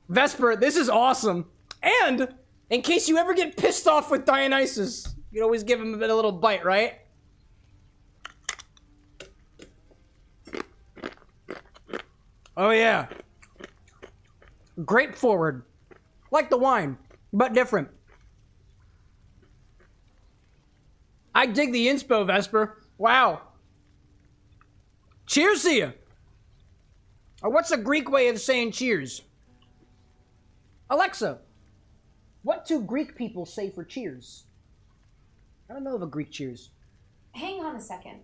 Speaker 3: Vesper, this is awesome. And in case you ever get pissed off with Dionysus, you can always give him a little bite, right? Oh yeah. Grape forward. Like the wine, but different. I dig the inspo, Vesper. Wow. Cheers to you. Or what's a Greek way of saying cheers? Alexa, what do Greek people say for cheers? I don't know of a Greek cheers.
Speaker 10: Hang on a second.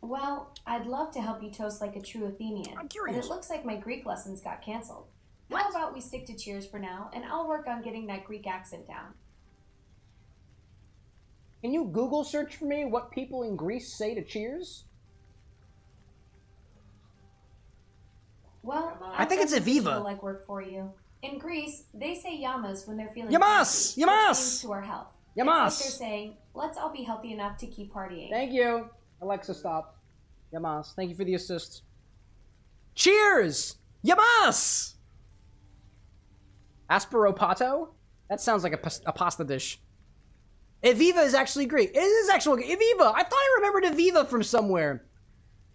Speaker 10: Well, I'd love to help you toast like a true Athenian,
Speaker 3: I'm curious.
Speaker 10: but it looks like my Greek lessons got canceled. How about we stick to cheers for now, and I'll work on getting that Greek accent down.
Speaker 3: Can you Google search for me what people in Greece say to cheers?
Speaker 10: Well,
Speaker 3: I think it's Aviva.
Speaker 10: Like work for you. In Greece, they say yamas when they're feeling
Speaker 3: Yamas!
Speaker 10: happy,
Speaker 3: Yamas!
Speaker 10: which means to our health.
Speaker 3: Yamas!
Speaker 10: It's like they're saying, let's all be healthy enough to keep partying.
Speaker 3: Thank you. Alexa, stop. Yamas. Thank you for the assist. Cheers! Yamas! Asperopato? That sounds like a pasta dish. Eviva is actually Greek. It is actually Eviva. I thought I remembered Eviva from somewhere.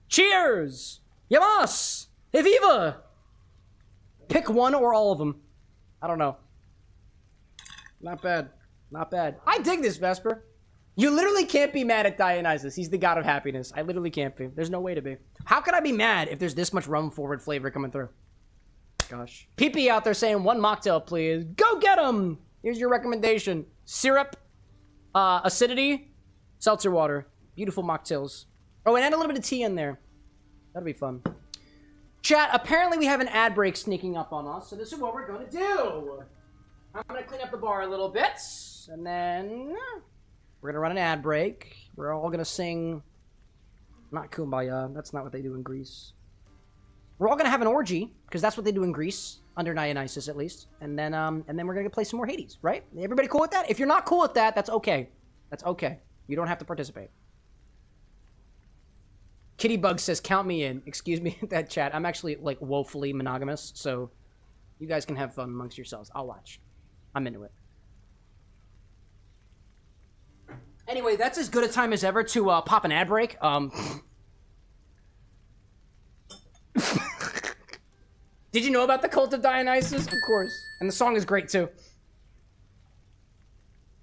Speaker 3: Cheers! Yamas! Eviva! Pick one or all of them. I don't know. Not bad. Not bad. I dig this, Vesper. You literally can't be mad at Dionysus. He's the god of happiness. I literally can't be. There's no way to be. How can I be mad if there's this much rum forward flavor coming through? Gosh. PP out there saying, one mocktail, please. Go get him! Here's your recommendation. Syrup, acidity, seltzer water. Beautiful mocktails. Oh, and add a little bit of tea in there. That'll be fun. Chat, apparently we have an ad break sneaking up on us, so this is what we're going to do. I'm going to clean up the bar a little bit, and then we're going to run an ad break. We're all going to sing, not Kumbaya, that's not what they do in Greece. We're all going to have an orgy, because that's what they do in Greece, under Dionysus at least, and then we're going to play some more Hades, right? Everybody cool with that? If you're not cool with that, that's okay. That's okay. You don't have to participate. Kittybug says, count me in. Excuse me, that chat. I'm actually, like, woefully monogamous, so you guys can have fun amongst yourselves. I'll watch. I'm into it. Anyway, that's as good a time as ever to pop an ad break. Did you know about the Cult of Dionysus? Of course. And the song is great, too.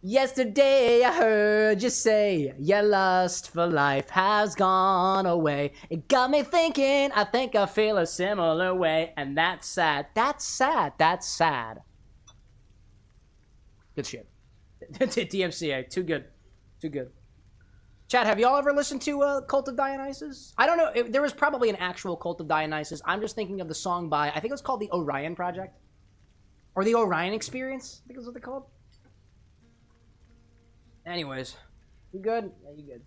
Speaker 3: Yesterday I heard you say your lust for life has gone away. It got me thinking, I think I feel a similar way. And that's sad. That's sad. That's sad. Good shit. DMCA. Too good. Too good. Chad, have y'all ever listened to Cult of Dionysus? I don't know. There was probably an actual Cult of Dionysus. I'm just thinking of the song by, I think it was called the Orion Project. Or the Orion Experience. I think that's what they called. Anyways, you good? Yeah, you good.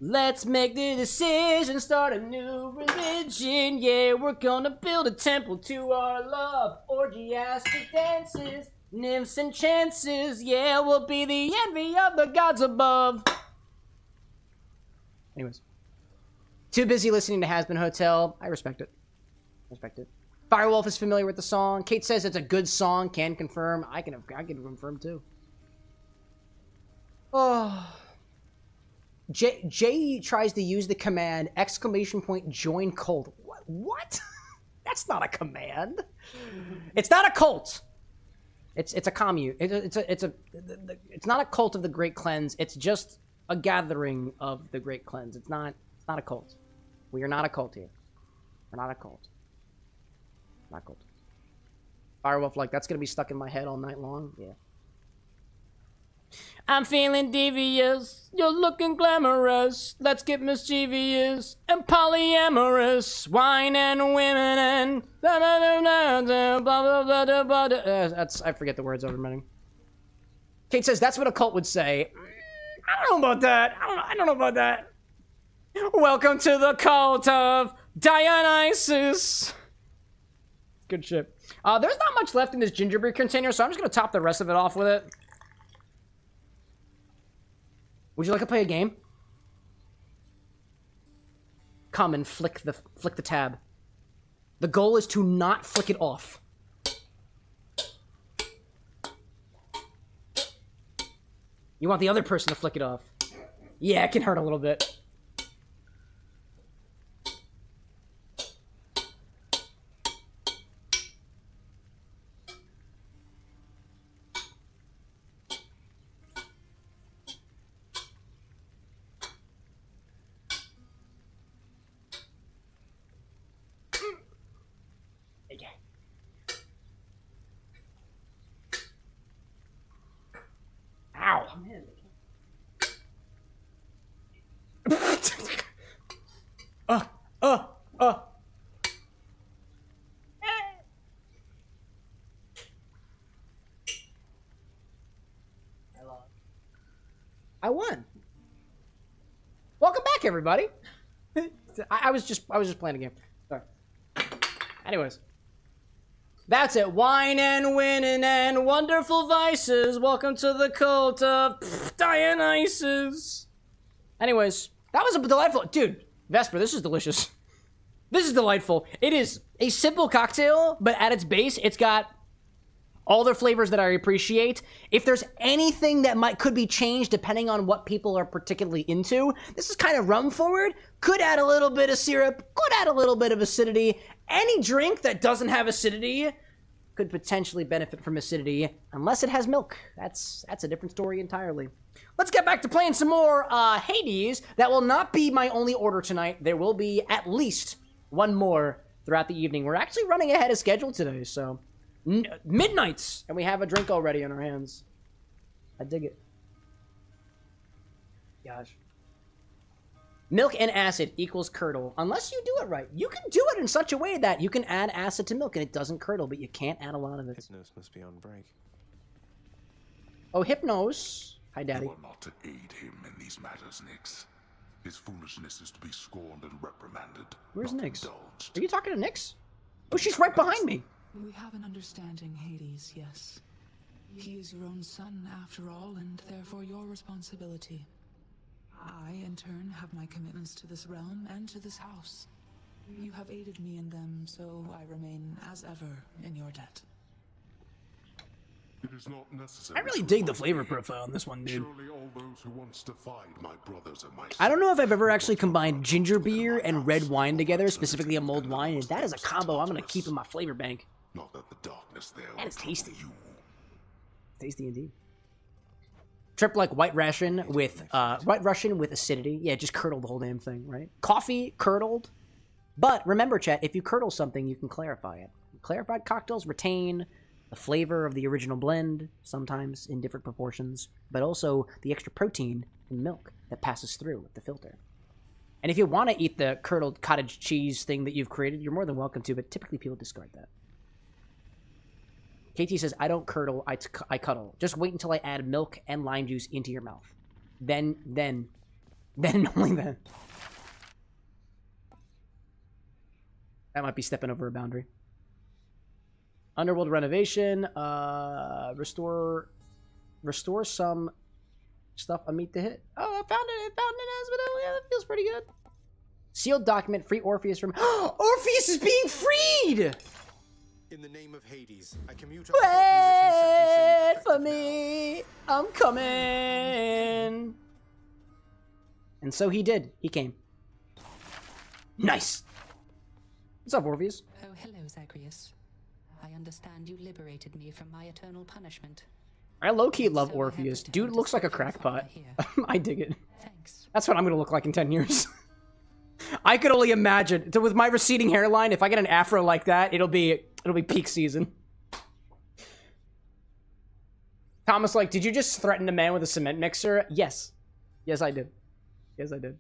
Speaker 3: Let's make the decision, start a new religion. Yeah, we're gonna build a temple to our love. Orgiastic dances, nymphs and chances. Yeah, we'll be the envy of the gods above. Anyways, too busy listening to Has Been Hotel. I respect it. Respect it. Firewolf is familiar with the song. Kate says it's a good song. Can confirm. I can confirm too. Oh. Jay tries to use the command !join cult. What? That's not a command. It's not a cult. It's a commune. It's not a cult of the Great Cleanse. It's just a gathering of the Great Cleanse. It's not a cult. We are not a cult here. We're not a cult. Not a cult. Firewolf, like, that's gonna be stuck in my head all night long. Yeah. I'm feeling devious, you're looking glamorous. Let's get mischievous and polyamorous. Wine and women and blah blah blah blah blah blah. That's, I forget the words over running. Kate says that's what a cult would say. I don't know about that. I don't know about that. Welcome to the cult of Dionysus. Good shit. There's not much left in this ginger beer container, so I'm just gonna top the rest of it off with it. Would you like to play a game? Come and flick the tab. The goal is to not flick it off. You want the other person to flick it off. Yeah, it can hurt a little bit. I won. Welcome back, everybody. I was just playing a game. Sorry. Anyways. That's it. Wine and winning and wonderful vices. Welcome to the cult of Dionysus. Anyways, that was a delightful... Dude, Vesper, this is delicious. This is delightful. It is a simple cocktail, but at its base, it's got all the flavors that I appreciate. If there's anything that could be changed depending on what people are particularly into, this is kind of rum forward. Could add a little bit of syrup, could add a little bit of acidity. Any drink that doesn't have acidity could potentially benefit from acidity, unless it has milk. That's a different story entirely. Let's get back to playing some more Hades. That will not be my only order tonight. There will be at least one more throughout the evening. We're actually running ahead of schedule today, so... midnights, and we have a drink already in our hands. I dig it. Gosh. Milk and acid equals curdle. Unless you do it right. You can do it in such a way that you can add acid to milk and it doesn't curdle, but you can't add a lot of it.
Speaker 1: Hypnos must be on break.
Speaker 3: Oh, Hypnos. Hi, Daddy.
Speaker 2: You are not to aid him in these matters, Nyx. His foolishness is to be scorned and reprimanded.
Speaker 3: Where's Nyx? Are you talking to Nyx? Oh, she's right behind me.
Speaker 6: We have an understanding, Hades, yes. He is your own son, after all, and therefore your responsibility. I, in turn, have my commitments to this realm and to this house. You have aided me in them, so I remain, as ever, in your debt.
Speaker 2: It is not necessary.
Speaker 3: I really dig the flavor profile on this one, dude.
Speaker 2: Surely all those who once defied my brothers and myself.
Speaker 3: I don't know if I've ever actually combined ginger beer and red wine together, specifically a mulled wine, and that is a combo I'm going to keep in my flavor bank.
Speaker 2: Not that the darkness there.
Speaker 3: That is tasty. Tasty indeed. Trip like White Russian with acidity. Yeah, just curdle the whole damn thing, right? Coffee curdled. But remember, chat, if you curdle something, you can clarify it. Clarified cocktails retain the flavor of the original blend, sometimes in different proportions, but also the extra protein in milk that passes through with the filter. And if you want to eat the curdled cottage cheese thing that you've created, you're more than welcome to, but typically people discard that. KT says, I don't curdle, I cuddle. Just wait until I add milk and lime juice into your mouth. Then only then. That might be stepping over a boundary. Underworld renovation. Restore some stuff I meet to hit. Oh, I found it. Yeah, that feels pretty good. Sealed document. Free Orpheus from... Orpheus is being freed!
Speaker 1: In the name of Hades, I commute
Speaker 3: Wait for me. I'm coming. And so he did. He came. Nice. What's up, Orpheus?
Speaker 6: Oh, hello, Zagreus. I understand you liberated me from my eternal punishment.
Speaker 3: I low-key love Orpheus. Dude looks like a crackpot. I dig it.
Speaker 6: Thanks.
Speaker 3: That's what I'm gonna look like in 10 years. I could only imagine. So with my receding hairline, if I get an afro like that, it'll be peak season. Thomas, like, did you just threaten a man with a cement mixer? Yes. Yes, I did. Yes, I did.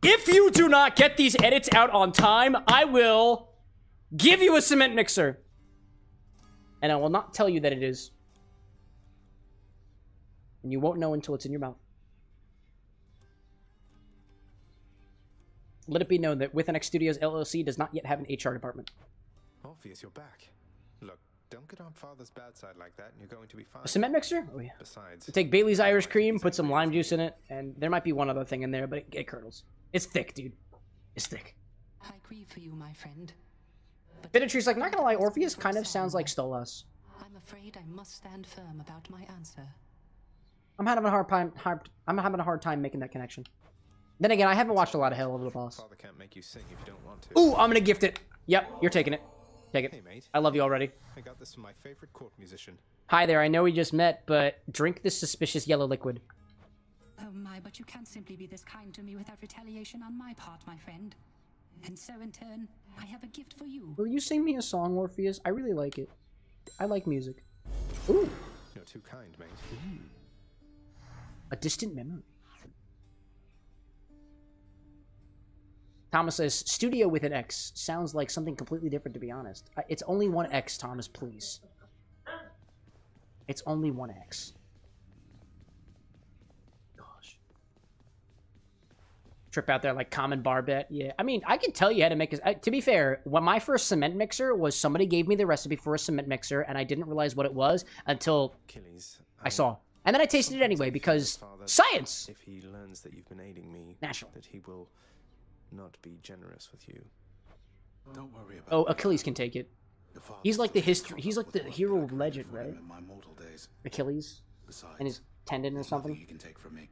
Speaker 3: If you do not get these edits out on time, I will give you a cement mixer. And I will not tell you that it is. And you won't know until it's in your mouth. Let it be known that WithAnX Studios LLC does not yet have an HR department.
Speaker 1: Orpheus, you're back. Look, don't get on Father's bad side like that, and you're going to be fine.
Speaker 3: A cement mixer? Oh yeah.
Speaker 1: Besides,
Speaker 3: take Bailey's Irish cream, put some lime juice in it, and there might be one other thing in there, but it curdles. It's thick, dude. It's thick.
Speaker 6: I grieve for you, my friend.
Speaker 3: Bittretree's like, not gonna lie, Orpheus kind of sounds like Stolas.
Speaker 6: I'm afraid I must stand firm about my answer.
Speaker 3: I'm having a hard time making that connection. Then again, I haven't watched a lot of Hell Over the Boss.
Speaker 1: Father can't make you sing if you don't want to.
Speaker 3: Ooh, I'm gonna gift it. Yep, you're taking it. Take it.
Speaker 1: Hey, mate.
Speaker 3: I love you already.
Speaker 1: I got this from my favorite court musician.
Speaker 3: Hi there, I know we just met, but drink this suspicious yellow liquid.
Speaker 6: Oh my, but you can't simply be this kind to me without retaliation on my part, my friend. And so in turn, I have a gift for you.
Speaker 3: Will you sing me a song, Orpheus? I really like it. I like music. Ooh.
Speaker 1: You're too kind, mate.
Speaker 3: Ooh. A distant memory. Thomas says, Studio with an X sounds like something completely different, to be honest. It's only one X, Thomas, please. It's only one X. Gosh. Trip out there like common bar bet. Yeah, I mean, I can tell you how to make it. To be fair, when my first cement mixer was somebody gave me the recipe for a cement mixer, and I didn't realize what it was until I saw. And then I tasted it anyway, because science!
Speaker 1: If he learns that you've been aiding me,
Speaker 3: Natural.
Speaker 1: that he will not be generous with you.
Speaker 5: Don't worry about
Speaker 3: Oh, Achilles can take it. He's like the he's like the hero of legend, right?
Speaker 5: in my mortal days.
Speaker 3: Achilles?
Speaker 5: Besides,
Speaker 3: And his tendon or something?
Speaker 5: you can take from me.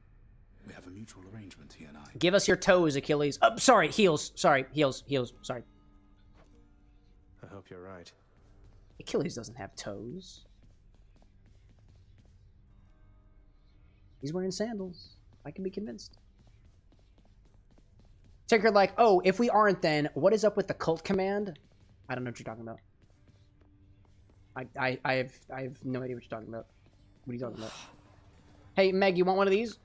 Speaker 5: We have a mutual arrangement, he and I.
Speaker 3: Give us your toes, Achilles. Oh, sorry, heels. Sorry, heels, sorry.
Speaker 1: I hope you're right.
Speaker 3: Achilles doesn't have toes. He's wearing sandals. I can be convinced. Tinker like, oh, if we aren't, then what is up with the cult command? I don't know what you're talking about. I have no idea what you're talking about. What are you talking about? Hey, Meg, you want one of these?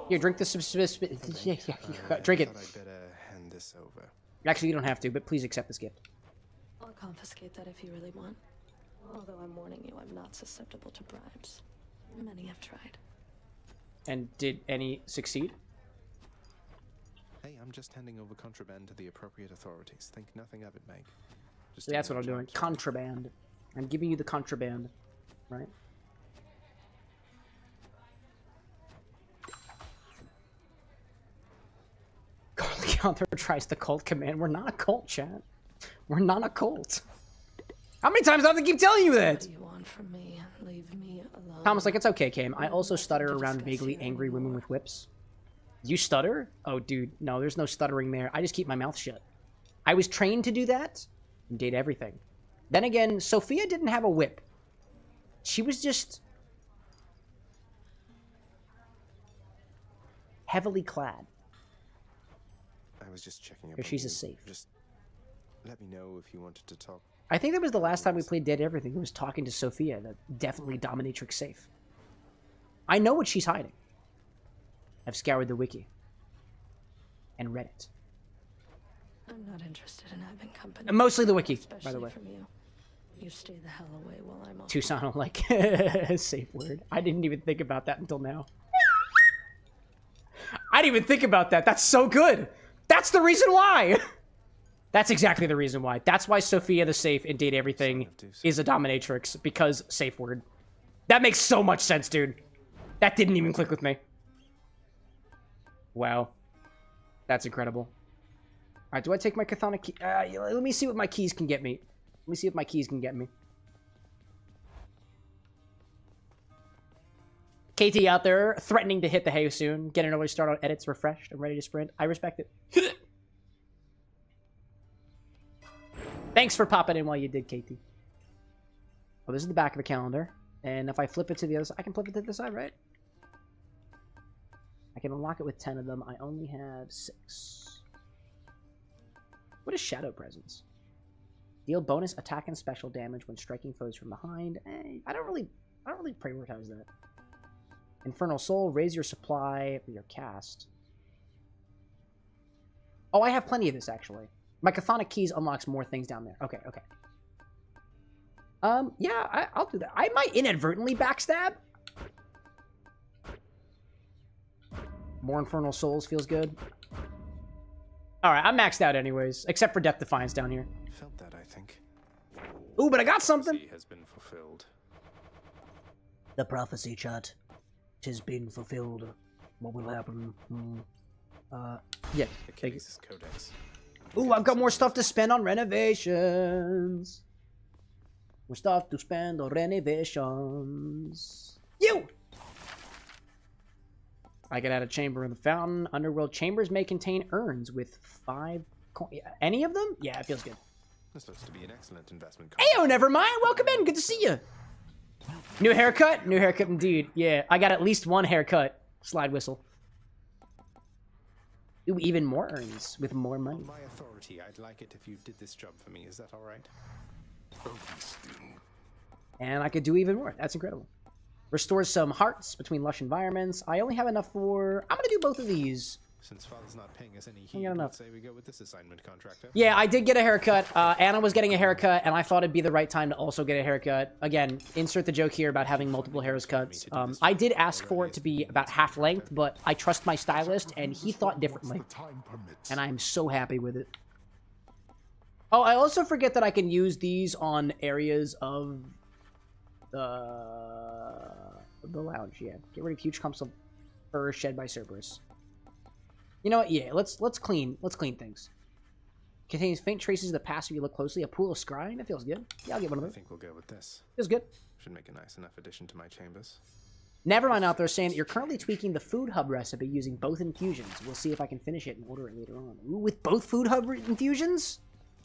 Speaker 3: Here, drink this. Drink it.
Speaker 1: I better hand this over.
Speaker 3: Actually, you don't have to, but please accept this gift.
Speaker 8: I'll confiscate that if you really want. Although I'm warning you, I'm not susceptible to bribes. Many have tried.
Speaker 3: And did any succeed?
Speaker 1: Hey, I'm just handing over contraband to the appropriate authorities. Think nothing of it, Meg. Just
Speaker 3: That's what I'm doing. Contraband. I'm giving you the contraband, right? Gunther tries the cult command. We're not a cult, chat. We're not a cult. How many times do I have to keep telling you that?
Speaker 8: What do you want from me? Leave me alone.
Speaker 3: Thomas, like, it's okay, Cam. I also stutter around vaguely angry women with whips. You stutter? Oh, dude. No, there's no stuttering there. I just keep my mouth shut. I was trained to do that and did everything. Then again, Sophia didn't have a whip. She was just... Heavily clad.
Speaker 1: I was just checking up.
Speaker 3: Because she's a safe.
Speaker 1: Just let me know if you wanted to talk.
Speaker 3: I think that was the last time we played Dead Everything. It was talking to Sophia, the definitely dominatrix safe. I know what she's hiding. I've scoured the wiki. And Reddit.
Speaker 8: I'm not interested in having company.
Speaker 3: And mostly the wiki,
Speaker 8: Especially
Speaker 3: by the way.
Speaker 8: From you. You stay the hell away while I'm off.
Speaker 3: Tucson, like, safe word. I didn't even think about that until now. I didn't even think about that. That's so good. That's the reason why. That's exactly the reason why. That's why Sophia the safe in Date Everything is a dominatrix, because safe word. That makes so much sense, dude. That didn't even click with me. Wow. That's incredible. Alright, do I take my Chthonic key? Let me see what my keys can get me. Let me see what my keys can get me. KT out there, threatening to hit the hay soon. Get an early start on edits, refreshed. I'm ready to sprint. I respect it. Thanks for popping in while you did, KT. Oh, this is the back of the calendar. And if I flip it to the other side, I can flip it to the side, right? I can unlock it with 10 of them. I only have 6. What is Shadow Presence? Deal bonus attack and special damage when striking foes from behind. I don't really prioritize that. Infernal Soul, raise your supply for your cast. Oh, I have plenty of this, actually. My Chthonic Keys unlocks more things down there. Okay, okay. Yeah, I'll do that. I might inadvertently backstab. More Infernal Souls feels good. Alright, I'm maxed out anyways. Except for Death Defiance down here.
Speaker 1: Felt that, I think.
Speaker 3: Ooh, but I got something.
Speaker 1: Has been fulfilled.
Speaker 3: The prophecy, chat. 'Tis been fulfilled. What will happen? Yeah.
Speaker 1: Achilles' Codex.
Speaker 3: Ooh, I've got more stuff to spend on renovations. More stuff to spend on renovations. You! I can add a chamber in the fountain. Underworld chambers may contain urns with 5 coins. Any of them? Yeah, it feels good.
Speaker 1: This looks to be an excellent investment.
Speaker 3: Ayo, never mind. Welcome in. Good to see you. New haircut? New haircut indeed. Yeah, I got at least one haircut. Slide whistle. Ooh, even more urns with more money.
Speaker 1: On my authority, I'd like it if you did this job for me. Is that all right?
Speaker 3: And I could do even more. That's incredible. Restores some hearts between lush environments. I only have enough for... I'm going to do both of these.
Speaker 1: Since Father's not paying us any heed, let's say we go with this assignment contractor.
Speaker 3: Yeah, I did get a haircut. Anna was getting a haircut, and I thought it'd be the right time to also get a haircut. Again, insert the joke here about having multiple haircuts. I did ask for it to be about half length, but I trust my stylist, and he thought differently. And I'm so happy with it. Oh, I also forget that I can use these on areas of the lounge. Yeah, get rid of huge clumps of fur shed by Cerberus. You know what? Yeah, let's clean things. Contains faint traces of the past if you look closely. A pool of scrying. That feels good. Yeah, I'll get one of those.
Speaker 1: I think we'll go with this.
Speaker 3: Feels good.
Speaker 1: Should make a nice enough addition to my chambers.
Speaker 3: Nevermind out there saying that you're currently tweaking the food hub recipe using both infusions. We'll see if I can finish it and order it later on. Ooh, with both food hub infusions?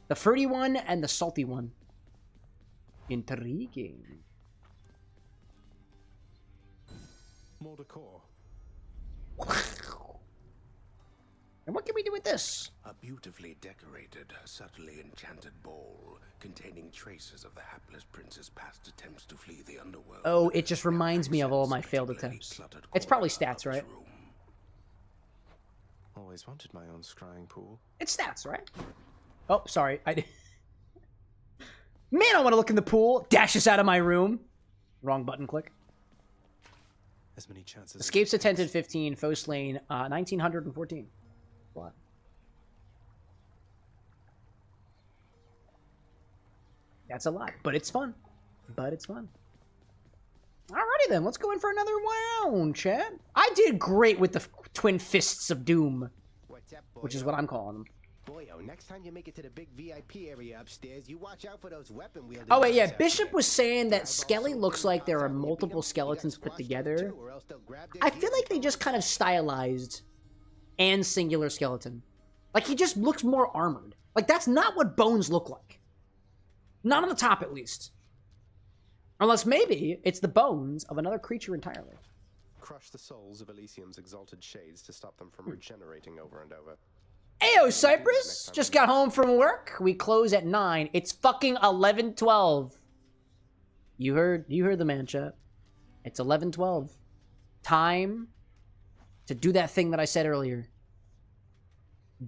Speaker 3: The fruity one and the salty one. Intriguing.
Speaker 1: More decor.
Speaker 3: And what can we do with this?
Speaker 14: A beautifully decorated, subtly enchanted ball containing traces of the hapless prince's past attempts to flee the underworld.
Speaker 3: Oh, it just reminds me of all my failed attempts. It's probably stats, right?
Speaker 1: Always wanted my own scrying pool.
Speaker 3: It's stats, right? Oh, sorry. Man, I want to look in the pool. Dash us out of my room. Wrong button click.
Speaker 1: As many chances.
Speaker 3: Escapes attempted 15. Foe slain 1914. What? That's a lot, but it's fun. Alrighty then, let's go in for another round, chat. I did great with the twin fists of doom, which is what I'm calling them.
Speaker 7: Boyo, next time you make it to the big VIP area upstairs, you watch out for those weapon wielders.
Speaker 3: Oh wait, yeah, Bishop was saying that Skelly looks like there are multiple skeletons put together. I feel like they just kind of stylized and singular skeleton. Like, he just looks more armored. Like, that's not what bones look like. Not on the top, at least. Unless maybe it's the bones of another creature entirely.
Speaker 15: crush the souls of Elysium's exalted shades to stop them from regenerating over and over.
Speaker 3: Ayo, Cypress! Just got home from work. We close at 9. It's fucking 11:12. You heard the man, chat. It's 11:12. Time to do that thing that I said earlier.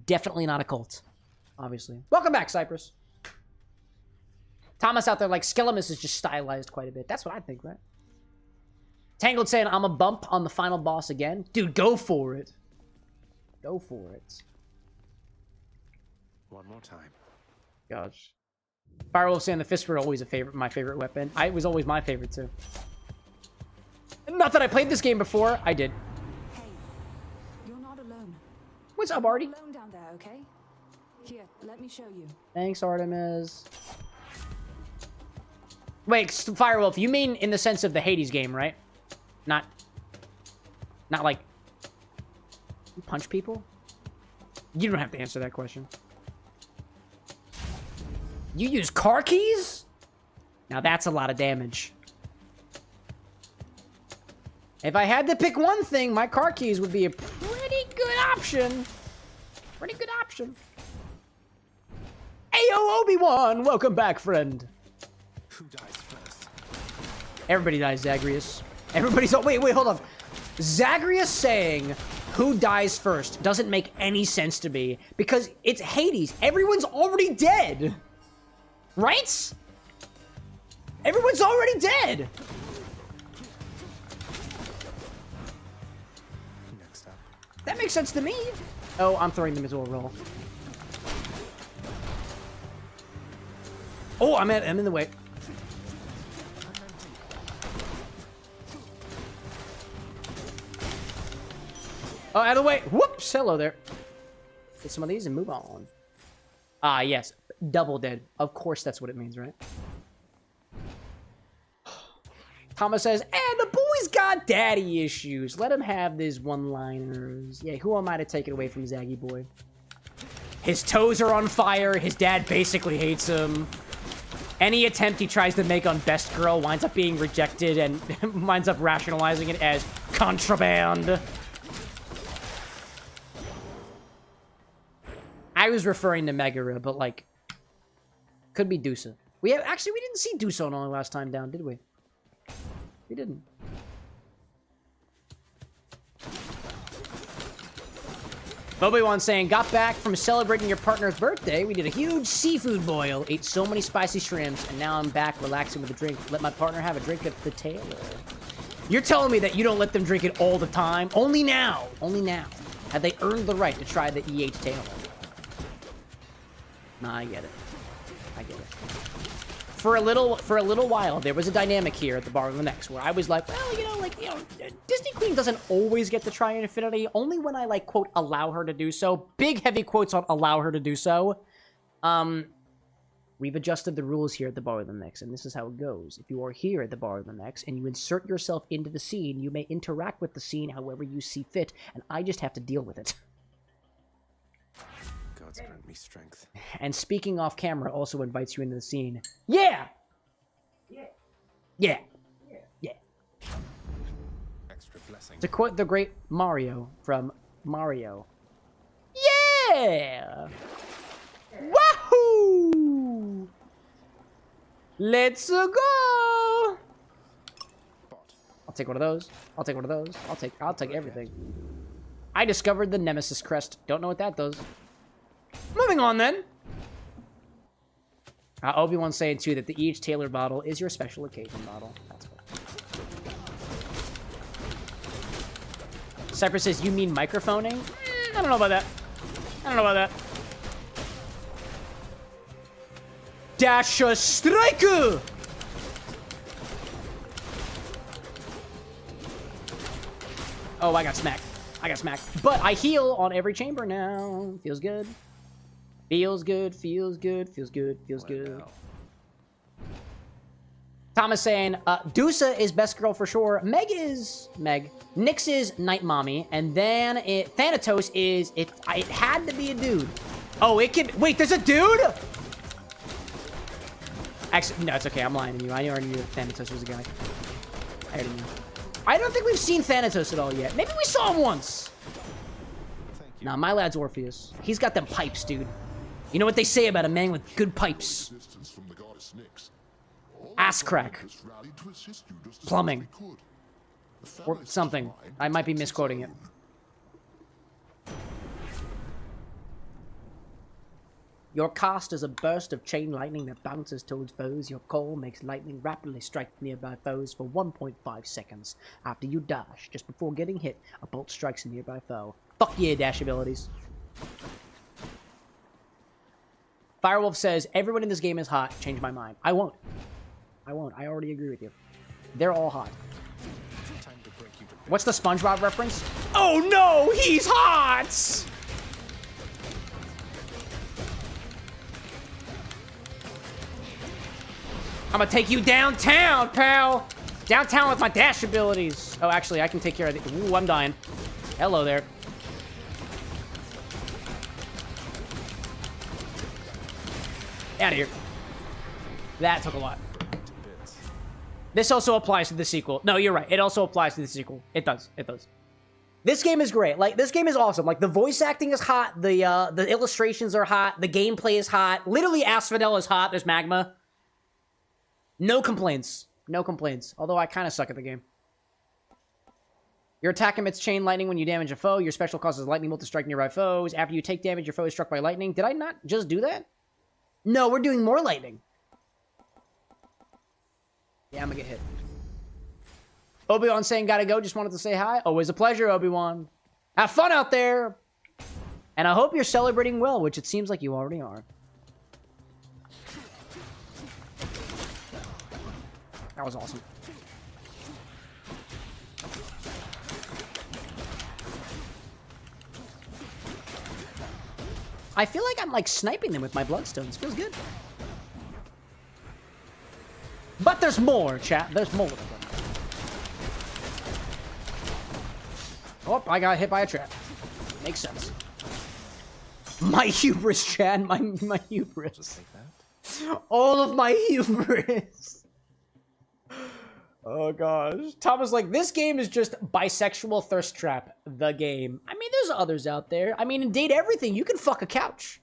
Speaker 3: Definitely not a cult. Obviously. Welcome back, Cypress. Thomas out there like Skelemus is just stylized quite a bit. That's what I think, right? Tangled saying I'm a bump on the final boss again. Dude, go for it. Go for it.
Speaker 1: One more time.
Speaker 3: Gosh. Firewolf saying the fists were always my favorite weapon. It was always my favorite too. Not that I played this game before. I did.
Speaker 6: Hey, you're not alone.
Speaker 3: What's up, Artie?
Speaker 6: You're alone down there, okay? Here, let me show you.
Speaker 3: Thanks, Artemis. Wait, Firewolf, you mean in the sense of the Hades game, right? Not like you punch people? You don't have to answer that question. You use car keys? Now that's a lot of damage. If I had to pick one thing, my car keys would be a pretty good option. Pretty good option. Ayo, Obi-Wan! Welcome back, friend.
Speaker 1: Who dies first?
Speaker 3: Everybody dies, Zagreus. Everybody's... Oh, wait, hold on. Zagreus saying who dies first doesn't make any sense to me. Because it's Hades. Everyone's already dead. Right? Everyone's already dead.
Speaker 1: Next up.
Speaker 3: That makes sense to me. Oh, I'm throwing them into a roll. Oh, I'm in the way. Oh, out of the way. Whoops. Hello there. Get some of these and move on. Ah, yes. Double dead. Of course that's what it means, right? Thomas says, the boy's got daddy issues. Let him have these one-liners. Yeah, who am I to take it away from Zaggy boy? His toes are on fire. His dad basically hates him. Any attempt he tries to make on Best Girl winds up being rejected and winds up rationalizing it as contraband. I was referring to Megara, but like, could be Dusa. We didn't see Dusa on our last time down, did we? We didn't. Obi-Wan saying, got back from celebrating your partner's birthday. We did a huge seafood boil, ate so many spicy shrimps, and now I'm back relaxing with a drink. Let my partner have a drink at the Taylor. You're telling me that you don't let them drink it all the time? Only now. Only now. Have they earned the right to try the EH Taylor? Nah, I get it. I get it. For a little while, there was a dynamic here at the Bar of the Next where I was like, well, Disney Queen doesn't always get to try Infinity, only when I, like, quote, allow her to do so. Big, heavy quotes on allow her to do so. We've adjusted the rules here at the Bar of the Next, and this is how it goes. If you are here at the Bar of the Next and you insert yourself into the scene, you may interact with the scene however you see fit, and I just have to deal with it.
Speaker 1: God's grant me strength.
Speaker 3: And speaking off camera also invites you into the scene. Yeah! Yeah. Yeah. Yeah.
Speaker 1: Extra blessing.
Speaker 3: To quote the great Mario from Mario. Yeah! Wahoo! Let's go! I'll take one of those. I'll take one of those. I'll take everything. I discovered the Nemesis crest. Don't know what that does. Moving on, then. Obi-Wan's saying, too, that the EH Taylor bottle is your special occasion bottle. That's cool. Cypress says, you mean microphoning? I don't know about that. I don't know about that. Dash a striker! Oh, I got smacked. I got smacked. But I heal on every chamber now. Feels good. Feels good, feels good, feels good, feels good. Thomas saying, Dusa is best girl for sure. Meg. Nyx is night mommy. And then Thanatos is, it had to be a dude. Oh, it could, wait, there's a dude? Actually, no, it's okay, I'm lying to you. I already knew that Thanatos was a guy. I already knew. I don't think we've seen Thanatos at all yet. Maybe we saw him once. Nah, my lad's Orpheus. He's got them pipes, dude. You know what they say about a man with good pipes? Ass crack. Plumbing. Or something. I might be misquoting it. Your cast is a burst of chain lightning that bounces towards foes. Your call makes lightning rapidly strike nearby foes for 1.5 seconds. After you dash, just before getting hit, a bolt strikes a nearby foe. Fuck yeah, dash abilities. Firewolf says, everyone in this game is hot. Change my mind. I won't. I won't. I already agree with you. They're all hot. What's the SpongeBob reference? Oh no, he's hot! I'm gonna take you downtown, pal! Downtown with my dash abilities. Oh, actually, I can take care of it. Ooh, I'm dying. Hello there. Out of here. That took a lot. This also applies to the sequel. No, you're right. It also applies to the sequel. It does. It does. This game is great. Like, this game is awesome. Like, the voice acting is hot. The illustrations are hot. The gameplay is hot. Literally, Asphodel is hot. There's magma. No complaints. No complaints. Although I kind of suck at the game. Your attack emits chain lightning when you damage a foe. Your special causes lightning bolt to strike nearby foes. After you take damage, your foe is struck by lightning. Did I not just do that? No, we're doing more lightning. Yeah, I'm gonna get hit. Obi-Wan saying gotta go. Just wanted to say hi. Always a pleasure, Obi-Wan. Have fun out there. And I hope you're celebrating well, which it seems like you already are. That was awesome. I feel like I'm like sniping them with my bloodstones. Feels good. But there's more, chat. There's more. Oh, I got hit by a trap. Makes sense. My hubris, Chad. My hubris. Just like that. All of my hubris. Oh gosh. Tom was like, this game is just bisexual thirst trap. The game. I mean, there's others out there. I mean, in Date Everything, you can fuck a couch.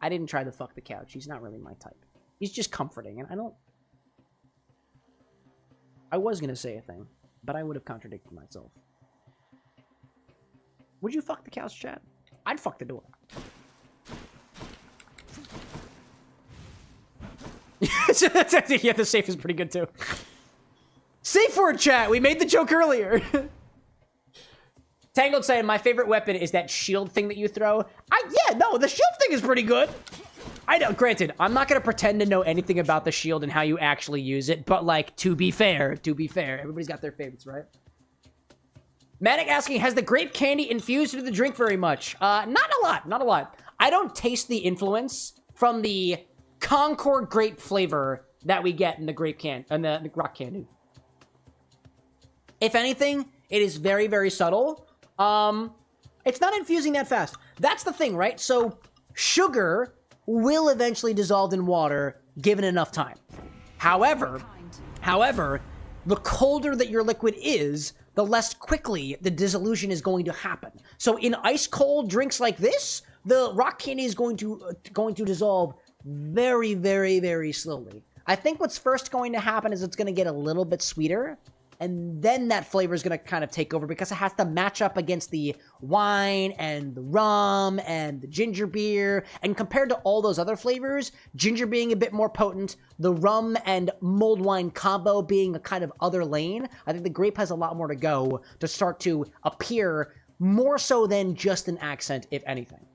Speaker 3: I didn't try to fuck the couch. He's not really my type. He's just comforting, and I was gonna say a thing, but I would have contradicted myself. Would you fuck the couch, chat? I'd fuck the door. Yeah, the safe is pretty good too. Safe word, chat. We made the joke earlier. Tangled saying my favorite weapon is that shield thing that you throw. Yeah, no, the shield thing is pretty good. I know, granted, I'm not gonna pretend to know anything about the shield and how you actually use it, but like, to be fair, everybody's got their favorites, right? Matic asking, has the grape candy infused into the drink very much? Not a lot. I don't taste the influence from the Concord grape flavor that we get in the grape can, and the rock candy. If anything, it is very, very subtle. It's not infusing that fast. That's the thing, right? So, sugar will eventually dissolve in water given enough time. However, the colder that your liquid is, the less quickly the dissolution is going to happen. So in ice cold drinks like this, the rock candy is going to dissolve very, very, very slowly. I think what's first going to happen is it's going to get a little bit sweeter, and then that flavor is going to kind of take over because it has to match up against the wine and the rum and the ginger beer. And compared to all those other flavors, ginger being a bit more potent, the rum and mulled wine combo being a kind of other lane, I think the grape has a lot more to go to start to appear more so than just an accent, if anything.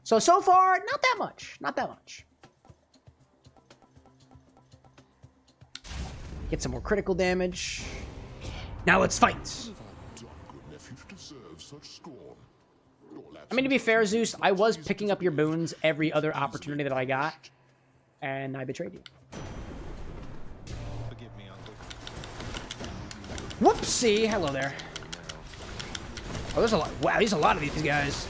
Speaker 3: So far, not that much. Not that much. Get some more critical damage. Now let's fight. I mean, to be fair, Zeus, I was picking up your boons every other opportunity that I got, and I betrayed you.
Speaker 1: Forgive me, Uncle.
Speaker 3: Whoopsie! Hello there. Oh, there's a lot. Wow, there's a lot of these guys.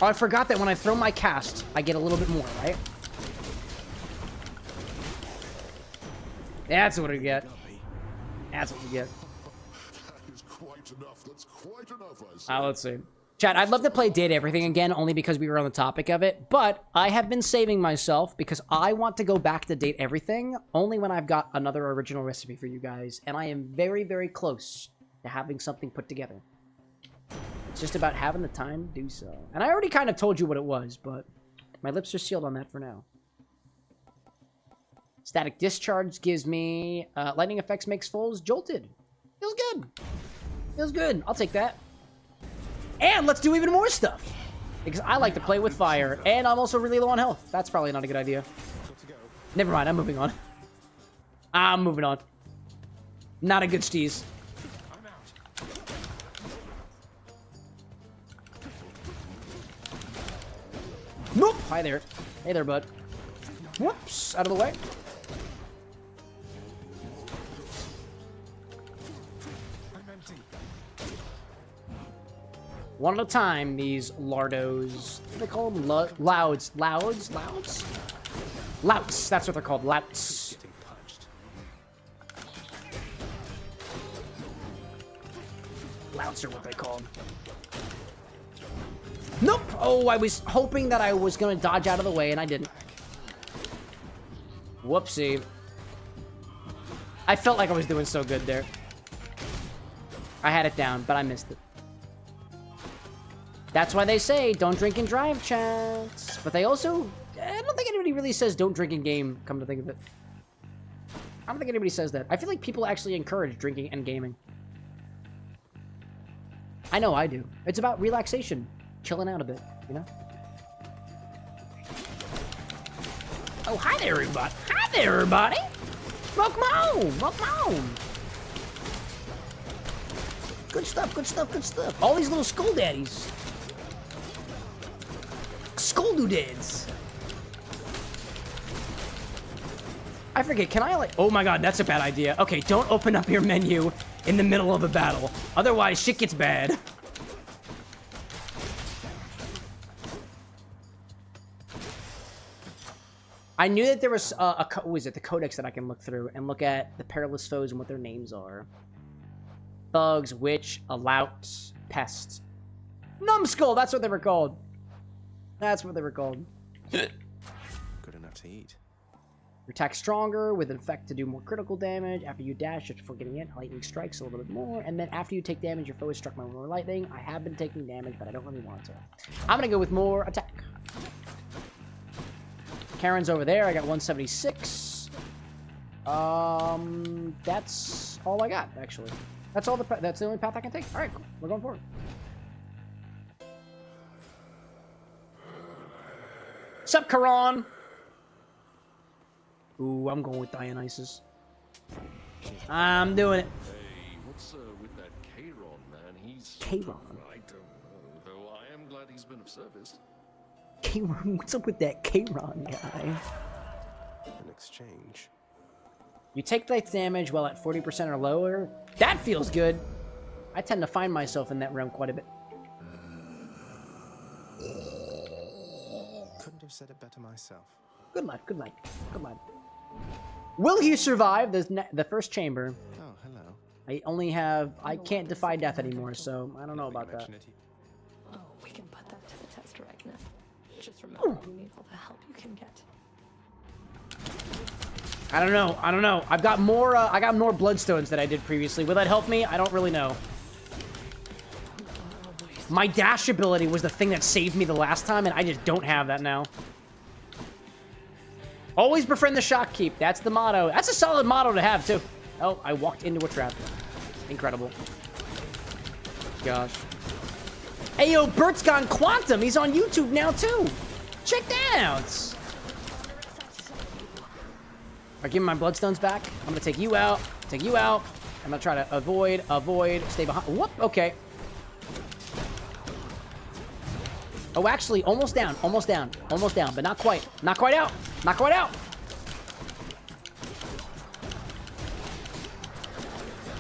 Speaker 3: Oh, I forgot that when I throw my cast, I get a little bit more, right? That's what we get. That's what we get.
Speaker 2: That is quite enough. That's quite enough, I say.
Speaker 3: Let's see. Chat, I'd love to play Date Everything again, only because we were on the topic of it, but I have been saving myself because I want to go back to Date Everything only when I've got another original recipe for you guys, and I am very, very close to having something put together. It's just about having the time to do so. And I already kind of told you what it was, but my lips are sealed on that for now. Static Discharge gives me... lightning Effects makes foes jolted. Feels good. Feels good. I'll take that. And let's do even more stuff. Because I like to play with fire. And I'm also really low on health. That's probably not a good idea. Never mind. I'm moving on. I'm moving on. Not a good steez. Nope. Hi there. Hey there, bud. Whoops. Out of the way. One at a time, these lardos. What do they call them? Louds. Louds? Louds? Louts. That's what they're called. Louts. Louts are what they're called. Nope! Oh, I was hoping that I was going to dodge out of the way, and I didn't. Whoopsie. I felt like I was doing so good there. I had it down, but I missed it. That's why they say, don't drink and drive, chats. But they also... I don't think anybody really says don't drink and game, come to think of it. I don't think anybody says that. I feel like people actually encourage drinking and gaming. I know I do. It's about relaxation. Chilling out a bit, you know? Oh, hi there, everybody. Hi there, everybody. Welcome home. Welcome home. Good stuff, good stuff, good stuff. All these little skull daddies. Skull doodads. I forget, can I like... Oh my god, that's a bad idea. Okay, don't open up your menu in the middle of a battle. Otherwise, shit gets bad. I knew that there was what was it, the codex that I can look through and look at the perilous foes and what their names are. Thugs, witch, a lout, pest. Numbskull, that's what they were called. That's what they were called.
Speaker 15: Good enough to eat.
Speaker 3: Your attack stronger with an effect to do more critical damage. After you dash, just before getting it, lightning strikes a little bit more. And then after you take damage, your foe is struck by more lightning. I have been taking damage, but I don't really want to. I'm gonna go with more attack. Karen's over there. I got 176. That's all I got, actually. That's all. That's the only path I can take. All right, cool. We're going forward. Sup, Karan? Ooh, I'm going with Dionysus. I'm doing it.
Speaker 16: Hey, what's with that Charon, man? He's...
Speaker 3: Charon?
Speaker 16: I don't know, though I am glad he's been of service.
Speaker 3: Charon? What's up with that Charon guy?
Speaker 15: An exchange.
Speaker 3: You take light damage while at 40% or lower. That feels good. I tend to find myself in that realm quite a bit.
Speaker 15: Couldn't have said it better myself.
Speaker 3: Good lad, good lad, good lad. Will he survive the first chamber?
Speaker 15: Oh, hello.
Speaker 3: I only have... I can't defy death anymore, so I don't know about that.
Speaker 8: Oh, we can put that to the test right now. Just remember, you need all the help you can get.
Speaker 3: I don't know. I don't know. I've got more. I got more bloodstones than I did previously. Will that help me? I don't really know. My dash ability was the thing that saved me the last time, and I just don't have that now. Always befriend the shock keep. That's the motto. That's a solid motto to have, too. Oh, I walked into a trap. Incredible. Gosh. Hey, yo, Bert's gone quantum. He's on YouTube now, too. Check that out. All right, give me my bloodstones back. I'm going to take you out. Take you out. I'm going to try to avoid, stay behind. Whoop, okay. Oh, actually, almost down, but not quite. Not quite out. Not quite out.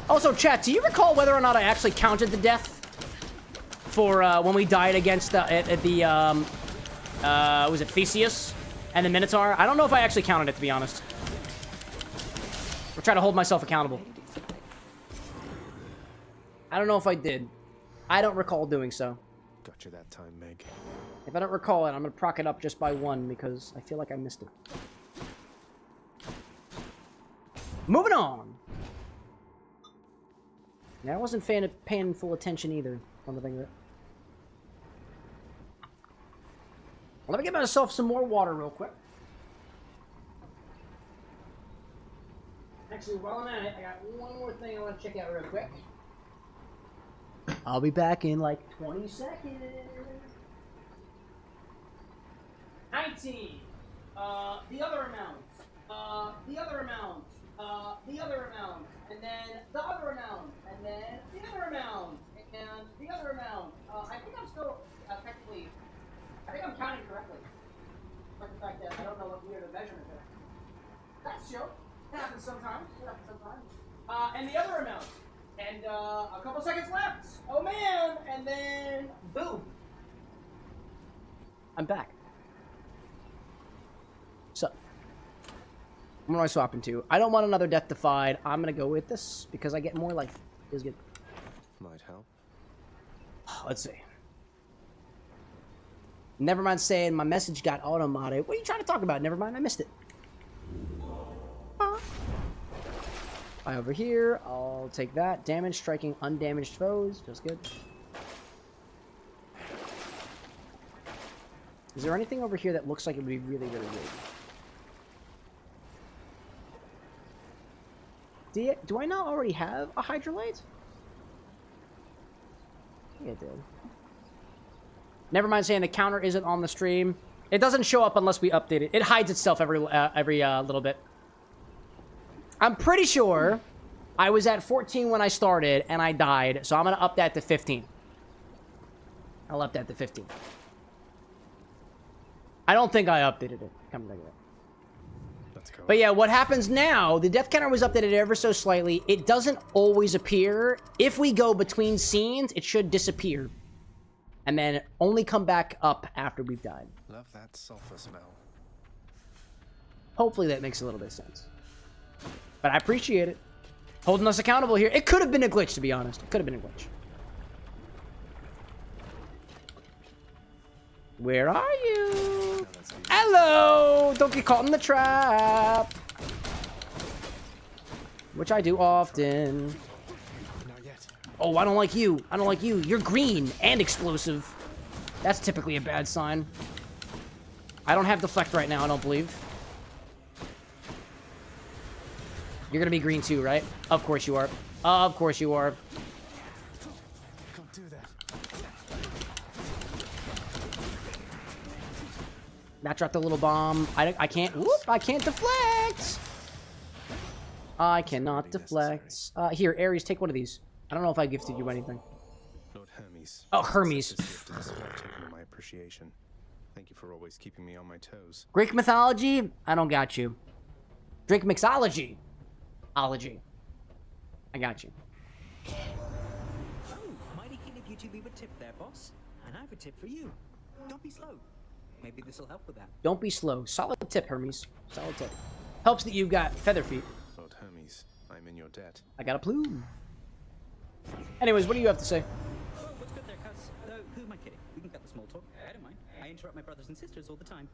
Speaker 3: Also, chat, do you recall whether or not I actually counted the death for when we died against was it Theseus and the Minotaur? I don't know if I actually counted it, to be honest. I'll try to hold myself accountable. I don't know if I did. I don't recall doing so.
Speaker 15: Got you that time, Meg.
Speaker 3: If I don't recall it, I'm gonna proc it up just by 1 because I feel like I missed it. Moving on. Yeah, I wasn't paying full attention either on the thing of it. Let me get myself some more water real quick. Actually, while I'm at it, I got one more thing I want to check out real quick. I'll be back in like 20 seconds. 19. The other amount. The other amount. The other amount. And then the other amount. And then the other amount. And the other amount. I think I'm still technically. I think I'm counting correctly. But the fact that I don't know what year the measurement is. That's true. It happens sometimes. It happens sometimes. And the other amount. And a couple seconds left. Oh man! And then boom. I'm back. So, what am I swapping to? I don't want another Death Defied. I'm gonna go with this because I get more life. Feels good.
Speaker 15: Might help.
Speaker 3: Let's see. Never mind saying my message got auto-modded. What are you trying to talk about? Never mind, I missed it. Over here, I'll take that. Damage, striking undamaged foes. Feels good. Is there anything over here that looks like it would be really, really good? Do I not already have a Hydrolite? I think I did. Never mind saying the counter isn't on the stream. It doesn't show up unless we update it. It hides itself every little bit. I'm pretty sure I was at 14 when I started and I died, so I'm gonna up that to 15. I'll up that to 15. I don't think I updated it. Come back to that. But yeah, what happens now, the death counter was updated ever so slightly. It doesn't always appear. If we go between scenes, it should disappear. And then only come back up after we've died.
Speaker 15: Love that sulfur smell.
Speaker 3: Hopefully that makes a little bit of sense. But I appreciate it. Holding us accountable here. It could have been a glitch, to be honest. It could have been a glitch. Where are you? Hello! Don't get caught in the trap. Which I do often.
Speaker 15: Not yet.
Speaker 3: Oh, I don't like you. I don't like you. You're green and explosive. That's typically a bad sign. I don't have deflect right now, I don't believe. You're gonna be green too, right? Of course you are. Of course you are.
Speaker 15: Can't do that.
Speaker 3: That dropped a little bomb. I can't. Whoop! I can't deflect. I cannot deflect. Here, Ares, take one of these. I don't know if I gifted you anything.
Speaker 15: Lord Hermes.
Speaker 3: Oh, Hermes.
Speaker 15: My appreciation. Thank you for always keeping me on my toes.
Speaker 3: Greek mythology? I don't got you. Drink mixology. Ology. I got you.
Speaker 9: Oh, mighty keen of you to leave a tip there, boss. And I have a tip for you. Don't be slow. Maybe this will help with that.
Speaker 3: Don't be slow. Solid tip, Hermes. Solid tip. Helps that you've got feather feet.
Speaker 15: Lord Hermes, I'm in your debt.
Speaker 3: I got a plume. Anyways, what do you have to say?
Speaker 9: Oh, what's good there, cuz? Who am I kidding? We can cut the small talk. I don't mind. I interrupt my brothers and sisters all the time.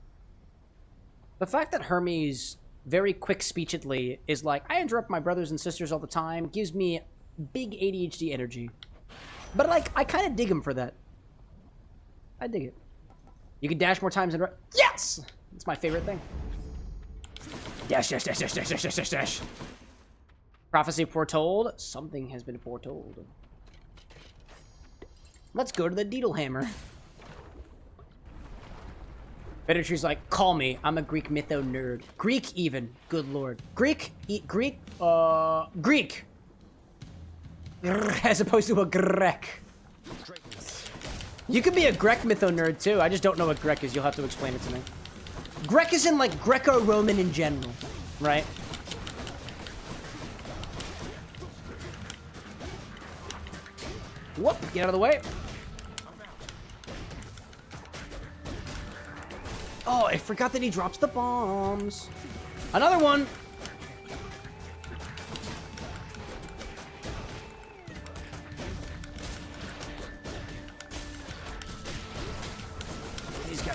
Speaker 3: The fact that Hermes very quick-speechedly is like, I interrupt my brothers and sisters all the time, gives me big ADHD energy. But, like, I kind of dig him for that. I dig it. You can dash more times than... Yes! It's my favorite thing. Dash, dash, dash, dash, dash, dash, dash, dash, dash. Prophecy foretold. Something has been foretold. Let's go to the Deedlehammer. Betatree's like, call me. I'm a Greek mytho nerd. Greek even. Good lord. Greek. Greek. Greek. As opposed to a Grek. You could be a Grek mytho nerd too. I just don't know what Grek is. You'll have to explain it to me. Grek is in like Greco-Roman in general, right? Whoop! Get out of the way. Oh, I forgot that he drops the bombs. Another one.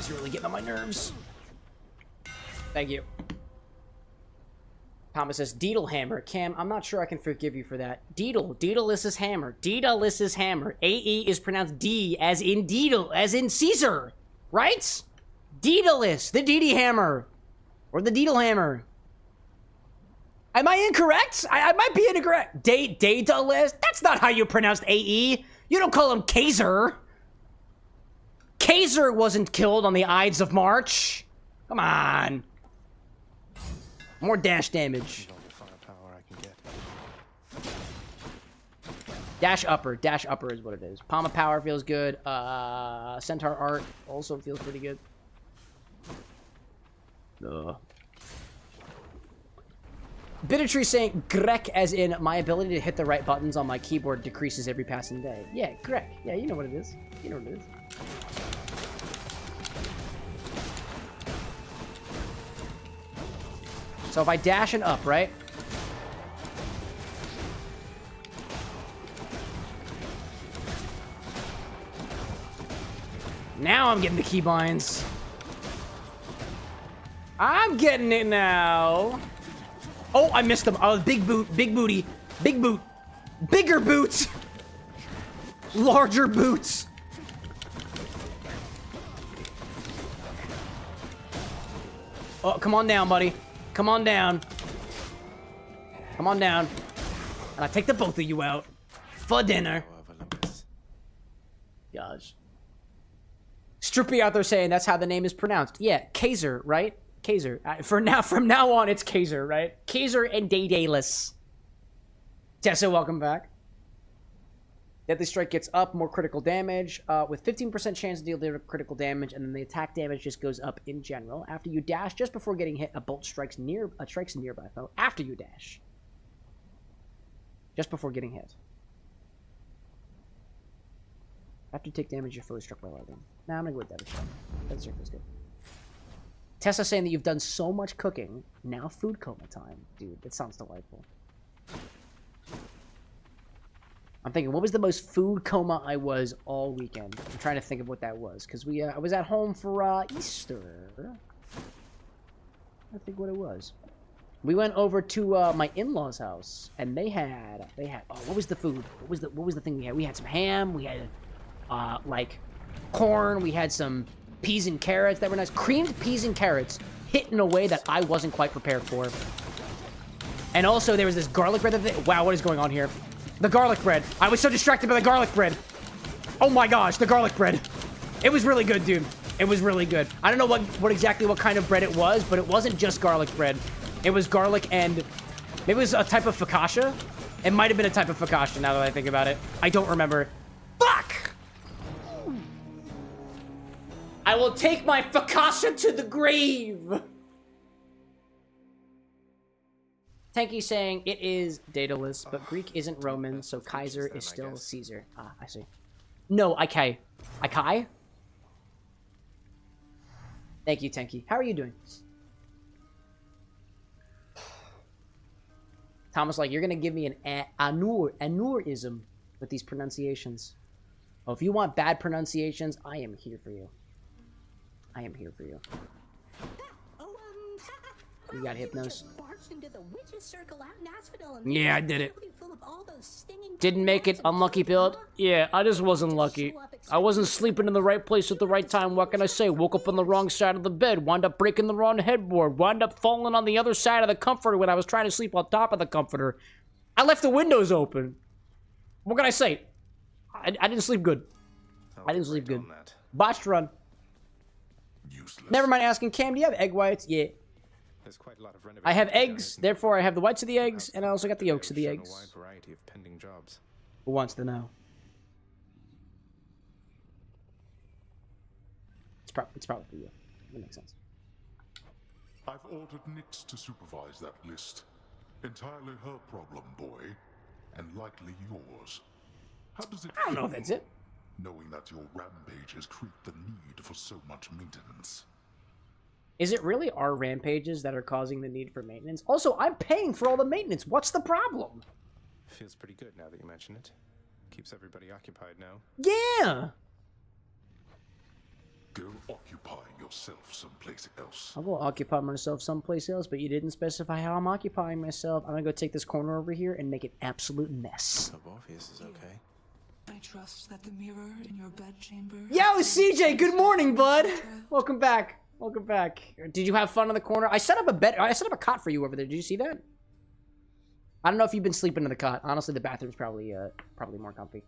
Speaker 3: guys are really getting on my nerves. Thank you. Thomas says, Deedle hammer. Cam, I'm not sure I can forgive you for that. Deedle. Daedalus' hammer. Daedalus' hammer. A-E is pronounced D, as in Deedle, as in Caesar. Right? Daedalus. The Deedle hammer. Or the Deedle hammer. Am I incorrect? I might be incorrect. Daedalus? That's not how you pronounce A-E. You don't call him Kaiser. Kaiser wasn't killed on the Ides of March. Come on. More dash damage. Dash upper is what it is. Palm of Power feels good. Centaur Art also feels pretty good. Bittertree saying Grek as in my ability to hit the right buttons on my keyboard decreases every passing day. Yeah, Grek. Yeah, you know what it is. You know what it is. So if I dash and up, right? Now I'm getting the keybinds. I'm getting it now. Oh, I missed them. Oh, big boot, big booty, big boot, bigger boots, larger boots. Oh, come on down, buddy. Come on down. Come on down. And I take the both of you out for dinner. Gosh. Strippy out there saying that's how the name is pronounced. Yeah, Kaiser, right? Kaiser. From now on, it's Kaiser, right? Kaiser and Daedalus. Tessa, welcome back. Deadly Strike gets up, more critical damage, with 15% chance to deal critical damage, and then the attack damage just goes up in general. After you dash, just before getting hit, a bolt strikes nearby foe. After you dash. Just before getting hit. After you take damage, your foe is struck by lightning. Nah, I'm gonna go with Deadly Strike. Deadly Strike feels good. Tessa saying that you've done so much cooking, now food coma time. Dude, that sounds delightful. I'm thinking, what was the most food coma I was all weekend? I'm trying to think of what that was, because I was at home for Easter. I think what it was. We went over to my in-laws' house, and they had. Oh, what was the food? What was the thing we had? We had some ham. We had like corn. We had some peas and carrots that were nice. Creamed peas and carrots hit in a way that I wasn't quite prepared for. And also there was this garlic bread. Wow, what is going on here? The garlic bread. I was so distracted by the garlic bread. Oh my gosh, the garlic bread. It was really good, dude. It was really good. I don't know what exactly what kind of bread it was, but it wasn't just garlic bread. It was garlic and maybe it was a type of focaccia. It might have been a type of focaccia now that I think about it. I don't remember. Fuck! I will take my focaccia to the grave. Tanky saying it is Daedalus, but Greek isn't Roman, so Kaiser is still Caesar. Ah, I see. No, Ikai. Ikai? Thank you, Tanky. How are you doing? Thomas, like, you're gonna give me an anurism with these pronunciations. Oh, if you want bad pronunciations, I am here for you. I am here for you. You got Hypnos. Yeah, I did it. Didn't make it. Unlucky build. Yeah, I just wasn't lucky. I wasn't sleeping in the right place at the right time. What can I say? Woke up on the wrong side of the bed. Wound up breaking the wrong headboard. Wound up falling on the other side of the comforter when I was trying to sleep on top of the comforter. I left the windows open. What can I say? I didn't sleep good. I didn't sleep good. Botched run. Useless. Never mind asking, Cam, do you have egg whites? Yeah.
Speaker 1: There's quite a lot of
Speaker 3: I have eggs, therefore I have the whites of the eggs, and I also got the yolks of the eggs.
Speaker 1: A wide variety of pending jobs.
Speaker 3: Who wants to know? It's probably for you. That makes sense.
Speaker 2: I've ordered Nix to supervise that list. Entirely her problem, boy. And likely yours. How does it
Speaker 3: I don't know if that's it.
Speaker 2: Knowing that your rampages create the need for so much maintenance?
Speaker 3: Is it really our rampages that are causing the need for maintenance? Also, I'm paying for all the maintenance. What's the problem?
Speaker 1: Feels pretty good now that you mention it. Keeps everybody occupied now.
Speaker 3: Yeah!
Speaker 2: Go occupy yourself someplace else.
Speaker 3: I'll go occupy myself someplace else, but you didn't specify how I'm occupying myself. I'm gonna go take this corner over here and make an absolute mess.
Speaker 5: Morpheus is okay.
Speaker 6: I trust that the mirror in your bedchamber.
Speaker 3: Yo, CJ, good morning, bud. Welcome back. Welcome back. Did you have fun in the corner? I set up a bed. I set up a cot for you over there. Did you see that? I don't know if you've been sleeping in the cot. Honestly, the bathroom's probably more comfy.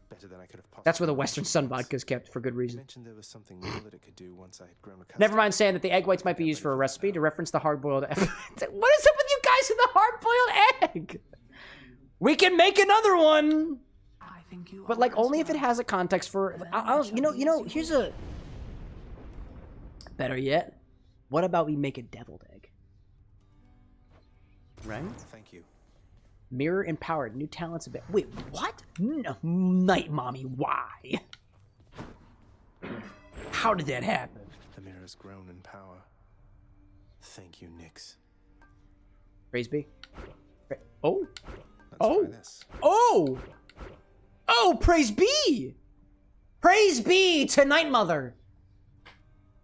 Speaker 15: Better than I could have possibly.
Speaker 3: That's where the Western Sun vodka is kept for good reason.
Speaker 15: Mentioned there was something new that it could do once I had grown accustomed.
Speaker 3: Never mind saying that the egg whites might be used for a recipe to reference the hard-boiled egg. What is up with you guys with the hard-boiled egg? We can make another one. But like only if it has a context for. You know. Here's a. Better yet, what about we make a deviled egg? Right?
Speaker 15: Thank you.
Speaker 3: Mirror empowered, new talents a bit. Wait, what? No, Night Mommy, why? How did that happen?
Speaker 15: The mirror's grown in power. Thank you, Nyx.
Speaker 3: Praise be. Oh. Oh. Oh, praise be. Praise be to Night Mother.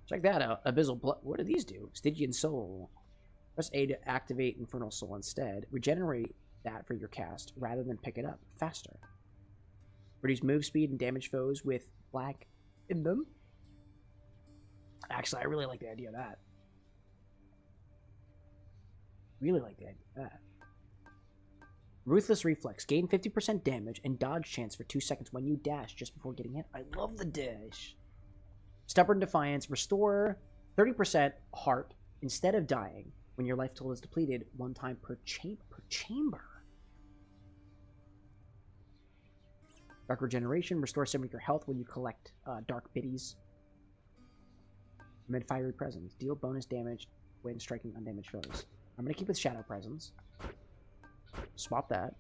Speaker 3: Check that out. Abyssal Blood. What do these do? Stygian Soul. Press A to activate Infernal Soul instead. Regenerate that for your cast rather than pick it up faster. Reduce move speed and damage foes with black in them. Actually, I really like the idea of that. Really like the idea of that. Ruthless Reflex. Gain 50% damage and dodge chance for 2 seconds when you dash just before getting hit. I love the dash. Stubborn Defiance. Restore 30% heart instead of dying when your life total is depleted 1 time per chamber. Dark Regeneration. Restore some of your health when you collect Dark Biddies. Amid Fiery Presence. Deal bonus damage when striking undamaged foes. I'm going to keep with Shadow Presence. Swap that.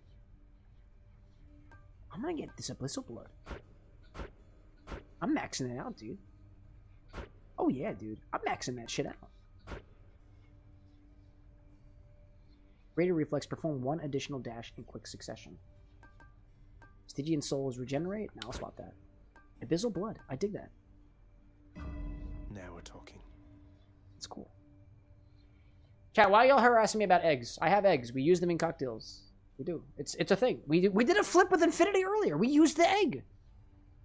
Speaker 3: I'm going to get this Abyssal Blood. I'm maxing it out, dude. Oh, yeah, dude. I'm maxing that shit out. Greater Reflex. Perform 1 additional dash in quick succession. Stygian Soul is regenerate. Now I'll swap that. Abyssal Blood. I dig that.
Speaker 15: Now we're talking.
Speaker 3: It's cool. Chat, why y'all harassing me about eggs? I have eggs. We use them in cocktails. We do. It's a thing. We did a flip with Infinity earlier. We used the egg.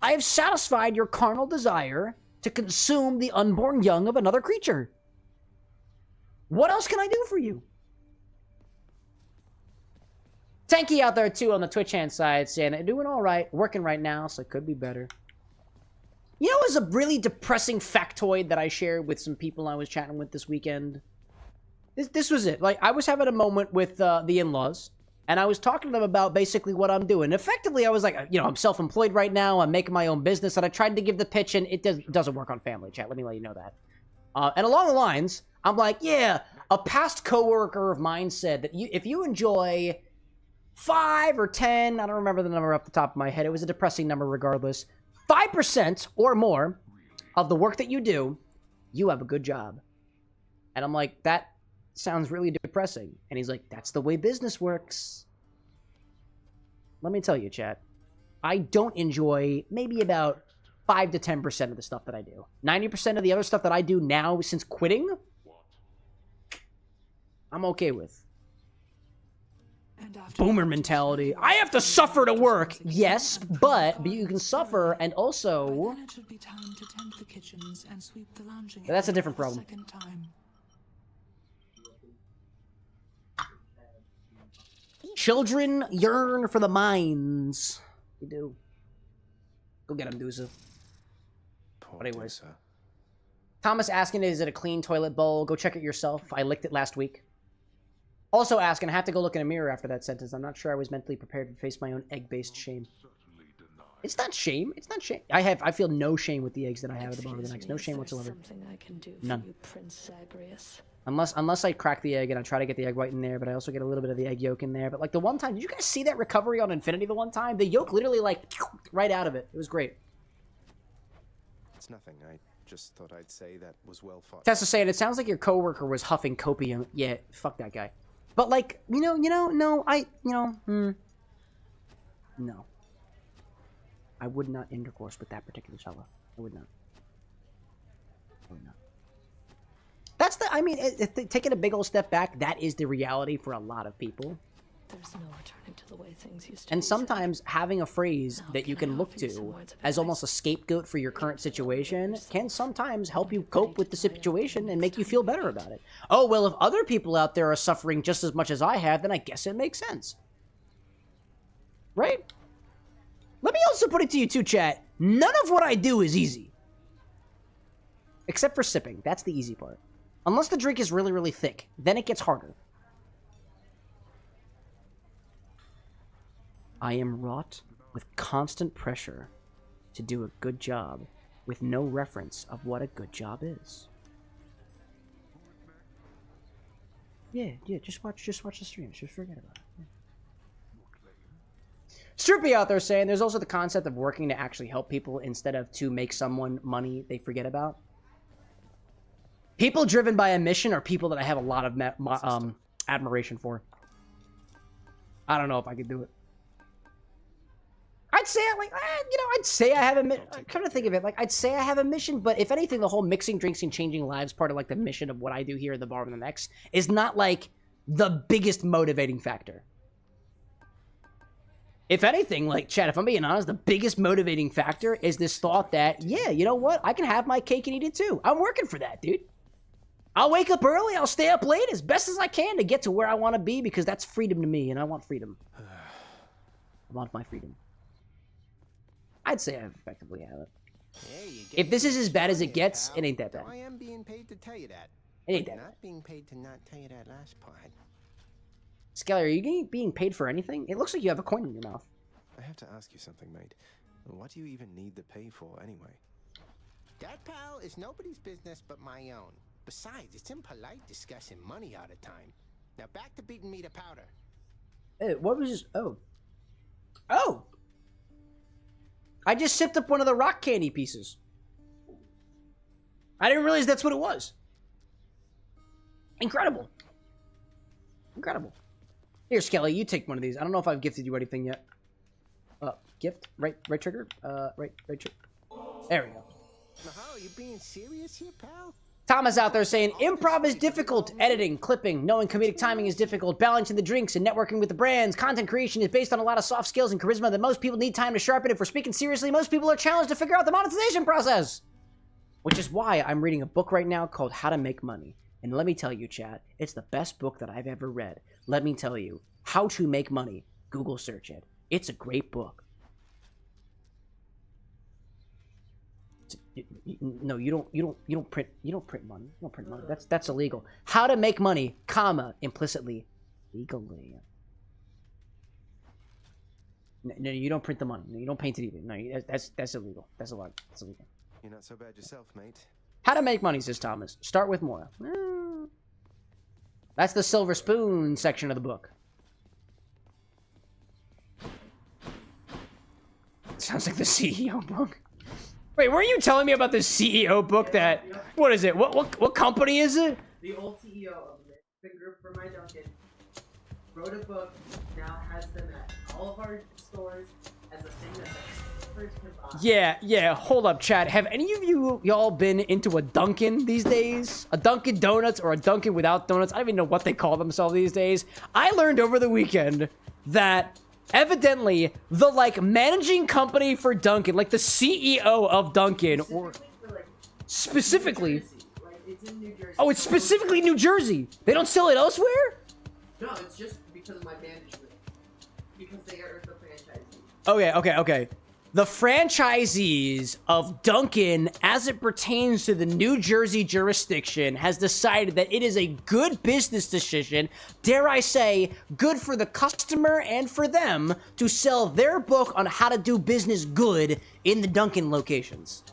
Speaker 3: I have satisfied your carnal desire to consume the unborn young of another creature. What else can I do for you? Tanky out there, too, on the Twitch hand side, saying they're doing all right, working right now, so it could be better. You know, it was a really depressing factoid that I shared with some people I was chatting with this weekend. This was it. Like, I was having a moment with the in-laws, and I was talking to them about basically what I'm doing. Effectively, I was like, you know, I'm self-employed right now, I'm making my own business, and I tried to give the pitch, and it doesn't work on family chat. Let me let you know that. And along the lines, I'm like, yeah, a past coworker of mine said that if you enjoy 5 or 10, I don't remember the number off the top of my head, it was a depressing number regardless, 5% or more of the work that you do, you have a good job. And I'm like, that sounds really depressing. And he's like, that's the way business works. Let me tell you, chat, I don't enjoy maybe about 5 to 10% of the stuff that I do. 90% of the other stuff that I do now since quitting, I'm okay with. Boomer mentality. I have to suffer to work. Yes, but you can suffer and also... That's a different problem. Children yearn for the mines. You do. Go get them, Dooza. But anyways. Thomas asking, is it a clean toilet bowl? Go check it yourself. I licked it last week. Also asking, I have to go look in a mirror after that sentence. I'm not sure I was mentally prepared to face my own egg-based shame. It's not shame. It's not shame. I feel no shame with the eggs that I have at the bottom of the next. No shame whatsoever. None. Unless I crack the egg and I try to get the egg white in there, but I also get a little bit of the egg yolk in there. But like the one time, did you guys see that recovery on Infinity the one time? The yolk literally like right out of it. It was great.
Speaker 15: It's nothing. I just thought I'd say that was well fought.
Speaker 3: Tessa saying, it sounds like your coworker was huffing copium. Yeah, fuck that guy. But like, no, no. I would not intercourse with that particular fella. I would not. That's the, I mean, taking a big old step back, that is the reality for a lot of people.
Speaker 8: There's no returning to the way things used to
Speaker 3: And
Speaker 8: be.
Speaker 3: sometimes having a phrase that you can look to as almost a scapegoat for your current situation can sometimes help you cope with the situation and make you feel better about it. Oh, well, if other people out there are suffering just as much as I have, then I guess it makes sense. Right? Let me also put it to you too, chat. None of what I do is easy. Except for sipping. That's the easy part. Unless the drink is really, really thick. Then it gets harder. I am wrought with constant pressure to do a good job with no reference of what a good job is. Yeah, just watch the streams. Just forget about it. Yeah. Strippy out there saying there's also the concept of working to actually help people instead of to make someone money they forget about. People driven by a mission are people that I have a lot of admiration for. I don't know if I could do it. I'd say, like, I'd say I have a mission. I'm trying to think of it. Like, I'd say I have a mission, but if anything, the whole mixing drinks and changing lives part of, like, the mission of what I do here at the Bar with an X is not, like, the biggest motivating factor. If anything, like, Chad, if I'm being honest, the biggest motivating factor is this thought that, yeah, you know what? I can have my cake and eat it too. I'm working for that, dude. I'll wake up early. I'll stay up late as best as I can to get to where I want to be because that's freedom to me, and I want freedom. I want my freedom. I'd say I effectively have it. If this is as bad as it gets, it ain't that bad.
Speaker 7: I am being paid to tell you that.
Speaker 3: It ain't that bad.
Speaker 7: Not being paid to not tell you that last part.
Speaker 3: Skelly, are you being paid for anything? It looks like you have a coin in your mouth.
Speaker 15: I have to ask you something, mate. What do you even need the pay for, anyway?
Speaker 7: That, pal, is nobody's business but my own. Besides, it's impolite discussing money all the time. Now back to beating me to powder.
Speaker 3: Hey, what was this? Oh! I just sipped up one of the rock candy pieces. I didn't realize that's what it was. Incredible. Incredible. Here, Skelly, you take one of these. I don't know if I've gifted you anything yet. Gift? Right trigger? Right trigger. There we go.
Speaker 7: Mahal, are you being serious here, pal?
Speaker 3: Thomas out there saying, improv is difficult. Editing, clipping, knowing comedic timing is difficult. Balancing the drinks and networking with the brands. Content creation is based on a lot of soft skills and charisma that most people need time to sharpen. If we're speaking seriously, most people are challenged to figure out the monetization process. Which is why I'm reading a book right now called How to Make Money. And let me tell you, chat, it's the best book that I've ever read. Let me tell you, How to Make Money. Google search it. It's a great book. No, you don't print money. You don't print money. That's illegal. How to make money, comma, implicitly, legally. No, you don't print the money. No, you don't paint it either. No, that's illegal. That's a lot. That's illegal.
Speaker 15: You're not so bad yourself, mate.
Speaker 3: How to make money, says Thomas. Start with more. That's the silver spoon section of the book. Sounds like the CEO book. Wait, were you telling me about the CEO book that... What is it? What company is it?
Speaker 13: The old CEO of the group for my Dunkin' wrote a book, now has them at all of our stores as a thing that the customers can buy.
Speaker 3: Yeah, hold up, chat. Have any of y'all been into a Dunkin' these days? A Dunkin' Donuts or a Dunkin' without donuts? I don't even know what they call themselves these days. I learned over the weekend that... evidently, the, like, managing company for Dunkin', like the CEO of Dunkin', or specifically... Oh, it's specifically New Jersey. They don't sell it elsewhere?
Speaker 13: No, it's just because of my management. Because they are the franchisees.
Speaker 3: Okay. The franchisees of Dunkin', as it pertains to the New Jersey jurisdiction, has decided that it is a good business decision, dare I say, good for the customer and for them, to sell their book on how to do business good in the Dunkin' locations.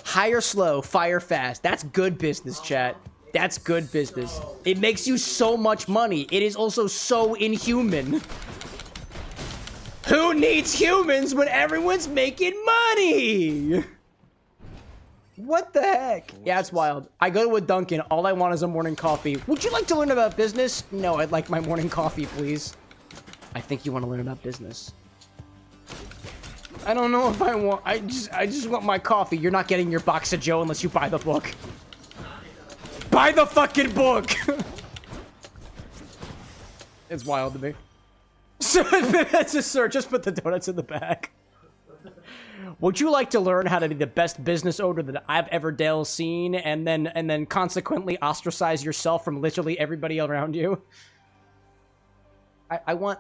Speaker 3: Hire slow, fire fast. That's good business, chat. That's good business. It makes you so much money. It is also so inhuman. Who needs humans when everyone's making money? What the heck? Yeah, it's wild. I go to a Dunkin'. All I want is a morning coffee. Would you like to learn about business? No, I'd like my morning coffee, please. I think you want to learn about business. I don't know if I want... I just want my coffee. You're not getting your box of Joe unless you buy the book. Buy the fucking book! It's wild to me. Sir, just put the donuts in the bag. Would you like to learn how to be the best business owner that I've ever seen, and then consequently ostracize yourself from literally everybody around you? I want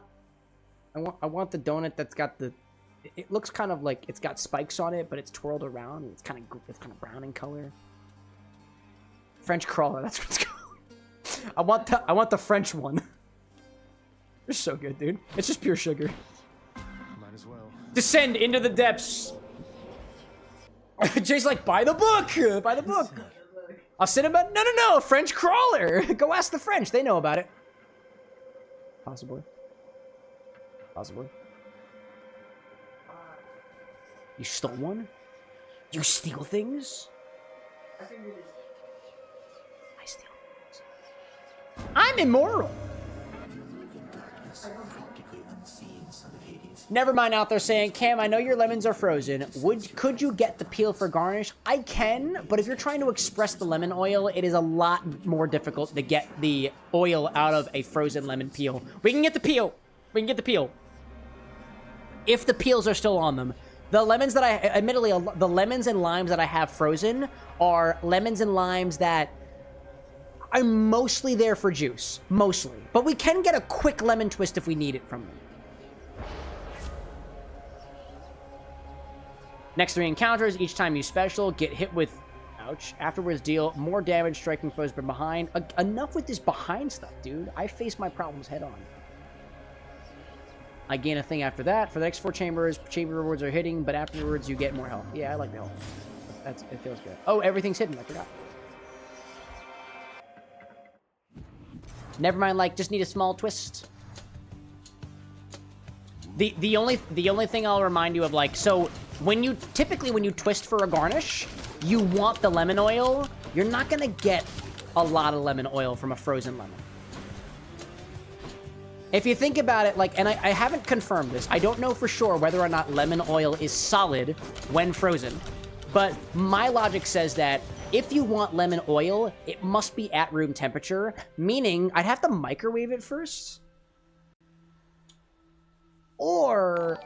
Speaker 3: the donut that's got the... It looks kind of like it's got spikes on it, but it's twirled around. And it's kind of brown in color. French crawler, that's what it's called. I want the French one. They're so good, dude. It's just pure sugar.
Speaker 1: Might as well.
Speaker 3: Descend into the depths. Jay's like, buy the book. Buy the book. I'll send him a... No. French crawler. Go ask the French. They know about it. Possibly. You stole one? You steal things? I steal things. I'm immoral. Never mind out there saying, Cam, I know your lemons are frozen. Could you get the peel for garnish? I can, but if you're trying to express the lemon oil, it is a lot more difficult to get the oil out of a frozen lemon peel. We can get the peel. If the peels are still on them. The lemons that admittedly, the lemons and limes that I have frozen are lemons and limes that I'm mostly there for juice. Mostly. But we can get a quick lemon twist if we need it from them. Next 3 encounters, each time you special, get hit with... Ouch. Afterwards, deal more damage striking foes from behind. Enough with this behind stuff, dude. I face my problems head on. I gain a thing after that. For the next 4 chambers, chamber rewards are hitting, but afterwards you get more health. Yeah, I like the health. It feels good. Oh, everything's hidden. I forgot. Never mind, like, just need a small twist. The only thing I'll remind you of, like, so typically when you twist for a garnish, you want the lemon oil. You're not gonna get a lot of lemon oil from a frozen lemon. If you think about it, like, and I haven't confirmed this, I don't know for sure whether or not lemon oil is solid when frozen, but my logic says that if you want lemon oil, it must be at room temperature, meaning I'd have to microwave it first. Or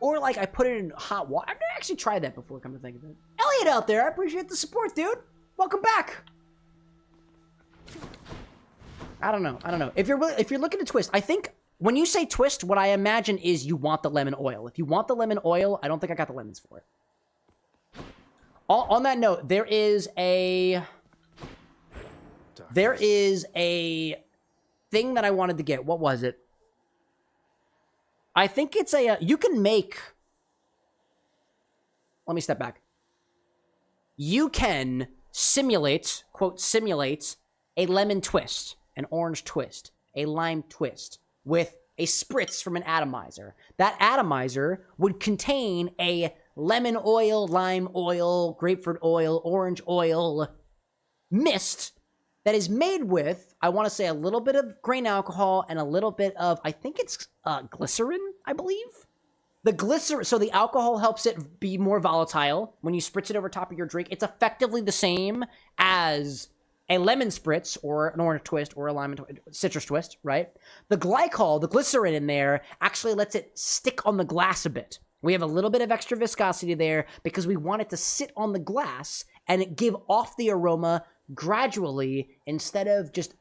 Speaker 3: like I put it in hot water. I've actually tried that before, come to think of it. Elliot out there, I appreciate the support, dude. Welcome back. I don't know. If you're looking to twist, I think when you say twist, what I imagine is you want the lemon oil. If you want the lemon oil, I don't think I got the lemons for it. On that note, there is a thing that I wanted to get. What was it? I think it's you can make... Let me step back. You can simulate, quote, simulate a lemon twist, an orange twist, a lime twist, with a spritz from an atomizer. That atomizer would contain a lemon oil, lime oil, grapefruit oil, orange oil mist that is made with, I want to say, a little bit of grain alcohol and a little bit of, I think it's glycerin, I believe. The glycerin, so the alcohol helps it be more volatile. When you spritz it over top of your drink, it's effectively the same as a lemon spritz or an orange twist or a lime citrus twist, right? The glycol, the glycerin in there, actually lets it stick on the glass a bit. We have a little bit of extra viscosity there because we want it to sit on the glass and give off the aroma gradually instead of just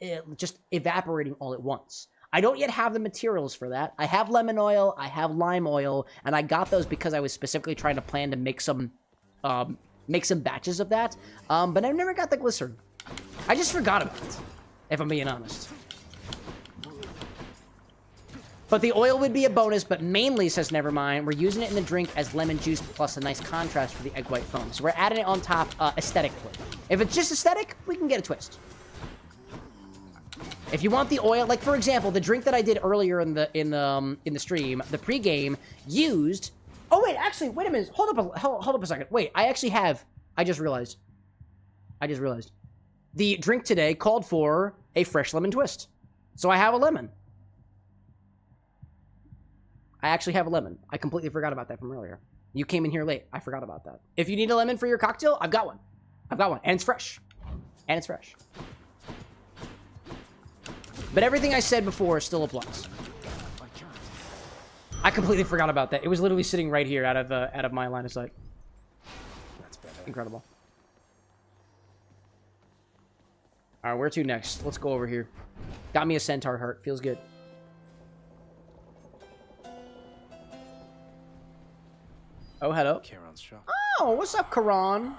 Speaker 3: evaporating all at once. I don't yet have the materials for that. I have lemon oil, I have lime oil, and I got those because I was specifically trying to plan to make some batches of that. But I never got the glycerin. I just forgot about it, if I'm being honest. But the oil would be a bonus, but mainly, says Nevermind, we're using it in the drink as lemon juice plus a nice contrast for the egg white foam. So we're adding it on top aesthetically. If it's just aesthetic, we can get a twist. If you want the oil, like for example, the drink that I did earlier in the stream, the pregame used. Oh wait, actually, wait a minute. Hold up a second. Wait, I just realized. The drink today called for a fresh lemon twist, so I have a lemon. I actually have a lemon. I completely forgot about that from earlier. You came in here late. I forgot about that. If you need a lemon for your cocktail, I've got one. I've got one. And it's fresh. And it's fresh. But everything I said before still applies. I completely forgot about that. It was literally sitting right here out of my line of sight.
Speaker 15: That's better.
Speaker 3: Incredible. All right, where to next? Let's go over here. Got me a centaur heart. Feels good. Oh, hello.
Speaker 15: Charon's shop.
Speaker 3: Oh, what's up, Charon?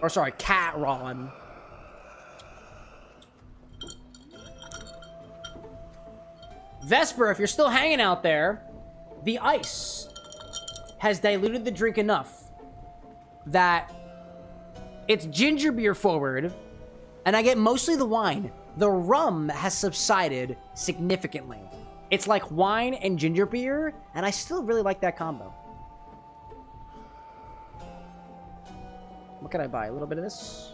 Speaker 3: Or sorry, Catron. Vesper, if you're still hanging out there, the ice has diluted the drink enough that it's ginger beer forward, and I get mostly the wine. The rum has subsided significantly. It's like wine and ginger beer, and I still really like that combo. What can I buy? A little bit of this?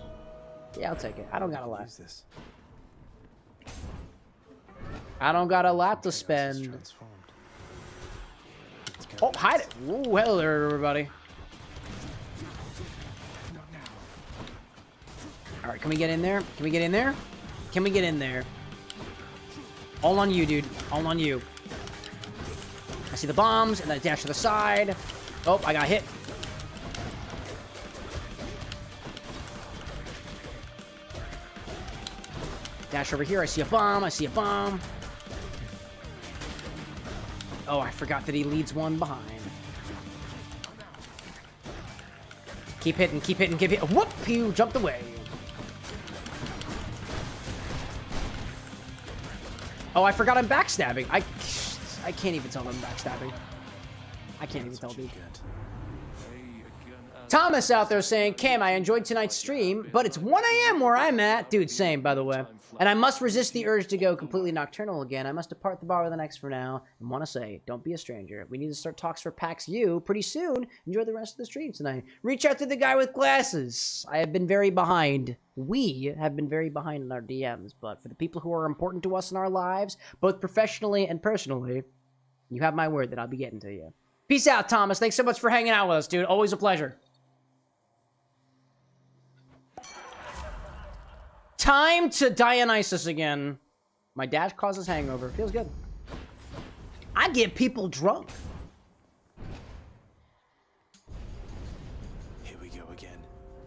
Speaker 3: Yeah, I'll take it. I don't got a lot. I don't got a lot to spend. Oh, hide it. Ooh, hello there, everybody. All right, can we get in there? Can we get in there? Can we get in there? All on you, dude. All on you. I see the bombs, and then I dash to the side. Oh, I got hit. Dash over here. I see a bomb. I see a bomb. Oh, I forgot that he leads one behind. Keep hitting, keep hitting, keep hitting. Whoop! You jumped away. Oh, I forgot I'm backstabbing. I can't even tell I'm backstabbing. I can't even tell, dude. Thomas out there saying, Cam, I enjoyed tonight's stream, but it's 1 a.m. where I'm at. Dude, same, by the way. And I must resist the urge to go completely nocturnal again. I must depart the bar with an X for now. And want to say, don't be a stranger. We need to start talks for PAX U pretty soon. Enjoy the rest of the stream tonight. Reach out to the guy with glasses. I have been very behind. We have been very behind in our DMs. But for the people who are important to us in our lives, both professionally and personally, you have my word that I'll be getting to you. Peace out, Thomas. Thanks so much for hanging out with us, dude. Always a pleasure. Time to Dionysus again. My dash causes hangover. Feels good. I get people drunk.
Speaker 15: Here we go again.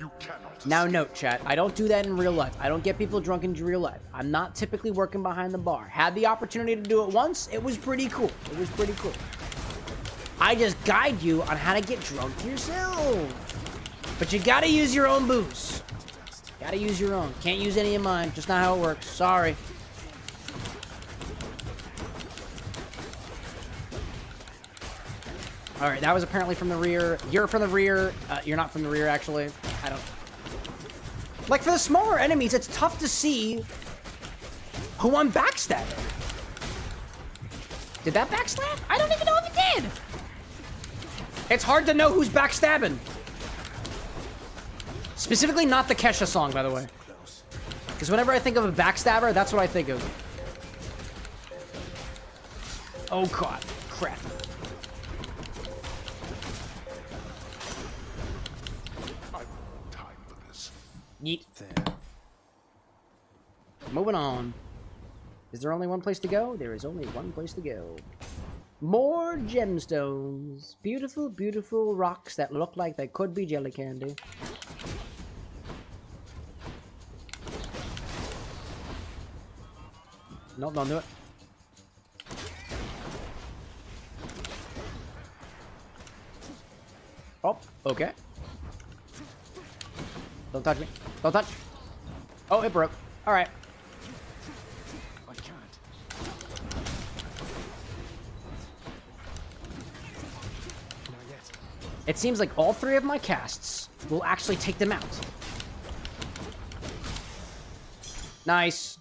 Speaker 2: You cannot.
Speaker 3: Now note, chat, I don't do that in real life. I don't get people drunk in real life. I'm not typically working behind the bar. Had the opportunity to do it once, it was pretty cool. It was pretty cool. I just guide you on how to get drunk yourself. But you gotta use your own booze. Gotta use your own. Can't use any of mine. Just not how it works. Sorry. Alright, that was apparently from the rear. You're from the rear. You're not from the rear, actually. I don't... Like, for the smaller enemies, it's tough to see who I'm backstabbing. Did that backstab? I don't even know if it did. It's hard to know who's backstabbing. Specifically not the Kesha song, by the way. Because whenever I think of a backstabber, that's what I think of. Oh god. Crap.
Speaker 2: Time for this.
Speaker 3: Yeet. Moving on. Is there only one place to go? There is only one place to go. More gemstones. Beautiful, beautiful rocks that look like they could be jelly candy. Nope, don't do it. Oh, okay. Don't touch me. Don't touch. Oh, it broke. All right.
Speaker 15: I can't. Not yet.
Speaker 3: It seems like all three of my casts will actually take them out. Nice.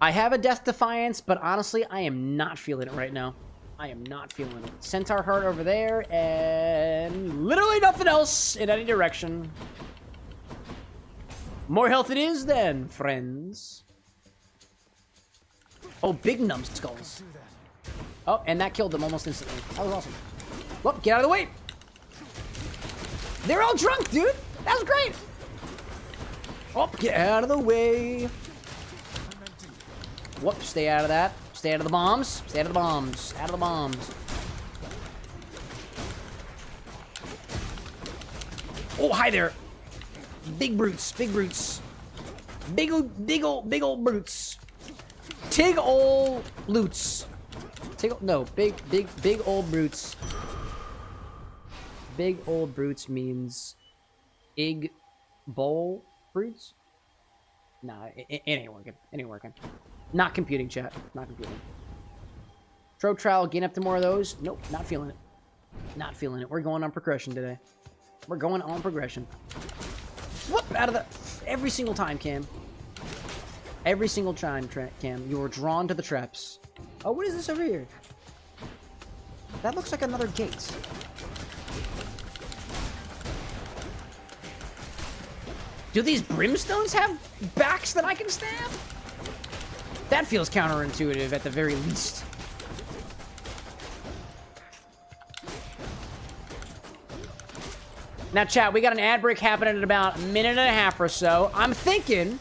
Speaker 3: I have a Death Defiance, but honestly, I am not feeling it right now. I am not feeling it. Centaur Heart over there, and literally nothing else in any direction. More health it is then, friends. Oh, big numbskulls. Oh, and that killed them almost instantly. That was awesome. Whoop, get out of the way. They're all drunk, dude. That was great. Oh, get out of the way. Whoop, stay out of that. Stay out of the bombs. Stay out of the bombs. Out of the bombs. Oh, hi there. Big brutes. Big brutes. Big old brutes. Tig ol' loots. No, big old brutes. Big old brutes means ig bowl brutes? Nah, it ain't working. It ain't working. Not computing, chat. Not computing. Throw trial, gain up to more of those. Nope, not feeling it. Not feeling it. We're going on progression today. We're going on progression. Whoop! Out of the... Every single time, Cam. Every single time, Cam. You are drawn to the traps. Oh, what is this over here? That looks like another gate. Do these brimstones have backs that I can stab? That feels counterintuitive at the very least. Now, chat, we got an ad break happening in about a minute and a half or so. I'm thinking,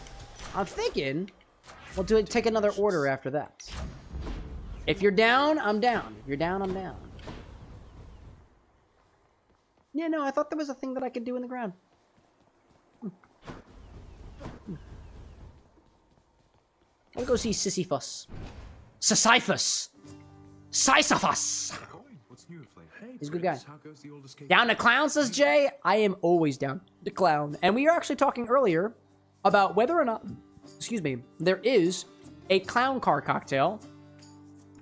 Speaker 3: we'll take another order after that. If you're down, I'm down. If you're down, I'm down. Yeah, no, I thought there was a thing that I could do in the ground. I'll go see Sisyphus. Sisyphus! Sisyphus! He's a good guy. Down to clown, says Jay. I am always down to clown. And we were actually talking earlier about whether or not, excuse me, there is a clown car cocktail.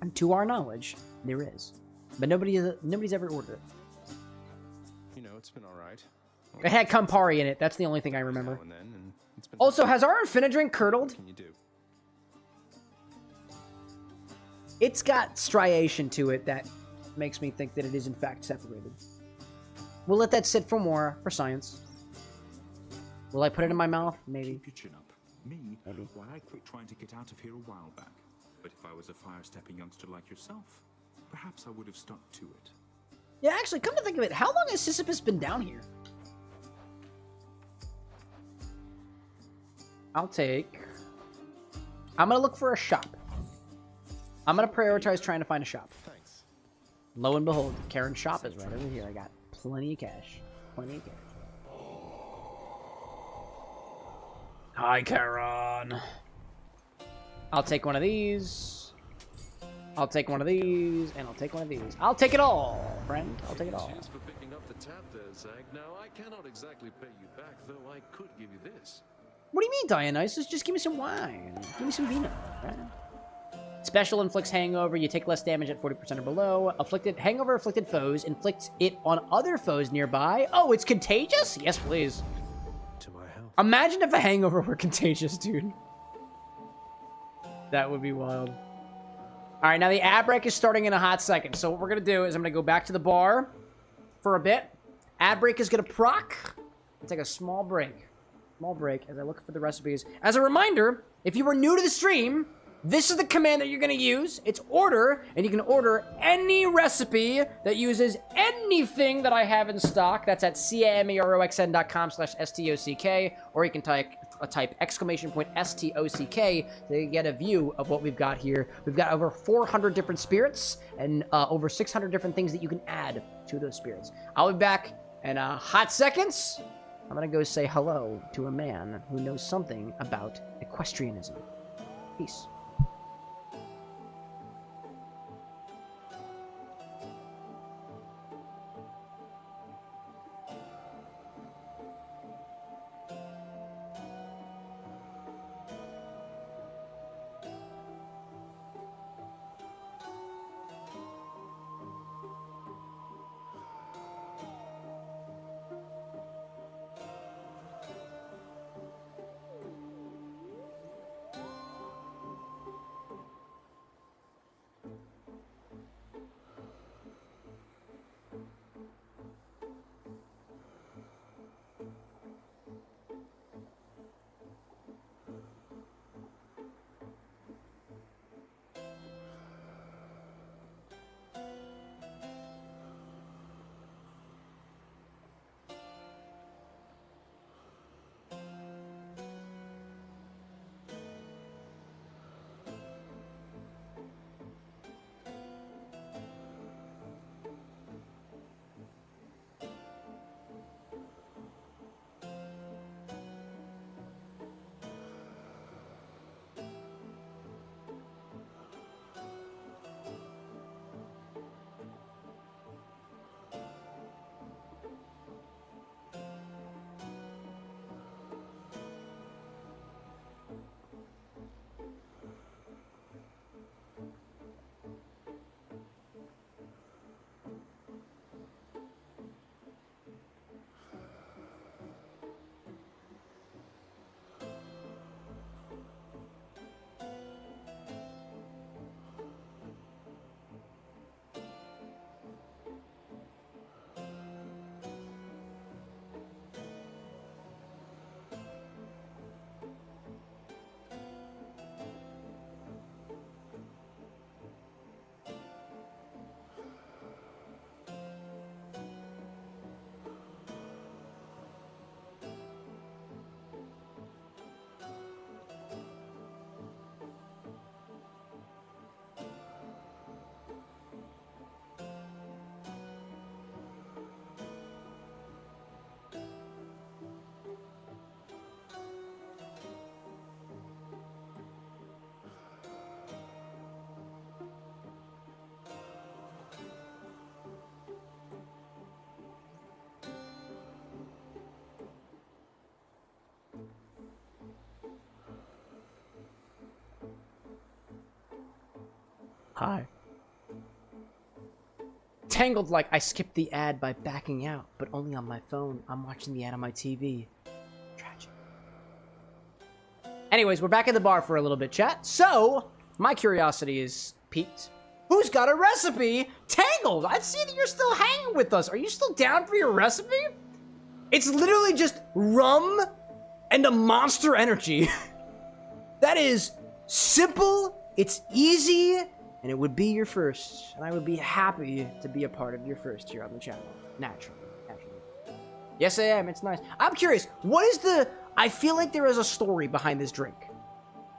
Speaker 3: And to our knowledge, there is. But nobody's ever ordered it.
Speaker 1: You know, it's been all right.
Speaker 3: It had Campari in it. That's the only thing I remember. Also, has our Infini-Drink curdled? It's got striation to it that makes me think that it is in fact separated. We'll let that sit for more, for science. Will I put it in my mouth? Maybe.
Speaker 17: Keep your chin up. Me? Maybe. Why, I quit trying to get out of here a while back. But if I was a fire-stepping youngster like yourself, perhaps I would have stuck to it.
Speaker 3: Yeah, actually, come to think of it, how long has Sisyphus been down here? I'm gonna look for a shop. I'm gonna prioritize trying to find a shop.
Speaker 1: Thanks.
Speaker 3: Lo and behold, Karen's shop is right over here. I got plenty of cash. Plenty of cash. Hi, Karen. I'll take one of these. I'll take one of these, and I'll take one of these. I'll take it all, friend. I'll take it all.
Speaker 16: Cheers for picking up the tab there, Zach. Now, I cannot exactly pay you back, though I could give you this.
Speaker 3: What do you mean, Dionysus? Just give me some wine. Give me some vino, right? Special inflicts hangover. You take less damage at 40% or below. Hangover afflicted foes. Inflicts it on other foes nearby. Oh, it's contagious? Yes, please.
Speaker 1: To my health.
Speaker 3: Imagine if a hangover were contagious, dude. That would be wild. All right, now the ad break is starting in a hot second. So what we're going to do is I'm going to go back to the bar for a bit. Ad break is going to proc. We'll take a small break. Small break as I look for the recipes. As a reminder, if you were new to the stream, this is the command that you're going to use. It's order, and you can order any recipe that uses anything that I have in stock. That's at CAMEROXN.com/STOCK, or you can type !STOCK to get a view of what we've got here. We've got over 400 different spirits and over 600 different things that you can add to those spirits. I'll be back in hot seconds. I'm going to go say hello to a man who knows something about equestrianism. Peace. Hi. Tangled like I skipped the ad by backing out, but only on my phone. I'm watching the ad on my TV. Tragic. Anyways, we're back at the bar for a little bit, chat. So, my curiosity is piqued. Who's got a recipe? Tangled! I see that you're still hanging with us. Are you still down for your recipe? It's literally just rum and a Monster Energy. That is simple, it's easy, and it would be your first. And I would be happy to be a part of your first here on the channel. Naturally. Yes, I am. It's nice. I'm curious. What is the... I feel like there is a story behind this drink.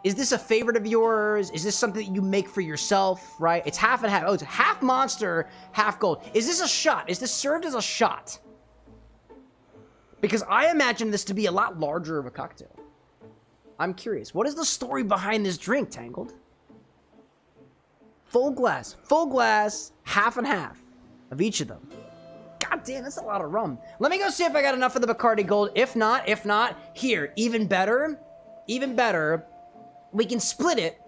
Speaker 3: Is this a favorite of yours? Is this something that you make for yourself, right? It's half and half. Oh, it's half Monster, half Gold. Is this a shot? Is this served as a shot? Because I imagine this to be a lot larger of a cocktail. I'm curious. What is the story behind this drink, Tangled? Full glass, half and half of each of them. God damn, that's a lot of rum. Let me go see if I got enough of the Bacardi Gold. If not, here, even better, we can split it.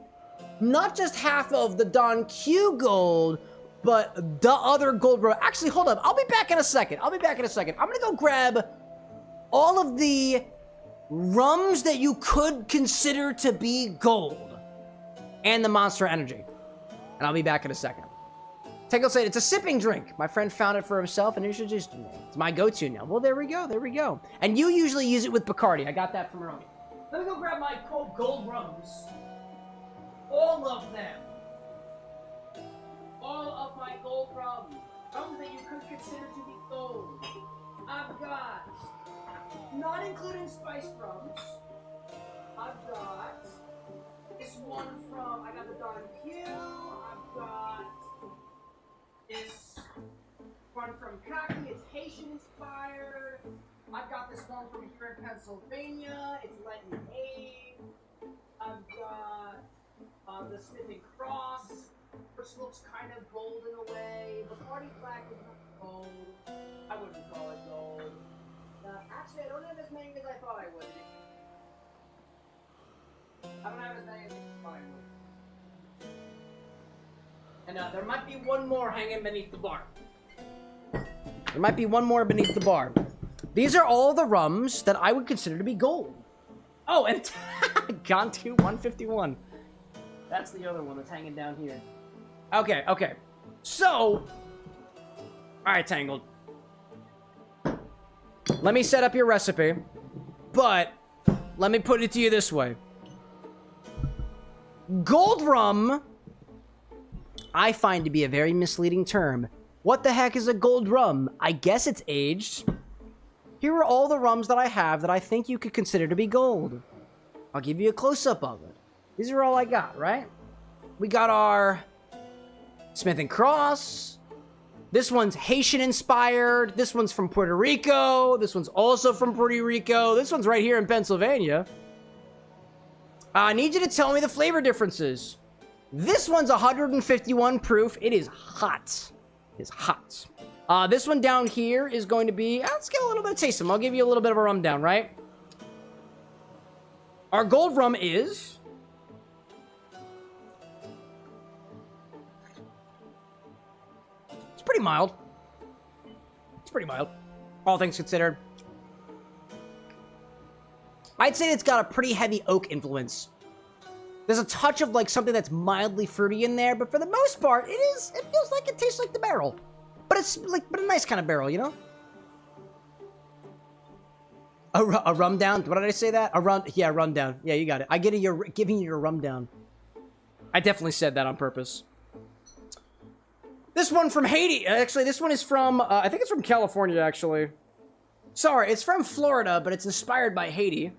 Speaker 3: Not just half of the Don Q Gold, but the other gold rum. Actually, hold up. I'll be back in a second. I'm gonna go grab all of the rums that you could consider to be gold and the Monster Energy. And I'll be back in a second. Tangle said, it's a sipping drink. My friend found it for himself and introduced it to me. It's my go-to now. Well, there we go. And you usually use it with Bacardi. I got that from earlier. Let me go grab my gold rums. All of them. All of my gold rums. Rums that you could consider to be gold. I've got, not including spiced rums, I've got this one from, I got the Don Q. I've got this one from Cocky, it's Haitian inspired. I've got this one from here in Pennsylvania, it's Let Me Age. I've got the Smith & Cross, which looks kind of gold in a way. Bacardi Black is not gold. I wouldn't call it gold. Actually, I don't have as many as I thought I would. I don't have as many as I thought I would. And there might be one more hanging beneath the bar. These are all the rums that I would consider to be gold. Oh, and gone to 151. That's the other one that's hanging down here. Okay. So, all right, Tangled. Let me set up your recipe, but let me put it to you this way. Gold rum, I find to be a very misleading term. What the heck is a gold rum? I guess it's aged. Here are all the rums that I have that I think you could consider to be gold. I'll give you a close-up of it. These are all I got, right? We got our Smith & Cross. This one's Haitian-inspired. This one's from Puerto Rico. This one's also from Puerto Rico. This one's right here in Pennsylvania. I need you to tell me the flavor differences. This one's 151 proof. It is hot. It is hot. This one down here is going to be... let's get a little bit of taste of them. I'll give you a little bit of a rum down, right? Our gold rum is... It's pretty mild. All things considered. I'd say it's got a pretty heavy oak influence. There's a touch of like something that's mildly fruity in there, but for the most part, it feels like it tastes like the barrel. But it's like, a nice kind of barrel, you know? A rum down? What did I say that? Rum down. Yeah, you got it. I get it, you're giving you a rum down. I definitely said that on purpose. This one from Haiti. Actually, this one is from, I think it's from California, actually. Sorry, it's from Florida, but it's inspired by Haiti.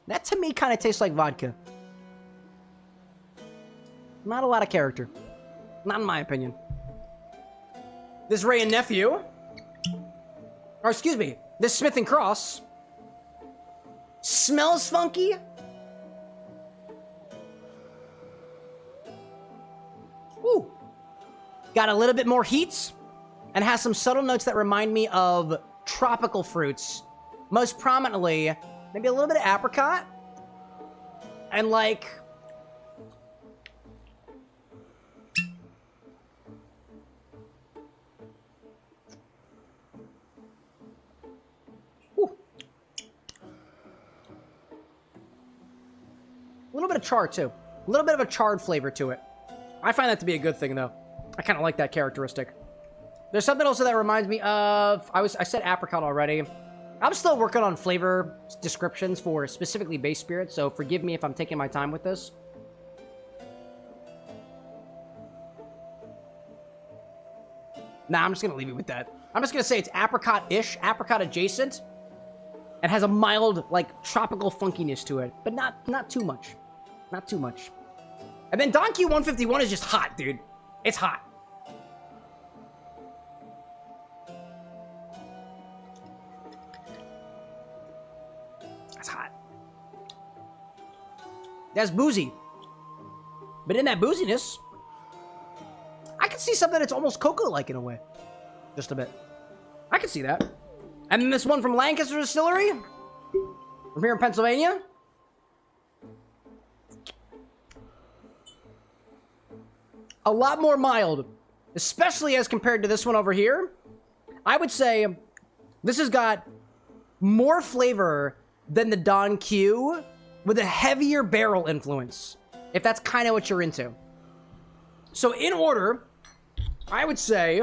Speaker 3: That, to me, kind of tastes like vodka. Not a lot of character. Not in my opinion. This Ray and Nephew. Or, excuse me. This Smith & Cross. Smells funky. Woo. Got a little bit more heat. And has some subtle notes that remind me of tropical fruits. Most prominently, maybe a little bit of apricot. And like... a little bit of char, too. A little bit of a charred flavor to it. I find that to be a good thing, though. I kind of like that characteristic. There's something also that reminds me of... I said apricot already. I'm still working on flavor descriptions for specifically base spirits, so forgive me if I'm taking my time with this. Nah, I'm just going to leave it with that. I'm just going to say it's apricot-ish, apricot adjacent, and has a mild, like, tropical funkiness to it, but not too much. Not too much. And then Don Q 151 is just hot, dude. It's hot. That's hot. That's boozy. But in that booziness, I can see something that's almost cocoa-like in a way. Just a bit. I can see that. And then this one from Lancaster Distillery. From here in Pennsylvania. A lot more mild. Especially as compared to this one over here. I would say this has got more flavor than the Don Q with a heavier barrel influence. If that's kind of what you're into. So in order, I would say...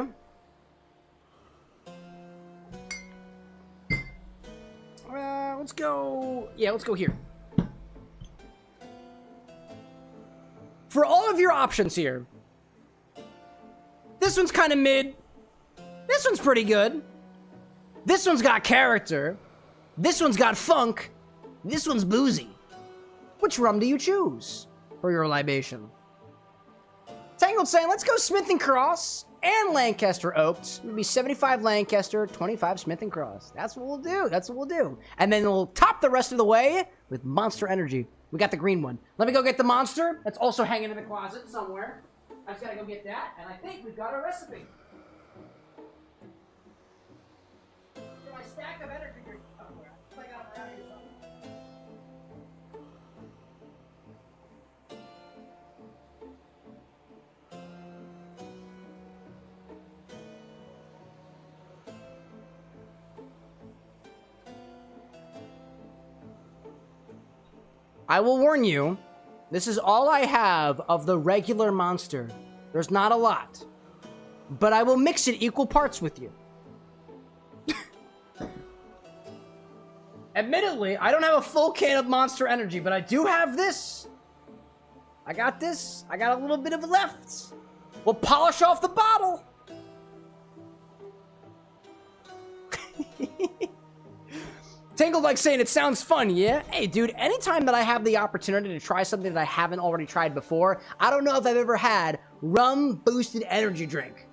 Speaker 3: let's go... yeah, let's go here. For all of your options here, this one's kind of mid. This one's pretty good. This one's got character. This one's got funk. This one's boozy. Which rum do you choose for your libation? Tangled saying, let's go Smith & Cross and Lancaster Oaked. It'll be 75 Lancaster, 25 Smith & Cross. That's what we'll do. That's what we'll do. And then we'll top the rest of the way with Monster Energy. We got the green one. Let me go get the Monster. That's also hanging in the closet somewhere. I just gotta go get that, and I think we've got our recipe. My stack of energy drinks somewhere. I got it around here somewhere. I will warn you, this is all I have of the regular Monster. There's not a lot. But I will mix it equal parts with you. Admittedly, I don't have a full can of Monster Energy, but I do have this. I got this. I got a little bit of it left. We'll polish off the bottle. Tangled like saying it sounds fun, yeah? Hey, dude, anytime that I have the opportunity to try something that I haven't already tried before, I don't know if I've ever had rum-boosted energy drink.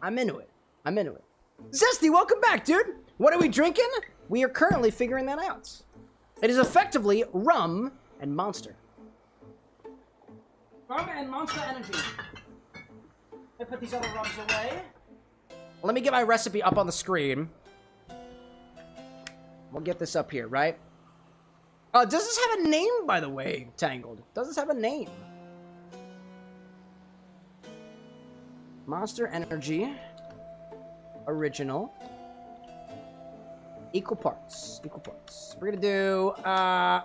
Speaker 3: I'm into it. I'm into it. Zesty, welcome back, dude. What are we drinking? We are currently figuring that out. It is effectively rum and Monster. Rum and Monster Energy. I put these other rums away. Let me get my recipe up on the screen. We'll get this up here, right? Does this have a name, by the way, Tangled? Does this have a name? Monster Energy. Original. Equal parts. Equal parts. We're gonna do,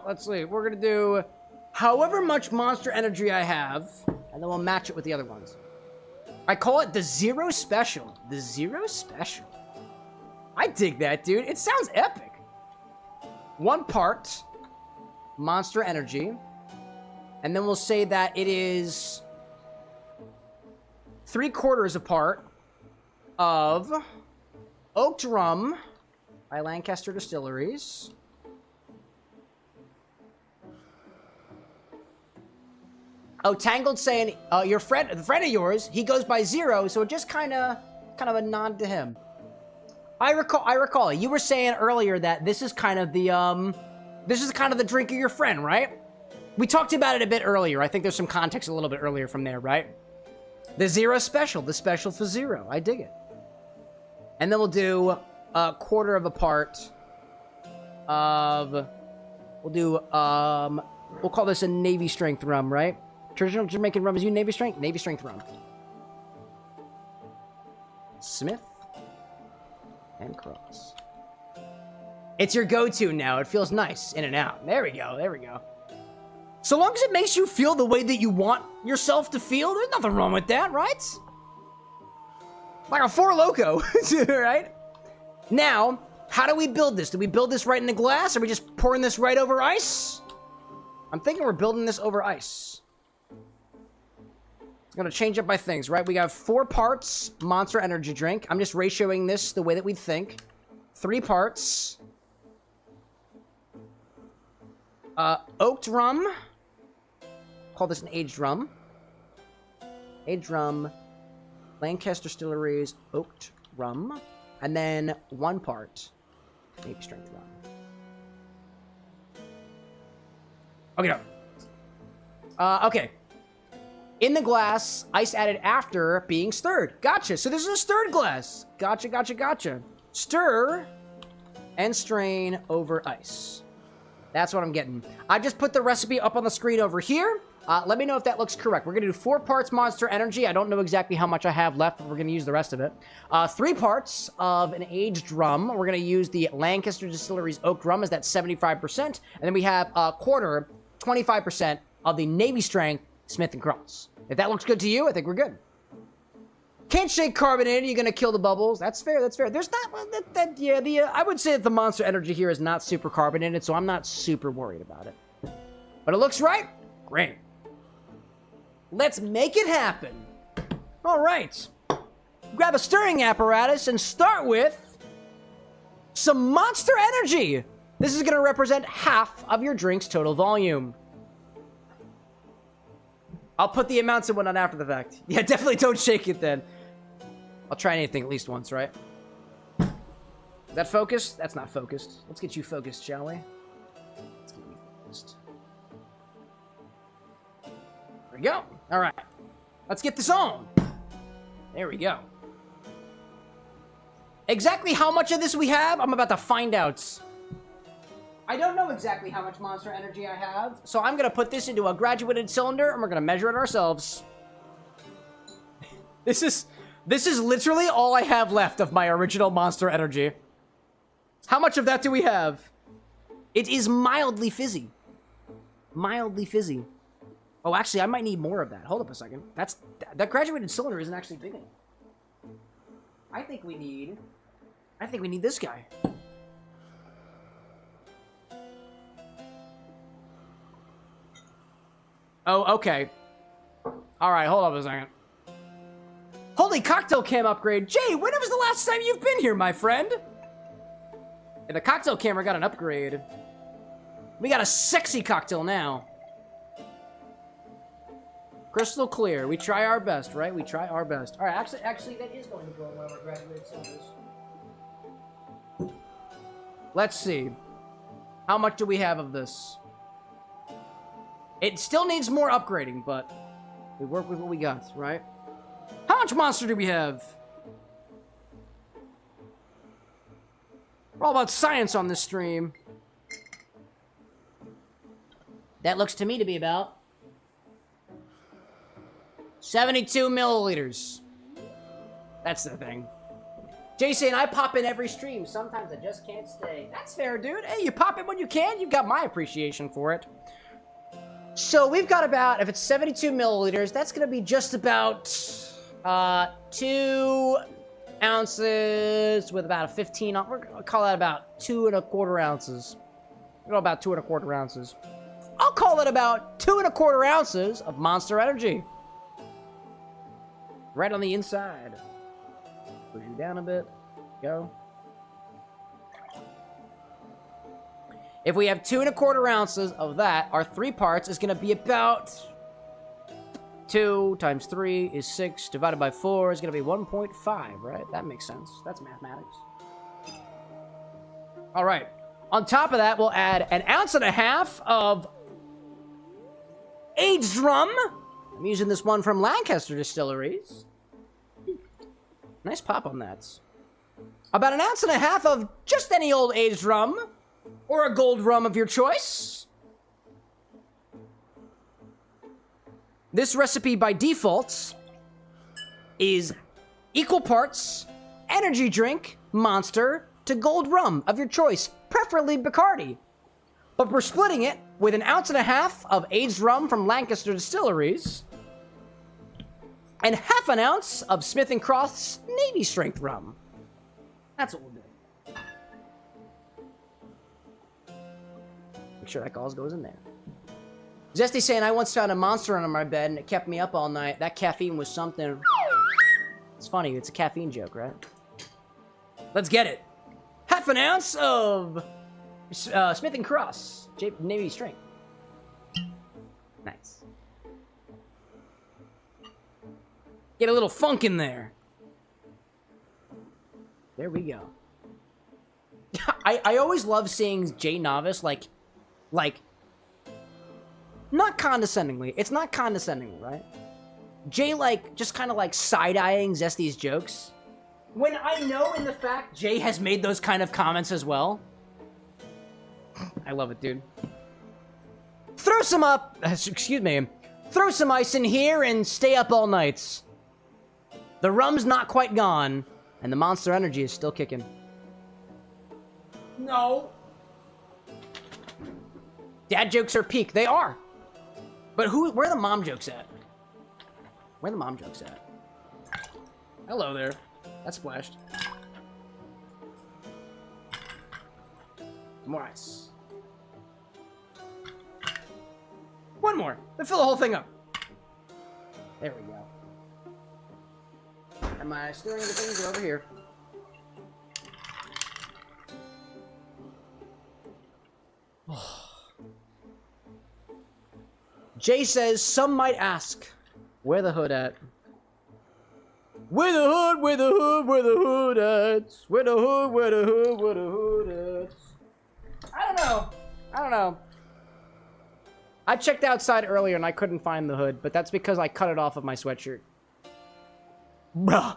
Speaker 3: let's see. We're gonna do however much Monster Energy I have, and then we'll match it with the other ones. I call it the Zero Special. The Zero Special. I dig that, dude. It sounds epic. 1 part Monster Energy, and then we'll say that it is 3/4 a part of Oaked Rum by Lancaster Distilleries. Oh, Tangled saying, the friend of yours, he goes by Zero, so it just kind of a nod to him. I recall. You were saying earlier that this is kind of the, this is kind of the drink of your friend, right? We talked about it a bit earlier. I think there's some context a little bit earlier from there, right? The Zero Special, the special for Zero. I dig it. And then we'll do a quarter of a part of, we'll do, we'll call this a Navy strength rum, right? Traditional Jamaican rum is you Navy strength? Navy strength rum. Smith and Cross. It's your go-to now. It feels nice in and out. There we go. There we go. So long as it makes you feel the way that you want yourself to feel, there's nothing wrong with that, right? Like a Four Loko, right? Now, how do we build this? Do we build this right in the glass? Or are we just pouring this right over ice? I'm thinking we're building this over ice. It's gonna change up my things, right? We got 4 parts Monster Energy drink. I'm just ratioing this the way that we think. 3 parts. Oaked rum. Call this an aged rum. Aged rum. Lancaster Distilleries oaked rum. And then 1 part Navy strength rum. Okay, no. Okay. In the glass, ice added after being stirred. Gotcha. So this is a stirred glass. Gotcha, gotcha, gotcha. Stir and strain over ice. That's what I'm getting. I just put the recipe up on the screen over here. Let me know if that looks correct. We're going to do 4 parts Monster Energy. I don't know exactly how much I have left, but we're going to use the rest of it. 3 parts of an aged rum. We're going to use the Lancaster Distilleries Oak Rum as that 75%. And then we have a quarter, 25% of the Navy Strength Smith & Cross. If that looks good to you, I think we're good. Can't shake carbonated, you're going to kill the bubbles. That's fair, that's fair. There's not, I would say that the Monster Energy here is not super carbonated, so I'm not super worried about it. But it looks right? Great. Let's make it happen. All right. Grab a stirring apparatus and start with some Monster Energy. This is going to represent half of your drink's total volume. I'll put the amounts in one on after the fact. Yeah, definitely don't shake it then. I'll try anything at least once, right? Is that focused? That's not focused. Let's get you focused, shall we? Let's get you focused. There we go. All right. Let's get this on. There we go. Exactly how much of this we have, I'm about to find out. I don't know exactly how much Monster Energy I have, so I'm going to put this into a graduated cylinder, and we're going to measure it ourselves. This is literally all I have left of my original Monster Energy. How much of that do we have? It is mildly fizzy. Mildly fizzy. Oh, actually, I might need more of that. Hold up a second. That graduated cylinder isn't actually big enough. I think we need this guy. Oh, okay. All right, hold up a second. Holy cocktail cam upgrade. Jay, when was the last time you've been here, my friend? Yeah, the cocktail camera got an upgrade. We got a sexy cocktail now. Crystal clear. We try our best, right? We try our best. All right, actually, that is going to go in one of our graduated cylinders. Let's see. How much do we have of this? It still needs more upgrading, but we work with what we got, right? How much Monster do we have? We're all about science on this stream. That looks to me to be about 72 milliliters. That's the thing. Jason, I pop in every stream. Sometimes I just can't stay. That's fair, dude. Hey, you pop in when you can. You've got my appreciation for it. So we've got about, if it's 72 milliliters, that's going to be just about 2 ounces with about a 15, we're going to call that about 2 1/4 ounces. We'll go about 2 1/4 ounces. I'll call it about 2 1/4 ounces of Monster Energy. Right on the inside. Push you down a bit. Go. If we have 2 1/4 ounces of that, our 3 parts is going to be about 2 times 3 is 6 divided by 4 is going to be 1.5, right? That makes sense. That's mathematics. All right. On top of that, we'll add 1.5 ounces of aged rum. I'm using this one from Lancaster Distilleries. Nice pop on that. About 1.5 ounces of just any old aged rum, or a gold rum of your choice. This recipe by default is equal parts energy drink, Monster, to gold rum of your choice, preferably Bacardi. But we're splitting it with 1.5 ounces of aged rum from Lancaster Distilleries and 0.5 ounce of Smith & Croft's Navy Strength rum. That's what we'll do. Make sure that all goes in there. Zesty saying, I once found a monster under my bed and it kept me up all night. That caffeine was something. It's funny, it's a caffeine joke, right? Let's get it. 0.5 ounce of Smith & Cross Navy Strength. Nice. Get a little funk in there. There we go. I always love seeing Jay Novice like, not condescendingly. It's not condescendingly, right? Jay, like, just kind of like side-eyeing Zesty's jokes. When I know in the fact Jay has made those kind of comments as well. I love it, dude. Throw some throw some ice in here and stay up all nights. The rum's not quite gone, and the Monster Energy is still kicking. No. Dad jokes are peak. They are. But where are the mom jokes at? Where are the mom jokes at? Hello there. That splashed. More ice. One more. Then fill the whole thing up. There we go. And my stirring the things are over here. Jay says, some might ask, where the hood at? Where the hood, where the hood, where the hood at? Where the hood, where the hood, where the hood at? I don't know. I checked outside earlier and I couldn't find the hood, but that's because I cut it off of my sweatshirt. Bruh.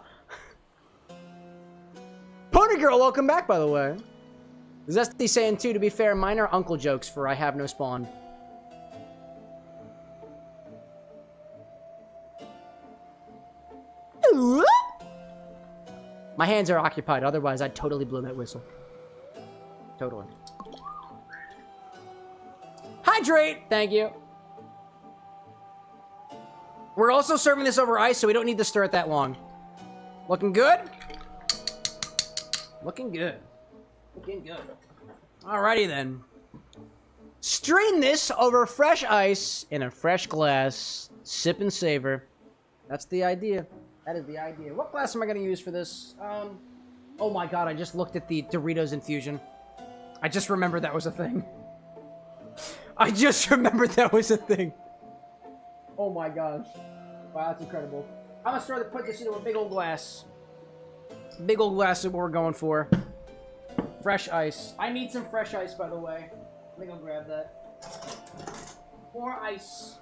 Speaker 3: Pony Girl, welcome back, by the way. Zesty saying, too, to be fair, mine are uncle jokes for I have no spawn. My hands are occupied, otherwise I'd totally blow that whistle. Totally. Hydrate! Thank you. We're also serving this over ice, so we don't need to stir it that long. Looking good? Looking good. Looking good. Alrighty then. Strain this over fresh ice in a fresh glass. Sip and savor. That's the idea. That is the idea. What glass am I going to use for this? Oh my god, I just looked at the Doritos Infusion. I just remembered that was a thing. I just remembered that was a thing. Oh my gosh. Wow, that's incredible. I'm going to put this into a big old glass. Big old glass is what we're going for. Fresh ice. I need some fresh ice, by the way. I think I'll grab that. More ice.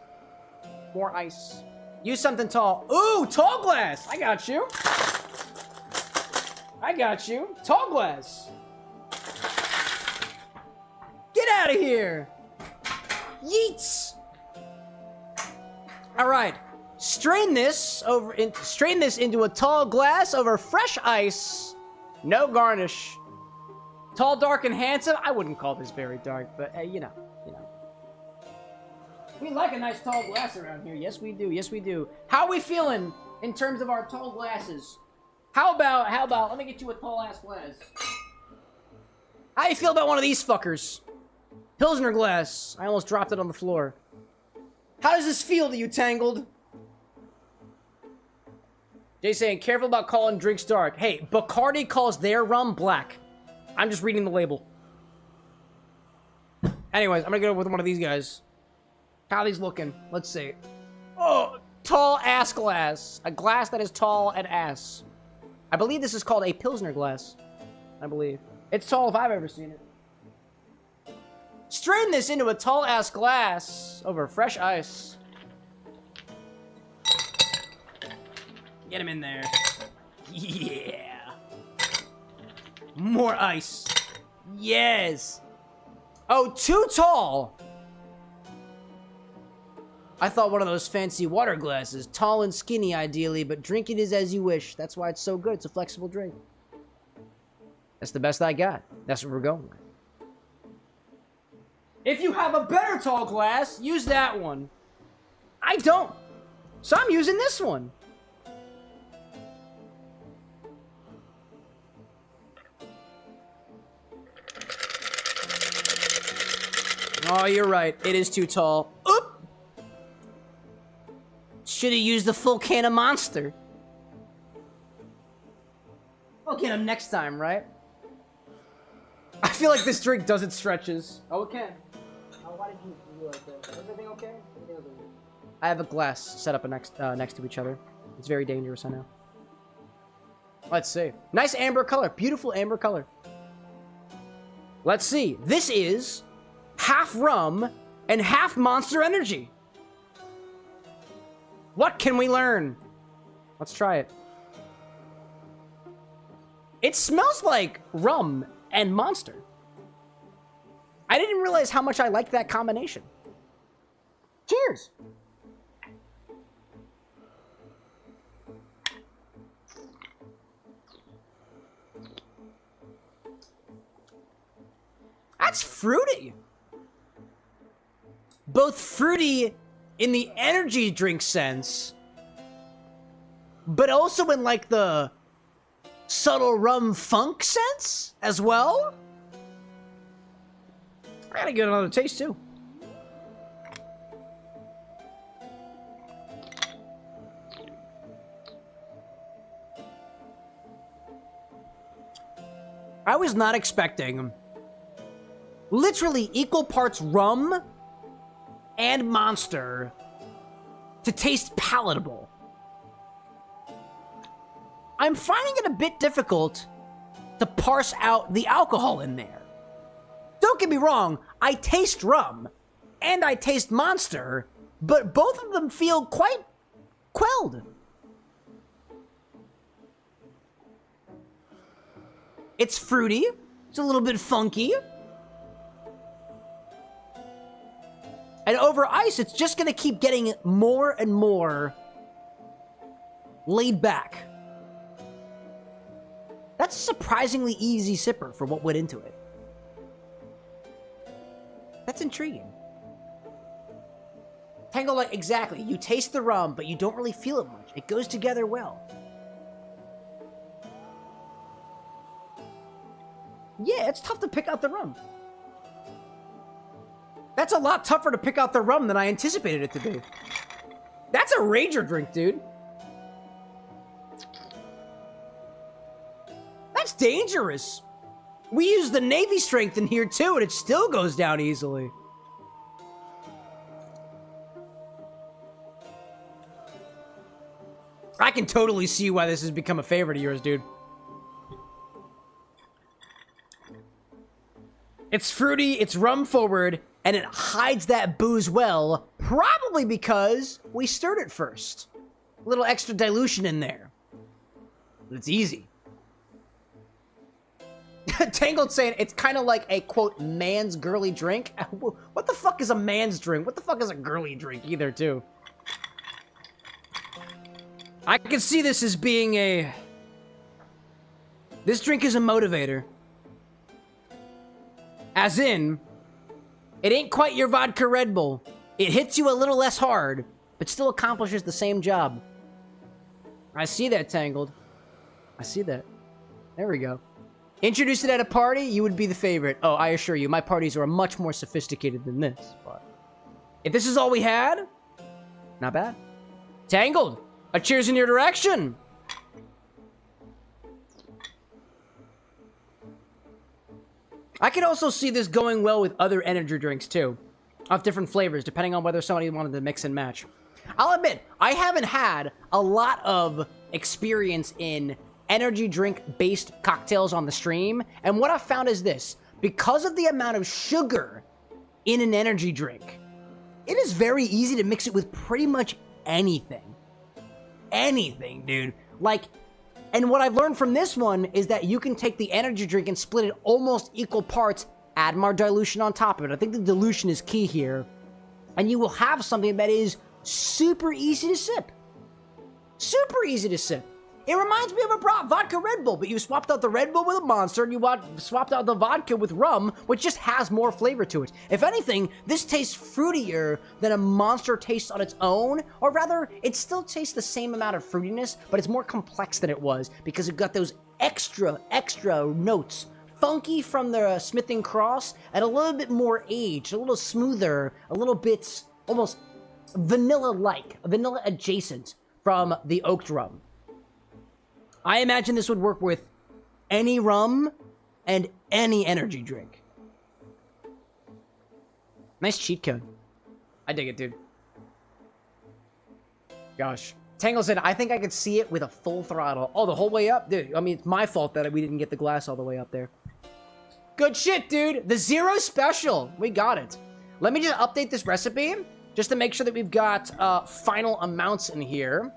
Speaker 3: More ice. Use something tall. Ooh, tall glass. I got you. I got you. Tall glass. Get out of here. Yeets. All right. Strain this into a tall glass over fresh ice. No garnish. Tall, dark, and handsome. I wouldn't call this very dark, but you know. We like a nice tall glass around here. Yes, we do. Yes, we do. How are we feeling in terms of our tall glasses? How about, let me get you a tall ass glass. How you feel about one of these fuckers? Pilsner glass. I almost dropped it on the floor. How does this feel to you, Tangled? Jay saying, careful about calling drinks dark. Hey, Bacardi calls their rum black. I'm just reading the label. Anyways, I'm gonna go with one of these guys. How are these looking? Let's see. Oh, tall ass glass. A glass that is tall and ass. I believe this is called a Pilsner glass. I believe. It's tall if I've ever seen it. Strain this into a tall ass glass over fresh ice. Get him in there. Yeah. More ice. Yes. Oh, too tall. I thought one of those fancy water glasses. Tall and skinny, ideally, but drink it is as you wish. That's why it's so good. It's a flexible drink. That's the best I got. That's what we're going with. If you have a better tall glass, use that one. I don't. So I'm using this one. Oh, you're right. It is too tall. Oop! Should have used the full can of Monster. I'll get him next time, right? I feel like this drink does its stretches. Oh, it can. Why did you do like that? Is everything okay? I have a glass set up next to each other. It's very dangerous, I know. Let's see. Nice amber color. Beautiful amber color. Let's see. This is half rum and half Monster Energy. What can we learn? Let's try it. It smells like rum and Monster. I didn't realize how much I liked that combination. Cheers. That's fruity. Both fruity in the energy drink sense, but also in like the subtle rum funk sense as well. I gotta get another taste too. I was not expecting literally equal parts rum and Monster to taste palatable. I'm finding it a bit difficult to parse out the alcohol in there. Don't get me wrong, I taste rum and I taste Monster, but both of them feel quite quelled. It's fruity, it's a little bit funky. And over ice, it's just gonna keep getting more and more laid back. That's a surprisingly easy sipper for what went into it. That's intriguing. Tango, like, exactly. You taste the rum, but you don't really feel it much. It goes together well. Yeah, it's tough to pick out the rum. That's a lot tougher to pick out the rum than I anticipated it to be. That's a rager drink, dude. That's dangerous. We use the Navy strength in here too, and it still goes down easily. I can totally see why this has become a favorite of yours, dude. It's fruity, it's rum forward, and it hides that booze well, probably because we stirred it first. A little extra dilution in there. But it's easy. Tangled saying it's kind of like a, quote, man's girly drink. What the fuck is a man's drink? What the fuck is a girly drink either, too? I can see this as being a... This drink is a motivator. As in, it ain't quite your vodka Red Bull. It hits you a little less hard, but still accomplishes the same job. I see that, Tangled. I see that. There we go. Introduce it at a party, you would be the favorite. Oh, I assure you, my parties are much more sophisticated than this. But if this is all we had, not bad. Tangled, a cheers in your direction. I could also see this going well with other energy drinks, too. Of different flavors, depending on whether somebody wanted to mix and match. I'll admit, I haven't had a lot of experience in energy drink-based cocktails on the stream, and what I've found is this. Because of the amount of sugar in an energy drink, it is very easy to mix it with pretty much anything. Anything, dude. Like, And what I've learned from this one is that you can take the energy drink and split it almost equal parts, add more dilution on top of it. I think the dilution is key here. And you will have something that is super easy to sip. Super easy to sip. It reminds me of a vodka Red Bull, but you swapped out the Red Bull with a Monster, and you swapped out the vodka with rum, which just has more flavor to it. If anything, this tastes fruitier than a Monster tastes on its own, or rather, it still tastes the same amount of fruitiness, but it's more complex than it was, because it got those extra notes. Funky from the Smithing Cross, and a little bit more aged, a little smoother, a little bit almost vanilla-like, vanilla adjacent from the oaked rum. I imagine this would work with any rum and any energy drink. Nice cheat code. I dig it, dude. Gosh. Tangle said, I think I could see it with a full throttle. Oh, the whole way up? Dude, I mean, it's my fault that we didn't get the glass all the way up there. Good shit, dude. The Zero Special. We got it. Let me just update this recipe just to make sure that we've got final amounts in here.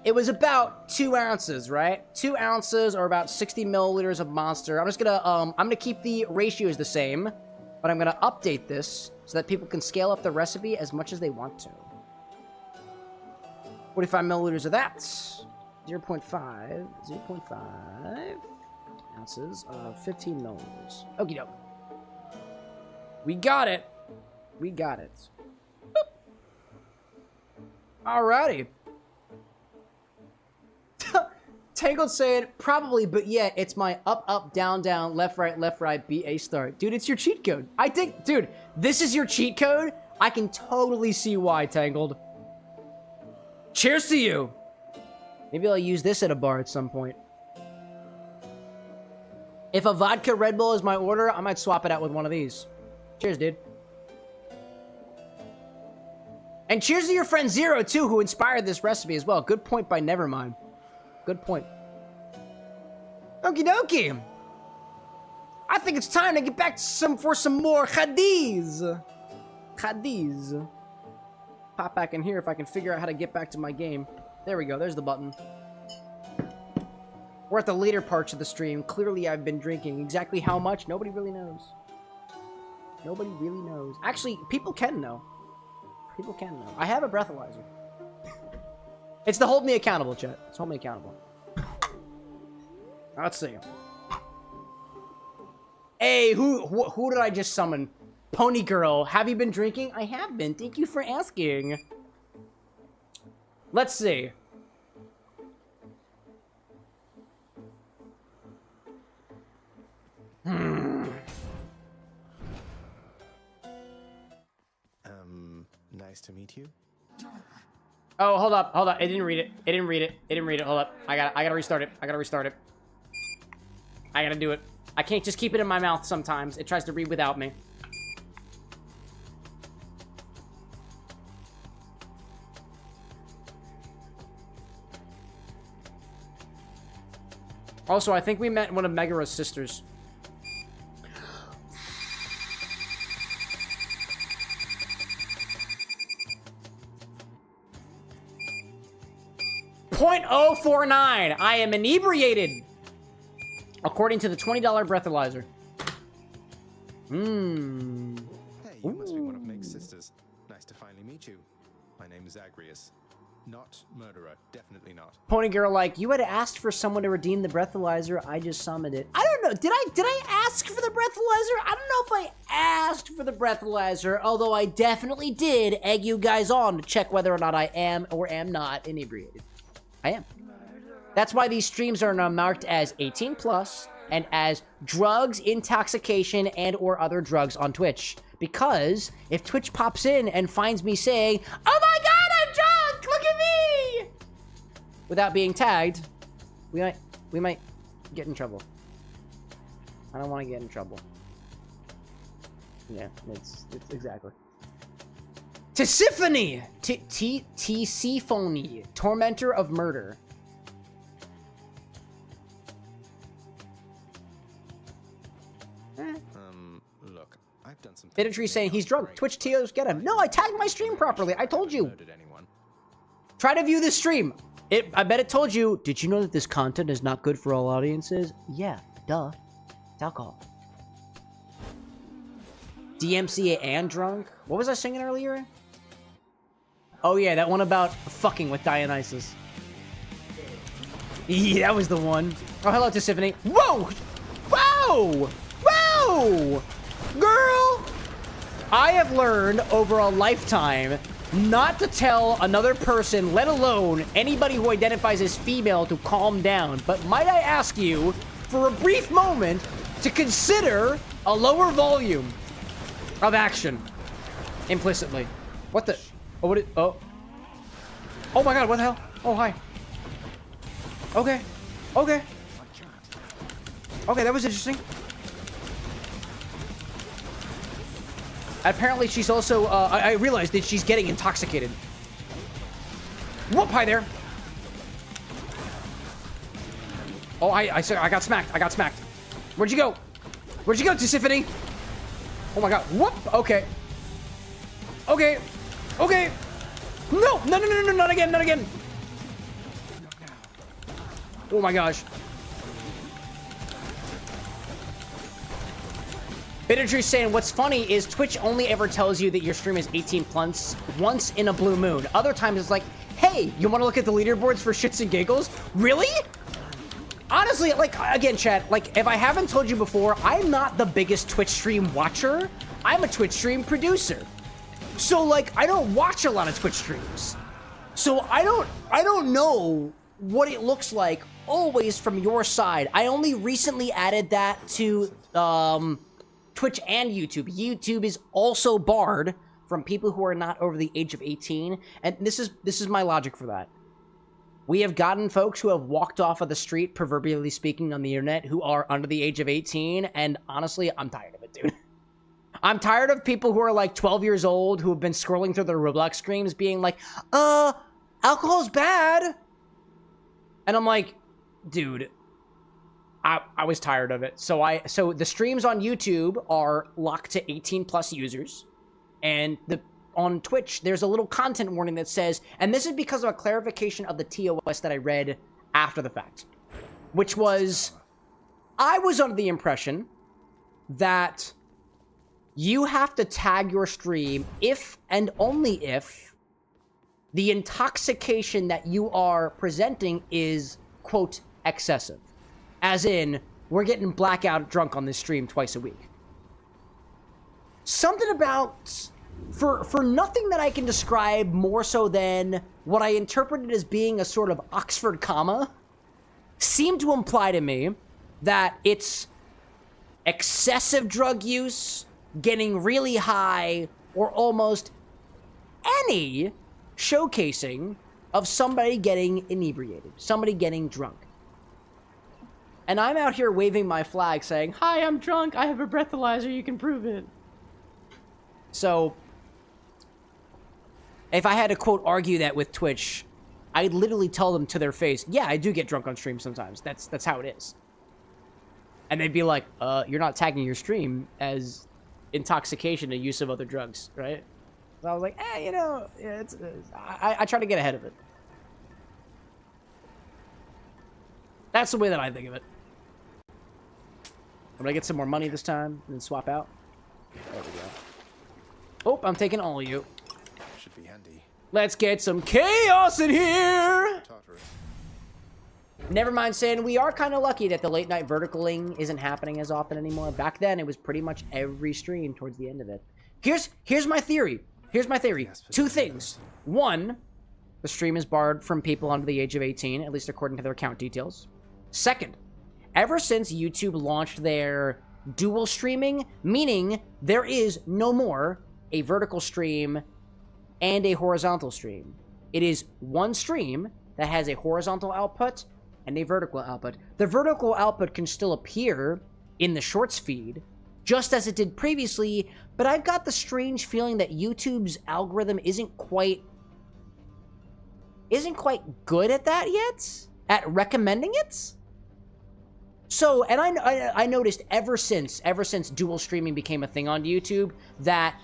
Speaker 3: It was about 2 ounces, right? 2 ounces or about 60 milliliters of Monster. I'm just gonna, I'm gonna keep the ratios the same, but I'm gonna update this so that people can scale up the recipe as much as they want to. 45 milliliters of that. 0.5 ounces of 15 milliliters. Okie doke. We got it. We got it. Boop. Alrighty. Tangled saying, probably, but yeah, it's my up, down, left, right, B, A start. Dude, it's your cheat code. I think, dude, this is your cheat code? I can totally see why, Tangled. Cheers to you. Maybe I'll use this at a bar at some point. If a vodka Red Bull is my order, I might swap it out with one of these. Cheers, dude. And cheers to your friend Zero, too, who inspired this recipe as well. Good point by Nevermind. Good point. Okie dokie. I think it's time to get back to some more Khadiz. Khadiz. Pop back in here if I can figure out how to get back to my game. There we go. There's the button. We're at the later parts of the stream. Clearly, I've been drinking. Exactly how much? Nobody really knows. Nobody really knows. Actually, people can know. People can know. I have a breathalyzer. It's the hold me accountable, chat. It's hold me accountable. Let's see. Hey, who did I just summon? Pony Girl, have you been drinking? I have been. Thank you for asking. Let's see.
Speaker 15: Nice to meet you.
Speaker 3: Oh, hold up. It didn't read it. Hold up. I gotta restart it. I gotta do it. I can't just keep it in my mouth sometimes. It tries to read without me. Also, I think we met one of Megara's sisters. .049. I am inebriated. According to the $20 breathalyzer.
Speaker 1: Hey, you must be one of Meg's sisters. Nice to finally meet you. My name is Agrius. Not murderer. Definitely not.
Speaker 3: Pony Girl, like, you had asked for someone to redeem the breathalyzer. I just summoned it. I don't know. Did I ask for the breathalyzer? I don't know if I asked for the breathalyzer, although I definitely did egg you guys on to check whether or not I am or am not inebriated. I am. That's why these streams are now marked as 18+ and as drugs, intoxication, and or other drugs on Twitch. Because if Twitch pops in and finds me saying, "Oh my god, I'm drunk! Look at me!" without being tagged, we might get in trouble. I don't want to get in trouble. Yeah, it's exactly. Tisiphony! Tisiphony. Tormentor of Murder.
Speaker 1: Look, I've done some.
Speaker 3: Bittry saying he's drunk. Twitch TOs get him. No, I tagged my stream properly. I told you. Try to view this stream. I bet it told you, did you know that this content is not good for all audiences? Yeah, duh. It's alcohol. DMCA and drunk? What was I singing earlier? Oh yeah, that one about fucking with Dionysus. Yeah, that was the one. Oh, hello to Symphony. Whoa! Whoa! Whoa! Girl! I have learned over a lifetime not to tell another person, let alone anybody who identifies as female, to calm down. But might I ask you, for a brief moment, to consider a lower volume of action. Implicitly. What the? Oh, what? Oh. Oh my god, what the hell? Oh, hi. Okay. Okay. Okay, that was interesting. Apparently, she's also, I realized that she's getting intoxicated. Whoop, hi there. Oh, I got smacked. I got smacked. Where'd you go? Where'd you go, Tiffany? Oh my god. Whoop. Okay. Okay. Okay. No, no, no, no, no, not again, not again. Oh my gosh. Bittertree saying, what's funny is Twitch only ever tells you that your stream is 18 plus once in a blue moon. Other times it's like, hey, you want to look at the leaderboards for shits and giggles? Really? Honestly, like, again, chat, like, if I haven't told you before, I'm not the biggest Twitch stream watcher. I'm a Twitch stream producer. So, like, I don't watch a lot of Twitch streams. So I don't know what it looks like always from your side. I only recently added that to, Twitch and YouTube. YouTube is also barred from people who are not over the age of 18, and this is my logic for that. We have gotten folks who have walked off of the street, proverbially speaking, on the internet, who are under the age of 18, and honestly, I'm tired of it, dude. I'm tired of people who are like 12 years old who have been scrolling through their Roblox streams being like, alcohol's bad. And I'm like, dude, I was tired of it. So the streams on YouTube are locked to 18 plus users, and on Twitch there's a little content warning that says, and this is because of a clarification of the TOS that I read after the fact, which was, I was under the impression that you have to tag your stream if and only if the intoxication that you are presenting is, quote, excessive. As in, we're getting blackout drunk on this stream twice a week. Something about, for nothing that I can describe more so than what I interpreted as being a sort of Oxford comma, seemed to imply to me that it's excessive drug use, getting really high, or almost any showcasing of somebody getting inebriated, somebody getting drunk. And I'm out here waving my flag saying, hi, I'm drunk, I have a breathalyzer, you can prove it. So, if I had to, quote, argue that with Twitch, I'd literally tell them to their face, yeah, I do get drunk on stream sometimes. That's how it is. And they'd be like, you're not tagging your stream as intoxication and use of other drugs, right? So I was like, you know, yeah, I try to get ahead of it. That's the way that I think of it. I'm gonna get some more money this time and then swap out. There we go. Oh, I'm taking all of you.
Speaker 15: Should be handy.
Speaker 3: Let's get some chaos in here! Never mind saying we are kind of lucky that the late night verticaling isn't happening as often anymore. Back then, it was pretty much every stream towards the end of it. Here's my theory. Here's my theory. Two things. One, the stream is barred from people under the age of 18, at least according to their account details. Second, ever since YouTube launched their dual streaming, meaning there is no more a vertical stream and a horizontal stream. It is one stream that has a horizontal output and a vertical output. The vertical output can still appear in the shorts feed, just as it did previously, but I've got the strange feeling that YouTube's algorithm isn't quite good at that yet, at recommending it. So, and I noticed ever since dual streaming became a thing on YouTube, that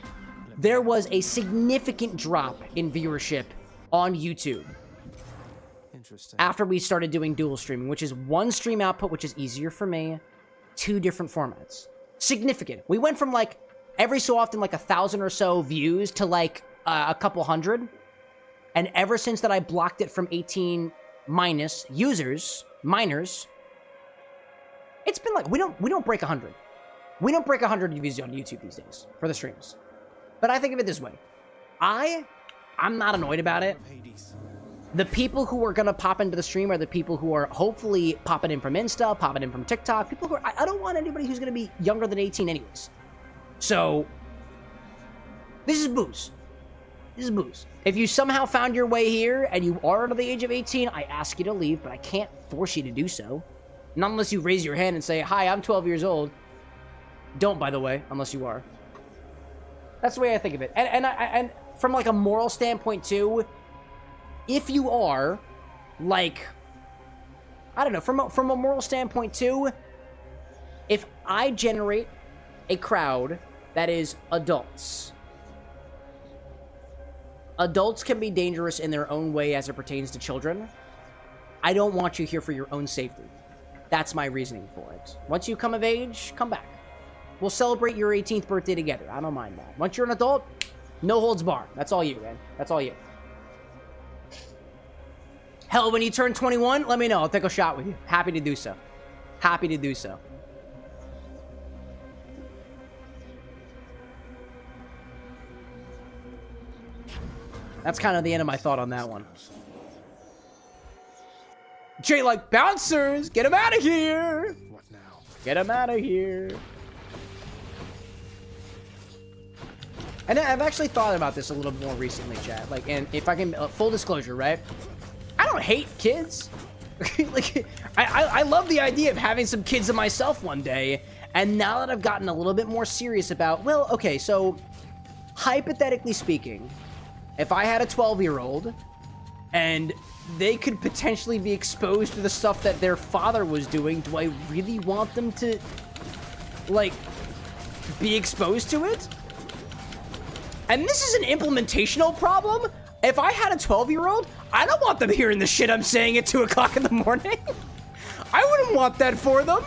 Speaker 3: there was a significant drop in viewership on YouTube.
Speaker 1: Interesting.
Speaker 3: after we started doing dual streaming, which is one stream output, which is easier for me, 2 different formats. Significant. We went from like every so often like 1,000 or so views to like a couple hundred. And ever since that I blocked it from 18 minus minors, it's been like we don't break 100. We don't break 100 views on YouTube these days for the streams. But I think of it this way. I'm not annoyed about it. The people who are gonna pop into the stream are the people who are hopefully popping in from Insta, popping in from TikTok. People who are, I don't want anybody who's gonna be younger than 18 anyways. So this is booze. This is booze. If you somehow found your way here and you are under the age of 18, I ask you to leave, but I can't force you to do so. Not unless you raise your hand and say, "Hi, I'm 12 years old." Don't, by the way, unless you are. That's the way I think of it. And from like a moral standpoint too, if you are like, I don't know, from a moral standpoint too, if I generate a crowd that is adults can be dangerous in their own way as it pertains to children. I don't want you here for your own safety. That's my reasoning for it. Once you come of age, come back. We'll celebrate your 18th birthday together. I don't mind that. Once you're an adult, no holds barred. That's all you, man. That's all you. Hell, when you turn 21, let me know. I'll take a shot with you. Happy to do so. Happy to do so. That's kind of the end of my thought on that one. Jay, like, bouncers! Get him out of here!
Speaker 1: What now?
Speaker 3: Get him out of here. And I've actually thought about this a little more recently, chat. Like, and if I can, full disclosure, right? I don't hate kids. Like, I love the idea of having some kids of myself one day. And now that I've gotten a little bit more serious about, well, okay, so hypothetically speaking, if I had a 12-year-old and they could potentially be exposed to the stuff that their father was doing, do I really want them to, like, be exposed to it? And this is an implementational problem. If I had a 12-year-old, I don't want them hearing the shit I'm saying at 2 o'clock in the morning. I wouldn't want that for them.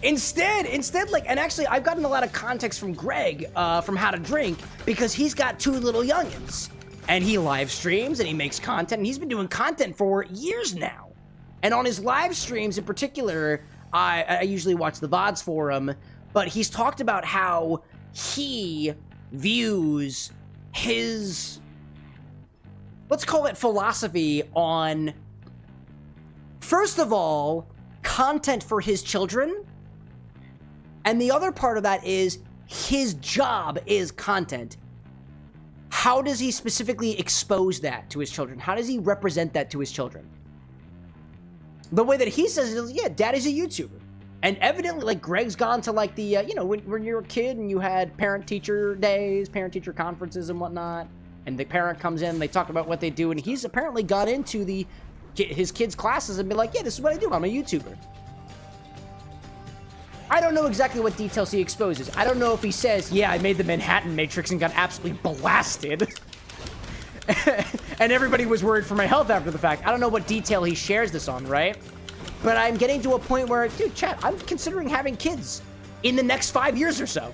Speaker 3: Instead, like, and actually, I've gotten a lot of context from Greg, from How to Drink, because he's got 2 little youngins. And he live streams, and he makes content, and he's been doing content for years now. And on his live streams in particular, I usually watch the VODs for him, but he's talked about how he views his, let's call it philosophy on, first of all, content for his children. And the other part of that is his job is content. How does he specifically expose that to his children? How does he represent that to his children? The way that he says it is, yeah, daddy's a YouTuber. And evidently, like, Greg's gone to, like, the, you know, when you were a kid and you had parent-teacher days, parent-teacher conferences and whatnot, and the parent comes in, they talk about what they do, and he's apparently got into his kids' classes and been like, yeah, this is what I do. I'm a YouTuber. I don't know exactly what details he exposes. I don't know if he says, yeah, I made the Manhattan Matrix and got absolutely blasted. And everybody was worried for my health after the fact. I don't know what detail he shares this on, right? But I'm getting to a point where, dude, chat, I'm considering having kids in the next 5 years or so.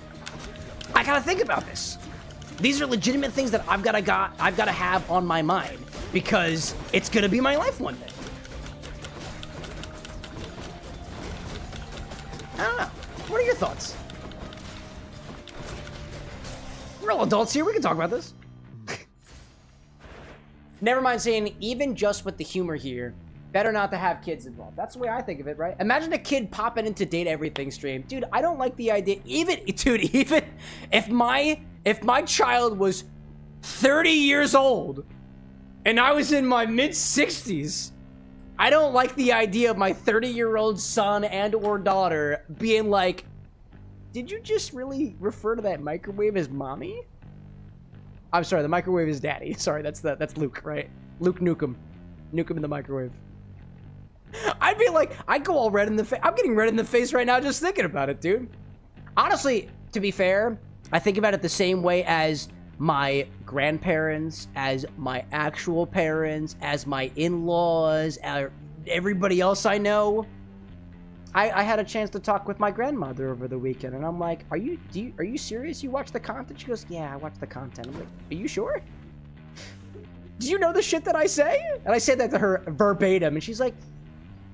Speaker 3: I gotta think about this. These are legitimate things that I've gotta have on my mind because it's gonna be my life one day. I don't know. What are your thoughts? We're all adults here. We can talk about this. Never mind saying, even just with the humor here, better not to have kids involved. That's the way I think of it, right? Imagine a kid popping into Date Everything stream. Dude, I don't like the idea. Even if my child was 30 years old and I was in my mid-60s, I don't like the idea of my 30-year-old son and or daughter being like, did you just really refer to that microwave as mommy? I'm sorry, the microwave is daddy. Sorry, that's Luke, right? Luke Nukem. Nukem in the microwave. I'd be like, I'd go all red in the face. I'm getting red in the face right now just thinking about it, dude. Honestly, to be fair, I think about it the same way as my grandparents, as my actual parents, as my in-laws, everybody else I know. I had a chance to talk with my grandmother over the weekend, and I'm like, are you serious? You watch the content? She goes, yeah, I watch the content. I'm like, are you sure? Do you know the shit that I say? And I said that to her verbatim, and she's like,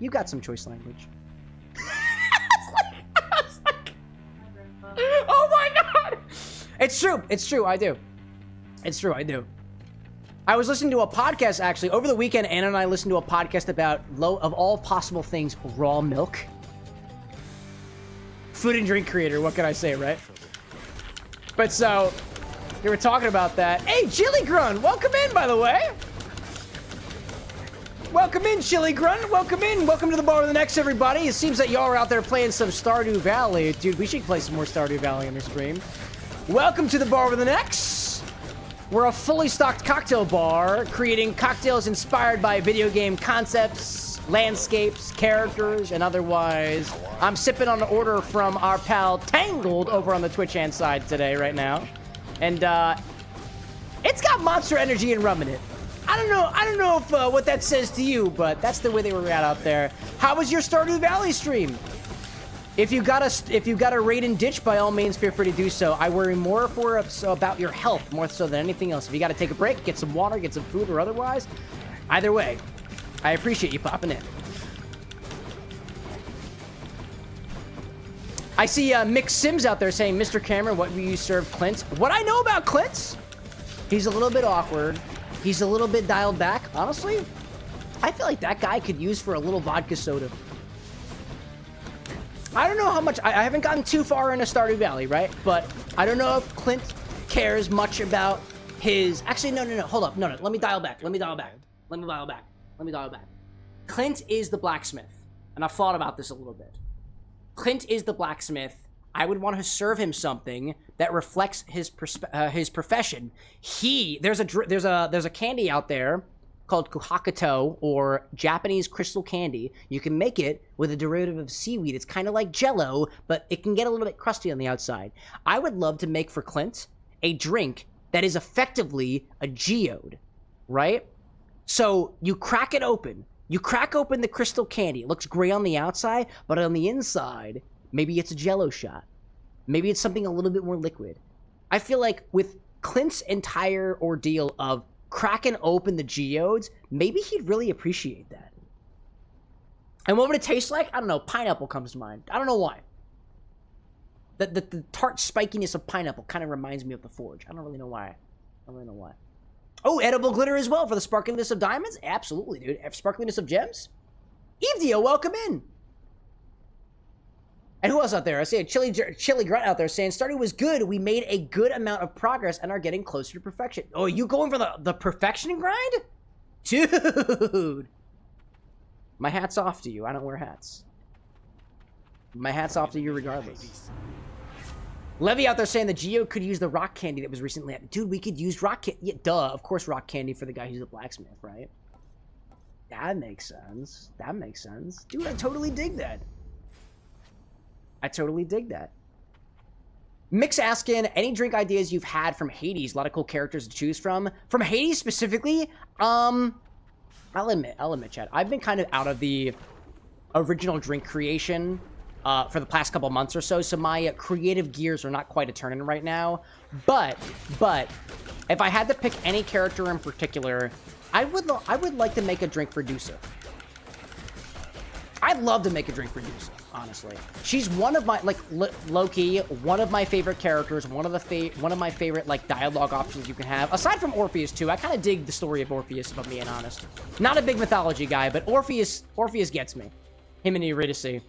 Speaker 3: you got some choice language. I was like, oh my god! It's true, I do. It's true, I do. I was listening to a podcast, actually, over the weekend. Anna and I listened to a podcast about, of all possible things, raw milk. Food and drink creator, what can I say, right? But so, we were talking about that. Hey, Chili Grunt, welcome in, by the way. Welcome in, Chili Grunt. Welcome in. Welcome to the Bar with an X, everybody. It seems that y'all are out there playing some Stardew Valley. Dude, we should play some more Stardew Valley on the stream. Welcome to the Bar with an X. We're a fully stocked cocktail bar, creating cocktails inspired by video game concepts, landscapes, characters, and otherwise. I'm sipping on an order from our pal Tangled over on the Twitch hand side today, right now. And it's got Monster Energy and rum in it. I don't know if what that says to you, but that's the way they were at out there. How was your Stardew Valley stream? If you got a raid and ditch, by all means, feel free to do so. I worry more about your health, more so than anything else. If you got to take a break, get some water, get some food, or otherwise, either way, I appreciate you popping in. I see Mick Sims out there saying, Mr. Cameron, what will you serve Clint? What I know about Clint, he's a little bit awkward. He's a little bit dialed back. Honestly, I feel like that guy could use for a little vodka soda. I don't know how much, I haven't gotten too far into Stardew Valley, right? But I don't know if Clint cares much about his, actually, no, hold up, no, let me dial back. Clint is the blacksmith, and I've thought about this a little bit. Clint is the blacksmith. I would want to serve him something that reflects his profession. There's a candy out there called kuhakuto, or Japanese crystal candy. You can make it with a derivative of seaweed. It's kind of like Jell-O, but it can get a little bit crusty on the outside. I would love to make for Clint a drink that is effectively a geode, right? So you crack it open. You crack open the crystal candy. It looks gray on the outside, but on the inside, maybe it's a Jell-O shot. Maybe it's something a little bit more liquid. I feel like with Clint's entire ordeal of cracking open the geodes, maybe he'd really appreciate that. And what would it taste like? I don't know. Pineapple comes to mind. I don't know why. The tart spikiness of pineapple kind of reminds me of the Forge. I don't really know why. Oh, edible glitter as well for the sparkliness of diamonds? Absolutely, dude. Sparkliness of gems? Evedio, welcome in. And who else out there? I see a Chili Grunt out there saying, Stardew was good. We made a good amount of progress and are getting closer to perfection. Oh, you going for the perfection grind? Dude. My hat's off to you. I don't wear hats. My hat's off to you regardless. Levy out there saying the Geo could use the rock candy that was recently... Dude, we could use rock candy. Yeah, duh, of course rock candy for the guy who's a blacksmith, right? That makes sense. Dude, I totally dig that. Mick's asking, any drink ideas you've had from Hades? A lot of cool characters to choose from. From Hades specifically, I'll admit, Chad, I've been kind of out of the original drink creation for the past couple months or so my creative gears are not quite a turning right now. But if I had to pick any character in particular, I would like to make a drink for Dusa. I'd love to make a drink for Dusa, honestly. She's one of my, like, low-key, one of my favorite characters, one of my favorite, like, dialogue options you can have. Aside from Orpheus, too. I kind of dig the story of Orpheus, if I'm being honest. Not a big mythology guy, but Orpheus gets me. Him and Eurydice.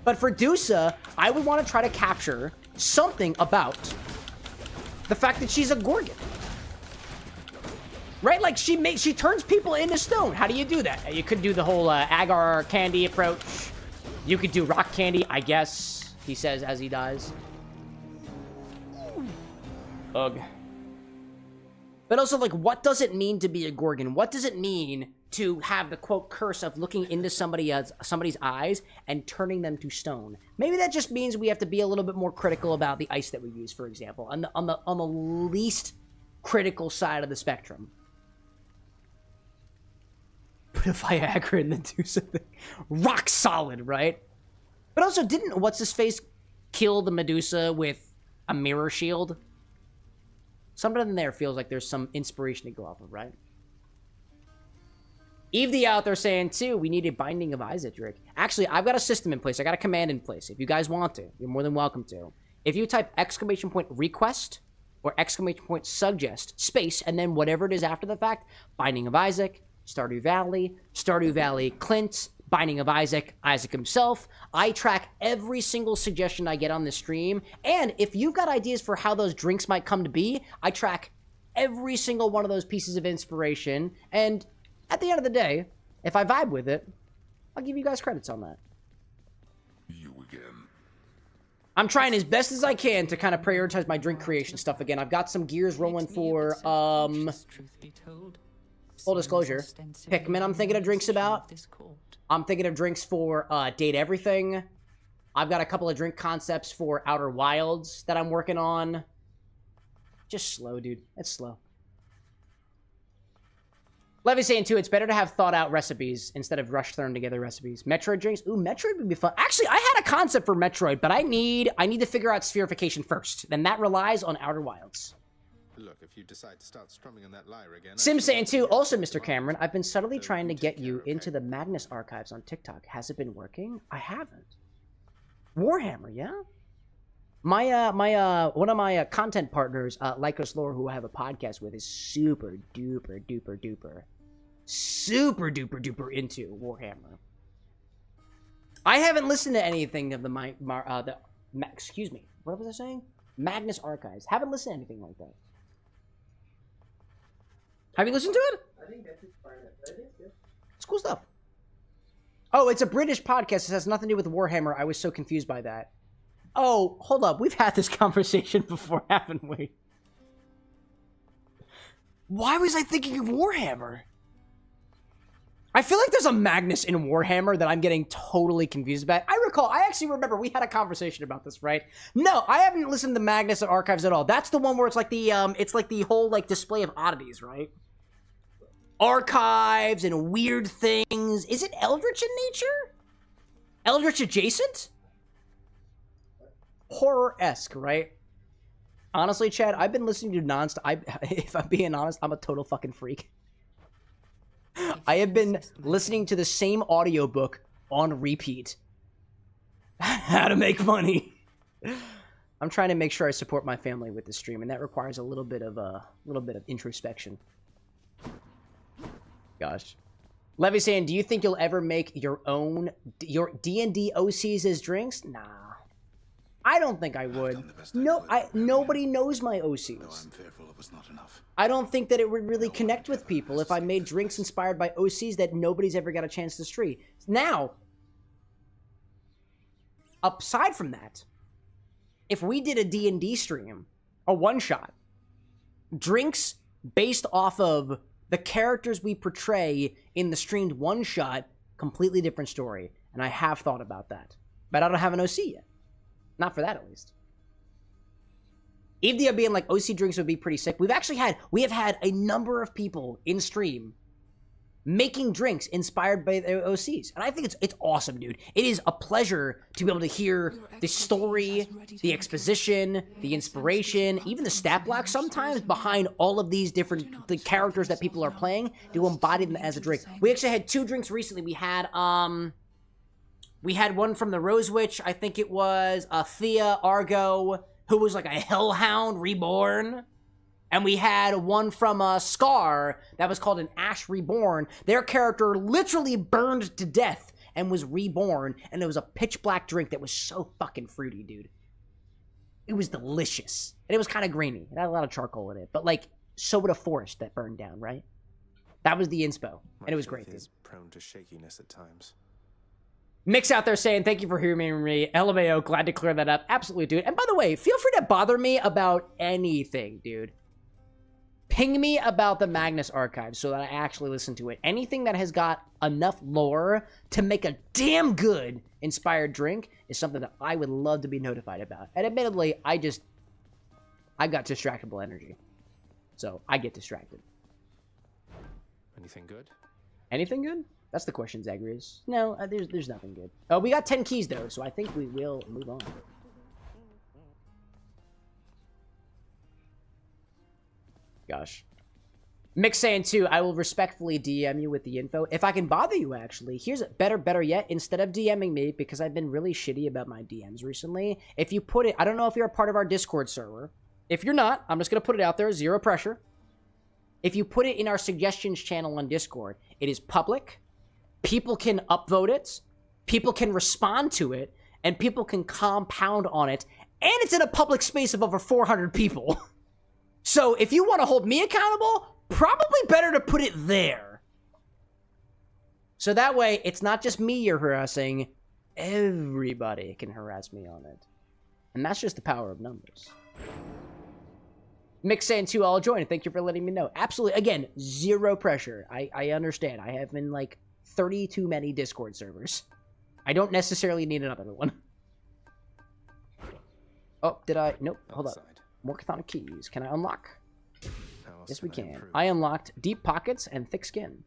Speaker 3: But for Dusa, I would want to try to capture something about the fact that she's a Gorgon. Right? Like, she turns people into stone. How do you do that? You could do the whole agar candy approach. You could do rock candy, I guess, he says as he dies. Ugh. But also, like, what does it mean to be a Gorgon? What does it mean to have the quote curse of looking into somebody's eyes and turning them to stone. Maybe that just means we have to be a little bit more critical about the ice that we use, for example, on the least critical side of the spectrum. Put a Viagra and then do something rock solid, right? But also, didn't what's his face kill the Medusa with a mirror shield? Something in there feels like there's some inspiration to go off of, right? Eve the out there saying, too, we need a Binding of Isaac drink. Actually, I've got a system in place. I got a command in place. If you guys want to, you're more than welcome to. If you type !request or !suggest, space, and then whatever it is after the fact, Binding of Isaac, Stardew Valley, Clint, Binding of Isaac, Isaac himself. I track every single suggestion I get on the stream. And if you've got ideas for how those drinks might come to be, I track every single one of those pieces of inspiration. And at the end of the day, if I vibe with it, I'll give you guys credits on that.
Speaker 2: You again.
Speaker 3: I'm trying as best as I can to kind of prioritize my drink creation stuff again. I've got some gears rolling for, full disclosure, Pikmin I'm thinking of drinks about. I'm thinking of drinks for Date Everything. I've got a couple of drink concepts for Outer Wilds that I'm working on. Just slow, dude. It's slow. Levy's saying, too, it's better to have thought-out recipes instead of rush-thrown-together recipes. Metroid drinks? Ooh, Metroid would be fun. Actually, I had a concept for Metroid, but I need to figure out spherification first. Then that relies on Outer Wilds.
Speaker 1: Look, if you decide to start strumming on that lyre again...
Speaker 3: Sim saying, too, also, Mr. Cameron, I've been subtly trying to get you into the Magnus archives on TikTok. Has it been working? I haven't. Warhammer, yeah? One of my content partners, Locos Lore, who I have a podcast with, is super duper duper into Warhammer. I haven't listened to anything of excuse me, what was I saying? Magnus Archives. Haven't listened to anything like that. Have you listened to it?
Speaker 13: I think that's fine.
Speaker 3: It's cool stuff. Oh, it's a British podcast. It has nothing to do with Warhammer. I was so confused by that. Oh, hold up. We've had this conversation before, haven't we? Why was I thinking of Warhammer? I feel like there's a Magnus in Warhammer that I'm getting totally confused about. I actually remember we had a conversation about this, right? No, I haven't listened to Magnus at Archives at all. That's the one where it's like the whole like display of oddities, right? Archives and weird things. Is it Eldritch in nature? Eldritch adjacent? Horror-esque, right? Honestly, Chad, I've been listening to nonstop. If I'm being honest, I'm a total fucking freak. I have been listening to the same audiobook on repeat. How to make money. I'm trying to make sure I support my family with the stream, and that requires a little bit of introspection. Gosh. Levy saying, do you think you'll ever make your D&D OCs as drinks? Nah. I don't think I would. No, nobody knows my OCs.
Speaker 5: I'm fearful it was not enough.
Speaker 3: I don't think that it would really connect with people if I made drinks inspired by OCs that nobody's ever got a chance to stream. Now, aside from that, if we did a D&D stream, a one-shot, drinks based off of the characters we portray in the streamed one-shot, completely different story. And I have thought about that. But I don't have an OC yet. Not for that, at least. Evdia being like, OC drinks would be pretty sick. We have had a number of people in stream making drinks inspired by their OCs. And I think it's awesome, dude. It is a pleasure to be able to hear the story, the exposition, the inspiration, even the stat block sometimes behind all of these different the characters that people are playing to embody them as a drink. We actually had 2 drinks recently. We had one from the Rose Witch. I think it was Thea Argo, who was like a hellhound reborn. And we had one from Scar that was called an Ash Reborn. Their character literally burned to death and was reborn. And it was a pitch black drink that was so fucking fruity, dude. It was delicious. And it was kind of grainy. It had a lot of charcoal in it. But like, so would a forest that burned down, right? That was the inspo. And it was great, dude.
Speaker 15: Is prone to shakiness at times.
Speaker 3: Mix out there saying, thank you for hearing me. LMAO, glad to clear that up. Absolutely, dude. And by the way, feel free to bother me about anything, dude. Ping me about the Magnus archive so that I actually listen to it. Anything that has got enough lore to make a damn good inspired drink is something that I would love to be notified about. And admittedly, I've got distractible energy. So I get distracted.
Speaker 15: Anything good?
Speaker 3: Anything good? That's the question, Zagreus. No, there's nothing good. Oh, we got 10 keys though, so I think we will move on. Gosh. Mick saying too, I will respectfully DM you with the info. If I can bother you, actually, here's it. Better yet, instead of DMing me, because I've been really shitty about my DMs recently, if you put it, I don't know if you're a part of our Discord server. If you're not, I'm just going to put it out there, zero pressure. If you put it in our suggestions channel on Discord, it is public. People can upvote it. People can respond to it. And people can compound on it. And it's in a public space of over 400 people. So if you want to hold me accountable, probably better to put it there. So that way, it's not just me you're harassing. Everybody can harass me on it. And that's just the power of numbers. Mick saying too, I'll join. Thank you for letting me know. Absolutely. Again, zero pressure. I understand. I have been like 30 too many Discord servers. I don't necessarily need another one. Oh, did I? Nope. Hold up. More chthonic keys. Can I unlock? Yes, we can. I unlocked deep pockets and thick skin.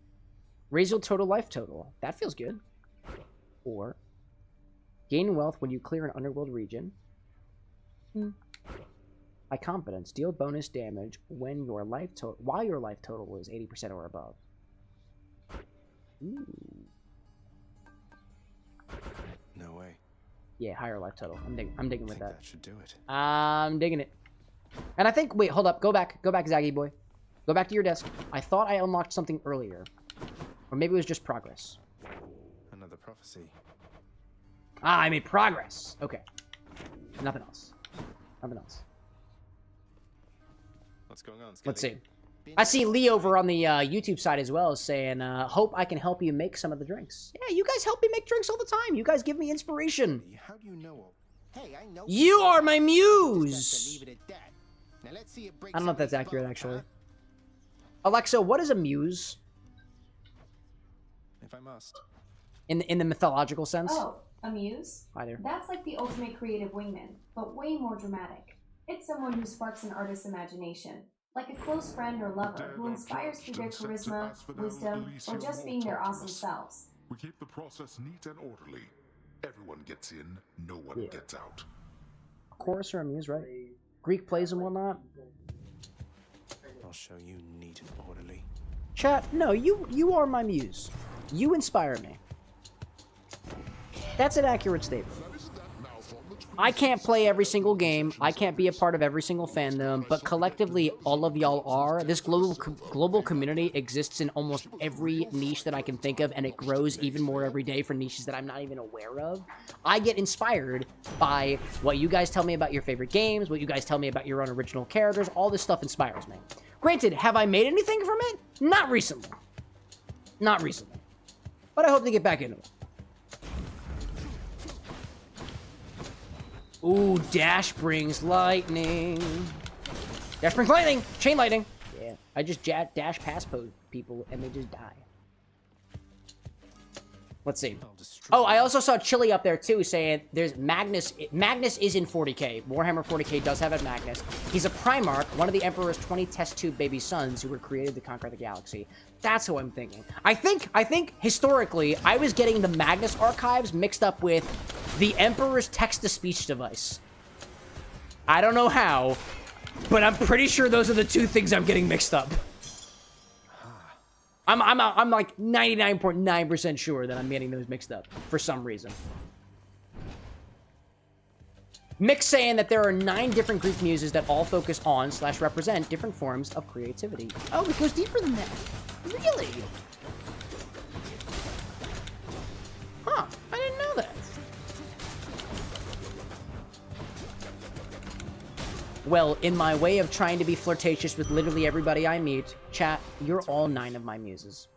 Speaker 3: Raise your total life total. That feels good. Or gain wealth when you clear an underworld region. High confidence. Deal bonus damage when your life total, while your life total is 80% or above. Ooh.
Speaker 15: No way.
Speaker 3: Yeah, higher life total. I'm digging with that.
Speaker 15: That should do it.
Speaker 3: I'm digging it. And I think, wait, hold up. Go back, Zaggy boy. Go back to your desk. I thought I unlocked something earlier. Or maybe it was just progress.
Speaker 15: Another prophecy.
Speaker 3: Ah, I made progress. Okay. Nothing else. Nothing else.
Speaker 15: What's going on, Skelly?
Speaker 3: Let's see. I see Lee over on the YouTube side as well saying, hope I can help you make some of the drinks. Yeah, you guys help me make drinks all the time. You guys give me inspiration.
Speaker 7: How do you know? Hey, I know.
Speaker 3: You are my muse.
Speaker 7: Leave it at that. Now let's see it break.
Speaker 3: I don't know if that's accurate, actually. Alexa, what is a muse?
Speaker 15: If I must.
Speaker 3: In the mythological sense?
Speaker 10: Oh, a muse?
Speaker 3: Hi there.
Speaker 10: That's like the ultimate creative wingman, but way more dramatic. It's someone who sparks an artist's imagination, like a close friend or lover who inspires through their charisma, wisdom, or just being their awesome selves.
Speaker 2: We keep the process neat and orderly. Everyone gets in, no one gets out.
Speaker 3: A chorus or a muse, right? Greek plays and whatnot.
Speaker 15: I'll show you neat and orderly.
Speaker 3: Chat, no, you are my muse. You inspire me. That's an accurate statement. I can't play every single game. I can't be a part of every single fandom, but collectively, all of y'all are. This global community exists in almost every niche that I can think of, and it grows even more every day for niches that I'm not even aware of. I get inspired by what you guys tell me about your favorite games, what you guys tell me about your own original characters. All this stuff inspires me. Granted, have I made anything from it? Not recently. Not recently. But I hope to get back into it. Ooh, dash brings lightning. Dash brings lightning! Chain lightning! Yeah, I just dash past people and they just die. Let's see. Oh, I also saw Chili up there too saying there's Magnus. Magnus is in 40k. Warhammer 40k does have a Magnus. He's a Primarch, one of the Emperor's 20 test tube baby sons who were created to conquer the galaxy. That's who I'm thinking. I think historically, I was getting the Magnus archives mixed up with the Emperor's text-to-speech device. I don't know how, but I'm pretty sure those are the two things I'm getting mixed up. I'm like 99.9% sure that I'm getting those mixed up for some reason. Mick's saying that there are 9 different Greek muses that all focus on / represent different forms of creativity. Oh, it goes deeper than that. Really? Huh, I didn't know that. Well, in my way of trying to be flirtatious with literally everybody I meet, chat, you're all 9 of my muses.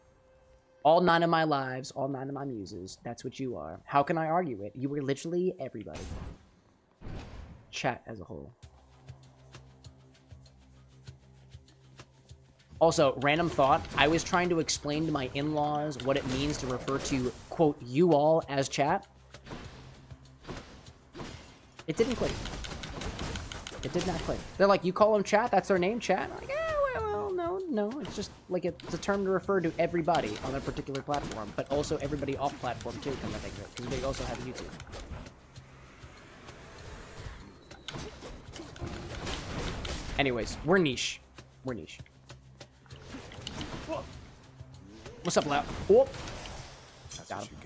Speaker 3: All 9 of my lives, all 9 of my muses. That's what you are. How can I argue it? You were literally everybody. Chat as a whole. Also, random thought, I was trying to explain to my in-laws what it means to refer to, quote, you all as chat. It didn't click. It did not click. They're like, you call them chat? That's their name, chat? I'm like, well, no. It's just like it's a term to refer to everybody on a particular platform, but also everybody off platform too, come to think of it, because they also have YouTube. Anyways, we're niche. We're niche. What's up, Lau? Oh. Got him.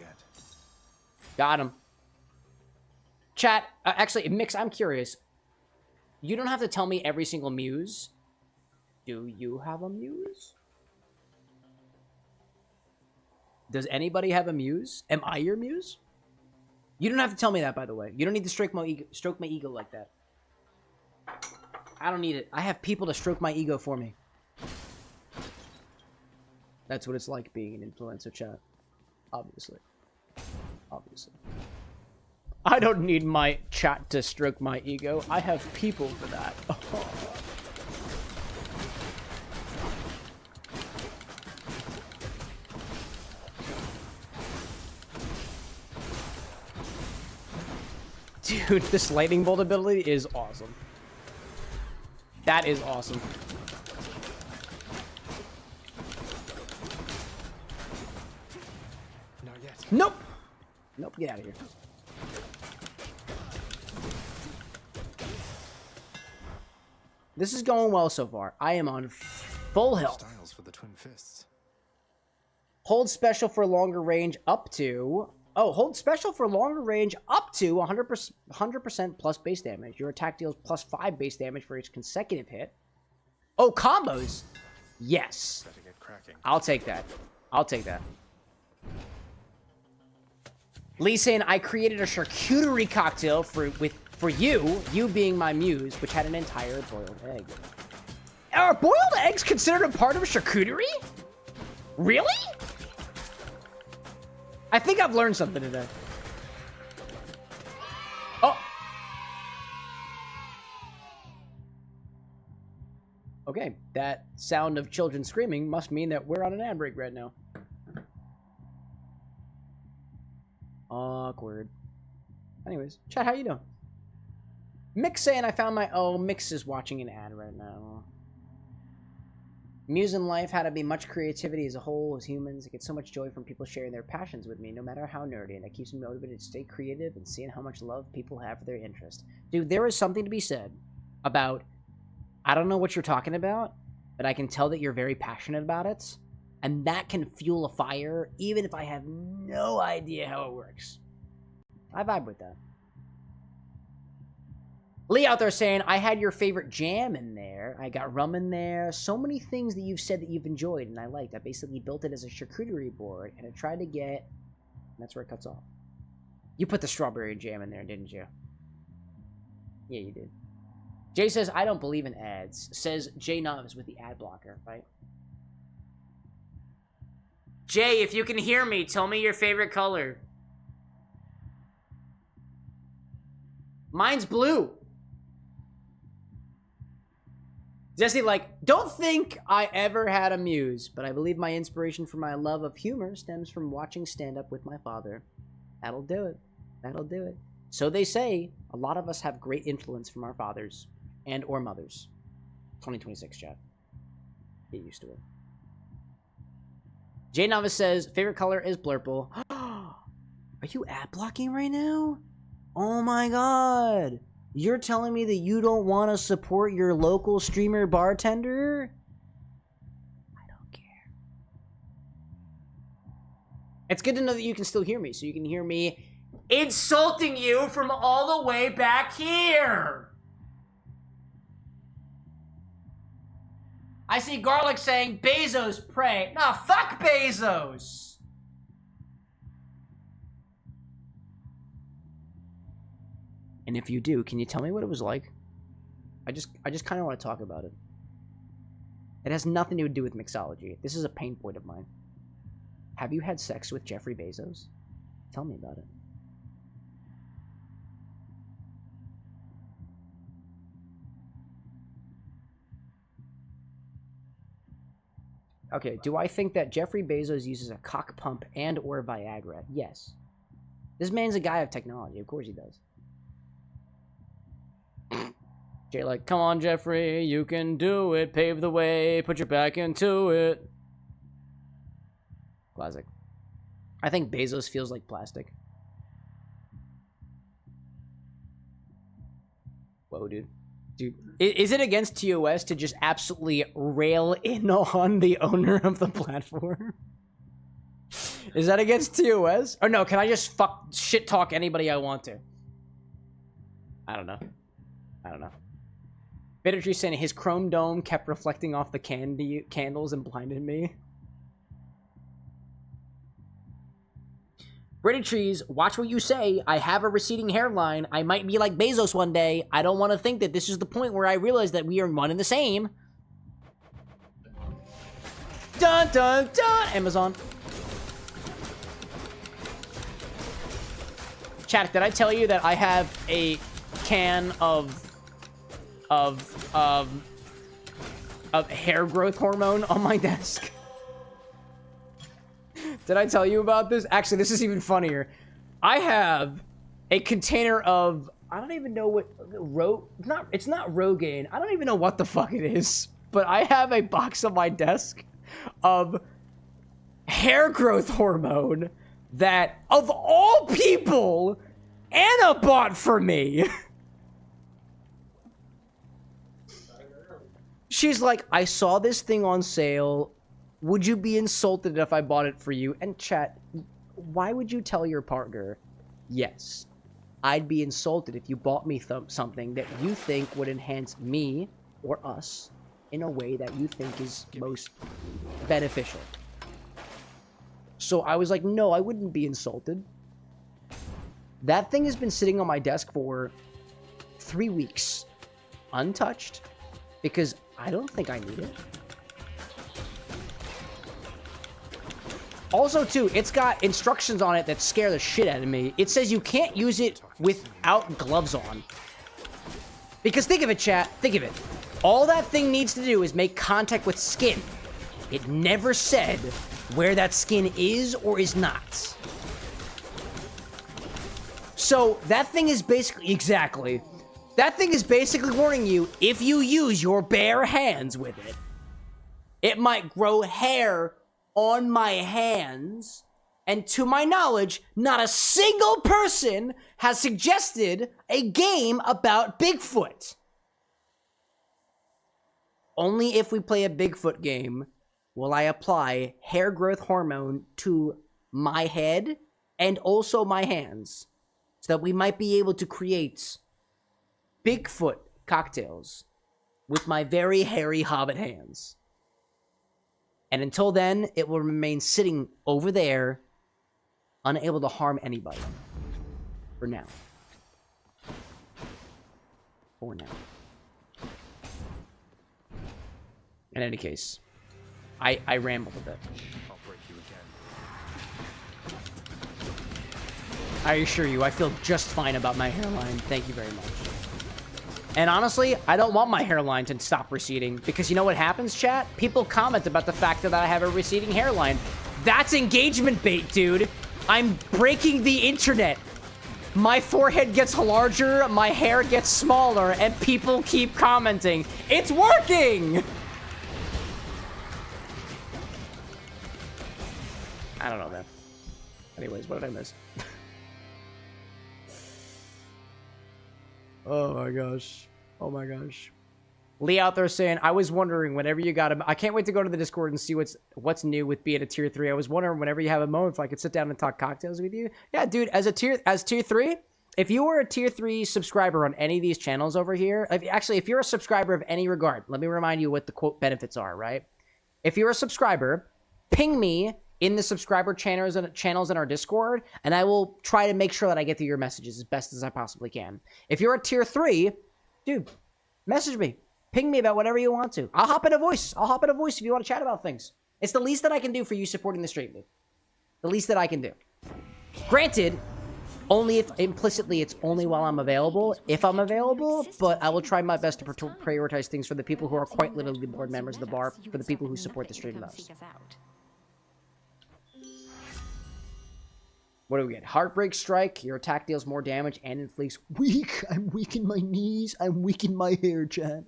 Speaker 3: Got him. Chat, actually, Mix, I'm curious. You don't have to tell me every single muse. Do you have a muse? Does anybody have a muse? Am I your muse? You don't have to tell me that, by the way. You don't need to stroke my ego like that. I don't need it. I have people to stroke my ego for me. That's what it's like being an influencer, chat. Obviously. Obviously. I don't need my chat to stroke my ego. I have people for that. Dude, this lightning bolt ability is awesome. That is awesome.
Speaker 1: Not yet.
Speaker 3: Nope. Nope, get out of here. This is going well so far. I am on full health.
Speaker 1: Styles for the twin fists.
Speaker 3: Hold special for longer range up to... Oh, hold special for longer range up to 100% plus base damage. Your attack deals plus 5 base damage for each consecutive hit. Oh, combos. Yes.
Speaker 1: Better get cracking.
Speaker 3: I'll take that. I'll take that. Lee saying, I created a charcuterie cocktail for you being my muse, which had an entire boiled egg. Are boiled eggs considered a part of a charcuterie? Really? I think I've learned something today. Oh. Okay, that sound of children screaming must mean that we're on an ad break right now. Awkward. Anyways, chat, how you doing? Mix saying I found my... Oh, Mix is watching an ad right now. Muse in life had to be much creativity as a whole, as humans. I get so much joy from people sharing their passions with me, no matter how nerdy, and it keeps me motivated to stay creative and seeing how much love people have for their interest. Dude, there is something to be said about... I don't know what you're talking about, but I can tell that you're very passionate about it, and that can fuel a fire, even if I have no idea how it works. I vibe with that. Lee out there saying, I had your favorite jam in there. I got rum in there. So many things that you've said that you've enjoyed and I liked. I basically built it as a charcuterie board and I tried to get... And that's where it cuts off. You put the strawberry jam in there, didn't you? Yeah, you did. Jay says, I don't believe in ads. Says Jay Noves with the ad blocker, right? Jay, if you can hear me, tell me your favorite color. Mine's blue. Jesse, like, don't think I ever had a muse, but I believe my inspiration for my love of humor stems from watching stand-up with my father. That'll do it. That'll do it. So they say, a lot of us have great influence from our fathers and or mothers. 2026, chat. Get used to it. Jay Novice says, favorite color is blurple. Are you ad blocking right now? Oh my god. You're telling me that you don't want to support your local streamer bartender? I don't care. It's good to know that you can still hear me, so you can hear me insulting you from all the way back here. I see Garlic saying, Bezos, pray. Nah, fuck Bezos. And if you do, can you tell me what it was like? I just kind of want to talk about it. It has nothing to do with mixology. This is a pain point of mine. Have you had sex with Jeffrey Bezos? Tell me about it. Okay, do I think that Jeffrey Bezos uses a cock pump and or Viagra? Yes. This man's a guy of technology. Of course he does. Jay like, come on, Jeffrey, you can do it. Pave the way, put your back into it. Classic. I think Bezos feels like plastic. Whoa, dude. Dude, is it against TOS to just absolutely rail in on the owner of the platform? Is that against TOS? Or no, can I just shit talk anybody I want to? I don't know. I don't know. Bittertree saying his chrome dome kept reflecting off the candles and blinded me. British Trees, watch what you say. I have a receding hairline. I might be like Bezos one day. I don't want to think that this is the point where I realize that we are one and the same. Dun dun dun! Amazon. Chat, did I tell you that I have a can of hair growth hormone on my desk? Did I tell you about this? Actually, this is even funnier. I have a container of, I don't even know what, it's not Rogaine. I don't even know what the fuck it is. But I have a box on my desk of hair growth hormone that, of all people, Anna bought for me. She's like, I saw this thing on sale. Would you be insulted if I bought it for you? And chat, why would you tell your partner, yes, I'd be insulted if you bought me something that you think would enhance me or us in a way that you think is most beneficial. So I was like, no, I wouldn't be insulted. That thing has been sitting on my desk for 3 weeks, untouched, because I don't think I need it. Also, too, it's got instructions on it that scare the shit out of me. It says you can't use it without gloves on. Because think of it, chat. Think of it. All that thing needs to do is make contact with skin. It never said where that skin is or is not. So, that thing is basically... Exactly. That thing is basically warning you, if you use your bare hands with it, it might grow hair on my hands, and to my knowledge, not a single person has suggested a game about Bigfoot. Only if we play a Bigfoot game will I apply hair growth hormone to my head and also my hands, so that we might be able to create Bigfoot cocktails with my very hairy hobbit hands. And until then, it will remain sitting over there, unable to harm anybody. For now. For now. In any case, I rambled a bit.
Speaker 15: I'll break you again.
Speaker 3: I assure you, I feel just fine about my hairline. Thank you very much. And honestly, I don't want my hairline to stop receding, because you know what happens, chat? People comment about the fact that I have a receding hairline. That's engagement bait, dude. I'm breaking the internet. My forehead gets larger, my hair gets smaller, and people keep commenting. It's working! I don't know, man. Anyways, what did I miss? Oh my gosh. Oh my gosh. Lee out there saying, I was wondering whenever you got him. I can't wait to go to the Discord and see what's new with being a tier 3. I was wondering whenever you have a moment if I could sit down and talk cocktails with you. Yeah, dude, as tier 3, if you were a tier 3 subscriber on any of these channels over here, if you're a subscriber of any regard, let me remind you what the quote benefits are, right? If you're a subscriber, ping me in the subscriber channels in our Discord, and I will try to make sure that I get to your messages as best as I possibly can. If you're a tier 3, dude, message me. Ping me about whatever you want to. I'll hop in a voice. If you want to chat about things. It's the least that I can do for you supporting the stream, dude. The least that I can do. Granted, Only if, implicitly, it's only while I'm available, if I'm available, but I will try my best to prioritize things for the people who are quite literally board members of the bar, for the people who support the stream most. What do we get? Heartbreak Strike. Your attack deals more damage and inflicts weak. I'm weak in my knees. I'm weak in my hair, chat.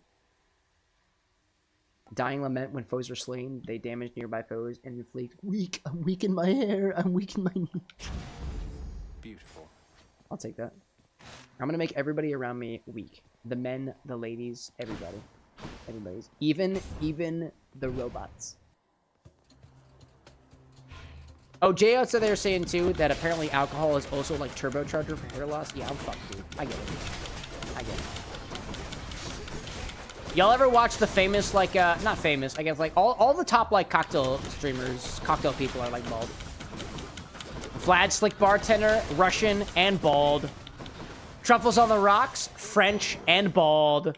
Speaker 3: Dying Lament. When foes are slain, they damage nearby foes and inflict weak. I'm weak in my hair. I'm weak in my knees.
Speaker 15: Beautiful.
Speaker 3: I'll take that. I'm gonna make everybody around me weak. The men, the ladies, everybody. Everybody's. Even the robots. Oh, Jay outside there saying too that apparently alcohol is also like turbocharger for hair loss. Yeah, I'm fucked, dude. I get it. I get it. Y'all ever watch the famous, like, not famous, I guess, like, all the top, like, cocktail streamers, cocktail people are, like, bald. Vlad, Slick Bartender, Russian, and bald. Truffles on the Rocks, French, and bald.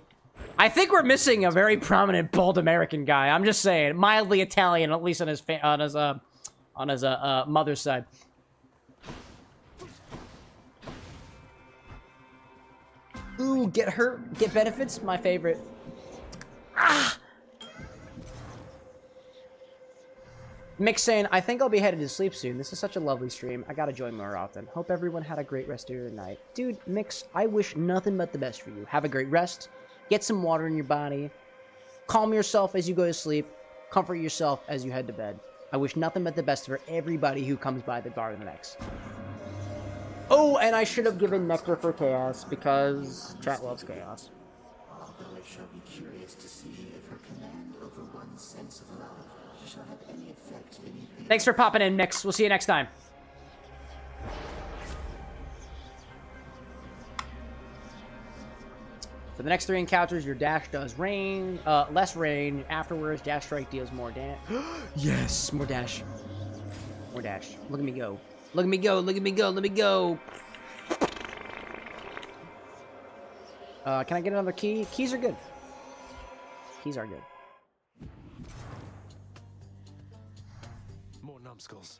Speaker 3: I think we're missing a very prominent bald American guy. I'm just saying. Mildly Italian, at least on his mother's side. Ooh, get hurt, get benefits, my favorite. Ah! Mick saying, I think I'll be headed to sleep soon. This is such a lovely stream. I gotta join more often. Hope everyone had a great rest of your night. Dude, Mix, I wish nothing but the best for you. Have a great rest. Get some water in your body. Calm yourself as you go to sleep. Comfort yourself as you head to bed. I wish nothing but the best for everybody who comes by the bar the next. Oh, and I should have given Nectar for Chaos because chat loves chaos.
Speaker 18: Although I shall be curious to see if her command over one's sense of love shall have any effect beneath the...
Speaker 3: Thanks for popping in, Mix. We'll see you next time. For the next 3 encounters, your dash does less range. Afterwards, dash strike deals more damage. Yes, more dash. More dash. Look at me go. Look at me go. Look at me go. Let me go. Can I get another key? Keys are good. Keys are good.
Speaker 15: More numbskulls.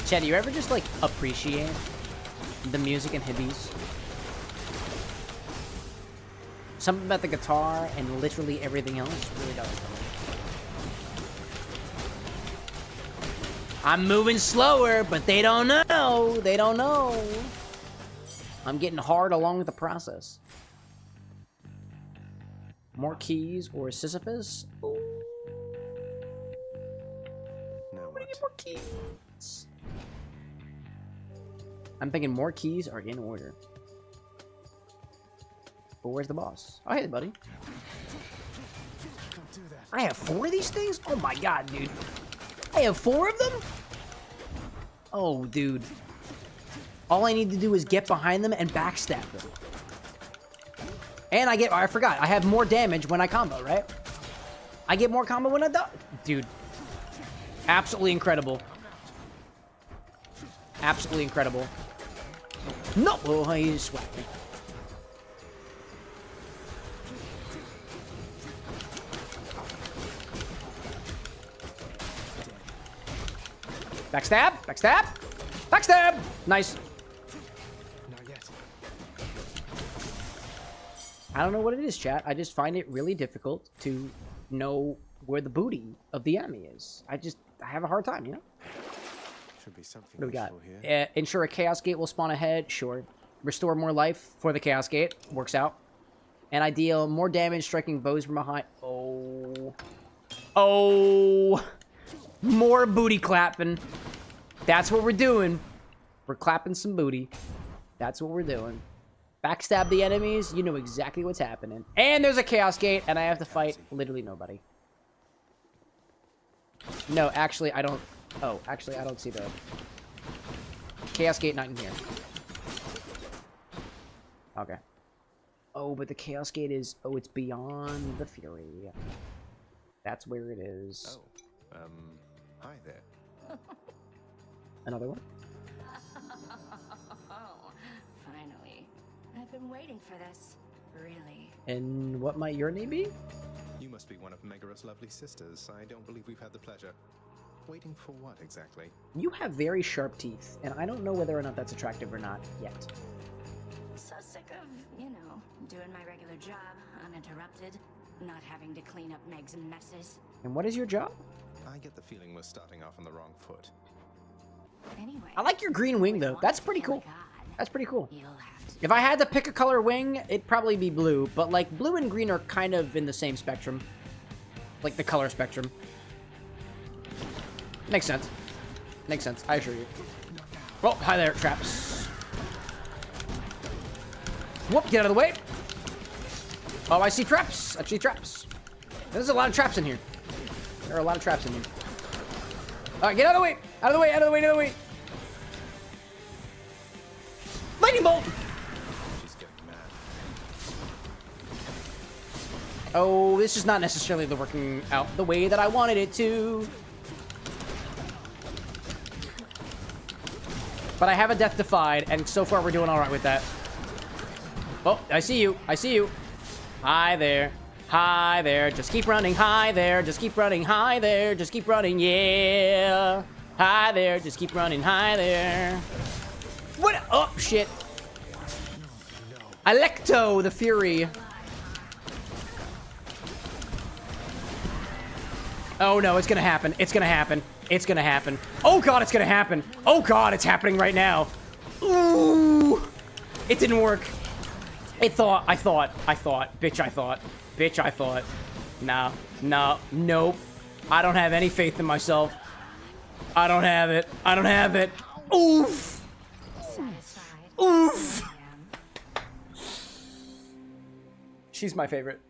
Speaker 3: Chad, do you ever just, like, appreciate the music in Hibbies? Something about the guitar and literally everything else really does. I'm moving slower, but they don't know. They don't know. I'm getting hard along with the process. More keys or Sisyphus? Ooh.
Speaker 15: Now what?
Speaker 3: We need more keys. I'm thinking more keys are in order. But where's the boss? Oh, hey, buddy. I have 4 of these things? Oh my god, dude. I have 4 of them? Oh, dude. All I need to do is get behind them and backstab them. And I forgot, I have more damage when I combo, right? I get more combo when I die. Dude. Absolutely incredible. Absolutely incredible. No! Oh, he just swapped me. Backstab! Backstab! Backstab! Nice.
Speaker 15: Not yet.
Speaker 3: I don't know what it is, chat. I just find it really difficult to know where the booty of the enemy is. I have a hard time, you know?
Speaker 15: Should be something
Speaker 3: What do we got?
Speaker 15: here.
Speaker 3: Ensure a Chaos Gate will spawn ahead. Sure. Restore more life for the Chaos Gate. Works out. And I deal more damage striking bows from behind. Oh. Oh. More booty clapping. That's what we're doing. We're clapping some booty. That's what we're doing. Backstab the enemies. You know exactly what's happening. And there's a Chaos Gate, and I have to fight literally nobody. No, actually, I don't... Oh, actually, I don't see the... Chaos Gate not in here. Okay. Oh, but the Chaos Gate is... Oh, it's beyond the Fury. That's where it is.
Speaker 15: Oh, hi there.
Speaker 3: Another one?
Speaker 4: Oh, finally. I've been waiting for this. Really.
Speaker 3: And what might your name be?
Speaker 1: You must be one of Megaros' lovely sisters. I don't believe we've had the pleasure. Waiting for what exactly?
Speaker 3: You have very sharp teeth, and I don't know whether or not that's attractive or not yet.
Speaker 18: So sick of, doing my regular job, uninterrupted, not having to clean up Meg's messes.
Speaker 3: And what is your job?
Speaker 1: I get the feeling we're starting off on the wrong foot.
Speaker 18: Anyway,
Speaker 3: I like your green wing, though. That's pretty cool. That's pretty cool. If I had to pick a color wing, it'd probably be blue. But, like, blue and green are kind of in the same spectrum. Like, the color spectrum. Makes sense. Makes sense, I assure you. Oh, hi there, traps. Whoop, get out of the way. Oh, I see traps. I see traps. There's a lot of traps in here. There are a lot of traps in here. Alright, get out of the way! Out of the way, out of the way, out of the way! Lightning bolt!
Speaker 1: She's getting mad.
Speaker 3: Oh, this is not necessarily working out the way that I wanted it to. But I have a death defied, and so far we're doing alright with that. Oh, I see you. I see you. Hi there. Hi there. Just keep running. Hi there. Just keep running. Hi there. Just keep running. Yeah. Hi there. Just keep running. Hi there. What? Oh, shit. Electo, the Fury. Oh, no. It's gonna happen. It's gonna happen. It's gonna happen. Oh, God, it's gonna happen. Oh, God, it's happening right now. Ooh. It didn't work. I thought. Bitch, I thought. Bitch, I thought. No. No. Nope. I don't have any faith in myself. I don't have it. I don't have it. Oof. Oof. She's my favorite.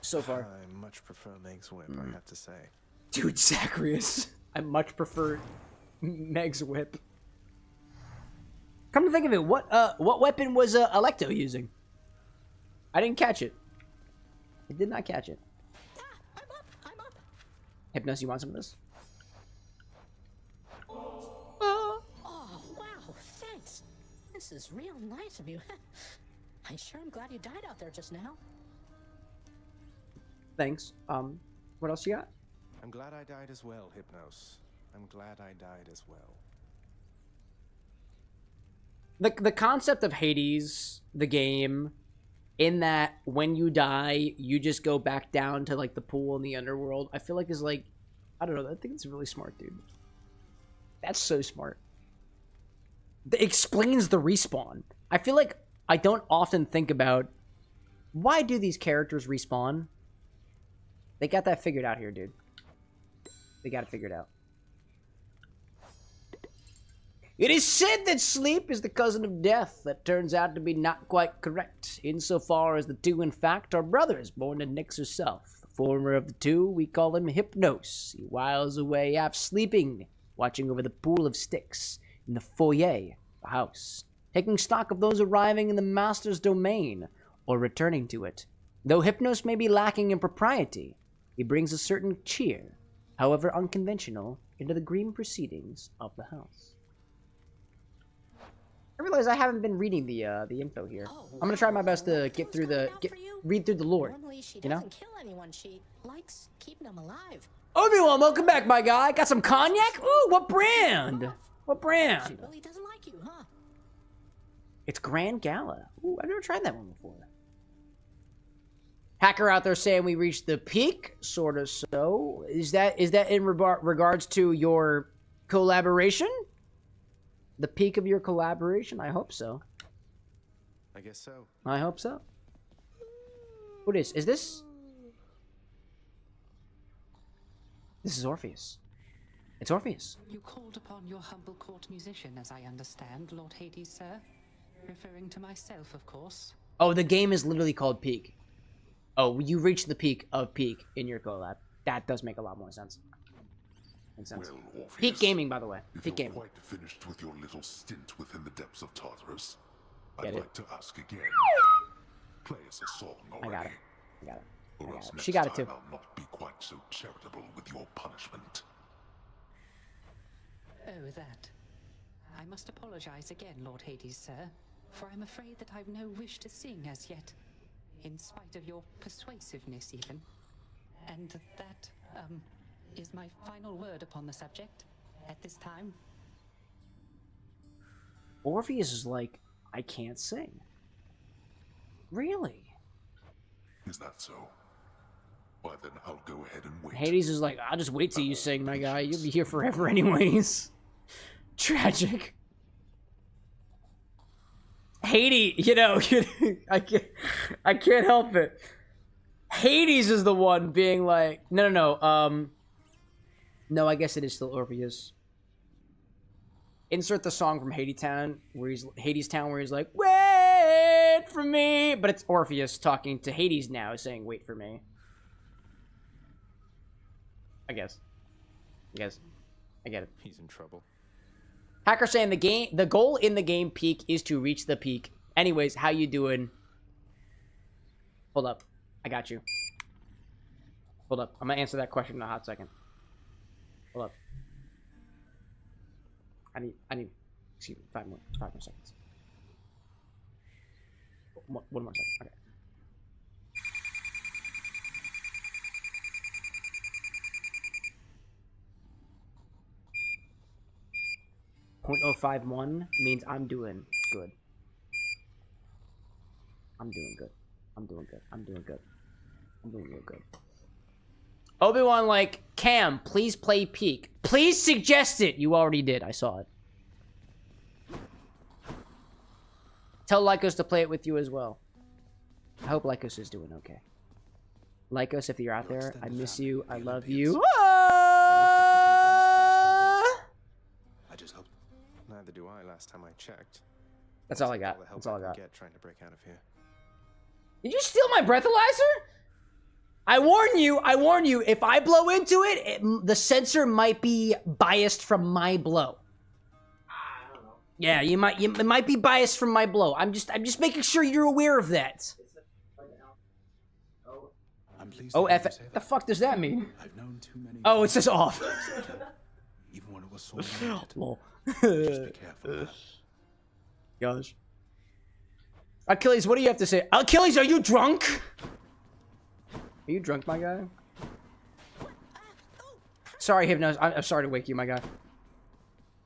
Speaker 3: So far.
Speaker 1: I much prefer Meg's whip, I have to say.
Speaker 3: Dude, Zacharias. I much prefer Meg's whip. Come to think of it, what weapon was Electo using? I didn't catch it. I did not catch it.
Speaker 18: I'm up.
Speaker 3: Hypnos, you want some of this?
Speaker 18: Oh, wow, thanks. This is real nice of you. I sure am glad you died out there just now.
Speaker 3: Thanks. What else you got?
Speaker 1: I'm glad I died as well, Hypnos. I'm glad I died as well.
Speaker 3: The concept of Hades, the game, in that when you die, you just go back down to, like, the pool in the underworld, I feel like is, like, I don't know, I think it's really smart, dude. That's so smart. It explains the respawn. I feel like I don't often think about, why do these characters respawn? They got that figured out here, dude. They got it figured out. It is said that sleep is the cousin of death. That turns out to be not quite correct, insofar as the two, in fact, are brothers born to Nyx herself. The former of the two, we call him Hypnos. He whiles away half sleeping, watching over the pool of sticks in the foyer, the house, taking stock of those arriving in the master's domain or returning to it. Though Hypnos may be lacking in propriety, he brings a certain cheer, however unconventional, into the green proceedings of the house. I realize I haven't been reading the info here. I'm gonna try my best to get through read through the lore.
Speaker 18: Normally she
Speaker 3: you know?
Speaker 18: doesn't kill anyone. She likes keeping them alive.
Speaker 3: Everyone, welcome back, my guy. Got some cognac? Ooh, what brand? What brand?
Speaker 18: She really doesn't like you, huh?
Speaker 3: It's Grand Gala. Ooh, I've never tried that one before. Hacker out there saying we reached the peak, sort of so. Is that in regards to your collaboration? The peak of your collaboration? I hope so.
Speaker 1: I guess so.
Speaker 3: I hope so. What is this? This is Orpheus. It's Orpheus.
Speaker 6: You called upon your humble court musician, as I understand, Lord Hades, sir. Referring to myself, of course.
Speaker 3: Oh, the game is literally called Peak. Oh, you reached the peak of Peak in your collab. That does make a lot more sense. Makes sense.
Speaker 2: Well, Orpheus,
Speaker 3: Peak Gaming, by the way.
Speaker 2: If
Speaker 3: Peak
Speaker 2: you're
Speaker 3: Gaming.
Speaker 2: quite finished with your little stint within the depths of Tartarus,
Speaker 3: Get
Speaker 2: I'd
Speaker 3: it.
Speaker 2: like to ask again. Play us a song already.
Speaker 3: I got it. I got it.
Speaker 2: Or else next
Speaker 3: She got it
Speaker 2: time
Speaker 3: too.
Speaker 2: I'll not be quite so charitable with your punishment.
Speaker 6: Oh, that. I must apologize again, Lord Hades, sir, for I'm afraid that I've no wish to sing as yet, in spite of your persuasiveness, even.
Speaker 19: And that, is my final word upon the subject at this time.
Speaker 3: Orpheus is like, I can't sing. Really?
Speaker 2: Is that so? Why then I'll go ahead and wait.
Speaker 3: Hades is like, I'll just wait till you sing, my guy. You'll be here forever anyways. Tragic. Hades, you know, I can't help it. Hades is the one being like, no, I guess it is still Orpheus. Insert the song from Hades Town, where he's like, wait for me, but it's Orpheus talking to Hades now, saying, wait for me. I guess. I get it.
Speaker 15: He's in trouble.
Speaker 3: Hacker saying the goal in the game peak is to reach the peak. Anyways, how you doing? Hold up. I got you. Hold up. I'm gonna answer that question in a hot second. Hold up. I need excuse me, 5 more seconds. One more second. Okay. .051 means I'm doing good. I'm doing good. Obi-Wan like, Cam, please play Peak. Please suggest it. You already did. I saw it. Tell Lycos to play it with you as well. I hope Lycos is doing okay. Lycos, if you're out there, I miss you. I love you.
Speaker 15: I just hope. Neither do I. Last time I checked.
Speaker 3: That's all I got. That's all I got.
Speaker 15: Get trying to break out of here.
Speaker 3: Did you steal my breathalyzer? I warn you, if I blow into it, the sensor might be biased from my blow.
Speaker 13: I don't know.
Speaker 3: Yeah, it might be biased from my blow. I'm just making sure you're aware of that.
Speaker 5: I'm pleased
Speaker 3: Oh,
Speaker 5: to
Speaker 3: F. The fuck does that mean?
Speaker 5: I've known too many.
Speaker 3: Oh, it says off.
Speaker 5: Even when it was so
Speaker 3: Lol.
Speaker 5: Just be careful.
Speaker 3: Gosh. Achilles, what do you have to say? Achilles, are you drunk? Are you drunk, my guy? Sorry, Hypnos. I'm sorry to wake you, my guy.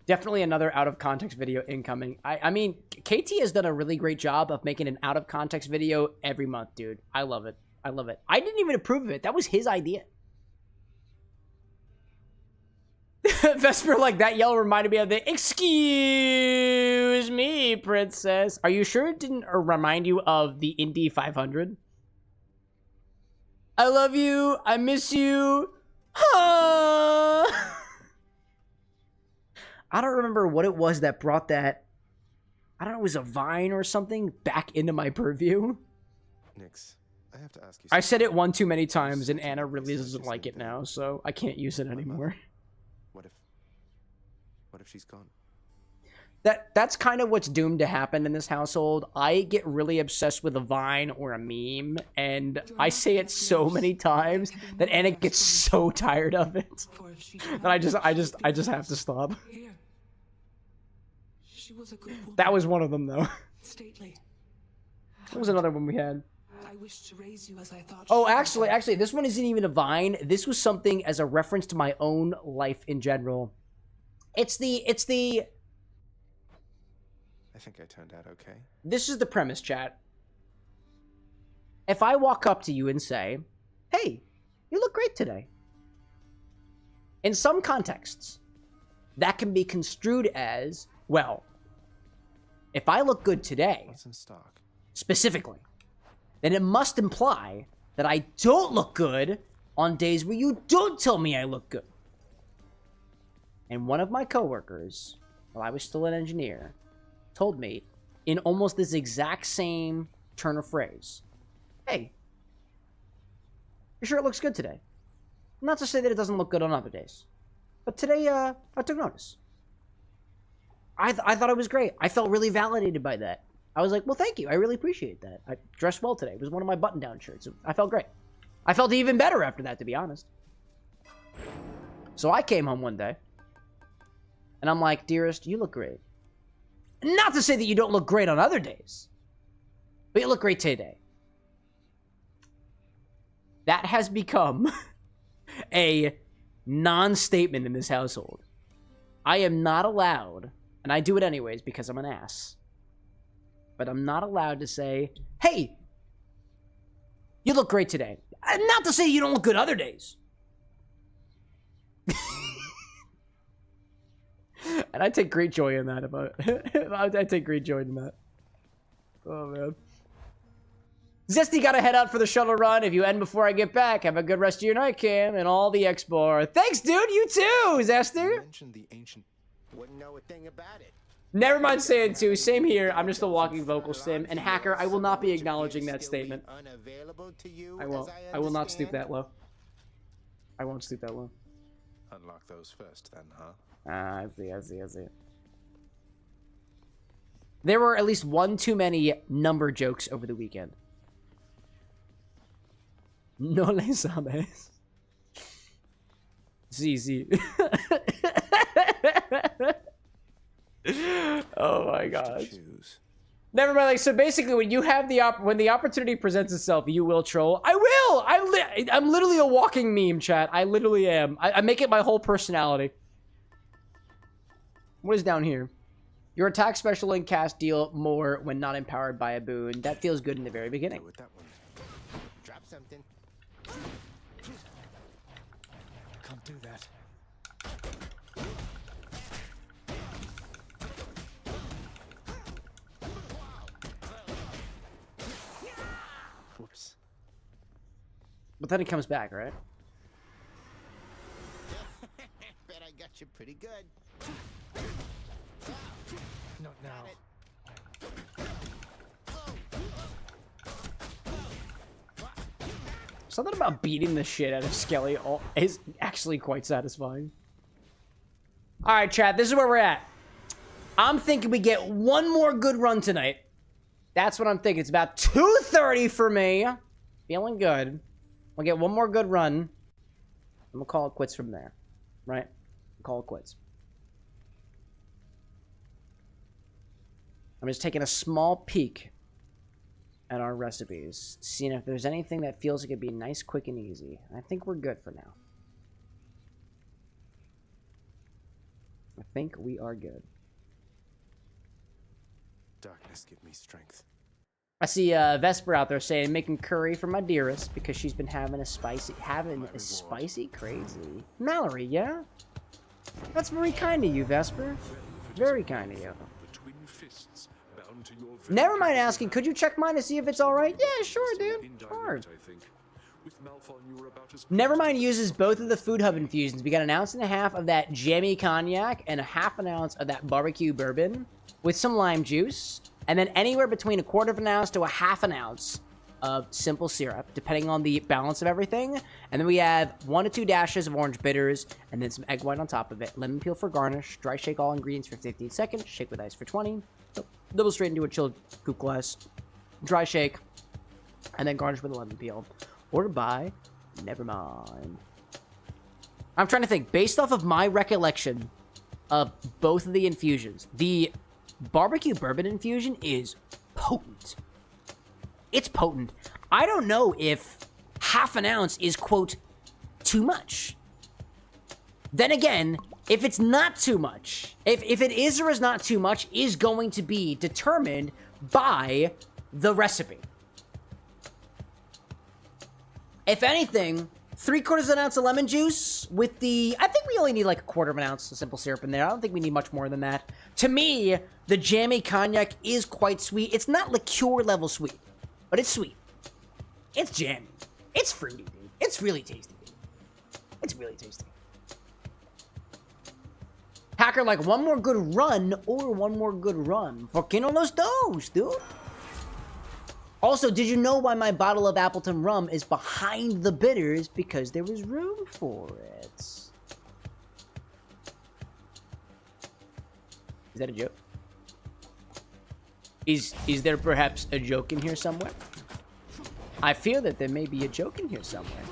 Speaker 3: Definitely another out-of-context video incoming. I mean, KT has done a really great job of making an out-of-context video every month, dude. I love it. I love it. I didn't even approve of it. That was his idea. Vesper, like, that yell reminded me of the excuse me, princess. Are you sure it didn't remind you of the Indy 500? I love you. I miss you. I don't remember what it was that brought that. I don't know, it was a Vine or something back into my purview.
Speaker 15: Nix, I have to ask you.
Speaker 3: I said it one too many times, and Anna really doesn't like it now, so I can't use it anymore.
Speaker 15: What if she's gone?
Speaker 3: That's kind of what's doomed to happen in this household. I get really obsessed with a Vine or a meme, and I say it so many times that Anna gets so tired of it that I just have to stop. That was one of them, though. What was another one we had?
Speaker 6: I wish to raise you as I thought.
Speaker 3: Oh, actually, this one isn't even a Vine. This was something as a reference to my own life in general. It's the.
Speaker 15: I think I turned out okay.
Speaker 3: This is the premise, chat. If I walk up to you and say, hey, you look great today. In some contexts, that can be construed as, well, if I look good today,
Speaker 15: what's in stock?
Speaker 3: Specifically, then it must imply that I don't look good on days where you don't tell me I look good. And one of my coworkers, while I was still an engineer, told me in almost this exact same turn of phrase, hey, your shirt looks good today. Not to say that it doesn't look good on other days, but today I took notice. I thought it was great. I felt really validated by that. I was like, well, thank you. I really appreciate that. I dressed well today. It was one of my button-down shirts. I felt great. I felt even better after that, to be honest. So I came home one day, and I'm like, dearest, you look great. Not to say that you don't look great on other days, but you look great today. That has become a non-statement in this household. I am not allowed, and I do it anyways because I'm an ass, but I'm not allowed to say, hey, you look great today. Not to say you don't look good other days. And I take great joy in that. I take great joy in that. Oh, man. Zesty gotta head out for the shuttle run. If you end before I get back, have a good rest of your night, Cam, and all the X-Bar. Thanks, dude. You too, Zesty.
Speaker 7: Wouldn't know a thing about it.
Speaker 3: Never mind saying too. Same here. I'm just a walking vocal sim. And Hacker, I will not be acknowledging that statement. I won't. I will not stoop that low. I won't stoop that low.
Speaker 1: Unlock those first, then, huh?
Speaker 3: I see. There were at least one too many number jokes over the weekend. No le sabes. Sí. Oh my gosh. Never mind. Like, so basically, when you have when the opportunity presents itself, you will troll. I will. I'm literally a walking meme, chat. I literally am. I make it my whole personality. What is down here? Your attack special and cast deal more when not empowered by a boon. That feels good in the very beginning.
Speaker 7: Drop something.
Speaker 5: Can't do that.
Speaker 15: Whoops.
Speaker 3: But then he comes back, right?
Speaker 7: Bet I got you pretty good.
Speaker 5: Not now.
Speaker 3: Something about beating the shit out of Skelly is actually quite satisfying. All right, chat, this is where we're at. I'm thinking we get one more good run tonight. That's what I'm thinking. It's about 2:30 for me. Feeling good. We'll get one more good run. And we'll call it quits from there. Right? We'll call it quits. I'm just taking a small peek at our recipes, seeing if there's anything that feels like it'd be nice, quick, and easy. I think we're good for now. I think we are good.
Speaker 15: Darkness, give me strength.
Speaker 3: I see Vesper out there saying making curry for my dearest because she's been having a spicy crazy. Mallory, yeah? That's very kind of you, Vesper. Very kind of you. Never mind asking, could you check mine to see if it's alright? Yeah, sure, dude. Sure. Nevermind uses both of the Food Hub infusions. We got 1.5 ounces of that jammy cognac and 1/2 ounce of that barbecue bourbon with some lime juice, and then anywhere between 1/4 ounce to 1/2 ounce of simple syrup, depending on the balance of everything. And then we have 1 to 2 dashes of orange bitters, and then some egg white on top of it. Lemon peel for garnish. Dry shake all ingredients for 15 seconds. Shake with ice for 20. Double straight into a chilled coupe glass. Dry shake, and then garnish with a lemon peel. Ordered by Nevermind. I'm trying to think. Based off of my recollection of both of the infusions, the barbecue bourbon infusion is potent. It's potent. I don't know if 1/2 ounce is, quote, too much. Then again, if it's not too much, if it is or is not too much, is going to be determined by the recipe. If anything, 3/4 ounce of lemon juice with the... I think we only need like 1/4 ounce of simple syrup in there. I don't think we need much more than that. To me, the jammy cognac is quite sweet. It's not liqueur level sweet, but it's sweet. It's jammy. It's fruity, dude. It's really tasty, dude. It's really tasty. Hacker, like, one more good run or one more good run. ¿Por qué no los dos, dude? Also, did you know why my bottle of Appleton rum is behind the bitters? Because there was room for it. Is that a joke? Is there perhaps a joke in here somewhere? I feel that there may be a joke in here somewhere.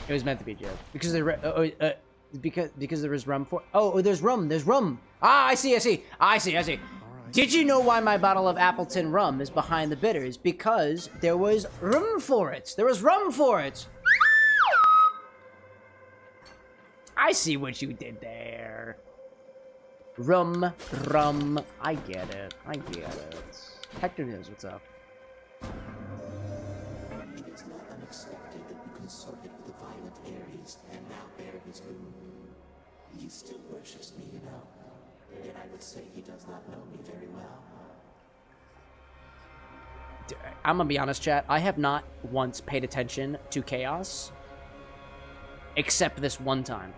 Speaker 3: It was meant to be a joke because because there was rum for. Oh, there's rum. There's rum. Ah, I see. Did you know why my bottle of Appleton rum is behind the bitters? Because there was room for it. There was rum for it. I see what you did there. Rum. I get it. Hector knows what's up.
Speaker 18: It is not unexpected that you consorted with the violent Ares and now bear his boon. He still worships me, you know. Yet I would say he does not know me very well.
Speaker 3: I'm gonna be honest, chat. I have not once paid attention to Chaos. Except this one time.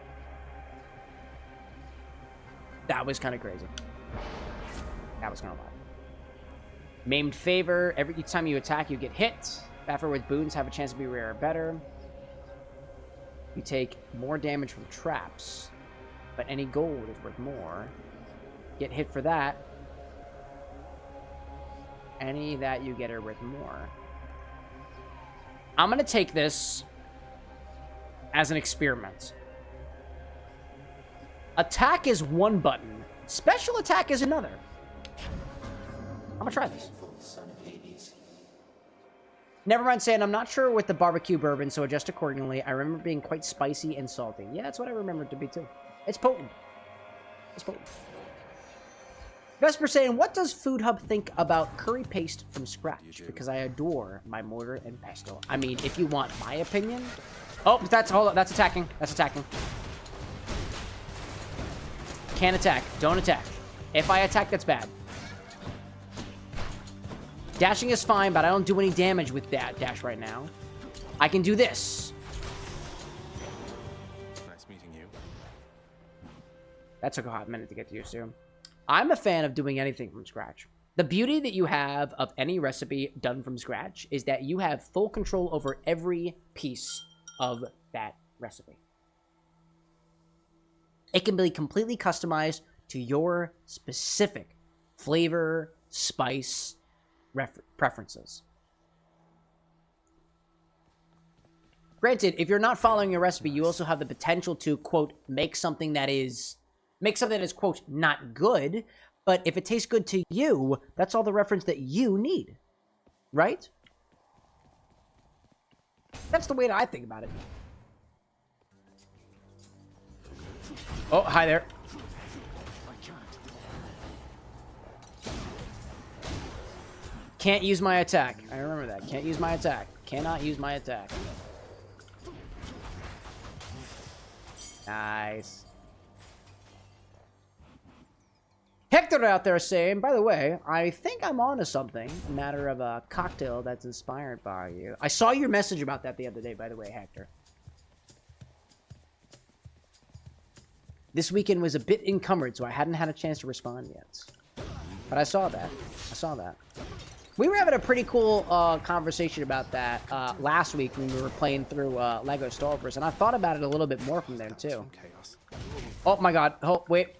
Speaker 3: That was kind of crazy. That was kind of wild. Maimed favor. Each time you attack, you get hit. Baffer with boons have a chance to be rare or better. You take more damage from traps, but any gold is worth more. Get hit for that. Any that you get are worth more. I'm gonna take this as an experiment. Attack is one button. Special attack is another. I'm gonna try this. Never mind saying I'm not sure with the barbecue bourbon, so adjust accordingly. I remember being quite spicy and salty. Yeah, that's what I remember it to be too. It's potent. It's potent. Vesper saying, what does Food Hub think about curry paste from scratch? Because I adore my mortar and pestle. I mean, if you want my opinion. Oh, hold on, that's attacking. That's attacking. Can't attack. Don't attack. If I attack, that's bad. Dashing is fine, but I don't do any damage with that dash right now. I can do this.
Speaker 1: Nice meeting you.
Speaker 3: That took a hot minute to get used to. I'm a fan of doing anything from scratch. The beauty that you have of any recipe done from scratch is that you have full control over every piece of that recipe. It can be completely customized to your specific flavor, spice, preferences. Granted, if you're not following a recipe, you also have the potential to, quote, make something that is, quote, not good, but if it tastes good to you, that's all the reference that you need, right? That's the way that I think about it. Oh, hi there. Can't use my attack. I remember that. Can't use my attack. Cannot use my attack. Nice. Hector out there saying, by the way, I think I'm onto something. A matter of a cocktail that's inspired by you. I saw your message about that the other day, by the way, Hector. This weekend was a bit encumbered, so I hadn't had a chance to respond yet. But I saw that. We were having a pretty cool conversation about that last week when we were playing through Lego Star Wars, and I thought about it a little bit more from there, too. Oh, my God. Oh, wait.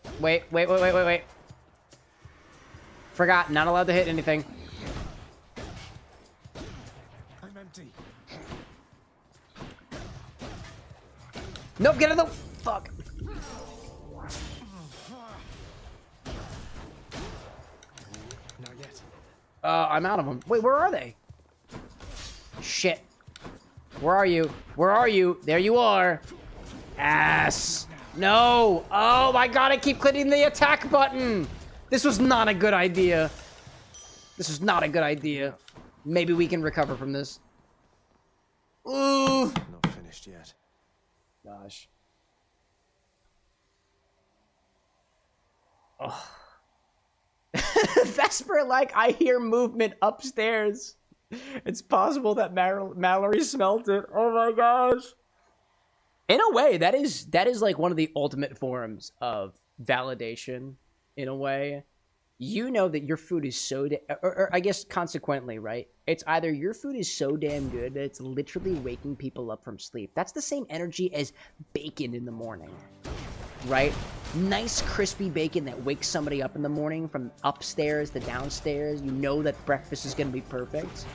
Speaker 3: Forgot. Not allowed to hit anything.
Speaker 1: I'm empty.
Speaker 3: Nope, get in the... Fuck.
Speaker 1: Not yet.
Speaker 3: I'm out of them. Wait, where are they? Shit. Where are you? Where are you? There you are. Ass. No. Oh my God, I keep clicking the attack button. This was not a good idea. This is not a good idea. Maybe we can recover from this. Ooh.
Speaker 1: Not finished yet.
Speaker 3: Gosh. Oh. Vesper, like, I hear movement upstairs. It's possible that Mallory smelt it. Oh my gosh. In a way, that is like one of the ultimate forms of validation. In a way, you know that your food is so, or I guess consequently, right? It's either your food is so damn good that it's literally waking people up from sleep. That's the same energy as bacon in the morning, right? Nice crispy bacon that wakes somebody up in the morning from upstairs to downstairs. You know that breakfast is going to be perfect.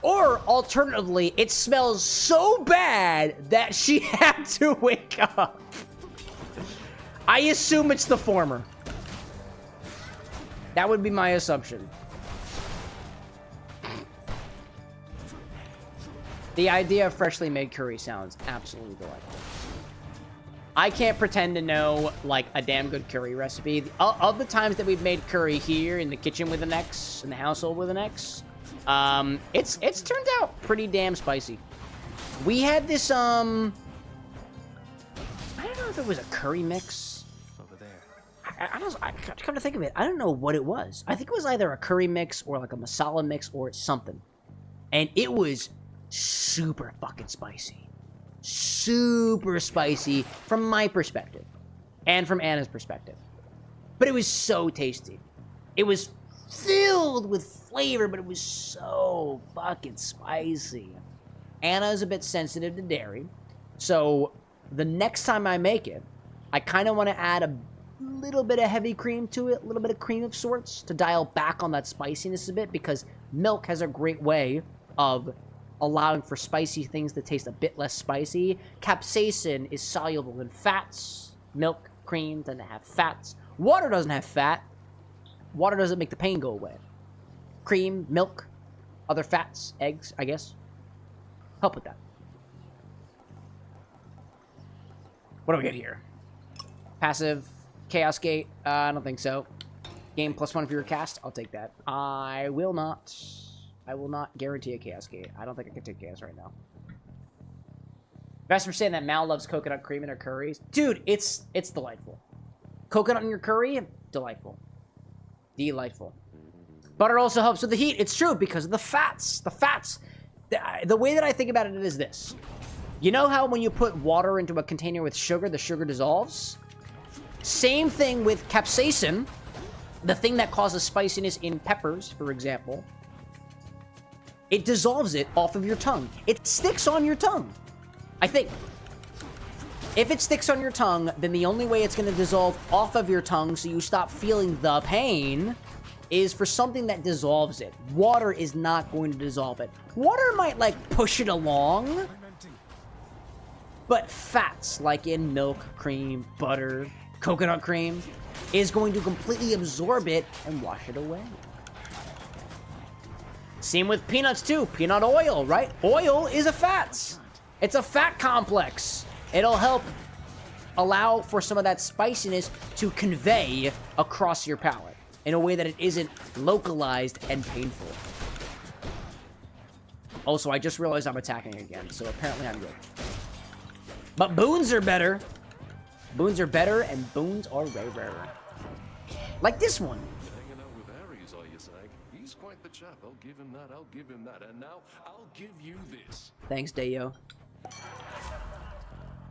Speaker 3: Or alternatively, it smells so bad that she had to wake up. I assume it's the former. That would be my assumption. The idea of freshly made curry sounds absolutely delightful. I can't pretend to know, like, a damn good curry recipe. Of the times that we've made curry here in the kitchen with an X, in the household with an X, it's turned out pretty damn spicy. We had this, I don't know if it was a curry mix.
Speaker 5: Over there.
Speaker 3: I come to think of it, I don't know what it was. I think it was either a curry mix or like a masala mix or something. And it was super fucking spicy. Super spicy from my perspective. And from Anna's perspective. But it was so tasty. It was filled with flavor, but it was so fucking spicy. Anna's a bit sensitive to dairy. So the next time I make it, I kind of want to add a little bit of heavy cream to it, a little bit of cream of sorts to dial back on that spiciness a bit, because milk has a great way of allowing for spicy things to taste a bit less spicy. Capsaicin is soluble in fats. Milk, cream doesn't have fats. Water doesn't have fat. Water doesn't make the pain go away. Cream, milk, other fats, eggs, I guess, help with that. What do we get here? Passive, Chaos Gate, I don't think so. Game +1 for your cast, I'll take that. I will not guarantee a Chaos Gate. I don't think I can take Chaos right now. Vesper saying that Mal loves coconut cream in her curries. Dude, it's delightful. Coconut in your curry, delightful. Delightful. Butter also helps with the heat. It's true, because of the fats. The fats. The way that I think about it is this. You know how when you put water into a container with sugar, the sugar dissolves? Same thing with capsaicin. The thing that causes spiciness in peppers, for example. It dissolves it off of your tongue. It sticks on your tongue, I think. If it sticks on your tongue, then the only way it's going to dissolve off of your tongue so you stop feeling the pain is for something that dissolves it. Water is not going to dissolve it. Water might, like, push it along. But fats, like in milk, cream, butter, coconut cream, is going to completely absorb it and wash it away. Same with peanuts, too. Peanut oil, right? Oil is a fat. It's a fat complex. It'll help allow for some of that spiciness to convey across your palate in a way that it isn't localized and painful. Also, I just realized I'm attacking again, so apparently I'm good. But boons are better. Boons are better, and boons are rarer. Like this one.
Speaker 16: Hanging out with Aries, are you, Zag? He's quite the chap. I'll give him that. I'll give him that. And now I'll give you this.
Speaker 3: Thanks, Dio.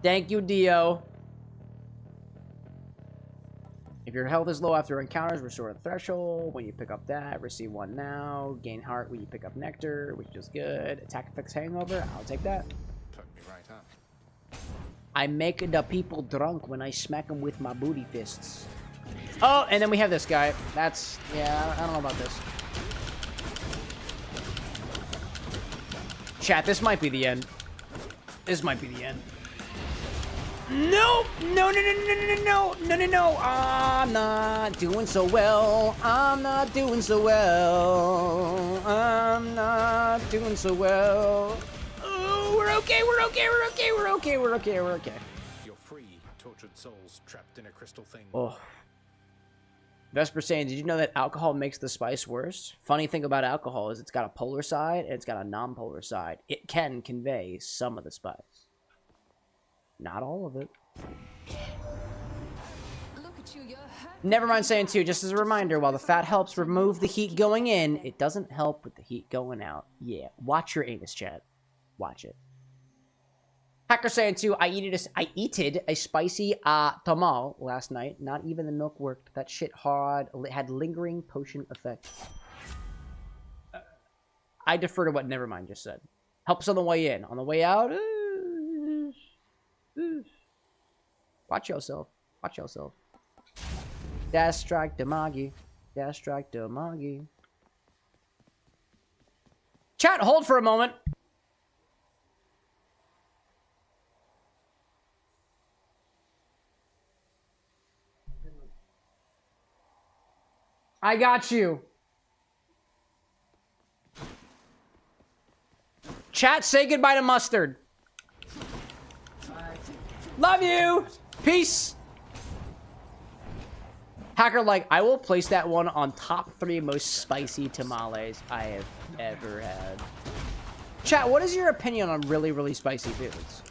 Speaker 3: Thank you, Dio. If your health is low after encounters, restore the threshold. When you pick up that, receive one now. Gain heart when you pick up nectar, which is good. Attack effects hangover. I'll take that.
Speaker 5: Took me right up.
Speaker 3: I make the people drunk when I smack them with my booty fists. Oh, and then we have this guy. That's, yeah, I don't know about this. Chat, this might be the end. This might be the end. No! No, no, no, no, no, no, no, no, no. I'm not doing so well. I'm not doing so well. I'm not doing so well. Oh, we're okay, we're okay, we're okay, we're okay, we're okay, we're okay.
Speaker 5: You're free, tortured souls trapped in a crystal thing.
Speaker 3: Oh. Vesper saying, did you know that alcohol makes the spice worse? Funny thing about alcohol is it's got a polar side and it's got a non-polar side. It can convey some of the spice. Not all of it. Never mind saying too, just as a reminder, while the fat helps remove the heat going in, it doesn't help with the heat going out. Yeah, watch your anus, chat. Watch it. Hacker saying too, I eated a spicy tamal last night. Not even the milk worked. That shit hard had lingering potion effect. I defer to what Nevermind just said. Helps on the way in. On the way out, watch yourself. Watch yourself. Dash strike Damagi. Dash strike Damagi. Chat, hold for a moment. I got you. Chat, say goodbye to mustard. Love you. Peace. Hacker like, I will place that one on top 3 most spicy tamales I have ever had. Chat, what is your opinion on really, really spicy foods?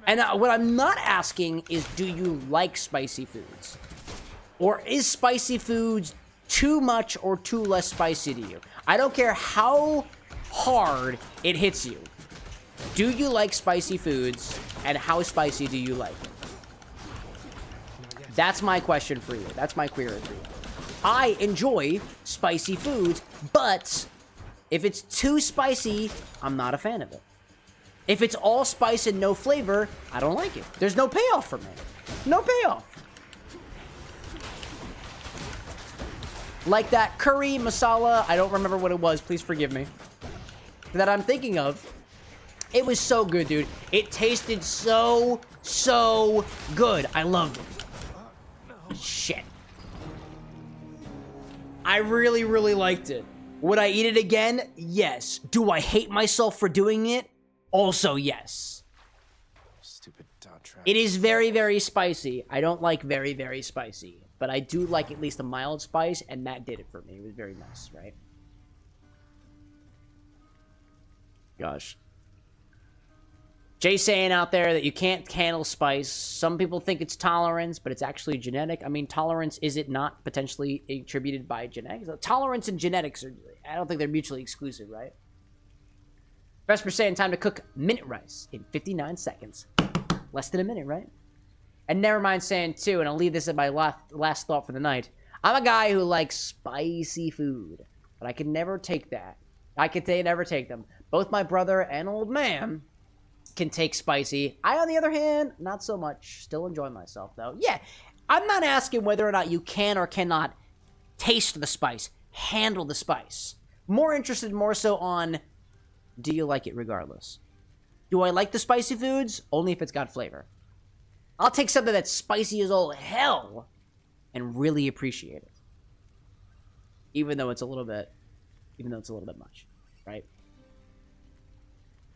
Speaker 3: And what I'm not asking is, do you like spicy foods? Or is spicy foods too much or too less spicy to you? I don't care how hard it hits you. Do you like spicy foods, and how spicy do you like it? That's my question for you. That's my query for you. I enjoy spicy foods, but if it's too spicy, I'm not a fan of it. If it's all spice and no flavor, I don't like it. There's no payoff for me. No payoff. Like that curry masala, I don't remember what it was, please forgive me, that I'm thinking of. It was so good, dude. It tasted so good. I loved it. Shit. I really, really liked it. Would I eat it again? Yes. Do I hate myself for doing it? Also, yes.
Speaker 15: Stupid dot trap.
Speaker 3: It is very, very spicy. I don't like very, very spicy, but I do like at least a mild spice, and that did it for me. It was very nice, right? Gosh. Jay saying out there that you can't handle spice. Some people think it's tolerance, but it's actually genetic. I mean, tolerance, is it not potentially attributed by genetics? Tolerance and genetics are, I don't think they're mutually exclusive, right? Vesper saying time to cook minute rice in 59 seconds. Less than a minute, right? And Nevermind saying too, and I'll leave this at my last thought for the night. I'm a guy who likes spicy food, but I can never take that. I can never take them. Both my brother and old man can take spicy. I, on the other hand, not so much. Still enjoy myself, though. Yeah, I'm not asking whether or not you can or cannot taste the spice, handle the spice. More interested more so on, do you like it regardless? Do I like the spicy foods? Only if it's got flavor. I'll take something that's spicy as all hell and really appreciate it. Even though it's a little bit much, right?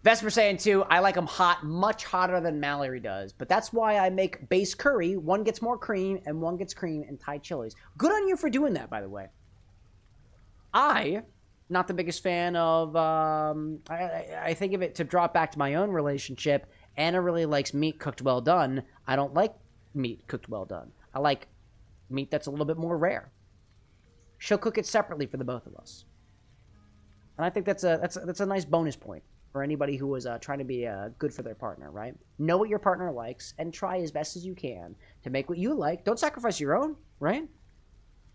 Speaker 3: Vesper saying too, I like them hot, much hotter than Mallory does. But that's why I make base curry. One gets more cream, and one gets cream and Thai chilies. Good on you for doing that, by the way. Not the biggest fan of, I think of it, to drop back to my own relationship, Anna really likes meat cooked well done. I don't like meat cooked well done. I like meat that's a little bit more rare. She'll cook it separately for the both of us. And I think that's a nice bonus point for anybody who was trying to be good for their partner, right? Know what your partner likes and try as best as you can to make what you like. Don't sacrifice your own, right?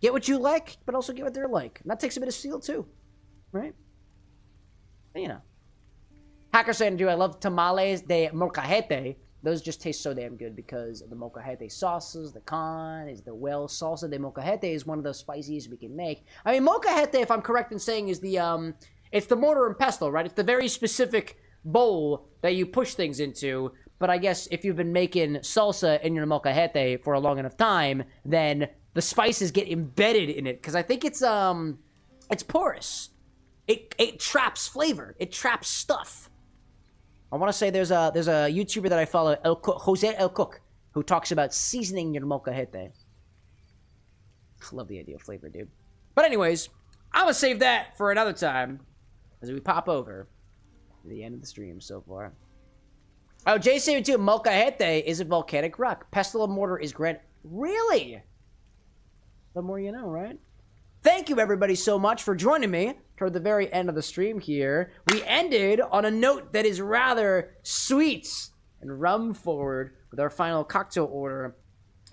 Speaker 3: Get what you like, but also get what they're like. And that takes a bit of skill too, right? But, you know. Hacker saying, do I love tamales de molcajete? Those just taste so damn good because of the molcajete sauces. The con is the salsa de molcajete is one of the spiciest we can make. I mean, molcajete, if I'm correct in saying, is the it's the mortar and pestle, right? It's the very specific bowl that you push things into. But I guess if you've been making salsa in your molcajete for a long enough time, then the spices get embedded in it. Because I think it's porous. It traps flavor. It traps stuff. I want to say there's a YouTuber that I follow, Jose El Cook, who talks about seasoning your molcajete. I love the idea of flavor, dude. But anyways, I'm going to save that for another time as we pop over to the end of the stream so far. Oh, J72, molcajete is a volcanic rock. Pestle and mortar is granite. Really? The more you know, right? Thank you, everybody, so much for joining me toward the very end of the stream here. We ended on a note that is rather sweet and rum-forward with our final cocktail order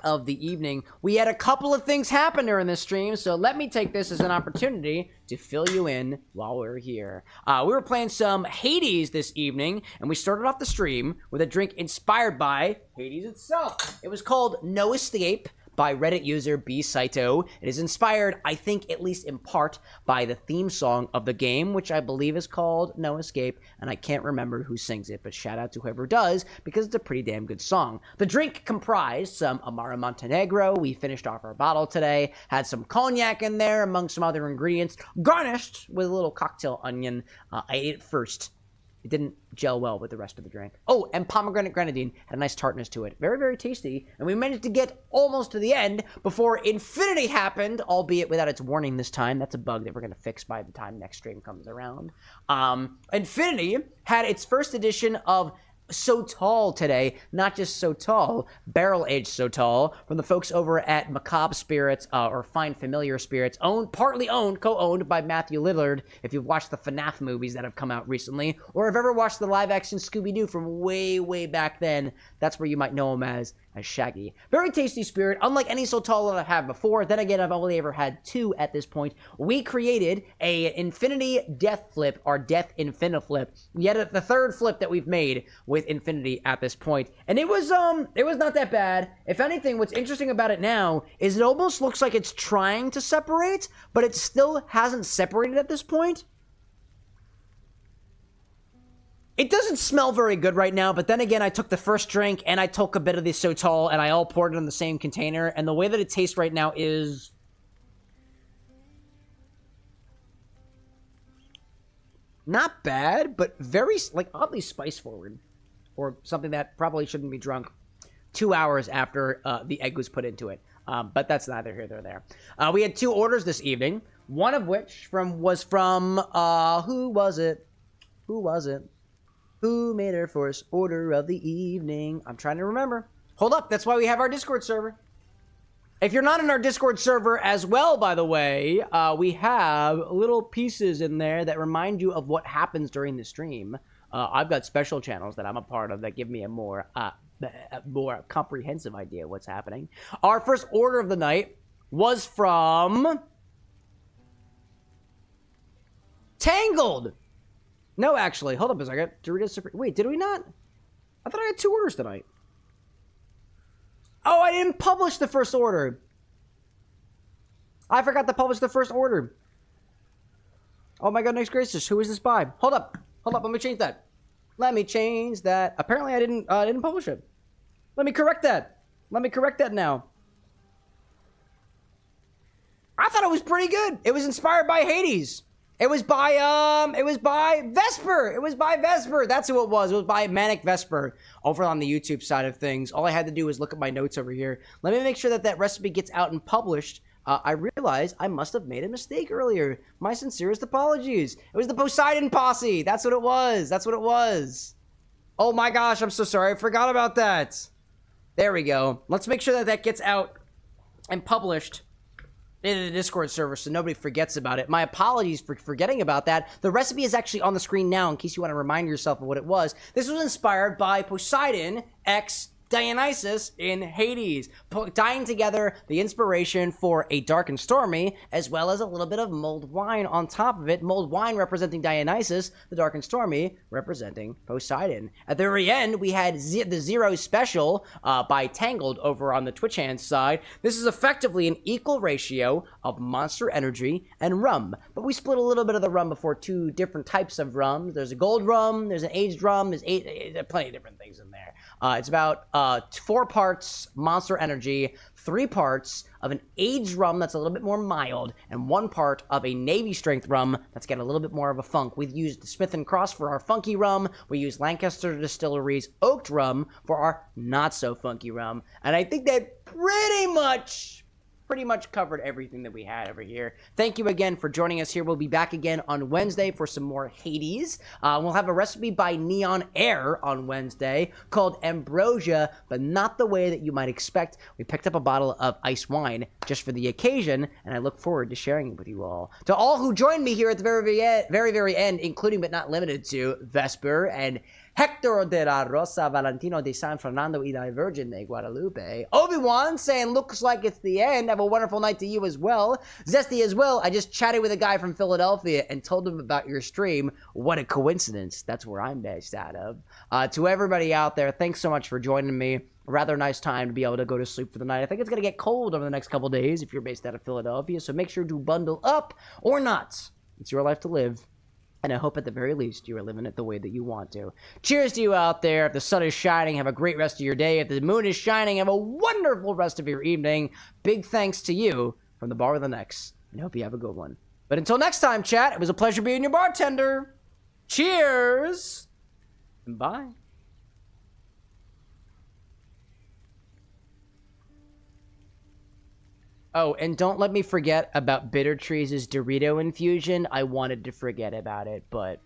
Speaker 3: of the evening. We had a couple of things happen during this stream, so let me take this as an opportunity to fill you in while we're here. We were playing some Hades this evening, and we started off the stream with a drink inspired by Hades itself. It was called No Escape by Reddit user BSaito. It is inspired, I think, at least in part, by the theme song of the game, which I believe is called No Escape, and I can't remember who sings it, but shout out to whoever does, because it's a pretty damn good song. The drink comprised some Amaro Montenegro. We finished off our bottle today, had some cognac in there, among some other ingredients, garnished with a little cocktail onion. I ate it first. It didn't gel well with the rest of the drink. Oh, and pomegranate grenadine had a nice tartness to it. Very, very tasty. And we managed to get almost to the end before Infinity happened, albeit without its warning this time. That's a bug that we're going to fix by the time next stream comes around. Infinity had its first edition of So Tall today. Not just So Tall, barrel-aged So Tall, from the folks over at Macabre Spirits, or Fine Familiar Spirits, co-owned by Matthew Lillard, if you've watched the FNAF movies that have come out recently, or have ever watched the live-action Scooby-Doo from way, way back then. That's where you might know him as Shaggy. Very tasty spirit, unlike any So Tall that I've had before. Then again, I've only ever had 2 at this point. We created a Infinity Death Flip, or Death Infini-flip, yet the third flip that we've made with Infinity at this point. And it was not that bad. If anything, what's interesting about it now is it almost looks like it's trying to separate, but it still hasn't separated at this point. It doesn't smell very good right now, but then again, I took the first drink, and I took a bit of the So Tall, and I all poured it in the same container, and the way that it tastes right now is not bad, but very, like, oddly spice-forward, or something that probably shouldn't be drunk 2 hours after the egg was put into it, but that's neither here nor there. We had 2 orders this evening, one of which was from, who was it? Who made our first order of the evening? I'm trying to remember. Hold up, that's why we have our Discord server. If you're not in our Discord server as well, by the way, we have little pieces in there that remind you of what happens during the stream. I've got special channels that I'm a part of that give me a more comprehensive idea of what's happening. Our first order of the night was from Tangled. No, actually, hold up a second. Doritos. Wait, did we not? I thought I had 2 orders tonight. Oh, I didn't publish the first order. I forgot to publish the first order. Oh my goodness gracious, who is this by? Hold up, let me change that. Apparently I didn't publish it. Let me correct that now. I thought it was pretty good. It was inspired by Hades. It was by Vesper. That's who it was. It was by Manic Vesper over on the YouTube side of things. All I had to do was look at my notes over here. Let me make sure that that recipe gets out and published. I realized I must have made a mistake earlier. My sincerest apologies. It was the Poseidon Posse. That's what it was. Oh my gosh, I'm so sorry. I forgot about that. There we go. Let's make sure that that gets out and published in the Discord server so nobody forgets about it. My apologies for forgetting about that. The recipe is actually on the screen now in case you want to remind yourself of what it was. This was inspired by Poseidon x Dionysus in Hades, tying together the inspiration for a dark and stormy, as well as a little bit of mulled wine on top of it. Mulled wine representing Dionysus, the dark and stormy representing Poseidon. At the very end, we had the Zero Special by Tangled over on the Twitch hand side. This is effectively an equal ratio of Monster Energy and rum, but we split a little bit of the rum before 2 different types of rums. There's a gold rum, there's an aged rum, there's plenty of different things in there. It's about 4 parts Monster Energy, 3 parts of an aged rum that's a little bit more mild, and 1 part of a Navy Strength rum that's got a little bit more of a funk. We've used Smith & Cross for our funky rum. We used Lancaster Distillery's oaked rum for our not-so-funky rum. And I think that pretty much covered everything that we had over here. Thank you again for joining us here. We'll be back again on Wednesday for some more Hades. We'll have a recipe by Neon Air on Wednesday called Ambrosia, but not the way that you might expect. We picked up a bottle of ice wine just for the occasion, and I look forward to sharing it with you all. To all who joined me here at the very end, including but not limited to Vesper and Hector de la Rosa, Valentino de San Fernando y la Virgin de Guadalupe. Obi-Wan saying, looks like it's the end. Have a wonderful night to you as well. Zesty as well. I just chatted with a guy from Philadelphia and told him about your stream. What a coincidence. That's where I'm based out of. To everybody out there, thanks so much for joining me. A rather nice time to be able to go to sleep for the night. I think it's going to get cold over the next couple days if you're based out of Philadelphia, so make sure to bundle up or not. It's your life to live, and I hope at the very least you are living it the way that you want to. Cheers to you out there. If the sun is shining, have a great rest of your day. If the moon is shining, have a wonderful rest of your evening. Big thanks to you from the Bar with an X, and I hope you have a good one. But until next time, chat, it was a pleasure being your bartender. Cheers, and bye. Oh, and don't let me forget about Bitter Trees' Dorito infusion. I wanted to forget about it, but...